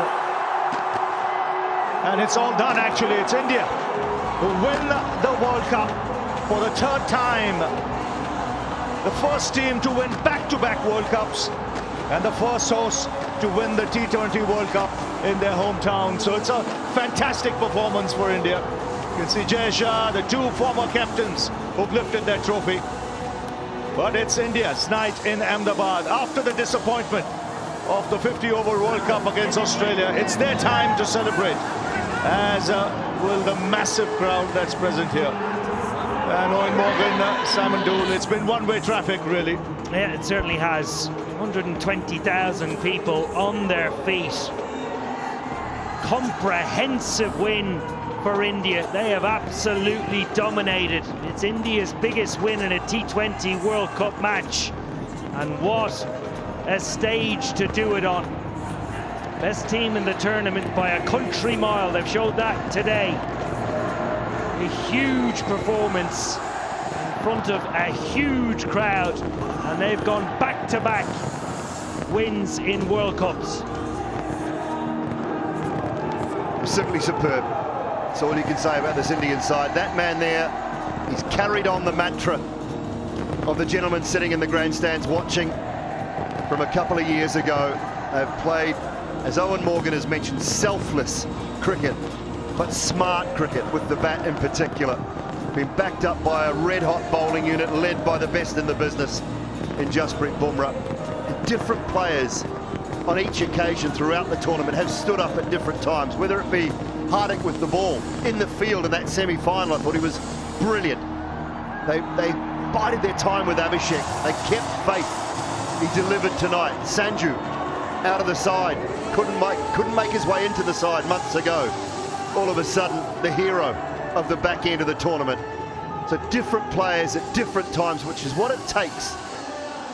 And it's all done, actually. It's India who win the World Cup for the 3rd time. The first team to win back-to-back World Cups and the first host to win the T20 World Cup in their hometown. So it's a fantastic performance for India. You can see Jay Shah, the 2 former captains who've lifted their trophy. But it's India's night in Ahmedabad. After the disappointment of the 50-over World Cup against Australia, it's their time to celebrate, as will the massive crowd that's present here. And Owen Morgan, Simon Doull, it's been one-way traffic, really. Yeah, it certainly has. 120,000 people on their feet. Comprehensive win for India. They have absolutely dominated. It's India's biggest win in a T20 World Cup match. And what a stage to do it on. Best team in the tournament by a country mile. They've showed that today. a huge performance in front of a huge crowd, and they've gone back-to-back wins in World Cups. Simply superb. That's all you can say about this Indian side. That man there, he's carried on the mantra of the gentlemen sitting in the grandstands watching from a couple of years ago. They've played, as Owen Morgan has mentioned, selfless cricket, but smart cricket with the bat in particular. Been backed up by a red-hot bowling unit led by the best in the business in Jasprit Bumrah. And different players on each occasion throughout the tournament have stood up at different times, whether it be Hardik with the ball in the field in that semi-final. I thought he was brilliant. They bided their time with Abhishek. They kept faith. He delivered tonight. Sanju out of the side, couldn't make his way into the side months ago. All of a sudden, the hero of the back end of the tournament. So different players at different times, which is what it takes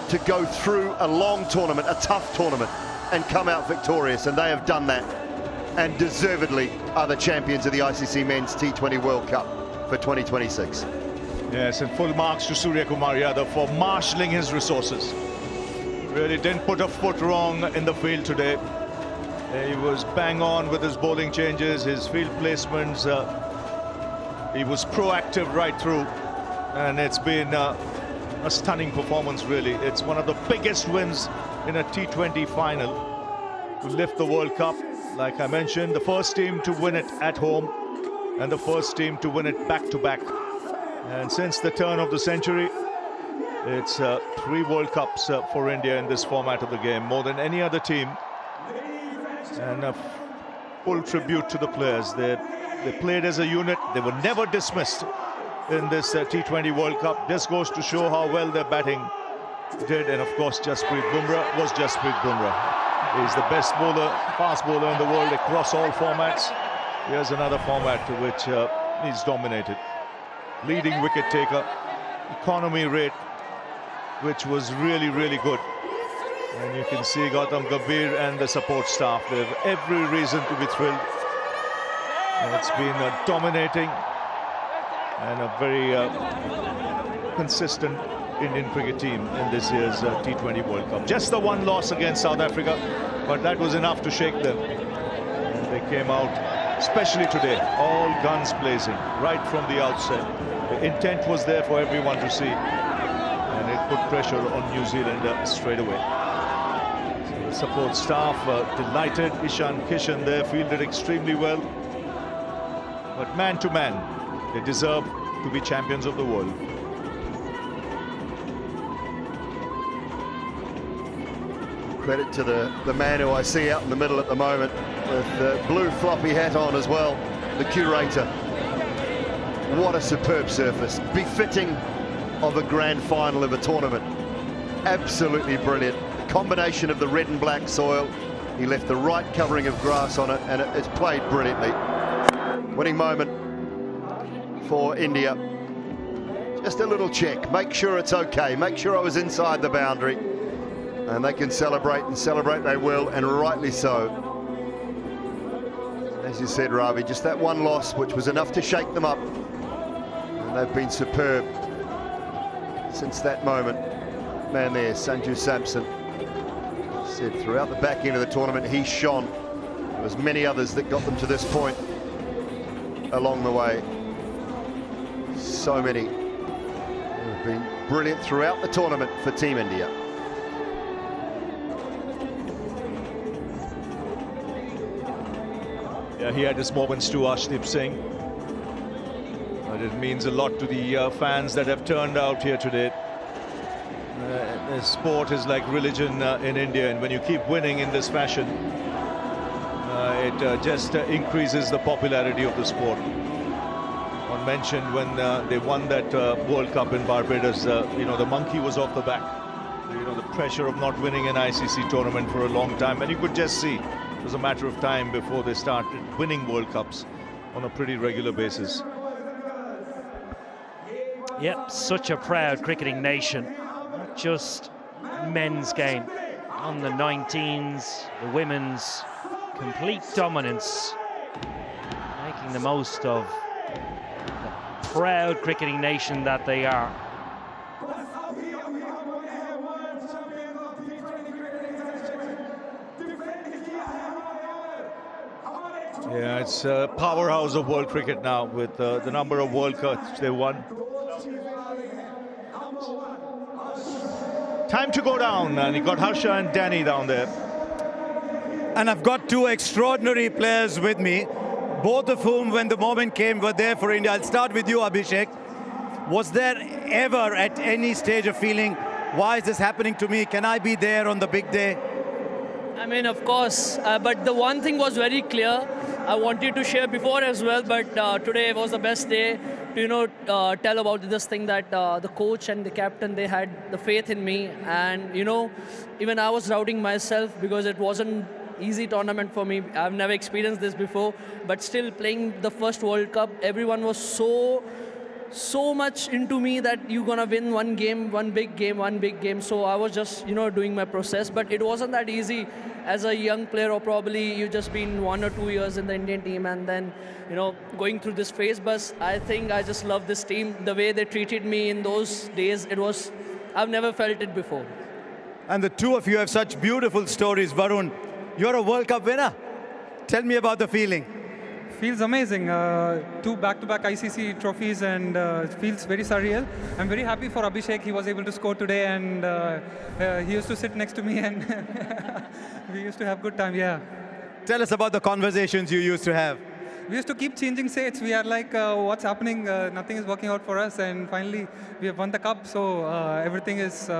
to go through a long tournament, a tough tournament, and come out victorious, and they have done that, and deservedly are the champions of the ICC Men's T20 World Cup for 2026. Yes, and full marks to Surya Kumar Yadav for marshalling his resources. Really didn't put a foot wrong in the field today. He was bang on with his bowling changes, his field placements. He was proactive right through, and it's been a stunning performance, really. It's one of the biggest wins in a T20 final to lift the World Cup. Like I mentioned, the first team to win it at home and the first team to win it back-to-back. And since the turn of the century, it's 3 World Cups for India in this format of the game, more than any other team. And a full tribute to the players. They played as a unit. They were never dismissed in this T20 World Cup. This goes to show how well their batting did. And of course, Jasprit Bumrah was Jasprit Bumrah. He's the best bowler, fast bowler in the world across all formats. Here's another format to which he's dominated. Leading wicket taker, economy rate, which was really, really good. And you can see Gautam Gambhir and the support staff. They have every reason to be thrilled. And it's been dominating and a very consistent Indian cricket team in this year's T20 World Cup. Just the one loss against South Africa, but that was enough to shake them. And they came out, especially today, all guns blazing right from the outset. The intent was there for everyone to see, and it put pressure on New Zealand straight away. So the support staff delighted. Ishan Kishan there fielded extremely well, but man to man, they deserve to be champions of the world. Credit to the man who I see out in the middle at the moment with the blue floppy hat on as well, the curator. What a superb surface, befitting of a grand final of a tournament. Absolutely brilliant. Combination of the red and black soil. He left the right covering of grass on it, and it's played brilliantly. Winning moment for India. Just a little check, make sure it's okay, make sure I was inside the boundary. And they can celebrate, and celebrate they will, and rightly so. As you said, Ravi, just that one loss, which was enough to shake them up. And they've been superb since that moment. Man there, Sanju Samson, said throughout the back end of the tournament, he shone. There was many others that got them to this point along the way. So many have been brilliant throughout the tournament for Team India. Yeah, he had his moments too, Arshdeep Singh. But it means a lot to the fans that have turned out here today. The sport is like religion in India, and when you keep winning in this fashion, it just increases the popularity of the sport. One mentioned when they won that World Cup in Barbados, you know, the monkey was off the back. You know, the pressure of not winning an ICC tournament for a long time, and you could just see it was a matter of time before they started winning World Cups on a pretty regular basis. Yep, such a proud cricketing nation. Not just men's game. On the 19s, the women's, complete dominance. Making the most of the proud cricketing nation that they are. Yeah, it's a powerhouse of world cricket now with the number of World Cups they won. Time to go down, and you got Harsha and Danny down there. And I've got two extraordinary players with me, both of whom, when the moment came, were there for India. I'll start with you, Abhishek. Was there ever at any stage of feeling, why is this happening to me? Can I be there on the big day? I mean, of course, but the one thing was very clear. I wanted to share before as well, but today was the best day to, tell about this thing that the coach and the captain, they had the faith in me. And, even I was doubting myself because it wasn't easy tournament for me. I've never experienced this before, but still playing the first World Cup, everyone was so much into me that you're gonna win one game, one big game. So I was just, doing my process, but it wasn't that easy as a young player, or probably you just been 1 or 2 years in the Indian team and then, going through this phase. But I think I just love this team. The way they treated me in those days, I've never felt it before. And the two of you have such beautiful stories. Varun, you're a World Cup winner. Tell me about the feeling. Feels amazing. 2 back-to-back ICC trophies, and it feels very surreal. I'm very happy for Abhishek. He was able to score today, and he used to sit next to me, and we used to have good time. Yeah. Tell us about the conversations you used to have. We used to keep changing sets. We are like, what's happening? Nothing is working out for us, and finally we have won the cup. So everything is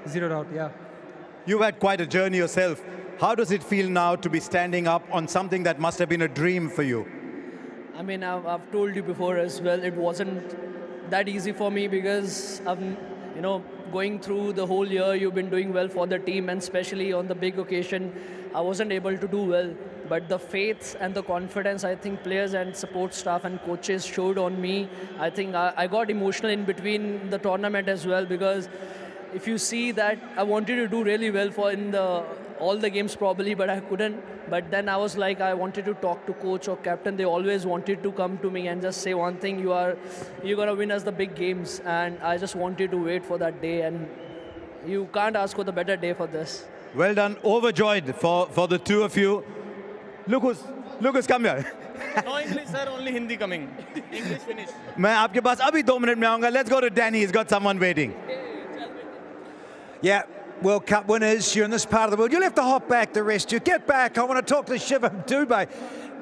zeroed out. Yeah. You've had quite a journey yourself. How does it feel now to be standing up on something that must have been a dream for you? I mean, I've told you before as well, it wasn't that easy for me because going through the whole year, you've been doing well for the team, and especially on the big occasion, I wasn't able to do well. But the faith and the confidence, I think players and support staff and coaches showed on me. I think I got emotional in between the tournament as well, because if you see that I wanted to do really well in all the games probably, but I couldn't. But then I was like, I wanted to talk to coach or captain. They always wanted to come to me and just say one thing: you're gonna win us the big games. And I just wanted to wait for that day, and you can't ask for the better day for this. Well done, overjoyed for the two of you. Lucas, come here. No English, sir. Only Hindi coming. English finished. मैं आपके पास अभी 2 minute में आऊँगा. Let's go to Danny. He's got someone waiting. Yeah, World Cup winners, you're in this part of the world. You'll have to hop back, the rest of you. Get back. I want to talk to Shivam Dube.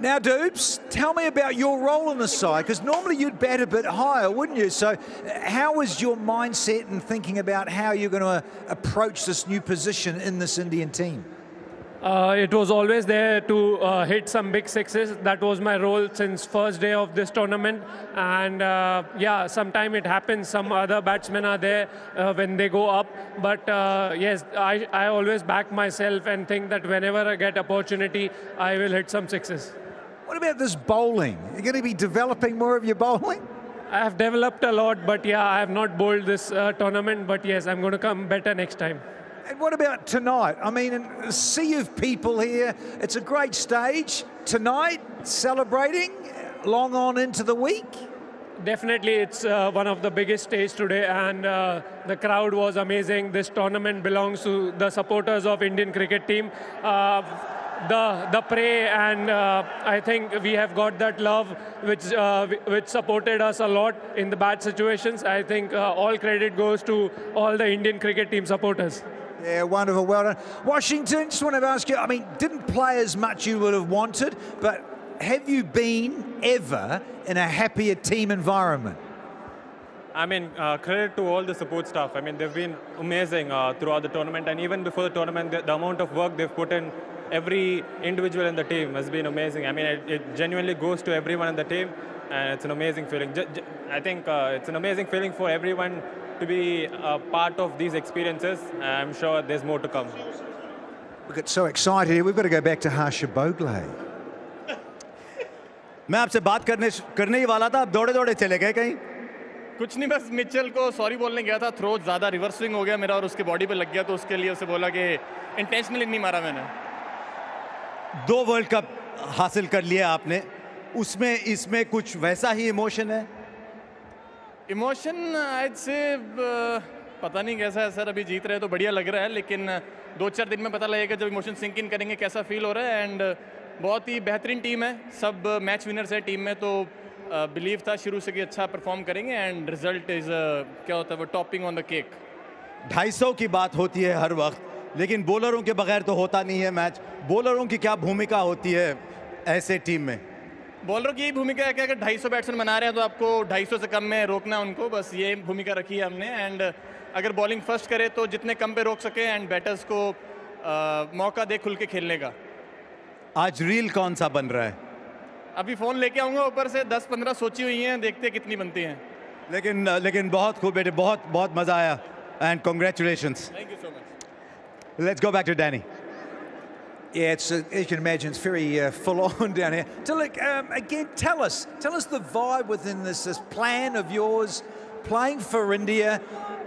Now, Dubes, tell me about your role in the side, because normally you'd bat a bit higher, wouldn't you? So how was your mindset in thinking about how you're going to approach this new position in this Indian team? It was always there to hit some big sixes. That was my role since first day of this tournament. And yeah, sometime it happens. Some other batsmen are there when they go up. But yes, I always back myself and think that whenever I get opportunity, I will hit some sixes. What about this bowling? You're going to be developing more of your bowling? I have developed a lot, but yeah, I have not bowled this tournament. But yes, I'm going to come better next time. And what about tonight? I mean, a sea of people here. It's a great stage. Tonight, celebrating long on into the week. Definitely, it's one of the biggest stages today, and the crowd was amazing. This tournament belongs to the supporters of Indian cricket team. The pray, and I think we have got that love which supported us a lot in the bad situations. I think all credit goes to all the Indian cricket team supporters. Yeah, wonderful, well done. Washington, just wanted to ask you, I mean, didn't play as much you would have wanted, but have you been ever in a happier team environment? I mean, credit to all the support staff. I mean, they've been amazing throughout the tournament, and even before the tournament, the amount of work they've put in, every individual in the team has been amazing. I mean, it genuinely goes to everyone in the team, and it's an amazing feeling. I think it's an amazing feeling for everyone to be a part of these experiences. I'm sure there's more to come. We get so excited here. We've got to go back to Harsha Bhogle. मैं आपसे बात करने ही वाला था, आप दौड़े चले गए कहीं? कुछ नहीं, बस मिचेल को सॉरी बोलने गया था. थ्रो ज़्यादा रिवर्स स्विंग हो गया मेरा और उसके बॉडी पे लग गया, तो उसके लिए उसे बोला कि इंटेंशनली नहीं मारा मैंने. 2 वर्ल्ड कप हासिल कर लिया आपने, उसमें इसमें कुछ वैसा ही इमोशन है? इमोशन I'd say पता नहीं कैसा है सर, अभी जीत रहे हैं तो बढ़िया लग रहा है, लेकिन 2-4 दिन में पता लगेगा जब इमोशन सिंक इन करेंगे कैसा फील हो रहा है। एंड बहुत ही बेहतरीन टीम है, सब मैच विनर्स है टीम में, तो बिलीव था शुरू से कि अच्छा परफॉर्म करेंगे एंड रिजल्ट इज क्या होता है वो टॉपिंग ऑन द केक। 250 की बात होती है हर वक्त, लेकिन बॉलरों के बगैर तो होता नहीं है मैच। बॉलरों की क्या भूमिका होती है ऐसे टीम में? बॉलरों की यही भूमिका है कि अगर 250 बैट्समैन बना रहे हैं तो आपको 250 से कम में रोकना है उनको, बस ये भूमिका रखी है हमने। एंड अगर बॉलिंग फर्स्ट करे तो जितने कम पे रोक सके एंड बैटर्स को मौका दे खुल के खेलने का। आज रील कौन सा बन रहा है? अभी फ़ोन लेके आऊँगा, ऊपर से 10-15 सोची हुई हैं, देखते हैं कितनी बनती हैं। लेकिन बहुत खूब बेटे, बहुत मज़ा आया and congratulations. Thank you so much. Let's go back to Danny. Yeah, it's as you can imagine, it's very full on down here. Tilak, again, tell us the vibe within this plan of yours, playing for India.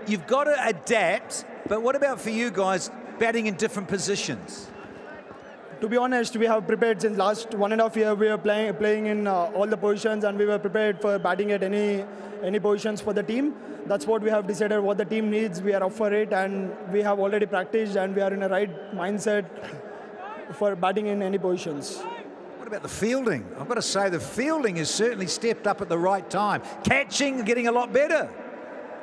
You've got to adapt, but what about for you guys, batting in different positions? To be honest, we have prepared since last 1.5 years. We are playing in all the positions, and we were prepared for batting at any positions for the team. That's what we have decided. What the team needs, we are up for it, and we have already practiced, and we are in a right mindset for batting in any positions. What about the fielding? I've got to say the fielding has certainly stepped up at the right time. Catching, getting a lot better.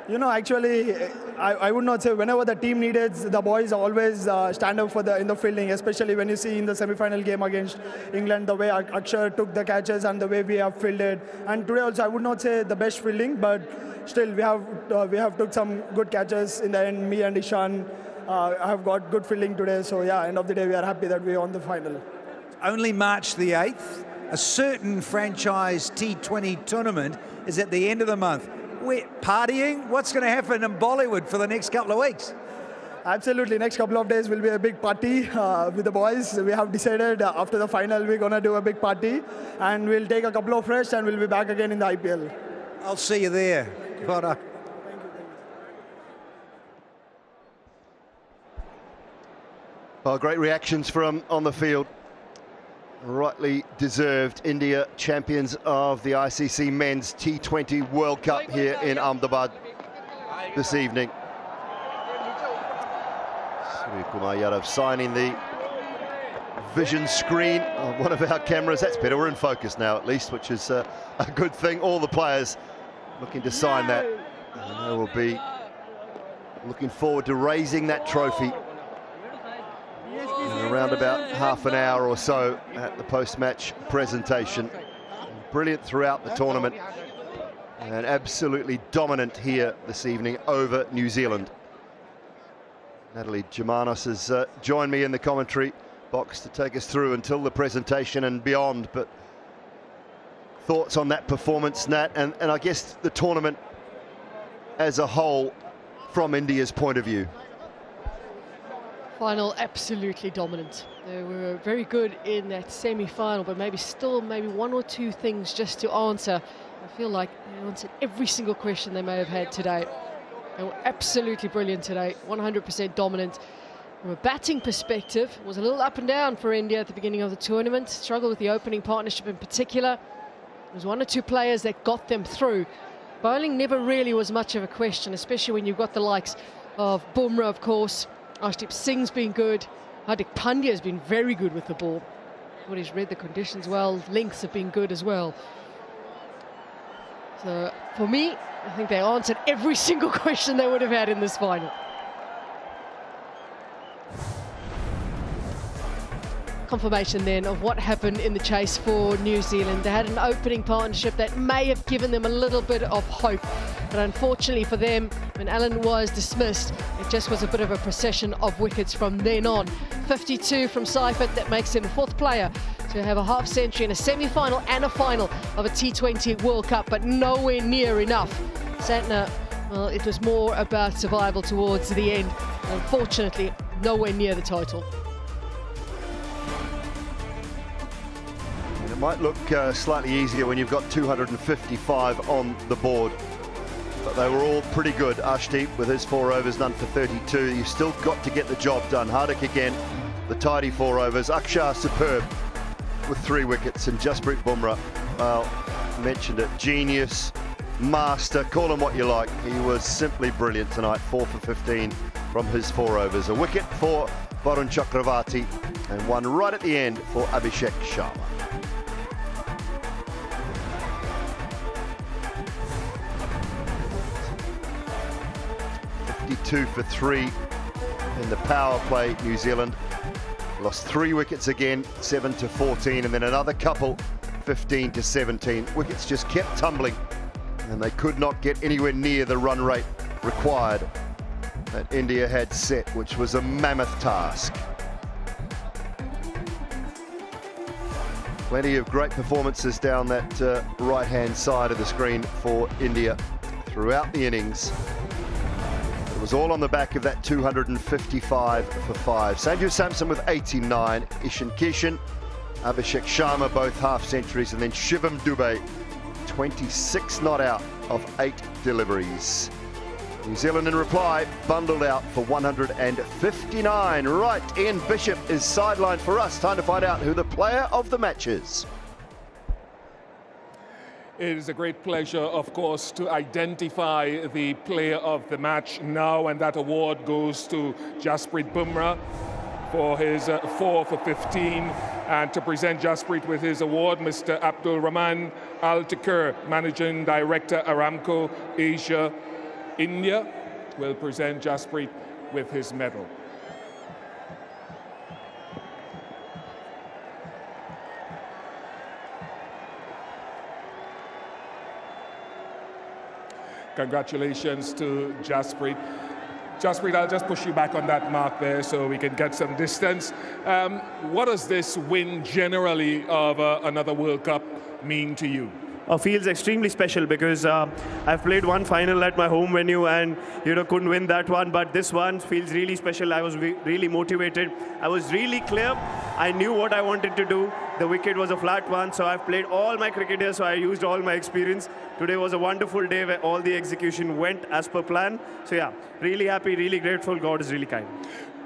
You know, actually, I would not say whenever the team needed, the boys always stand up for in the fielding, especially when you see in the semi-final game against England, the way Akshar took the catches and the way we have fielded. And today also, I would not say the best fielding, but still we have took some good catches in the end. Me and Ishan have got good fielding today. So yeah, end of the day, we are happy that we won the final. Only March the 8th. A certain franchise T20 tournament is at the end of the month. We're partying. What's going to happen in Bollywood for the next couple of weeks? Absolutely. Next couple of days will be a big party with the boys. We have decided after the final we're going to do a big party, and we'll take a couple of rest and we'll be back again in the IPL. I'll see you there. Well done. Oh, great reactions from on the field. Rightly deserved. India champions of the ICC Men's T20 World Cup here in Ahmedabad this evening. Suryakumar Yadav signing the vision screen on one of our cameras. That's better, we're in focus now at least, which is a good thing. All the players looking to sign that, and they will be looking forward to raising that trophy in around about half an hour or so at the post-match presentation. Brilliant throughout the tournament and absolutely dominant here this evening over New Zealand. Natalie Germanos has joined me in the commentary box to take us through until the presentation and beyond. But thoughts on that performance, Nat, and I guess the tournament as a whole from India's point of view? Final absolutely dominant. They were very good in that semi-final, but maybe one or two things just to answer. I feel like they answered every single question they may have had today. They were absolutely brilliant today, 100% dominant. From a batting perspective, it was a little up and down for India at the beginning of the tournament. Struggled with the opening partnership in particular. There was one or two players that got them through. Bowling never really was much of a question, especially when you've got the likes of Bumrah, of course. Arshdeep Singh's been good. Hardik Pandya has been very good with the ball. Thought he's read the conditions well. Lengths have been good as well. So for me, I think they answered every single question they would have had in this final. Confirmation then of what happened in the chase for New Zealand. They had an opening partnership that may have given them a little bit of hope, but unfortunately for them, when Allen was dismissed, it just was a bit of a procession of wickets from then on. 52 from Seifert, that makes him the fourth player to have a half century in a semi-final and a final of a T20 World Cup, but nowhere near enough. Santner, well, it was more about survival towards the end. Unfortunately, nowhere near the title. It might look slightly easier when you've got 255 on the board, but they were all pretty good. Arshdeep with his 4 overs, none for 32. You've still got to get the job done. Hardik again, the tidy 4 overs. Akshar superb with 3 wickets, and Jasprit Bumrah, well, mentioned it, genius, master, call him what you like. He was simply brilliant tonight, 4 for 15 from his 4 overs. A wicket for Varun Chakravarti and one right at the end for Abhishek Sharma. Two for 3 in the power play. New Zealand lost 3 wickets again, 7 to 14, and then another couple, 15 to 17. Wickets just kept tumbling, and they could not get anywhere near the run rate required that India had set, which was a mammoth task. Plenty of great performances down that right-hand side of the screen for India throughout the innings. It was all on the back of that 255 for 5. Sanju Samson with 89, Ishan Kishan, Abhishek Sharma both half centuries, and then Shivam Dube 26 not out of 8 deliveries. New Zealand in reply bundled out for 159. Right, Ian Bishop is sidelined for us. Time to find out who the player of the match is. It is a great pleasure, of course, to identify the player of the match now, and that award goes to Jasprit Bumrah for his 4 for 15. And to present Jasprit with his award, Mr. Abdul Rahman Al Takur, Managing Director, Aramco Asia, India, will present Jasprit with his medal. Congratulations to Jasprit. Jasprit, I'll just push you back on that mark there so we can get some distance. What does this win generally of another World Cup mean to you? Feels extremely special because I've played one final at my home venue and couldn't win that one, but this one feels really special. I was really motivated. I was really clear. I knew what I wanted to do. The wicket was a flat one, so I've played all my cricket here, so I used all my experience. Today was a wonderful day where all the execution went as per plan. So yeah, really happy, really grateful. God is really kind.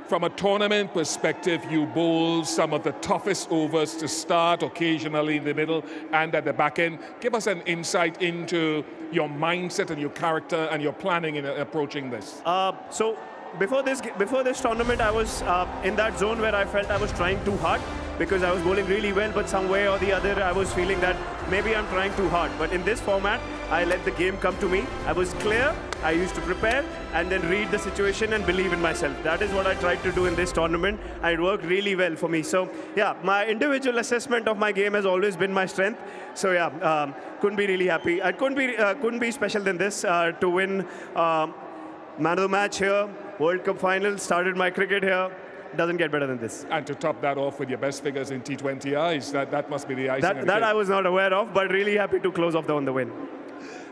From a tournament perspective, you bowl some of the toughest overs to start, occasionally in the middle and at the back end. Give us an insight into your mindset and your character and your planning in approaching this. So before this tournament, I was in that zone where I felt I was trying too hard because I was bowling really well, but some way or the other, I was feeling that maybe I'm trying too hard. But in this format, I let the game come to me. I was clear. I used to prepare and then read the situation and believe in myself. That is what I tried to do in this tournament, and it worked really well for me. So yeah, my individual assessment of my game has always been my strength. So yeah, couldn't be really happy. I couldn't be special than this to win man of the match here, World Cup final, started my cricket here. Doesn't get better than this. And to top that off with your best figures in T20Is, that must be the icing. That I was not aware of, but really happy to close off on the win.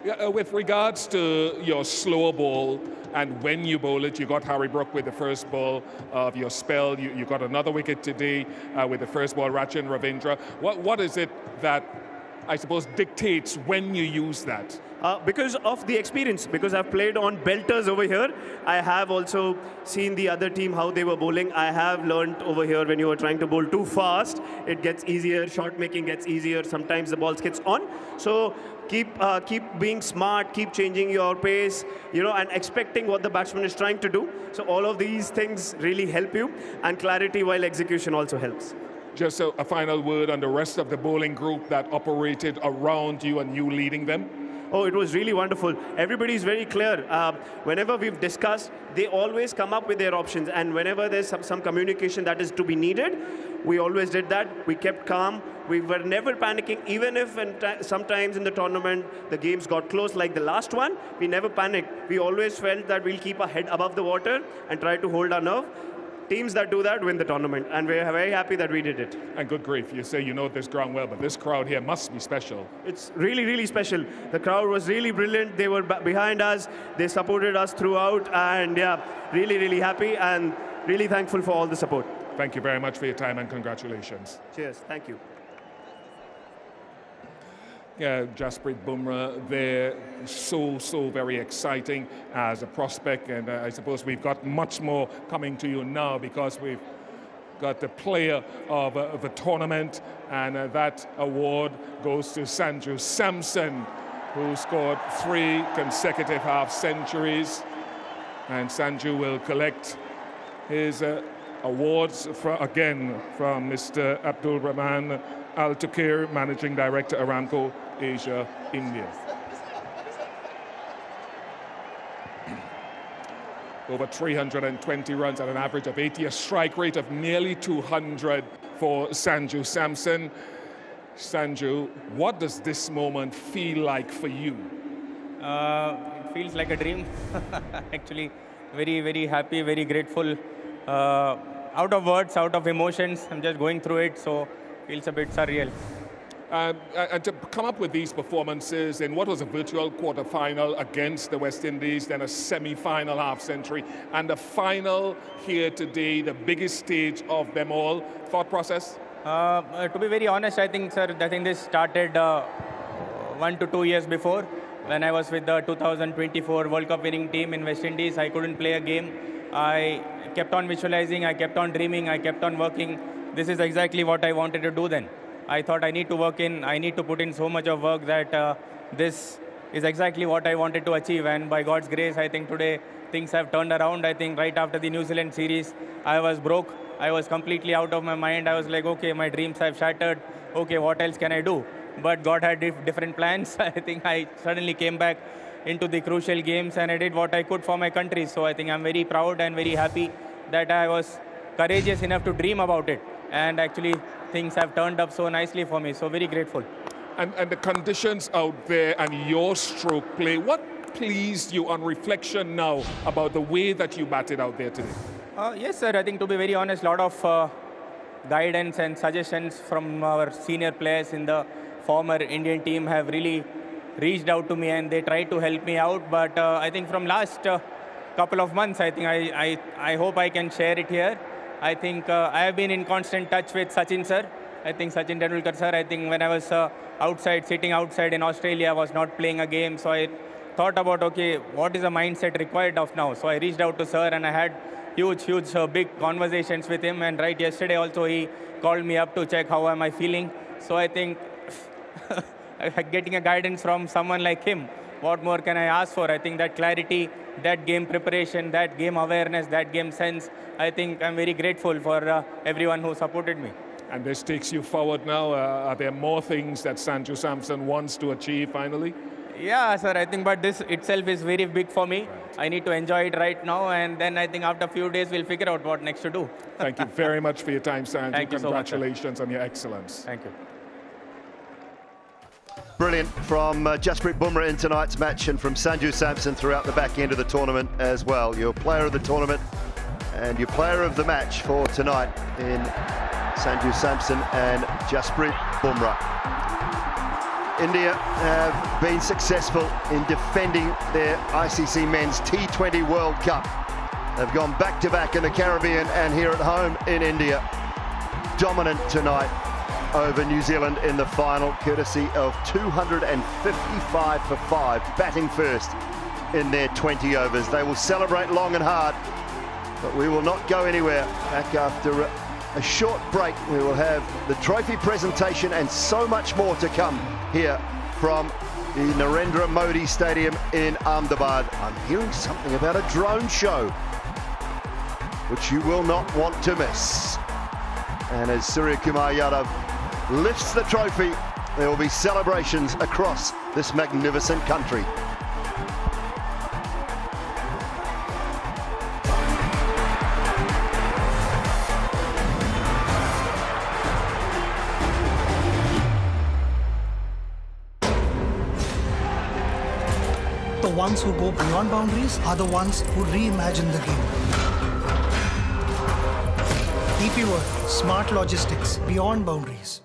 Yeah, with regards to your slower ball and when you bowl it, you got Harry Brook with the first ball of your spell. You got another wicket today with the first ball, Rachin Ravindra. What is it that I suppose dictates when you use that? Because of the experience, because I've played on belters over here. I have also seen the other team, how they were bowling. I have learned over here when you are trying to bowl too fast, it gets easier, shot making gets easier, sometimes the ball gets on. So keep being smart, keep changing your pace, and expecting what the batsman is trying to do. So all of these things really help you, and clarity while execution also helps. Just a final word on the rest of the bowling group that operated around you and you leading them. Oh, it was really wonderful. Everybody is very clear. Whenever we've discussed, they always come up with their options. And whenever there's some communication that is to be needed, we always did that. We kept calm. We were never panicking. Even if sometimes in the tournament, the games got close, like the last one, we never panicked. We always felt that we'll keep our head above the water and try to hold our nerve. Teams that do that win the tournament, and we're very happy that we did it. And good grief, you say you know this ground well, but this crowd here must be special. It's really, really special. The crowd was really brilliant. They were behind us. They supported us throughout, and yeah, really, really happy and really thankful for all the support. Thank you very much for your time and congratulations. Cheers. Thank you. Jasprit Bumrah there, so very exciting as a prospect, and I suppose we've got much more coming to you now because we've got the player of the tournament, and that award goes to Sanju Samson who scored 3 consecutive half-centuries. And Sanju will collect his awards again from Mr. Abdul Rahman Al Tukir, Managing Director, Aramco Asia, India. Over 320 runs at an average of 80, a strike rate of nearly 200 for Sanju Samson. Sanju, what does this moment feel like for you? It feels like a dream. Actually, very, very happy, very grateful. Out of words, out of emotions. I'm just going through it, so feels a bit surreal. And to come up with these performances in what was a virtual quarter-final against the West Indies, then a semi-final half-century, and the final here today, the biggest stage of them all. Thought process? To be very honest, I think, sir, this started 1 to 2 years before. When I was with the 2024 World Cup winning team in West Indies, I couldn't play a game. I kept on visualizing, I kept on dreaming, I kept on working. This is exactly what I wanted to do then. I thought I need to put in so much of work that this is exactly what I wanted to achieve. And by God's grace, I think today things have turned around. I think right after the New Zealand series, I was broke. I was completely out of my mind. I was like, okay, my dreams have shattered. Okay, what else can I do? But God had different plans. I think I suddenly came back into the crucial games and I did what I could for my country. So I think I'm very proud and very happy that I was courageous enough to dream about it. And actually, things have turned up so nicely for me. So very grateful. And the conditions out there and your stroke play, what pleased you on reflection now about the way that you batted out there today? Yes, sir. I think to be very honest, a lot of guidance and suggestions from our senior players in the former Indian team have really reached out to me and they tried to help me out. But I think from last couple of months, I think I hope I can share it here. I think I have been in constant touch with Sachin sir. I think Sachin Tendulkar sir, I think when I was sitting outside in Australia, I was not playing a game. So I thought about, okay, what is the mindset required of now? So I reached out to sir and I had huge, big conversations with him. And right yesterday also, he called me up to check how am I feeling. So I think getting a guidance from someone like him, what more can I ask for? I think that clarity, that game preparation, that game awareness, that game sense, I think I'm very grateful for everyone who supported me. And this takes you forward now. Are there more things that Sanju Samson wants to achieve finally? Yeah, sir, I think, but this itself is very big for me. Right. I need to enjoy it right now, and then I think after a few days, we'll figure out what next to do. Thank you very much for your time, Sanju. Thank you Congratulations so much, on your excellence. Thank you. Brilliant from Jasprit Bumrah in tonight's match and from Sanju Samson throughout the back end of the tournament as well. Your player of the tournament and your player of the match for tonight in Sanju Samson and Jasprit Bumrah. India have been successful in defending their ICC Men's T20 World Cup. They've gone back-to-back in the Caribbean and here at home in India. Dominant tonight over New Zealand in the final, courtesy of 255 for 5, batting first in their 20 overs. They will celebrate long and hard, but we will not go anywhere. Back after a short break, we will have the trophy presentation and so much more to come here from the Narendra Modi Stadium in Ahmedabad. I'm hearing something about a drone show, which you will not want to miss. And as Surya Kumar Yadav lifts the trophy, there will be celebrations across this magnificent country. The ones who go beyond boundaries are the ones who reimagine the game. DP World, smart logistics beyond boundaries.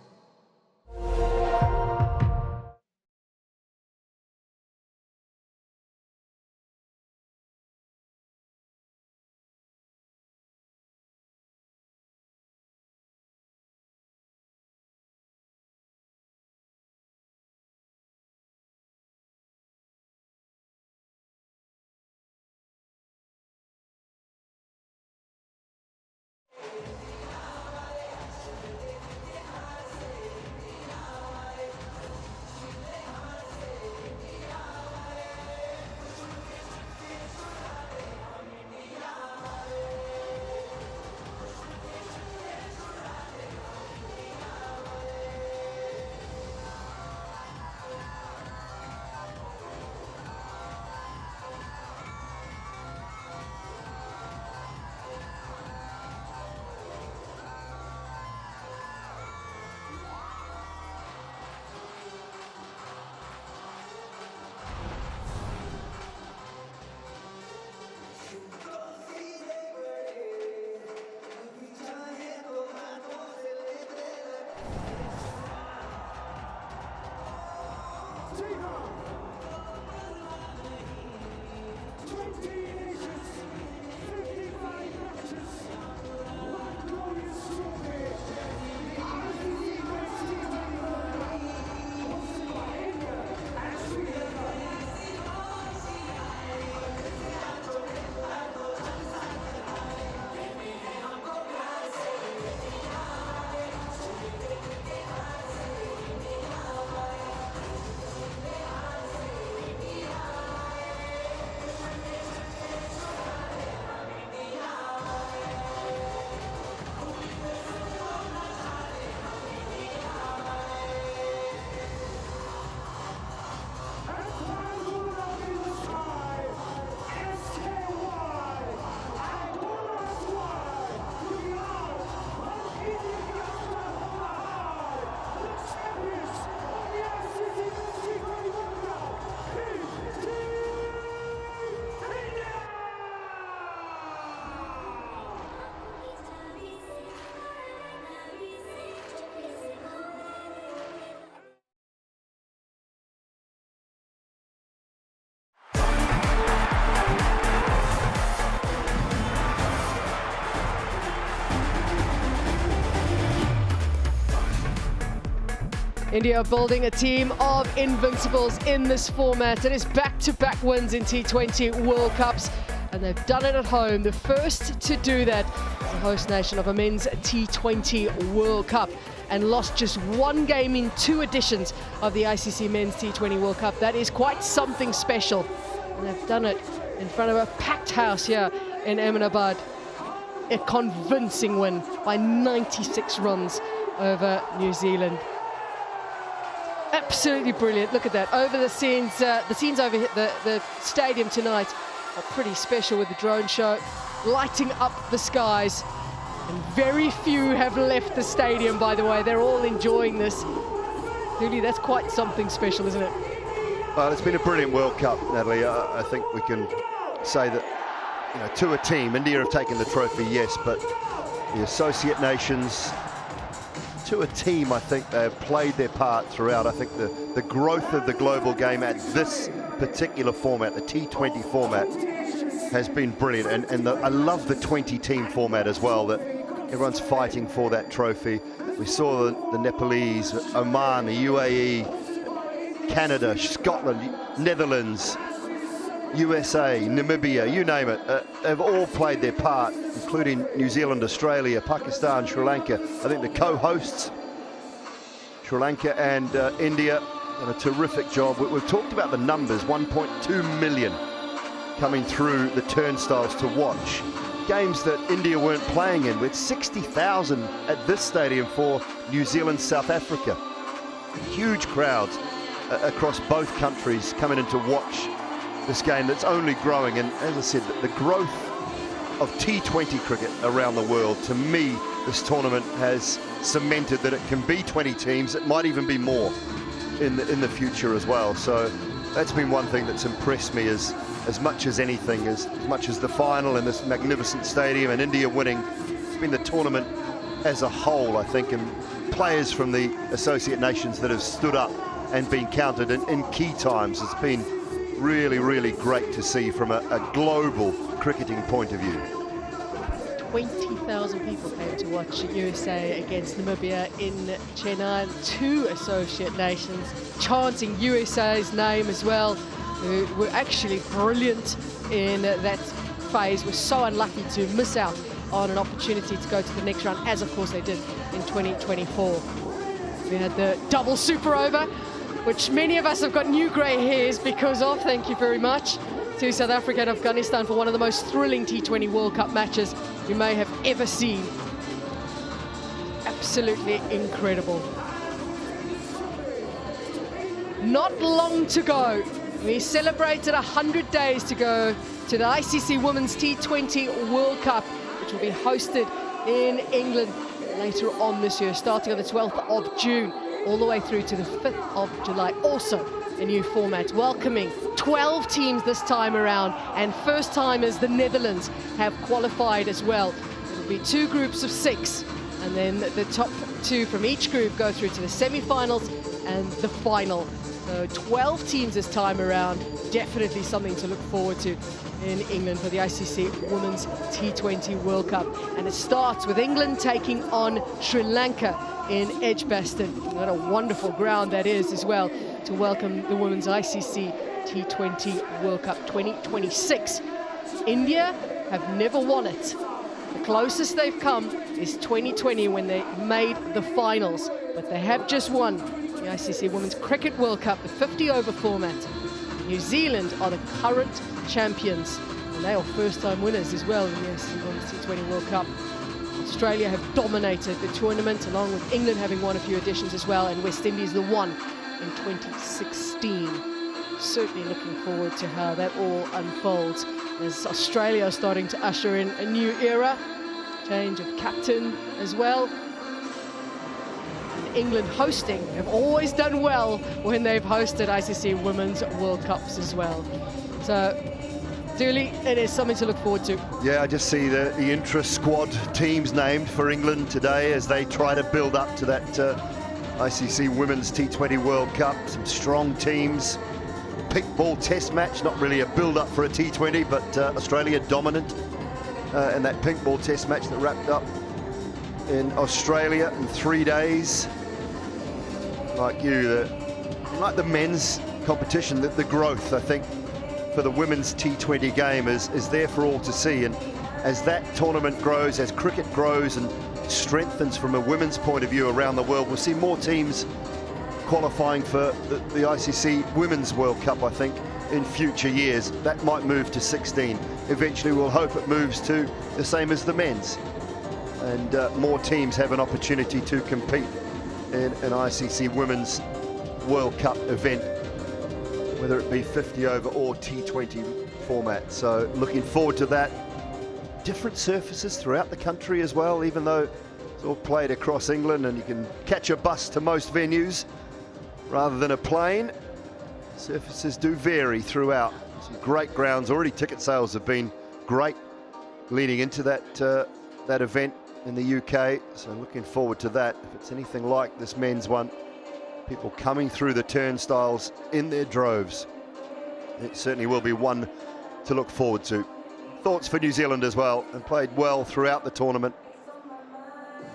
India are building a team of invincibles in this format. It is back-to-back wins in T20 World Cups, and they've done it at home. The first to do that as the host nation of a men's T20 World Cup, and lost just one game in 2 editions of the ICC Men's T20 World Cup. That is quite something special, and they've done it in front of a packed house here in Ahmedabad. A convincing win by 96 runs over New Zealand. Absolutely brilliant. Look at that. Over the scenes over here, the stadium tonight are pretty special with the drone show lighting up the skies. And very few have left the stadium, by the way. They're all enjoying this. Really, that's quite something special, isn't it? Well, it's been a brilliant World Cup, Natalie. I think we can say that, you know, to a team, India have taken the trophy, yes, but the associate nations, to a team, I think they have played their part throughout. I think the growth of the global game at this particular format, the T20 format, has been brilliant. And I love the 20-team format as well, that everyone's fighting for that trophy. We saw the Nepalese, Oman, the UAE, Canada, Scotland, Netherlands, USA, Namibia, you name it. They've all played their part, including New Zealand, Australia, Pakistan, Sri Lanka. I think the co-hosts, Sri Lanka and India, done a terrific job. We've talked about the numbers, 1.2 million coming through the turnstiles to watch. Games that India weren't playing in, with 60,000 at this stadium for New Zealand, South Africa. Huge crowds across both countries coming in to watch this game that's only growing. And as I said, the growth of T20 cricket around the world, to me, this tournament has cemented that it can be 20 teams. It might even be more in the future as well. So that's been one thing that's impressed me as much as anything, as much as the final in this magnificent stadium and India winning. It's been the tournament as a whole, I think, and players from the associate nations that have stood up and been counted in key times. It's been really, really great to see from a global cricketing point of view. 20,000 people came to watch USA against Namibia in Chennai. 2 associate nations chanting USA's name as well. Who were actually brilliant in that phase. Were so unlucky to miss out on an opportunity to go to the next round, as of course they did in 2024. We had the double super over, which many of us have got new grey hairs because of. Thank you very much to South Africa and Afghanistan for one of the most thrilling T20 World Cup matches you may have ever seen. Absolutely incredible. Not long to go. We celebrated 100 days to go to the ICC Women's T20 World Cup, which will be hosted in England later on this year, starting on the 12th of June, all the way through to the 5th of July. Also a new format, welcoming 12 teams this time around, and first-timers, the Netherlands, have qualified as well. It'll be 2 groups of 6, and then the top 2 from each group go through to the semi-finals and the final. So 12 teams this time around, definitely something to look forward to in England for the ICC Women's T20 World Cup. And it starts with England taking on Sri Lanka in Edgbaston. What a wonderful ground that is as well to welcome the Women's ICC T20 World Cup 2026. India have never won it. The closest they've come is 2020 when they made the finals, but they have just won the ICC Women's Cricket World Cup, the 50-over format. New Zealand are the current champions, and they are first-time winners as well in the ICC Women's T20 World Cup. Australia have dominated the tournament, along with England having won a few editions as well, and West Indies the one in 2016. Certainly looking forward to how that all unfolds, as Australia are starting to usher in a new era, change of captain as well. England hosting have always done well when they've hosted ICC Women's World Cups as well. So, Dooley, it is something to look forward to. Yeah, I just see the intra-squad teams named for England today as they try to build up to that ICC Women's T20 World Cup. Some strong teams. Pink ball test match, not really a build-up for a T20, but Australia dominant in that pink ball test match that wrapped up in Australia in 3 days. like you, like the men's competition, the growth, I think, for the women's T20 game is there for all to see. And as that tournament grows, as cricket grows and strengthens from a women's point of view around the world, we'll see more teams qualifying for the ICC Women's World Cup, I think, in future years. That might move to 16. Eventually, we'll hope it moves to the same as the men's. And more teams have an opportunity to compete in an ICC Women's World Cup event, whether it be 50 over or T20 format. So looking forward to that. Different surfaces throughout the country as well, even though it's all played across England and you can catch a bus to most venues rather than a plane. Surfaces do vary throughout. Some great grounds. Already ticket sales have been great leading into that event in the UK. So looking forward to that. If it's anything like this men's one, people coming through the turnstiles in their droves, it certainly will be one to look forward to. Thoughts for New Zealand as well, and played well throughout the tournament.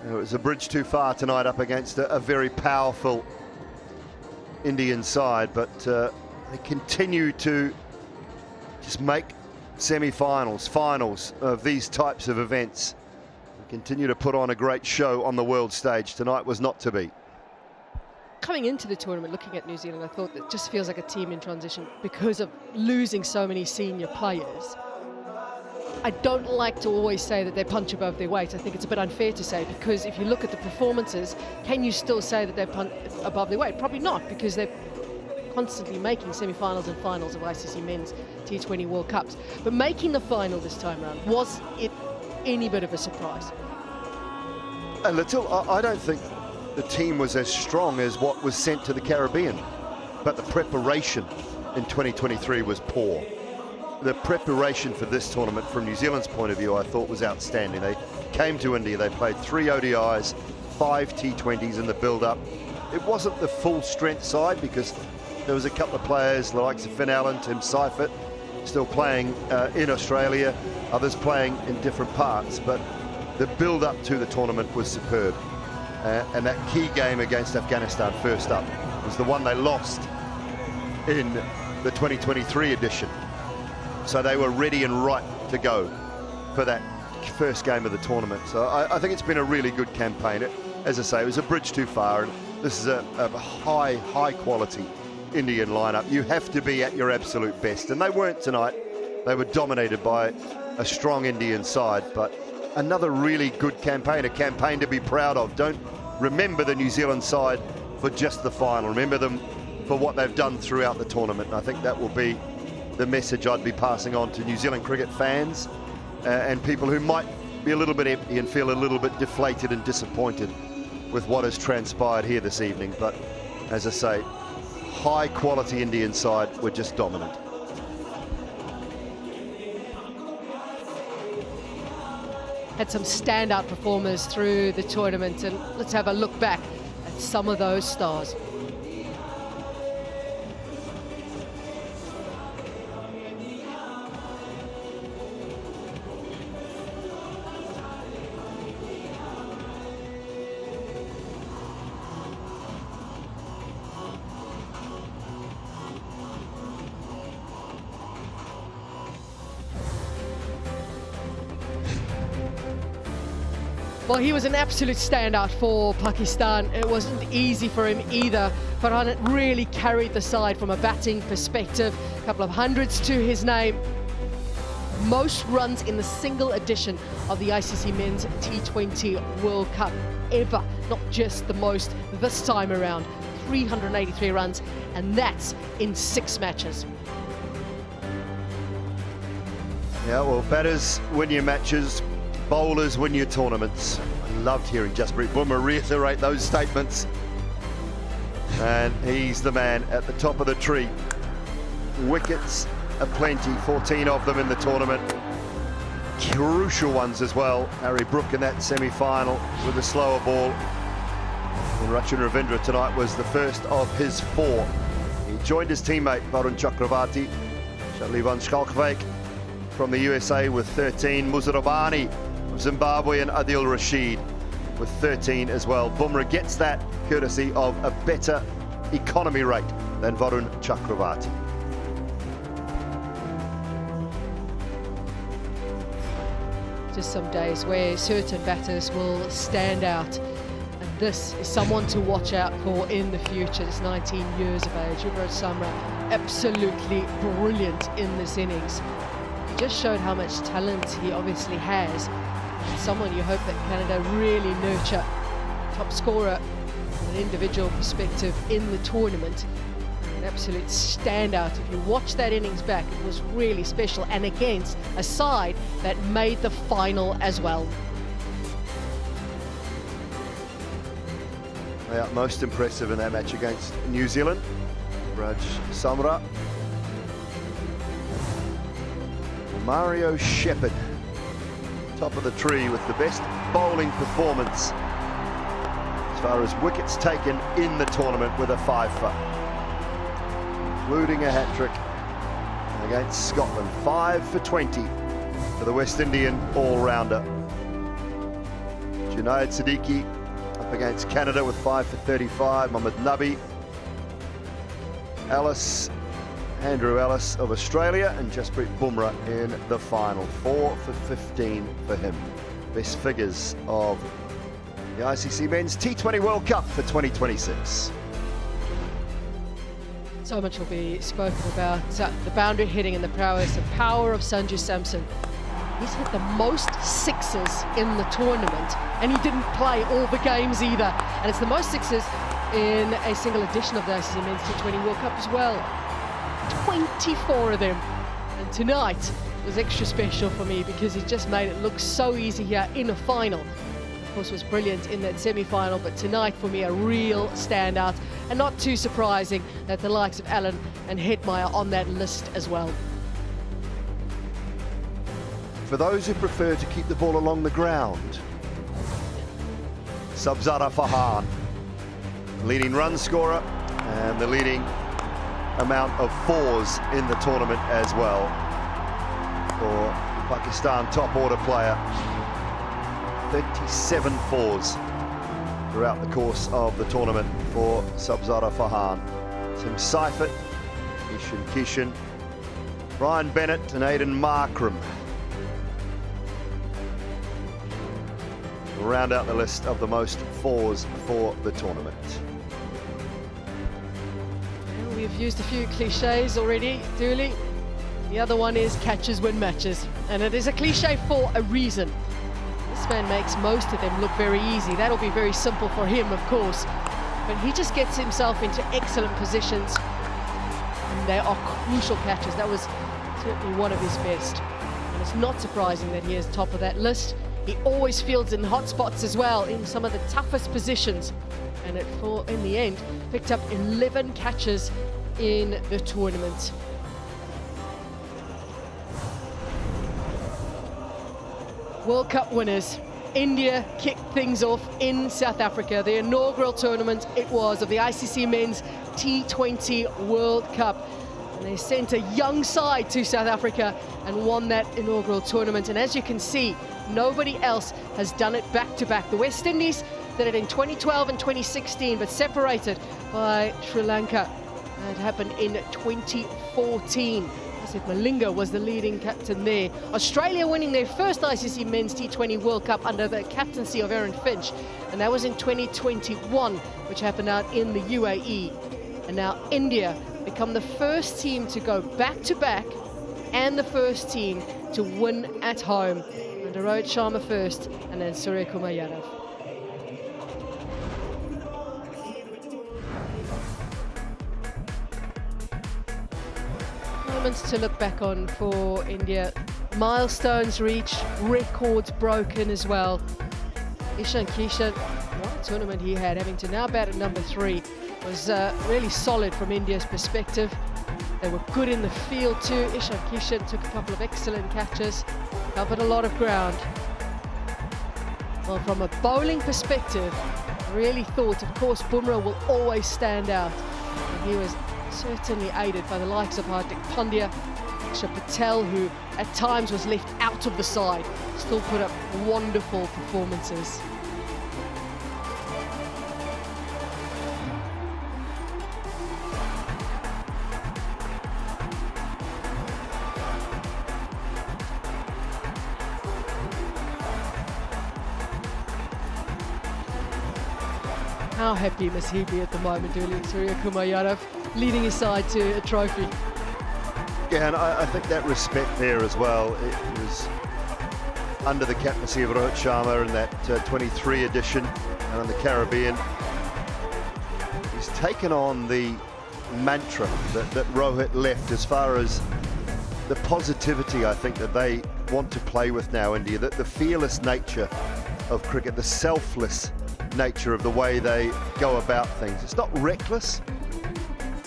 It was a bridge too far tonight up against a very powerful Indian side, but they continue to just make semi-finals, finals of these types of events, and continue to put on a great show on the world stage. Tonight was not to be. Coming into the tournament, looking at New Zealand, I thought it just feels like a team in transition because of losing so many senior players. I don't like to always say that they punch above their weight. I think it's a bit unfair to say, because if you look at the performances, can you still say that they punch above their weight? Probably not, because they're constantly making semi-finals and finals of ICC Men's T20 World Cups. But making the final this time around, was it any bit of a surprise? A little. I don't think the team was as strong as what was sent to the Caribbean, but the preparation in 2023 was poor. The preparation for this tournament from New Zealand's point of view, I thought, was outstanding. They came to India, they played 3 ODIs, 5 T20s in the build-up. It wasn't the full strength side because there was a couple of players, the likes of Finn Allen, Tim Seifert, still playing in Australia, others playing in different parts, but the build-up to the tournament was superb. And that key game against Afghanistan first up was the one they lost in the 2023 edition. So they were ready and right to go for that first game of the tournament. So I think it's been a really good campaign. As I say, it was a bridge too far, and this is a high quality Indian lineup. You have to be at your absolute best, and they weren't tonight. They were dominated by a strong Indian side, but another really good campaign, a campaign to be proud of. Don't remember the New Zealand side for just the final. Remember them for what they've done throughout the tournament, and I think that will be the message I'd be passing on to New Zealand cricket fans and people who might be a little bit empty and feel a little bit deflated and disappointed with what has transpired here this evening. But as I say, high quality Indian side were just dominant. Had some standout performers through the tournament, and let's have a look back at some of those stars. Well, he was an absolute standout for Pakistan. It wasn't easy for him either. Farhan really carried the side from a batting perspective. A couple of hundreds to his name. Most runs in the single edition of the ICC Men's T20 World Cup ever. Not just the most this time around. 383 runs, and that's in 6 matches. Yeah, well, batters win your matches, bowlers win your tournaments. I loved hearing Jasprit Bumrah reiterate those statements. And he's the man at the top of the tree. Wickets aplenty, 14 of them in the tournament. Crucial ones as well. Harry Brook in that semi-final with a slower ball. And Rachin Ravindra tonight was the first of his 4. He joined his teammate Varun Chakravarti, Charlie van Schalkwijk from the USA with 13, Muzarabani of Zimbabwe, and Adil Rashid with 13 as well. Bumrah gets that courtesy of a better economy rate than Varun Chakravarti. Just some days where certain batters will stand out, and this is someone to watch out for in the future. He's 19 years of age. Yuvraj Samra, absolutely brilliant in this innings. He just showed how much talent he obviously has. Someone you hope that Canada really nurture. Top scorer from an individual perspective in the tournament. An absolute standout. If you watch that innings back, it was really special, and against a side that made the final as well. Yeah, most impressive in that match against New Zealand, Raj Samra. Mario Shepherd, top of the tree with the best bowling performance as far as wickets taken in the tournament, with a 5 for, including a hat-trick against Scotland. 5 for 20 for the West Indian all-rounder. Junaid Siddiqui up against Canada with 5 for 35. Mohammad Nabi, Andrew Ellis of Australia, and Jasprit Bumrah in the final. 4 for 15 for him. Best figures of the ICC Men's T20 World Cup for 2026. So much will be spoken about the boundary hitting and the prowess and power of Sanju Samson. He's hit the most sixes in the tournament, and he didn't play all the games either. And it's the most sixes in a single edition of the ICC Men's T20 World Cup as well. 24 of them. And tonight was extra special for me because he just made it look so easy here in a final. Of course, was brilliant in that semi-final, but tonight for me a real standout, and not too surprising that the likes of Allen and Hetmeyer on that list as well. For those who prefer to keep the ball along the ground, Sabzara Farhan, leading run scorer and the leading amount of 4s in the tournament as well for Pakistan top order player. 37 4s throughout the course of the tournament for Sabzara Farhan. Tim Seifert, Ishan Kishan, Brian Bennett and Aidan Markram will round out the list of the most 4s for the tournament. We've used a few cliches already, Dooley. The other one is catches win matches, and it is a cliche for a reason. This man makes most of them look very easy. That'll be very simple for him, of course, but he just gets himself into excellent positions, and they are crucial catches. That was certainly one of his best, and it's not surprising that he is top of that list. He always fields in hot spots as well, in some of the toughest positions, and in the end picked up 11 catches in the tournament. World Cup winners. India kicked things off in South Africa. The inaugural tournament it was of the ICC Men's T20 World Cup. And they sent a young side to South Africa and won that inaugural tournament. And as you can see, nobody else has done it back-to-back. The West Indies did it in 2012 and 2016, but separated by Sri Lanka. It happened in 2014. Asif Malinga was the leading captain there. Australia winning their first ICC Men's T20 World Cup under the captaincy of Aaron Finch, and that was in 2021, which happened out in the UAE. And now India become the first team to go back-to-back and the first team to win at home, under Rohit Sharma first and then Surya Kumar Yadav. To look back on for India. Milestones reached, records broken as well. Ishan Kishan, what a tournament he had, having to now bat at number 3, was really solid from India's perspective. They were good in the field too. Ishan Kishan took a couple of excellent catches, covered a lot of ground. Well, from a bowling perspective, I really thought, of course, Bumrah will always stand out. And he was certainly aided by the likes of Hardik Pandya, Akshay Patel, who at times was left out of the side, still put up wonderful performances. How happy must he be at the moment, Surya Kumar Yadav, leading his side to a trophy. Yeah, and I think that respect there as well, it was under the captaincy of Rohit Sharma in that 23 edition and in the Caribbean. He's taken on the mantra that Rohit left as far as the positivity, I think, that they want to play with now, India, that the fearless nature of cricket, the selfless nature of the way they go about things. It's not reckless,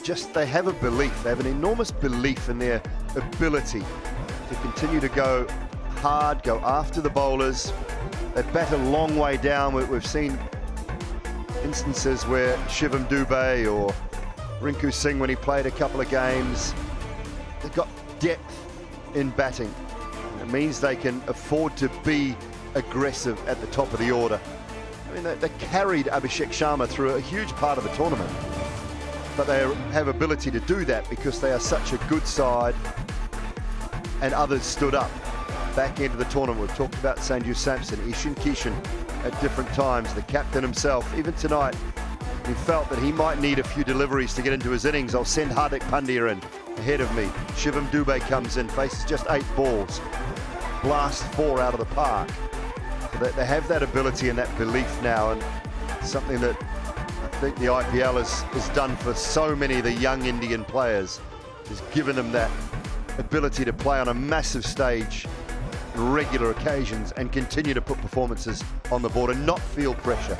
just they have a belief, they have an enormous belief in their ability to continue to go hard, go after the bowlers. They bat a long way down. We've seen instances where Shivam Dube or Rinku Singh, when he played a couple of games, they've got depth in batting. It means they can afford to be aggressive at the top of the order. I mean, they carried Abhishek Sharma through a huge part of the tournament, but they have ability to do that because they are such a good side and others stood up. Back into the tournament, we've talked about Sanju Samson, Ishan Kishan at different times, the captain himself. Even tonight, he felt that he might need a few deliveries to get into his innings. I'll send Hardik Pandya in ahead of me. Shivam Dube comes in, faces just 8 balls, blast 4 out of the park. So they have that ability and that belief now, and something that I think the IPL has done for so many of the young Indian players, has given them that ability to play on a massive stage, regular occasions, and continue to put performances on the board and not feel pressure.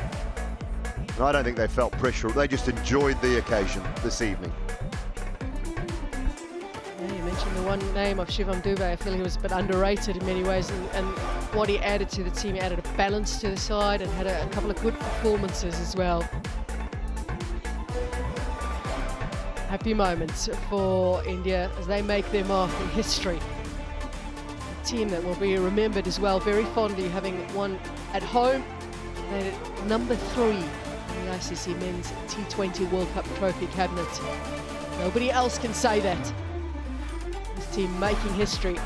And I don't think they felt pressure, they just enjoyed the occasion this evening. Yeah, you mentioned the one name of Shivam Dube. I feel he was a bit underrated in many ways, and what he added to the team, he added a balance to the side and had a couple of good performances as well. Happy moments for India as they make their mark in history. A team that will be remembered as well very fondly, having won at home, made it number 3 in the ICC Men's T20 World Cup trophy cabinet. Nobody else can say that. This team making history.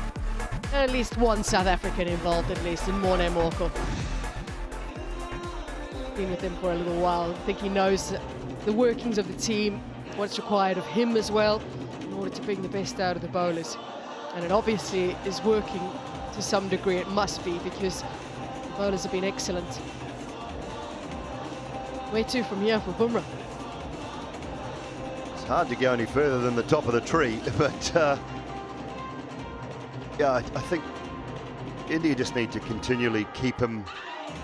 And at least one South African involved, at least, in Morne Morkel. Been with them for a little while. I think he knows the workings of the team, what's required of him as well, in order to bring the best out of the bowlers. And it obviously is working to some degree. It must be, because the bowlers have been excellent. Where to from here for Bumrah? It's hard to go any further than the top of the tree, but yeah, I think India just need to continually keep him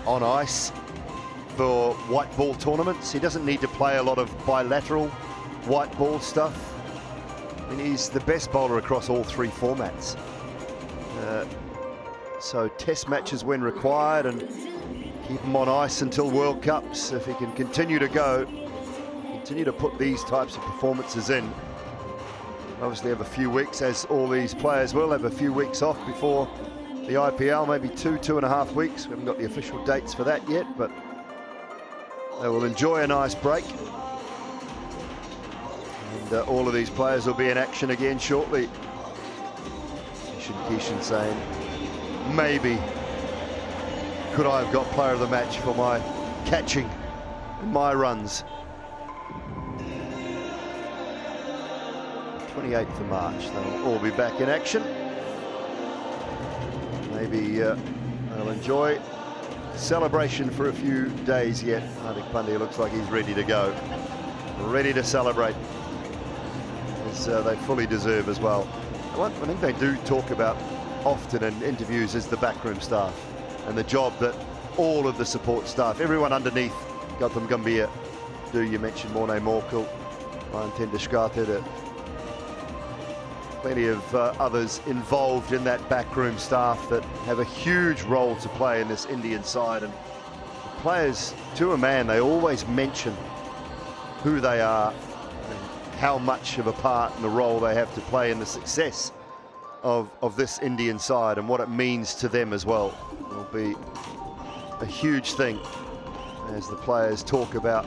on ice for white ball tournaments. He doesn't need to play a lot of bilateral white ball stuff. I mean, he's the best bowler across all 3 formats. So test matches when required, and keep him on ice until World Cups. If he can continue to continue to put these types of performances in. Obviously have a few weeks, as all these players will, have a few weeks off before the IPL, maybe 2.5 weeks. We haven't got the official dates for that yet, but they will enjoy a nice break. And all of these players will be in action again shortly. Ishan Kishan saying, maybe could I have got player of the match for my catching and my runs. 28th of March, they'll all be back in action. Maybe they'll enjoy celebration for a few days yet. Hardik Pandya looks like he's ready to go, ready to celebrate, as they fully deserve as well. One thing they do talk about often in interviews is the backroom staff and the job that all of the support staff, everyone underneath Gautam Gambhir do. You mentioned Morne Morkel, Ryan Tendulkar, plenty of others involved in that backroom staff that have a huge role to play in this Indian side. And the players, to a man, they always mention who they are and how much of a part and a role they have to play in the success of this Indian side, and what it means to them as well. It will be a huge thing as the players talk about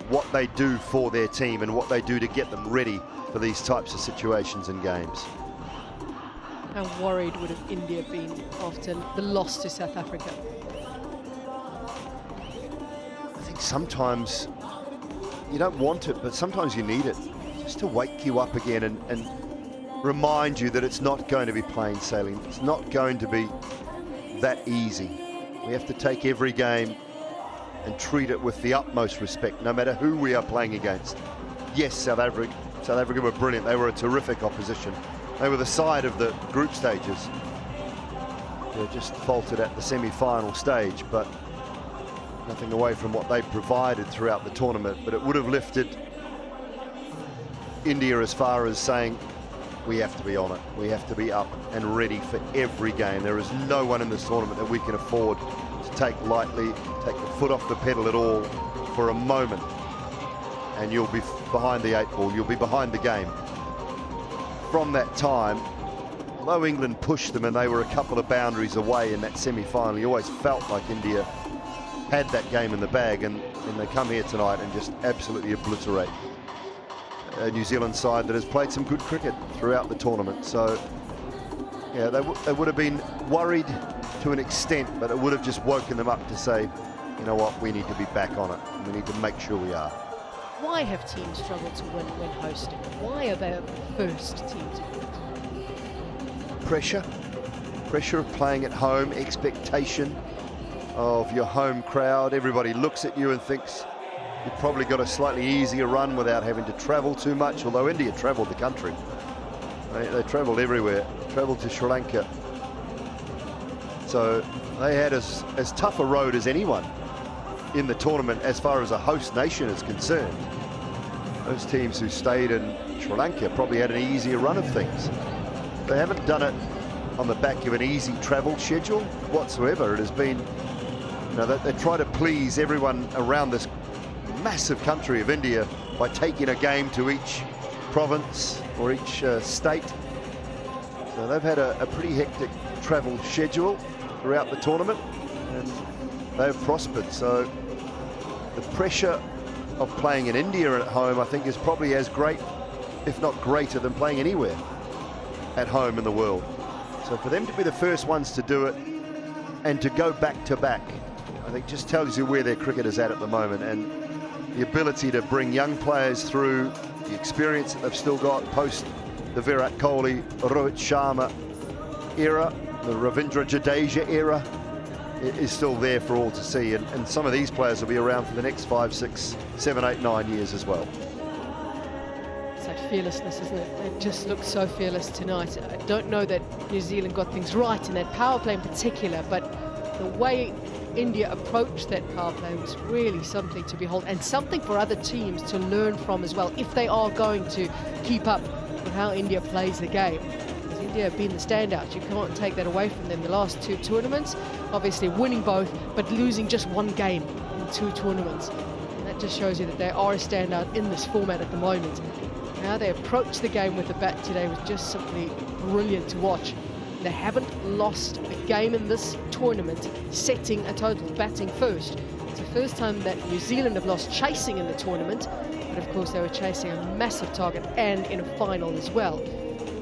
what they do for their team and what they do to get them ready for these types of situations and games. How worried would have India been after the loss to South Africa? I think sometimes you don't want it, but sometimes you need it just to wake you up again and remind you that it's not going to be plain sailing. It's not going to be that easy. We have to take every game and treat it with the utmost respect, no matter who we are playing against. Yes, South Africa were brilliant. They were a terrific opposition. They were the side of the group stages. They just faltered at the semi-final stage, but nothing away from what they provided throughout the tournament. But it would have lifted India as far as saying, we have to be on it. We have to be up and ready for every game. There is no one in this tournament that we can afford to take lightly, take the foot off the pedal at all for a moment, and you'll be behind the 8 ball, you'll be behind the game. From that time, although England pushed them and they were a couple of boundaries away in that semi-final, you always felt like India had that game in the bag, and they come here tonight and just absolutely obliterate a New Zealand side that has played some good cricket throughout the tournament. So yeah, they would have been worried to an extent, but it would have just woken them up to say, you know what, we need to be back on it, and we need to make sure we are. Why have teams struggled to win when hosting? Why are they the first team to quit? Pressure of playing at home, expectation of your home crowd. Everybody looks at you and thinks you've probably got a slightly easier run without having to travel too much, although India travelled the country. They travelled everywhere, travelled to Sri Lanka. So they had as tough a road as anyone in the tournament as far as a host nation is concerned. Those teams who stayed in Sri Lanka probably had an easier run of things. They haven't done it on the back of an easy travel schedule whatsoever. It has been, you know, they try to please everyone around this massive country of India by taking a game to each province or each state. So they've had a pretty hectic travel schedule throughout the tournament, and they've prospered. So the pressure of playing in India at home, I think, is probably as great, if not greater, than playing anywhere at home in the world. So for them to be the first ones to do it and to go back to back, I think just tells you where their cricket is at the moment, and the ability to bring young players through, the experience that they've still got post the Virat Kohli, Rohit Sharma era, the Ravindra Jadeja era, is still there for all to see, and some of these players will be around for the next 5, 6, 7, 8, 9 years as well. It's that fearlessness, isn't it? It just looks so fearless tonight. I don't know that New Zealand got things right in that power play in particular, but the way India approached that power play was really something to behold, and something for other teams to learn from as well, if they are going to keep up with how India plays the game. India have been the standouts. You can't take that away from them. The last 2 tournaments, obviously winning both, but losing just 1 game in 2 tournaments. And that just shows you that they are a standout in this format at the moment. How they approach the game with the bat today was just simply brilliant to watch. They haven't lost a game in this tournament setting a total, batting first. It's the first time that New Zealand have lost chasing in the tournament, but of course they were chasing a massive target and in a final as well.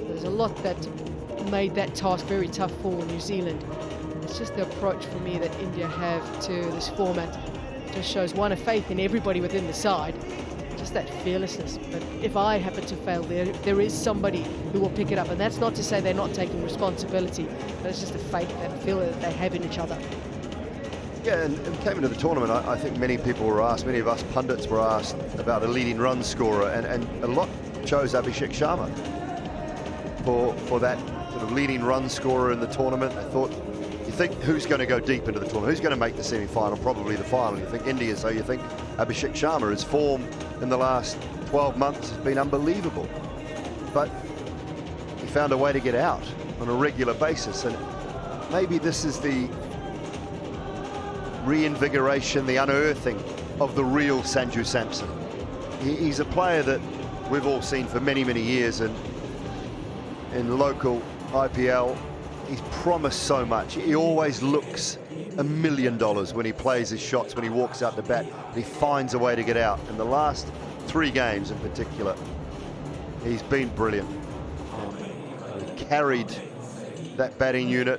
There's a lot that made that task very tough for New Zealand. It's just the approach for me that India have to this format. It just shows, one, a faith in everybody within the side, just that fearlessness. But if I happen to fail, there is somebody who will pick it up, and that's not to say they're not taking responsibility, but it's just a faith and feel that they have in each other. Yeah, and came into the tournament, I think many people were asked, many of us pundits were asked about a leading run scorer, and a lot chose Abhishek Sharma for that sort of leading run scorer in the tournament. I thought, you think who's going to go deep into the tournament? Who's going to make the semi-final? Probably the final. You think India, so you think Abhishek Sharma. His form in the last 12 months has been unbelievable. But he found a way to get out on a regular basis, and maybe this is the reinvigoration, the unearthing of the real Sanju Samson. He's a player that we've all seen for many, many years, and in local IPL, he's promised so much. He always looks $1 million when he plays his shots, when he walks out the bat. He finds a way to get out. In the last 3 games in particular, he's been brilliant. He carried that batting unit,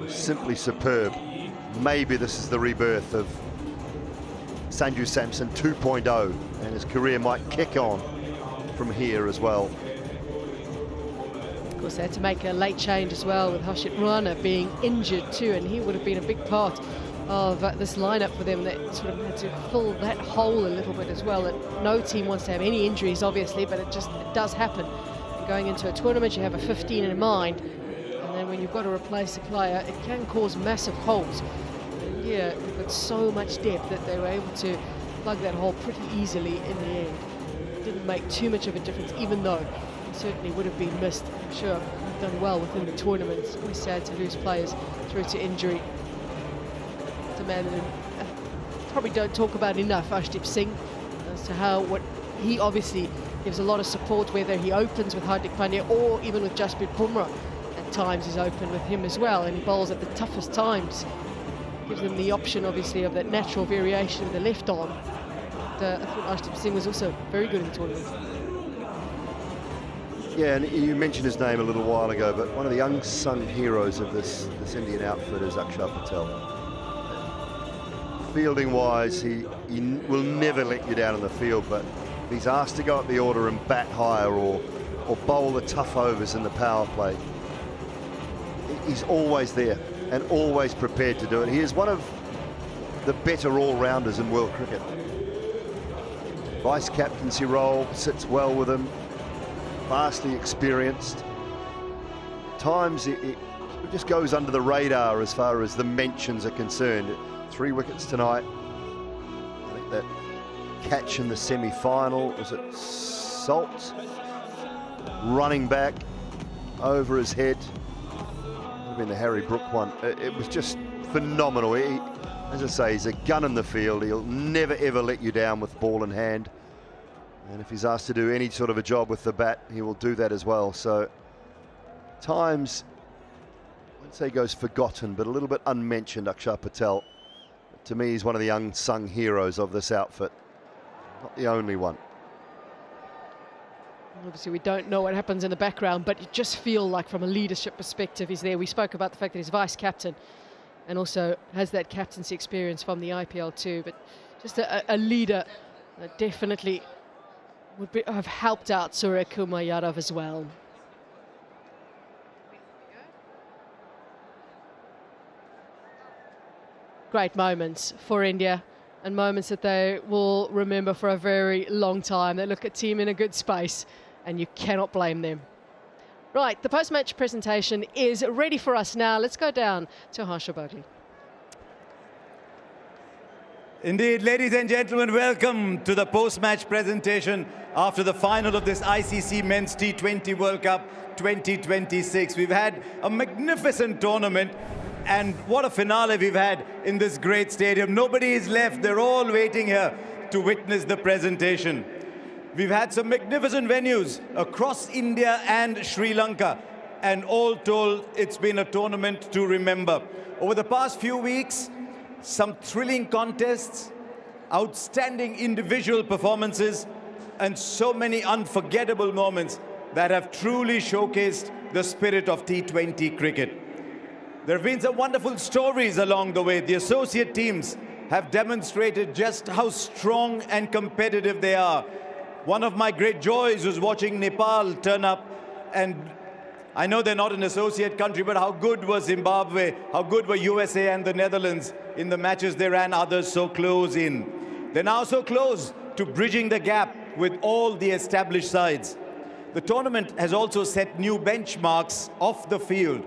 simply superb. Maybe this is the rebirth of Sanju Samson 2.0, and his career might kick on from here as well. Of course, they had to make a late change as well, with Harshit Rana being injured too, and he would have been a big part of this lineup for them. That sort of had to fill that hole a little bit as well. And no team wants to have any injuries, obviously, but it does happen. And going into a tournament, you have a 15 in mind, and then when you've got to replace a player, it can cause massive holes. And yeah, they've got so much depth that they were able to plug that hole pretty easily in the end. It didn't make too much of a difference, even though it certainly would have been missed. I'm sure done well within the tournament. It's always sad to lose players through to injury. It's a man that probably don't talk about enough, Arshdeep Singh, as to how what he obviously gives a lot of support, whether he opens with Hardik Pandya or even with Jasprit Bumrah. At times he's open with him as well, and he bowls at the toughest times. Gives them the option, obviously, of that natural variation of the left arm. I thought Arshdeep Singh was also very good in the tournament. Yeah, and you mentioned his name a little while ago, but one of the unsung heroes of this Indian outfit is Akshar Patel. Fielding-wise, he will never let you down in the field, but if he's asked to go up the order and bat higher or bowl the tough overs in the power play, he's always there and always prepared to do it. He is one of the better all-rounders in world cricket. Vice-captaincy role sits well with him. Vastly experienced. At times it just goes under the radar as far as the mentions are concerned. 3 wickets tonight. I think that catch in the semi-final, was it Salt? Running back over his head. Would have been the Harry Brook one. It was just phenomenal. As I say, he's a gun in the field. He'll never ever let you down with ball in hand. And if he's asked to do any sort of a job with the bat, he will do that as well. So, times, I wouldn't say he goes forgotten, but a little bit unmentioned, Akshar Patel. To me, he's one of the unsung heroes of this outfit. Not the only one. Obviously, we don't know what happens in the background, but you just feel like from a leadership perspective, he's there. We spoke about the fact that he's vice-captain and also has that captaincy experience from the IPL too, but just a leader that definitely would have helped out Surya Kumar Yadav as well. Great moments for India, and moments that they will remember for a very long time. They look at team in a good space, and you cannot blame them. Right, the post-match presentation is ready for us now. Let's go down to Harsha Bhogle. Indeed, ladies and gentlemen, welcome to the post-match presentation after the final of this ICC Men's T20 World Cup 2026. We've had a magnificent tournament, and what a finale we've had in this great stadium. Nobody is left. They're all waiting here to witness the presentation. We've had some magnificent venues across India and Sri Lanka, and all told, it's been a tournament to remember. Over the past few weeks, some thrilling contests, outstanding individual performances, and so many unforgettable moments that have truly showcased the spirit of T20 cricket. There have been some wonderful stories along the way. The associate teams have demonstrated just how strong and competitive they are. One of my great joys was watching Nepal turn up, and I know they're not an associate country, but how good was Zimbabwe, how good were USA and the Netherlands in the matches they ran, others so close in. They're now so close to bridging the gap with all the established sides. The tournament has also set new benchmarks off the field,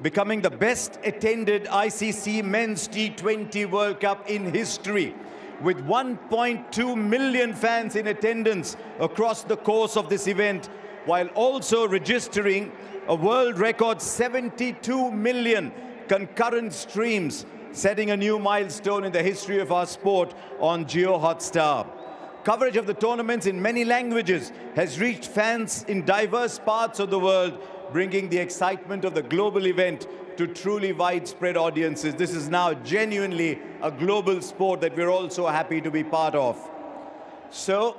becoming the best attended ICC Men's T20 World Cup in history, with 1.2 million fans in attendance across the course of this event, while also registering a world record 72 million concurrent streams, setting a new milestone in the history of our sport on Jio Hotstar. Coverage of the tournaments in many languages has reached fans in diverse parts of the world, bringing the excitement of the global event to truly widespread audiences. This is now genuinely a global sport that we're all so happy to be part of. So,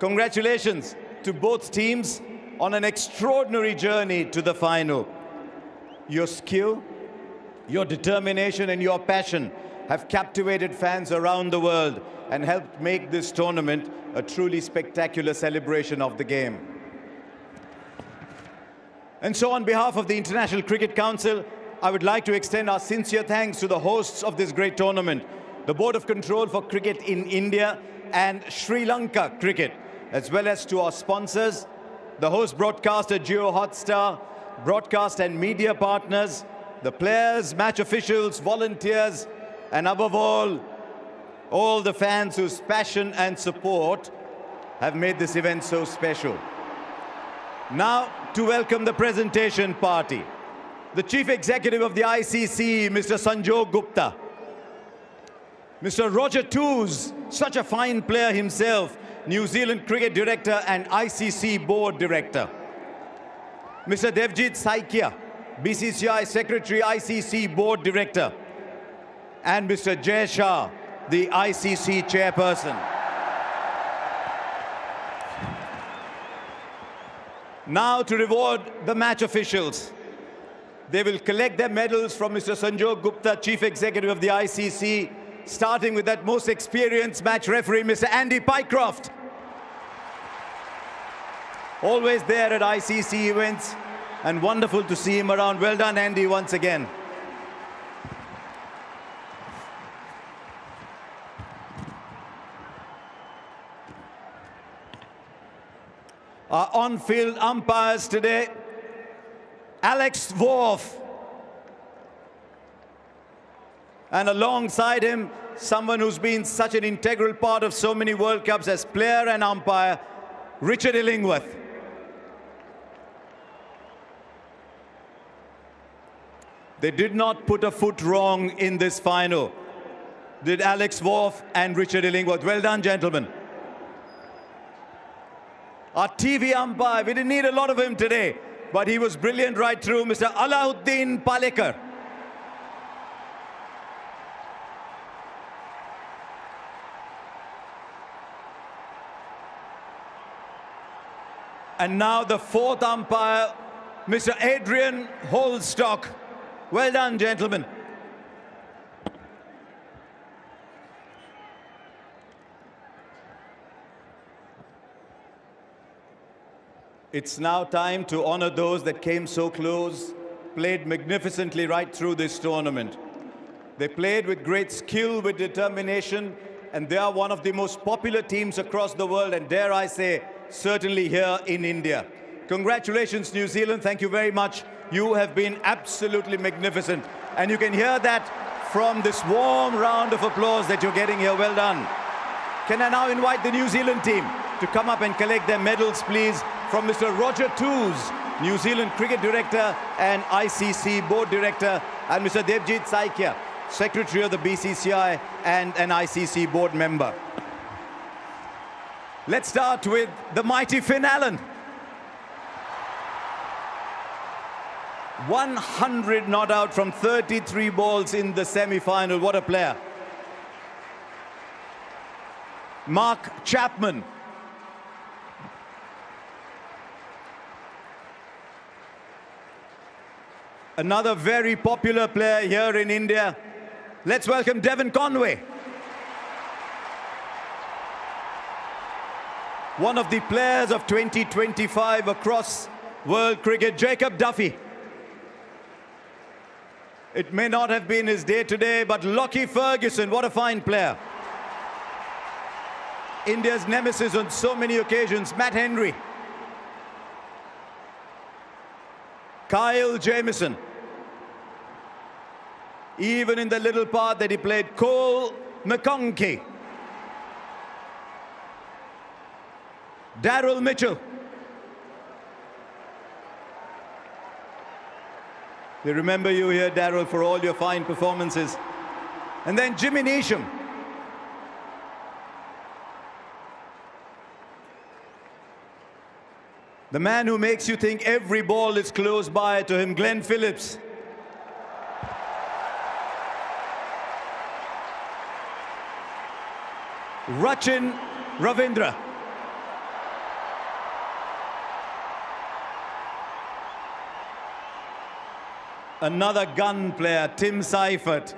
congratulations to both teams on an extraordinary journey to the final. Your skill, your determination and your passion have captivated fans around the world and helped make this tournament a truly spectacular celebration of the game. And so on behalf of the International Cricket Council, I would like to extend our sincere thanks to the hosts of this great tournament, the Board of Control for Cricket in India and Sri Lanka Cricket, as well as to our sponsors, the host broadcaster Jio Hotstar, broadcast and media partners, the players, match officials, volunteers, and above all the fans whose passion and support have made this event so special. Now, to welcome the presentation party, the Chief Executive of the ICC, Mr. Sanjog Gupta, Mr. Roger Toos, such a fine player himself, New Zealand Cricket Director and ICC Board Director, Mr. Devjit Saikia, BCCI Secretary, ICC Board Director, and Mr. Jay Shah, the ICC Chairperson. Now to reward the match officials. They will collect their medals from Mr. Sanjog Gupta, Chief Executive of the ICC, starting with that most experienced match referee, Mr. Andy Pycroft. Always there at ICC events, and wonderful to see him around. Well done, Andy, once again. Our on-field umpires today, Alex Worf. And alongside him, someone who's been such an integral part of so many World Cups as player and umpire, Richard Illingworth. They did not put a foot wrong in this final, did Alex Worf and Richard Illingworth. Well done, gentlemen. Our TV umpire, we didn't need a lot of him today, but he was brilliant right through, Mr. Alauddin Palekar. And now the fourth umpire, Mr. Adrian Holstock. Well done, gentlemen. It's now time to honor those that came so close, played magnificently right through this tournament. They played with great skill, with determination, and they are one of the most popular teams across the world, and dare I say, certainly here in India. Congratulations, New Zealand. Thank you very much. You have been absolutely magnificent. And you can hear that from this warm round of applause that you're getting here. Well done. Can I now invite the New Zealand team to come up and collect their medals, please, from Mr. Roger Toos, New Zealand Cricket Director and ICC Board Director, and Mr. Devjit Saikia, Secretary of the BCCI and an ICC Board member. Let's start with the mighty Finn Allen. 100 not out from 33 balls in the semi-final. What a player. Mark Chapman. Another very popular player here in India. Let's welcome Devon Conway. One of the players of 2025 across world cricket, Jacob Duffy. It may not have been his day today, but Lockie Ferguson, what a fine player. India's nemesis on so many occasions, Matt Henry. Kyle Jamieson. Even in the little part that he played, Cole McConkey. Daryl Mitchell. We remember you here, Daryl, for all your fine performances. And then Jimmy Neesham. The man who makes you think every ball is close by to him, Glenn Phillips. Rachin Ravindra. Another gun player, Tim Seifert.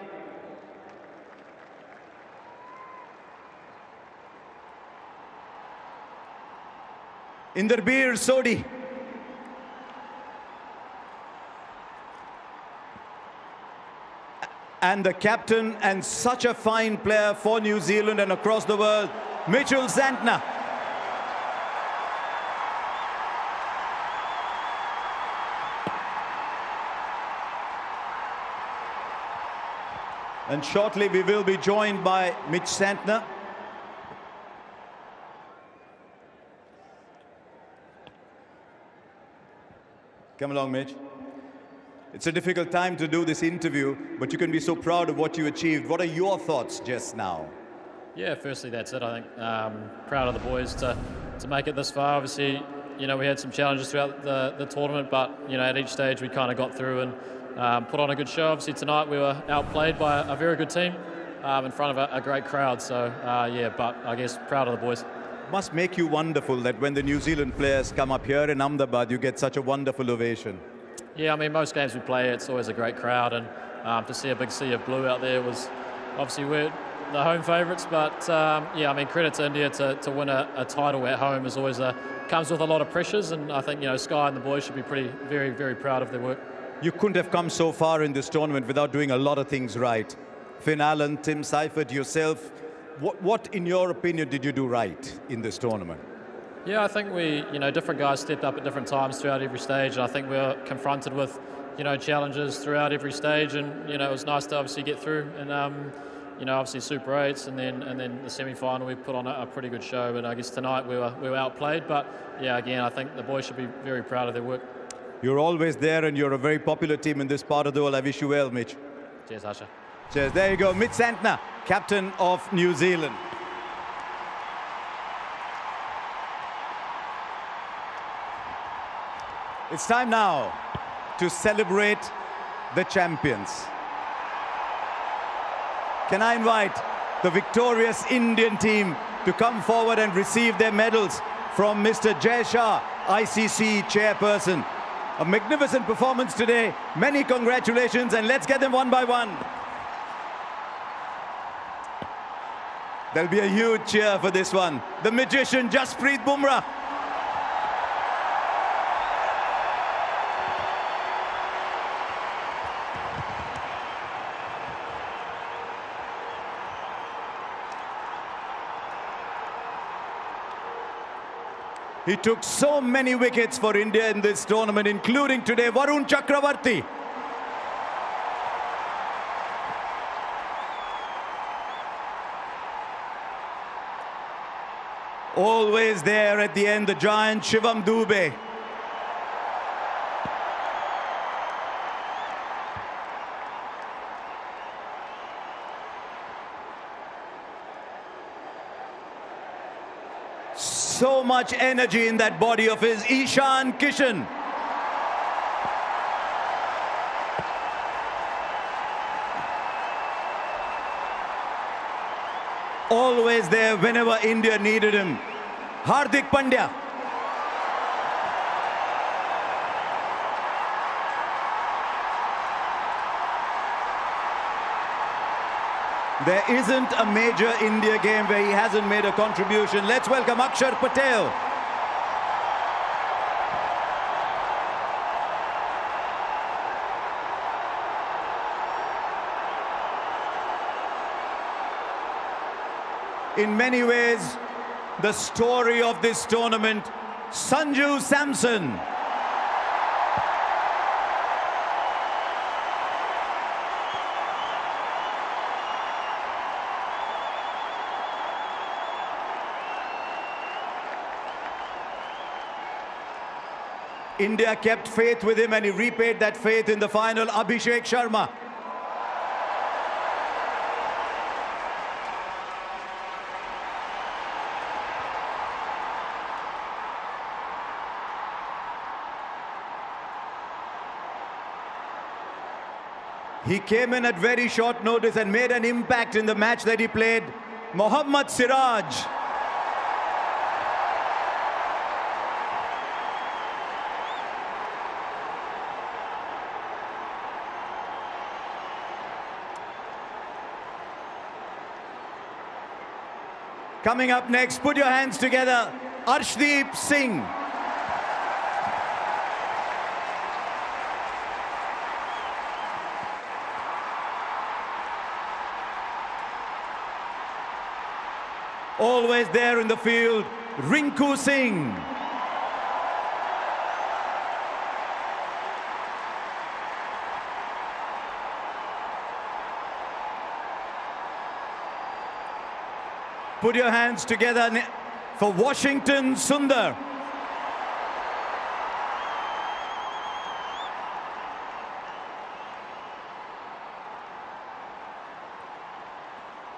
Inderbir Sodhi. And the captain and such a fine player for New Zealand and across the world, Mitchell Santner. And shortly we will be joined by Mitch Santner. Come along, Mitch. It's a difficult time to do this interview, but you can be so proud of what you achieved. What are your thoughts just now? Yeah, firstly, that's it. I think proud of the boys to make it this far. Obviously, you know, we had some challenges throughout the tournament, but, you know, at each stage we kind of got through and put on a good show. Obviously, tonight we were outplayed by a very good team in front of a great crowd. So, yeah, but I guess proud of the boys. Must make you wonderful that when the New Zealand players come up here in Ahmedabad, you get such a wonderful ovation. Yeah, I mean, most games we play, it's always a great crowd, and to see a big sea of blue out there was obviously we're the home favourites, but yeah, I mean, credit to India to win a title at home is always comes with a lot of pressures, and I think, you know, Sky and the boys should be very, very proud of their work. You couldn't have come so far in this tournament without doing a lot of things right. Finn Allen, Tim Seifert, yourself, what in your opinion did you do right in this tournament? Yeah, I think different guys stepped up at different times throughout every stage, and I think we were confronted with, you know, challenges throughout every stage, and, you know, it was nice to obviously get through, and, you know, obviously Super 8s, and then the semi-final we put on a pretty good show, but I guess tonight we were outplayed, but yeah, again, I think the boys should be very proud of their work. You're always there, and you're a very popular team in this part of the world. I wish you well, Mitch. Cheers, Harsha. Cheers. There you go, Mitch Santner, captain of New Zealand. It's time now to celebrate the champions. Can I invite the victorious Indian team to come forward and receive their medals from Mr. Jay Shah, ICC chairperson. A magnificent performance today. Many congratulations, and let's get them one by one. There'll be a huge cheer for this one. The magician, Jasprit Bumrah. He took so many wickets for India in this tournament, including today, Varun Chakravarti. Always there at the end, the giant Shivam Dube. So much energy in that body of his, Ishan Kishan. Always there whenever India needed him. Hardik Pandya. There isn't a major India game where he hasn't made a contribution. Let's welcome Akshar Patel. In many ways, the story of this tournament, Sanju Samson. India kept faith with him and he repaid that faith in the final. Abhishek Sharma. He came in at very short notice and made an impact in the match that he played. Mohammad Siraj. Coming up next, put your hands together, Arshdeep Singh. Always there in the field, Rinku Singh. Put your hands together for Washington Sundar.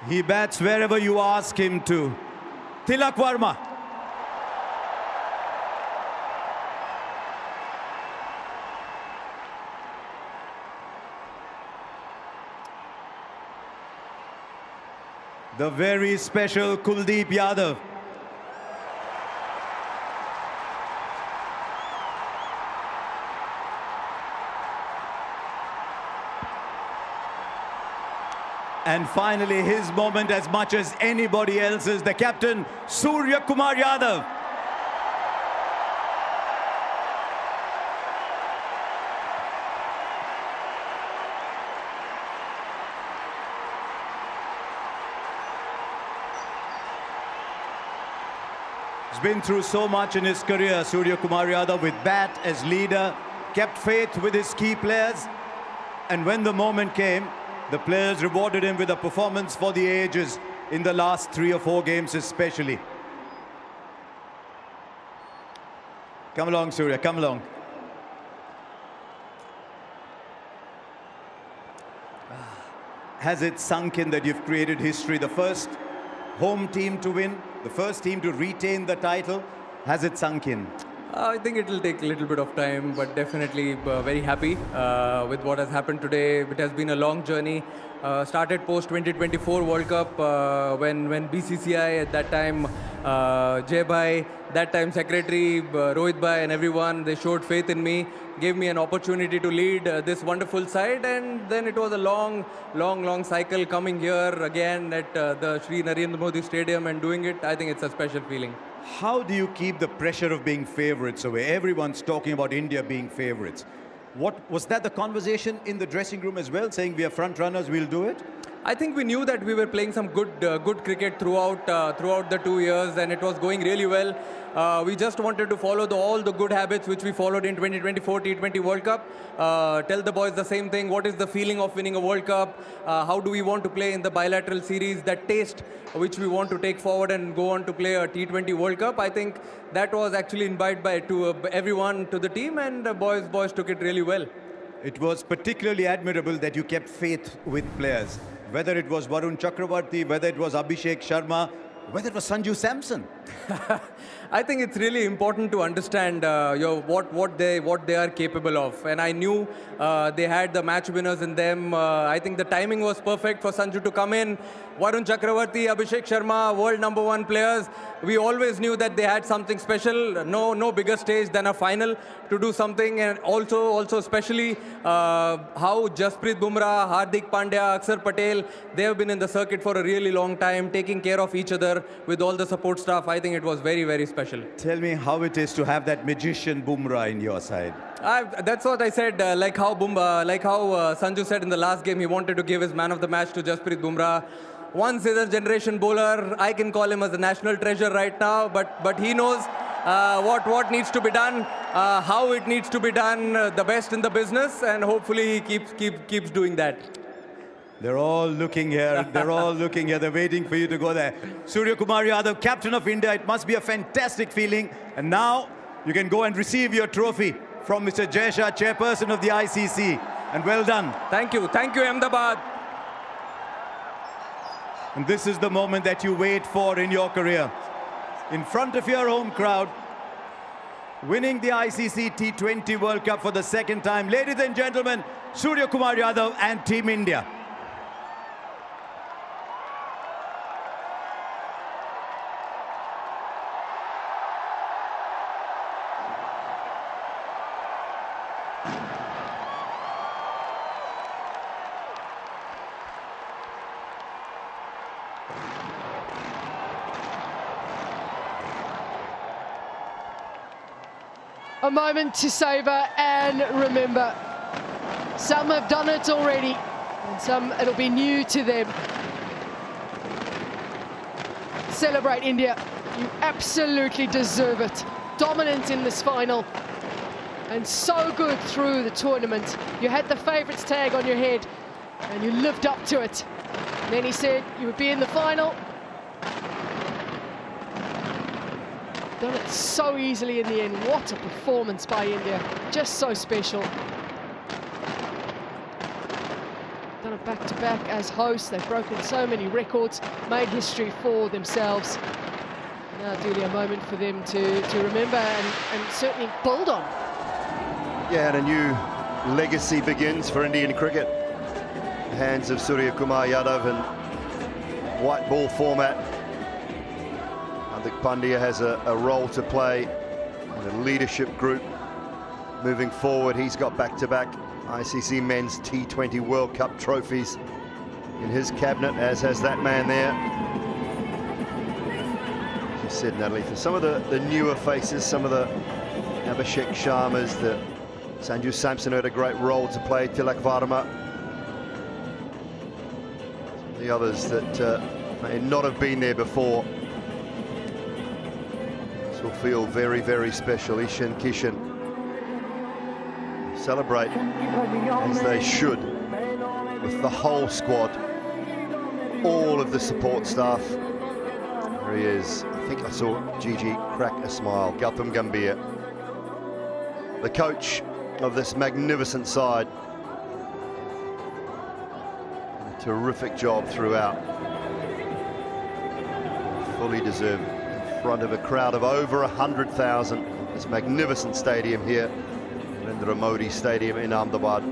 He bats wherever you ask him to. Tilak Varma. The very special Kuldeep Yadav. And finally, his moment as much as anybody else's, the captain, Surya Kumar Yadav. He's been through so much in his career, Surya Kumar Yadav, with bat as leader, kept faith with his key players, and when the moment came, the players rewarded him with a performance for the ages in the last 3 or 4 games especially. Come along, Surya, come along. Has it sunk in that you've created history? The first home team to win, the first team to retain the title. Has it sunk in? I think it will take a little bit of time, but definitely very happy with what has happened today. It has been a long journey. Started post 2024 World Cup when BCCI at that time, Jay Bhai, that time Secretary, Rohit Bhai and everyone, they showed faith in me, gave me an opportunity to lead this wonderful side, and then it was a long cycle coming here again at the Shri Narendra Modi Stadium and doing it. I think it's a special feeling. How do you keep the pressure of being favourites away? Everyone's talking about India being favourites. What was that the conversation in the dressing room as well, saying we are front runners, we'll do it? I think we knew that we were playing some good cricket throughout the 2 years, and it was going really well. We just wanted to follow all the good habits which we followed in 2024 T20 World Cup. Tell the boys the same thing. What is the feeling of winning a World Cup? How do we want to play in the bilateral series? That taste which we want to take forward and go on to play a T20 World Cup. I think that was actually invited to everyone to the team, and boys took it really well. It was particularly admirable that you kept faith with players. Whether it was Varun Chakravarti, whether it was Abhishek Sharma, whether it was Sanju Samson. I think it's really important to understand what they are capable of, and I knew they had the match winners in them. I think the timing was perfect for Sanju to come in. Varun Chakravarti, Abhishek Sharma, world #1 players. We always knew that they had something special. No bigger stage than a final to do something, and also especially how Jasprit Bumrah, Hardik Pandya, Akshar Patel, they have been in the circuit for a really long time, taking care of each other with all the support staff. I think it was very special. Tell me how it is to have that magician Bumrah in your side. That's what I said. Like how Sanju said in the last game, he wanted to give his man of the match to Jasprit Bumrah. One scissor generation bowler. I can call him as a national treasure right now, but he knows what needs to be done, how it needs to be done, the best in the business, and hopefully he keeps doing that. They're all looking here. They're all looking here. They're waiting for you to go there. Surya Kumar Yadav, captain of India. It must be a fantastic feeling. And now you can go and receive your trophy from Mr. Jay Shah, chairperson of the ICC. And well done. Thank you, Ahmedabad. And this is the moment that you wait for in your career. In front of your home crowd, winning the ICC T20 World Cup for the second time. Ladies and gentlemen, Surya Kumar Yadav and Team India. A moment to savour and remember. Some have done it already, and some it'll be new to them. celebrate, India. You absolutely deserve it. Dominant in this final. And so good through the tournament. You had the favourites tag on your head and you lived up to it. And then he said you would be in the final. Done it so easily in the end. What a performance by India. Just so special. Done it back-to-back as hosts. They've broken so many records, made history for themselves. Now duly a moment for them to remember and certainly build on. Yeah, and a new legacy begins for Indian cricket. The hands of Surya Kumar Yadav and white ball format. Hardik Pandya has a role to play in a leadership group. Moving forward, he's got back-to-back ICC Men's T20 World Cup trophies in his cabinet, as has that man there. As you said, Natalie, for some of the newer faces, some of the Abhishek Sharmas, the Sanju Samson had a great role to play, Tilak Varma. The others that may not have been there before will feel very, very special. Ishan Kishan celebrate as they should with the whole squad, all of the support staff. There he is. I think I saw Gigi crack a smile. Gautam Gambhir, the coach of this magnificent side. A terrific job throughout. Fully deserved. In front of a crowd of over 100,000. This magnificent stadium here, Narendra Modi Stadium in Ahmedabad.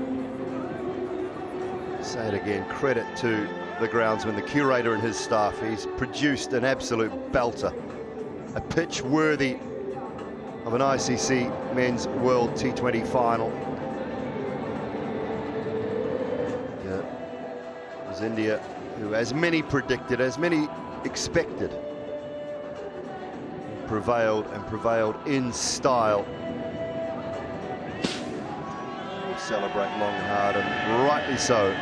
Say it again, credit to the groundsman, the curator and his staff. He's produced an absolute belter. A pitch worthy of an ICC Men's World T20 final. It was India who, as many predicted, as many expected, prevailed, and prevailed in style. We'll celebrate long and hard, and rightly so.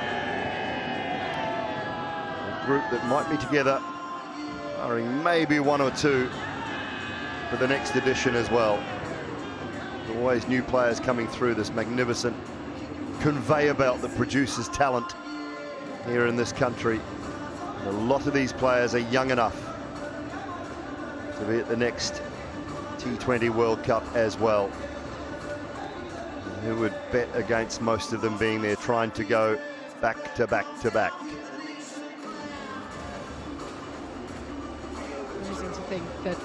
A group that might be together, barring maybe one or two for the next edition as well. Always new players coming through this magnificent conveyor belt that produces talent here in this country. And a lot of these players are young enough to be at the next T20 World Cup as well. And who would bet against most of them being there, trying to go back to back to back. Amazing to think that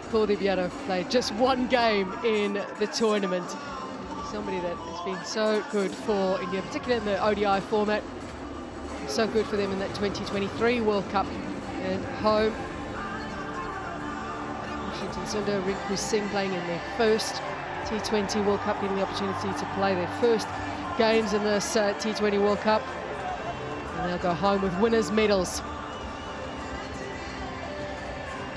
Kuldeep Yadav played just one game in the tournament. Somebody that has been so good for India, particularly in the ODI format. So good for them in that 2023 World Cup at home. Washington Sundar, Rinku Singh playing in their first T20 World Cup, getting the opportunity to play their first games in this T20 World Cup. And they'll go home with winners' medals.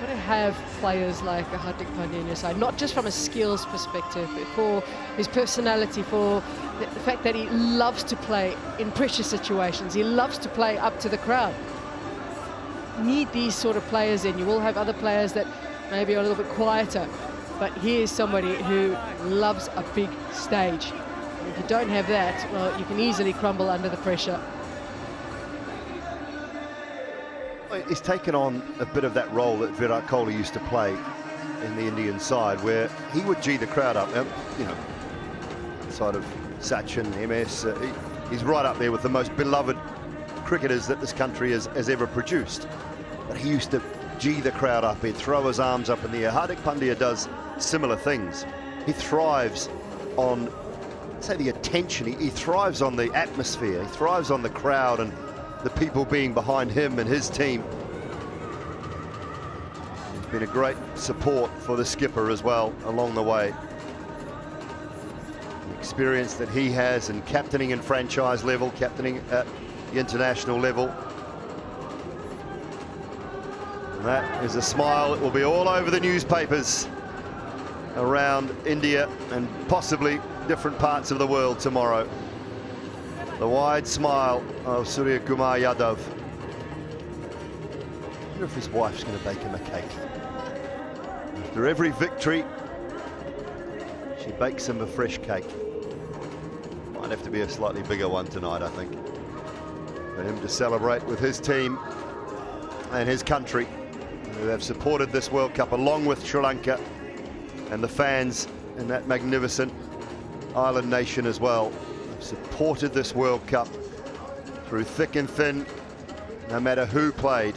Got to have players like Hardik Pandya on your side, not just from a skills perspective, but for his personality, for the fact that he loves to play in pressure situations. He loves to play up to the crowd. You need these sort of players in. You will have other players that maybe are a little bit quieter, but here's somebody who loves a big stage. And if you don't have that, well, you can easily crumble under the pressure. He's taken on a bit of that role that Virat Kohli used to play in the Indian side, where he would G the crowd up. You know, side of Sachin, MS, he's right up there with the most beloved cricketers that this country has ever produced. But he used to G the crowd up, he'd throw his arms up in the air. Hardik Pandya does similar things. He thrives on, say, the attention. He thrives on the atmosphere. He thrives on the crowd and the people being behind him and his team. He's been a great support for the skipper as well along the way. The experience that he has in captaining in franchise level, captaining at the international level. And that is a smile that will be all over the newspapers around India and possibly different parts of the world tomorrow. The wide smile of Surya Kumar Yadav. wonder if his wife's going to bake him a cake. After every victory, she bakes him a fresh cake. Might have to be a slightly bigger one tonight, I think, for him to celebrate with his team and his country, who have supported this World Cup along with Sri Lanka and the fans in that magnificent island nation as well. Have supported this World Cup through thick and thin, no matter who played.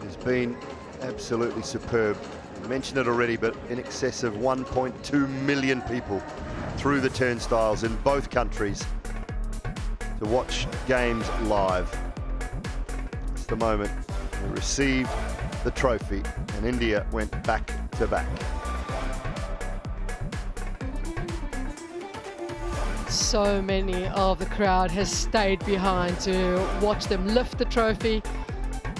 It's been absolutely superb. I mentioned it already, but in excess of 1.2 million people through the turnstiles in both countries to watch games live. It's the moment we received the trophy and India went back to back. So many of the crowd has stayed behind to watch them lift the trophy,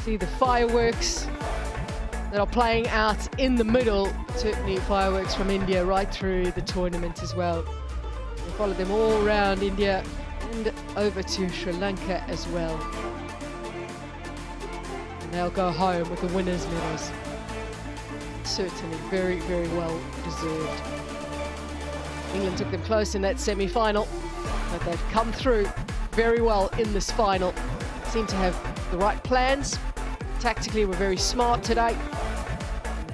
see the fireworks that are playing out in the middle. Certainly fireworks from India right through the tournament as well. We followed them all around India and over to Sri Lanka as well. And they'll go home with the winners' medals. Certainly very, very well deserved. England took them close in that semi-final, but they've come through very well in this final. Seem to have the right plans. Tactically, were very smart today.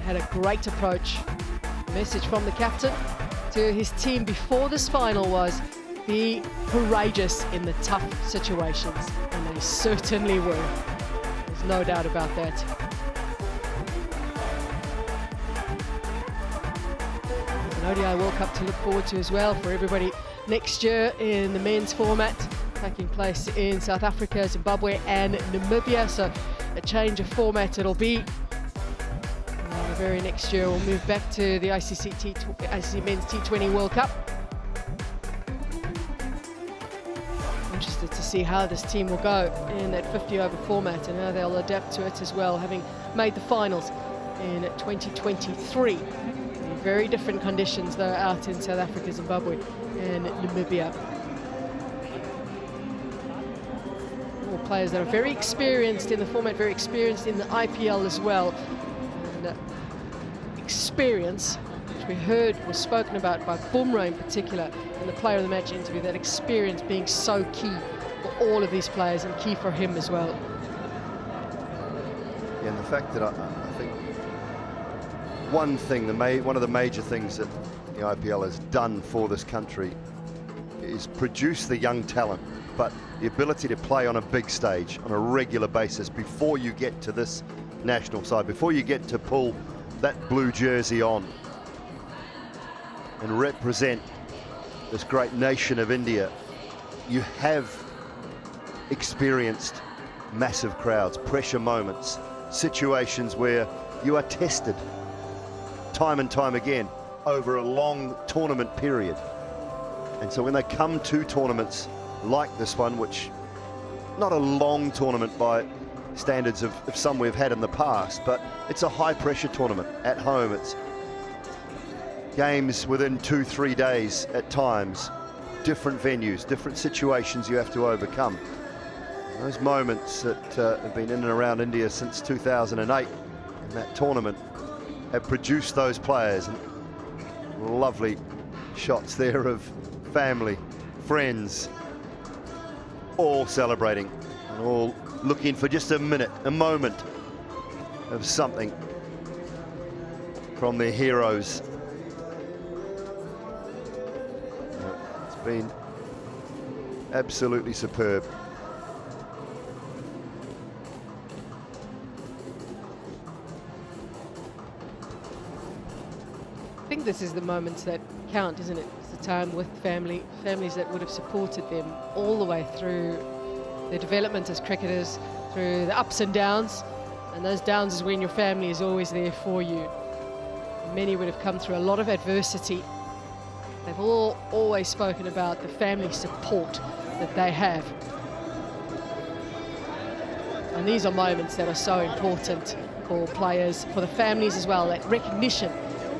Had a great approach. The message from the captain to his team before this final was, be courageous in the tough situations. And they certainly were. There's no doubt about that. ODI World Cup to look forward to as well for everybody next year in the men's format, taking place in South Africa, Zimbabwe and Namibia. So a change of format it'll be. And the very next year we'll move back to the ICC Men's T20 World Cup. Interested to see how this team will go in that 50-over format and how they'll adapt to it as well, having made the finals in 2023. Very different conditions though out in South Africa, Zimbabwe and Namibia. All players that are very experienced in the format, very experienced in the IPL as well. And experience, which we heard was spoken about by Bumrah in particular in the player of the match interview, that experience being so key for all of these players and key for him as well. Yeah, and the fact that I think one of the major things that the IPL has done for this country is produce the young talent, but the ability to play on a big stage on a regular basis before you get to this national side, before you get to pull that blue jersey on and represent this great nation of India. You have experienced massive crowds, pressure moments, situations where you are tested time and time again over a long tournament period. And so when they come to tournaments like this one, which not a long tournament by standards of some we've had in the past, but it's a high pressure tournament at home. It's games within 2-3 days at times, different venues, different situations you have to overcome. Those moments that have been in and around India since 2008 in that tournament have produced those players. And lovely shots there of family, friends, all celebrating and all looking for just a minute, a moment of something from their heroes. It's been absolutely superb. I think this is the moments that count, isn't it? It's the time with families that would have supported them all the way through their development as cricketers, through the ups and downs. And those downs is when your family is always there for you. Many would have come through a lot of adversity. They've all always spoken about the family support that they have. And these are moments that are so important for players, for the families as well, that recognition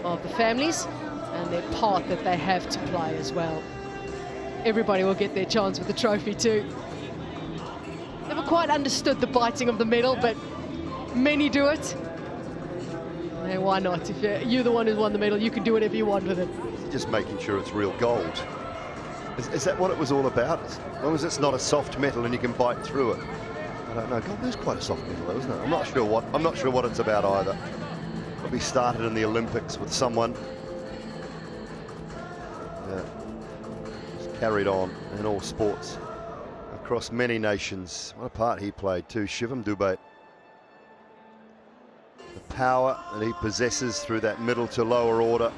of the families and their part that they have to play as well. Everybody will get their chance with the trophy too. Never quite understood the biting of the medal, but many do it. Hey, why not? If you're the one who's won the medal, you can do whatever you want with it. Just making sure it's real gold. Is that what it was all about? As long as it's not a soft metal and you can bite through it. I don't know. God, there's quite a soft metal, though, isn't it? I'm not sure what it's about either. Probably started in the Olympics with someone. It's carried on in all sports across many nations. What a part he played too, Shivam Dube. The power that he possesses through that middle to lower order.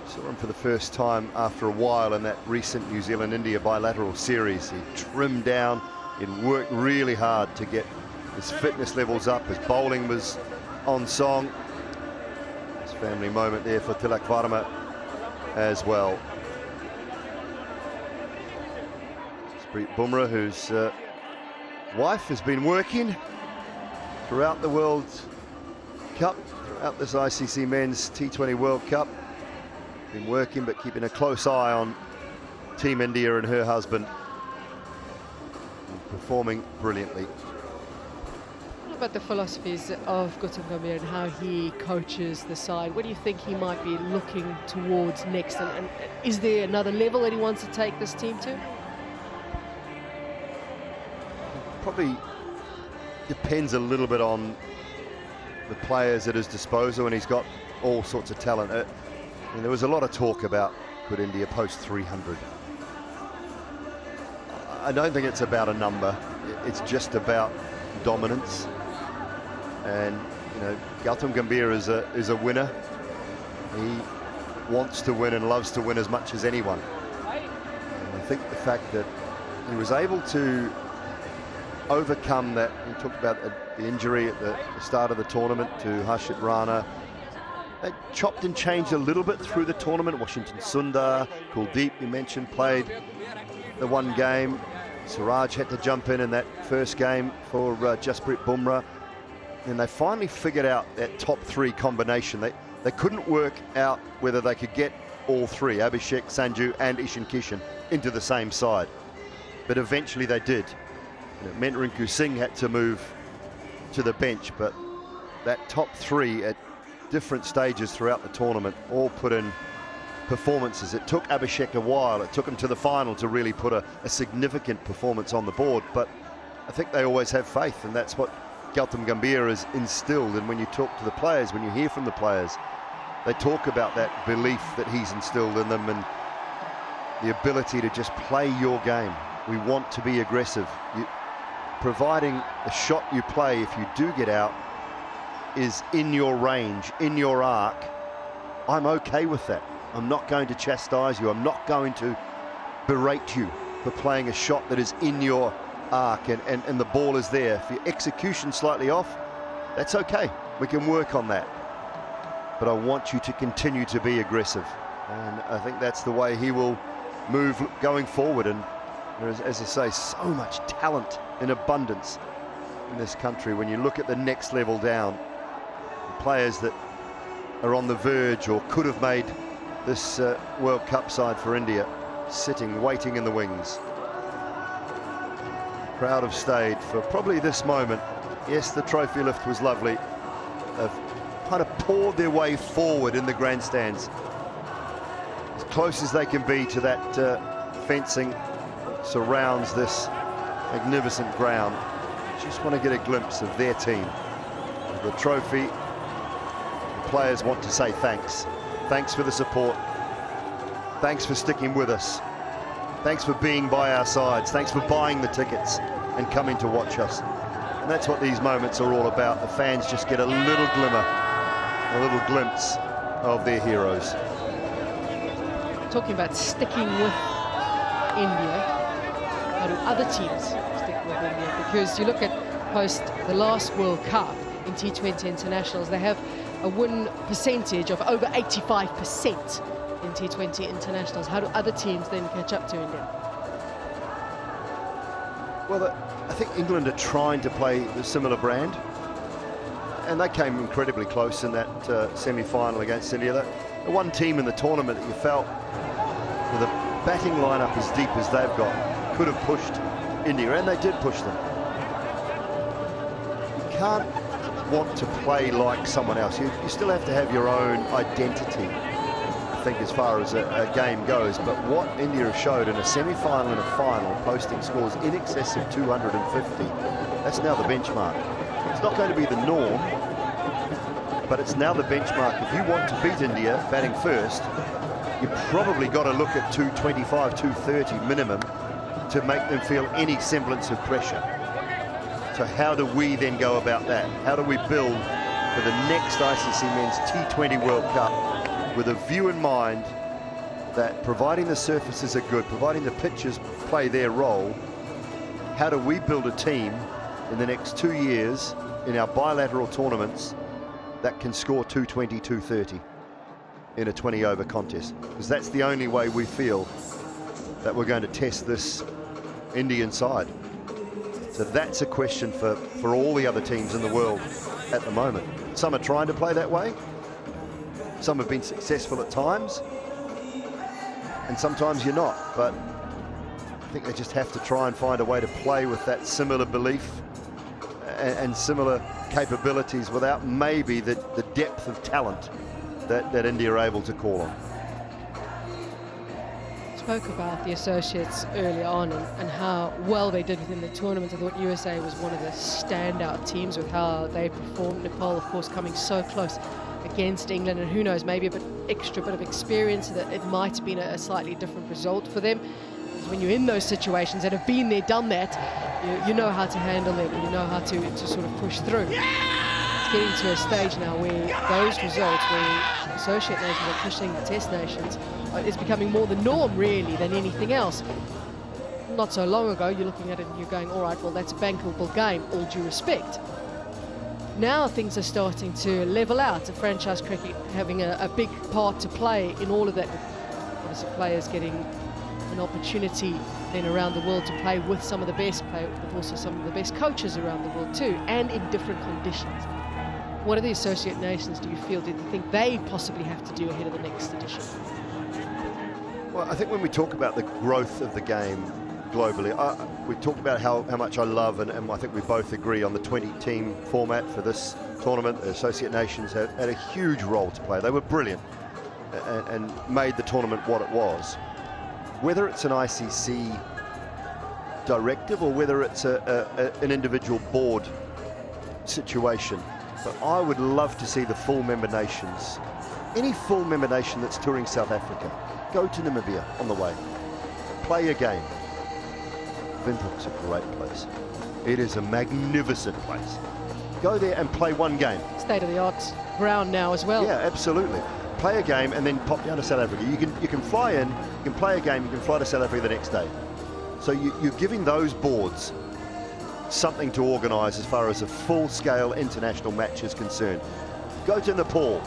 Saw him for the first time after a while in that recent New Zealand-India bilateral series. He trimmed down, he'd worked really hard to get his fitness levels up. His bowling was on song. It's a family moment there for Tilak Varma as well. Jasprit Bumrah, whose wife has been working throughout the World Cup, throughout this ICC Men's T20 World Cup. Been working but keeping a close eye on Team India and her husband. And performing brilliantly. What about the philosophies of Gautam Gambhir and how he coaches the side? What do you think he might be looking towards next? And is there another level that he wants to take this team to? Probably depends a little bit on the players at his disposal, and he's got all sorts of talent. I mean, there was a lot of talk about could India post 300. I don't think it's about a number. It's just about dominance. And you know, Gautam Gambhir is a winner. He wants to win and loves to win as much as anyone. And I think the fact that he was able to overcome that, we talked about the injury at the start of the tournament to Harshit Rana. They chopped and changed a little bit through the tournament. Washington Sundar, Kuldeep, you mentioned, played the one game. Siraj had to jump in that first game for Jasprit Bumrah. And they finally figured out that top three combination. They couldn't work out whether they could get all three, Abhishek, Sanju and Ishan Kishan, into the same side. But eventually they did. And it meant Rinku Singh had to move to the bench, but that top three at different stages throughout the tournament all put in performances. It took Abhishek a while. It took him to the final to really put a significant performance on the board, but I think they always have faith, and that's what Gautam Gambhir has instilled. And when you talk to the players, when you hear from the players, they talk about that belief that he's instilled in them and the ability to just play your game. We want to be aggressive. Providing the shot you play, if you do get out, is in your range, in your arc, I'm okay with that. I'm not going to chastise you. I'm not going to berate you for playing a shot that is in your arc and the ball is there. If your execution's slightly off, that's okay. We can work on that. But I want you to continue to be aggressive. And I think that's the way he will move going forward. And there's, as I say, so much talent in abundance in this country. When you look at the next level down, the players that are on the verge or could have made this World Cup side for India, sitting, waiting in the wings. The crowd have stayed for probably this moment. Yes, the trophy lift was lovely. They've kind of poured their way forward in the grandstands, as close as they can be to that fencing that surrounds this magnificent ground. Just want to get a glimpse of their team. The trophy. The players want to say thanks. Thanks for the support. Thanks for sticking with us. Thanks for being by our sides. Thanks for buying the tickets and coming to watch us. And that's what these moments are all about. The fans just get a little glimmer, a little glimpse of their heroes. Talking about sticking with India, how do other teams stick with India? Because you look at post the last World Cup in T20 internationals, they have a win percentage of over 85% in T20 internationals. How do other teams then catch up to India? Well, I think England are trying to play the similar brand, and they came incredibly close in that semi-final against India. The one team in the tournament that you felt, with a batting lineup as deep as they've got, could have pushed India, and they did push them. can't want to play like someone else. You still have to have your own identity, I think, as far as a game goes. But what India have showed in a semi-final and a final, posting scores in excess of 250, that's now the benchmark. It's not going to be the norm, but it's now the benchmark. If you want to beat India batting first, you've probably got to look at 225, 230 minimum to make them feel any semblance of pressure. So how do we then go about that? How do we build for the next ICC Men's T20 World Cup with a view in mind that, providing the surfaces are good, providing the pitches play their role, how do we build a team in the next 2 years in our bilateral tournaments that can score 220, 230 in a 20-over contest? Because that's the only way we feel that we're going to test this Indian side. So that's a question for all the other teams in the world at the moment. Some are trying to play that way. Some have been successful at times. And sometimes you're not. But I think they just have to try and find a way to play with that similar belief and similar capabilities without maybe the depth of talent that India are able to call on. Spoke about the associates early on and how well they did within the tournament. I thought USA was one of the standout teams with how they performed. Nepal, of course, coming so close against England, and who knows, maybe a bit of experience that it might have been a slightly different result for them. Because when you're in those situations and have been there, done that, you know how to handle it, and you know how to sort of push through. It's getting to a stage now where those results, where associate nations are pushing the test nations, is becoming more the norm, really, than anything else. Not so long ago, you're looking at it and you're going, all right, well, that's a bankable game, all due respect. Now things are starting to level out, the franchise cricket having a big part to play in all of that. Obviously, players getting an opportunity then around the world to play with some of the best, play with also some of the best coaches around the world too, and in different conditions. What are the associate nations, do you think they possibly have to do ahead of the next edition? Well, I think when we talk about the growth of the game globally, we talked about how much I love, and I think we both agree on the 20-team format for this tournament. The associate nations had a huge role to play. They were brilliant and made the tournament what it was. Whether it's an ICC directive or whether it's an individual board situation, but I would love to see the full member nations, any full member nation that's touring South Africa, go to Namibia on the way, play a game. Windhoek's a great place. It is a magnificent place. Go there and play one game. State-of-the-art ground now as well. Yeah, absolutely. Play a game and then pop down to South Africa. You can fly in, you can play a game, you can fly to South Africa the next day. So you're giving those boards something to organise as far as a full-scale international match is concerned. Go to Nepal.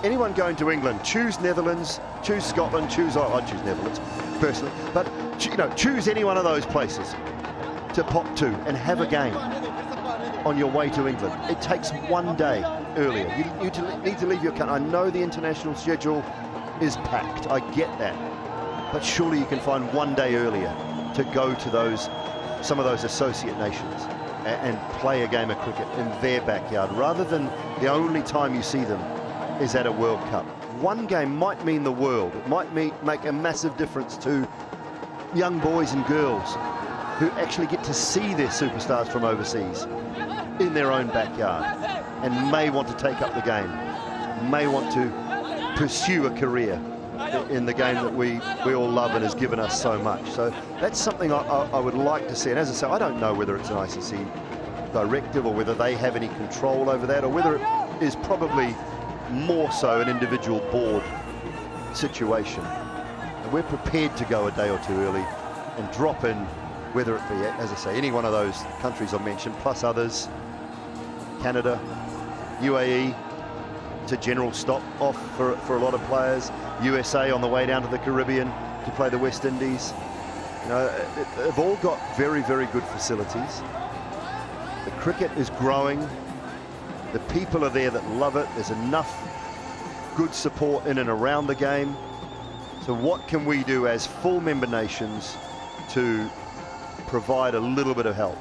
Anyone going to England, choose Netherlands, choose Scotland, I'd choose Netherlands personally, but choose any one of those places to pop to and have a game on your way to England. It takes one day earlier. You need to leave your country. I know the international schedule is packed, I get that, but surely you can find one day earlier to go to some of those associate nations and play a game of cricket in their backyard, rather than the only time you see them is at a World Cup. One game might mean the world. It might make a massive difference to young boys and girls who actually get to see their superstars from overseas in their own backyard and may want to take up the game, may want to pursue a career in the game that we all love and has given us so much. So that's something I would like to see. And as I say, I don't know whether it's an ICC directive or whether they have any control over that, or whether it is probably more so an individual board situation. And we're prepared to go a day or two early and drop in, whether it be, as I say, any one of those countries I mentioned, plus others, Canada, UAE, it's a general stop off for a lot of players, USA on the way down to the Caribbean to play the West Indies. They've all got very, very good facilities. The cricket is growing. The people are there that love it. There's enough good support in and around the game. So what can we do as full member nations to provide a little bit of help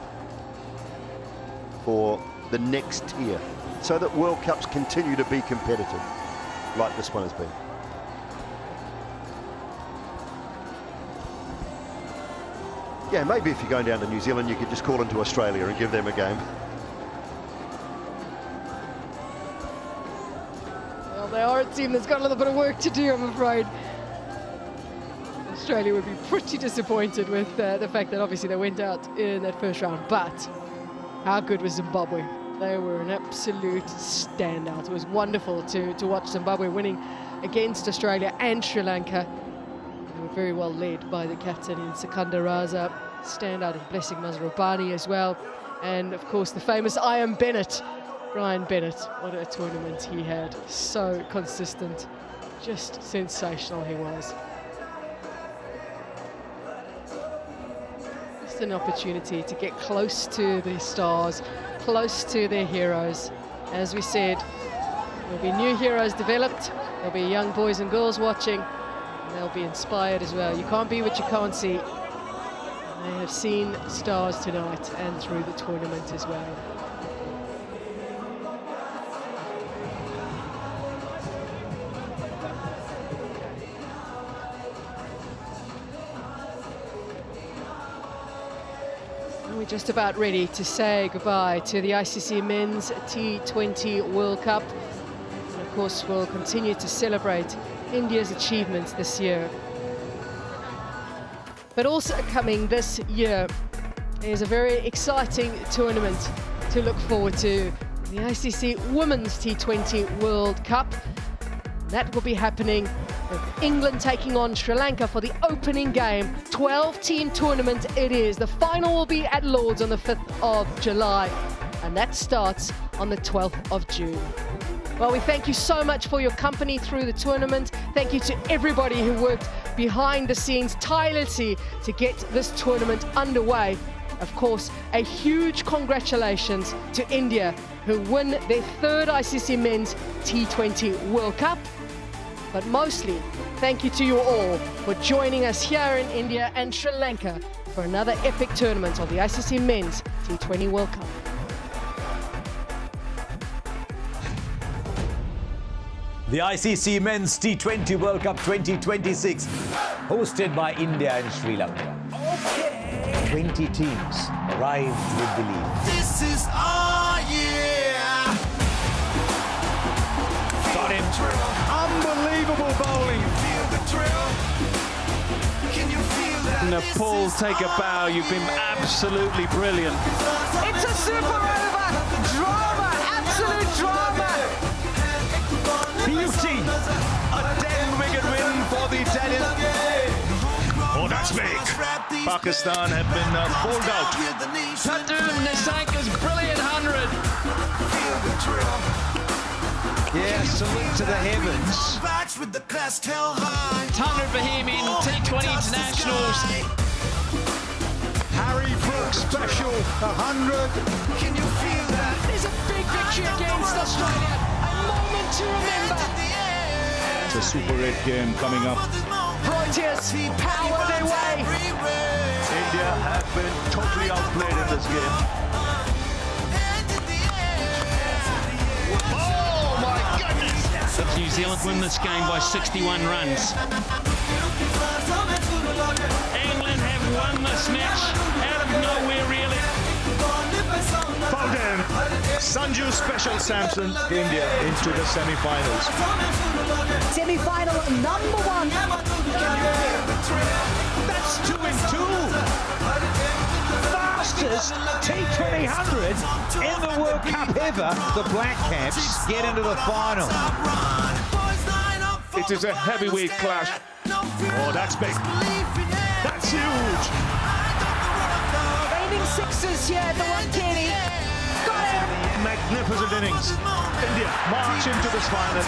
for the next tier, so that World Cups continue to be competitive, like this one has been. Yeah, maybe if you're going down to New Zealand, you could just call into Australia and give them a game. Well, they are a team that's got a little bit of work to do, I'm afraid. Australia would be pretty disappointed with the fact that obviously they went out in that first round. But how good was Zimbabwe? They were an absolute standout. It was wonderful to watch Zimbabwe winning against Australia and Sri Lanka. They were very well led by the captain in Sikandar Raza, standout in Blessing Mazrubani as well. And of course the famous Ian Bennett, Brian Bennett. What a tournament he had. So consistent, just sensational he was. Just an opportunity to get close to the stars, close to their heroes. As we said, there'll be new heroes developed, there'll be young boys and girls watching, and they'll be inspired as well. You can't be what you can't see. They have seen stars tonight and through the tournament as well. We're just about ready to say goodbye to the ICC Men's T20 World Cup. And of course, we'll continue to celebrate India's achievements this year. But also coming this year is a very exciting tournament to look forward to. The ICC Women's T20 World Cup. That will be happening with England taking on Sri Lanka for the opening game. 12-team tournament it is. The final will be at Lord's on the 5th of July, and that starts on the 12th of June. Well, we thank you so much for your company through the tournament. Thank you to everybody who worked behind the scenes tirelessly to get this tournament underway. Of course, a huge congratulations to India, who win their third ICC Men's T20 World Cup. But mostly, thank you to you all for joining us here in India and Sri Lanka for another epic tournament of the ICC Men's T20 World Cup. The ICC Men's T20 World Cup 2026, hosted by India and Sri Lanka. 20 teams arrived with belief. This is our year. Got him. Unbelievable bowling. Feel the thrill. Can you feel that? Nepal, take a bow. You've been absolutely brilliant. It's a super over. Drama. Absolute drama. Beauty. A 10-wicket win for the Italians. Oh, that's big. Pakistan have been bowled out. Padoon Nisanka's brilliant 100. Yeah, salute to the heavens. Tanner Fahim in T20 internationals. Harry Brooks special 100. Can you feel that? There's a big victory against Australia. A moment to remember. It's a Super 8 game coming up. Proteas power their way. India have been totally outplayed in this game. Oh my goodness! New Zealand win this game by 61 runs. England have won this match out of nowhere, really. Foden, Sanju Special Samson, India into the semi-finals. Semi-final #1. That's 2 in 2. Fastest T20 100 in the World Cup ever. The Black Caps get into the final. It is a heavyweight clash. Oh, that's big. That's huge. Aiming sixes here at the 1Kenny. Got him. Magnificent innings. India march into this final.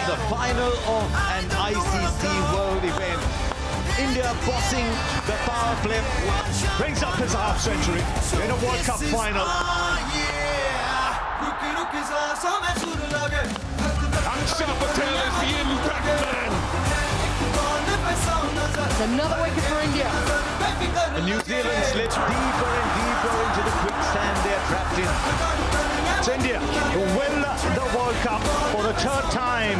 The final of an ICC World event. India bossing the power play. Brings up his half century in a World Cup final. Akshar Patel is the impact man. Another wicket for India. The New Zealand slipped deeper and deeper into the quicksand they're trapped Argentina. It's India who win the World Cup for the third time.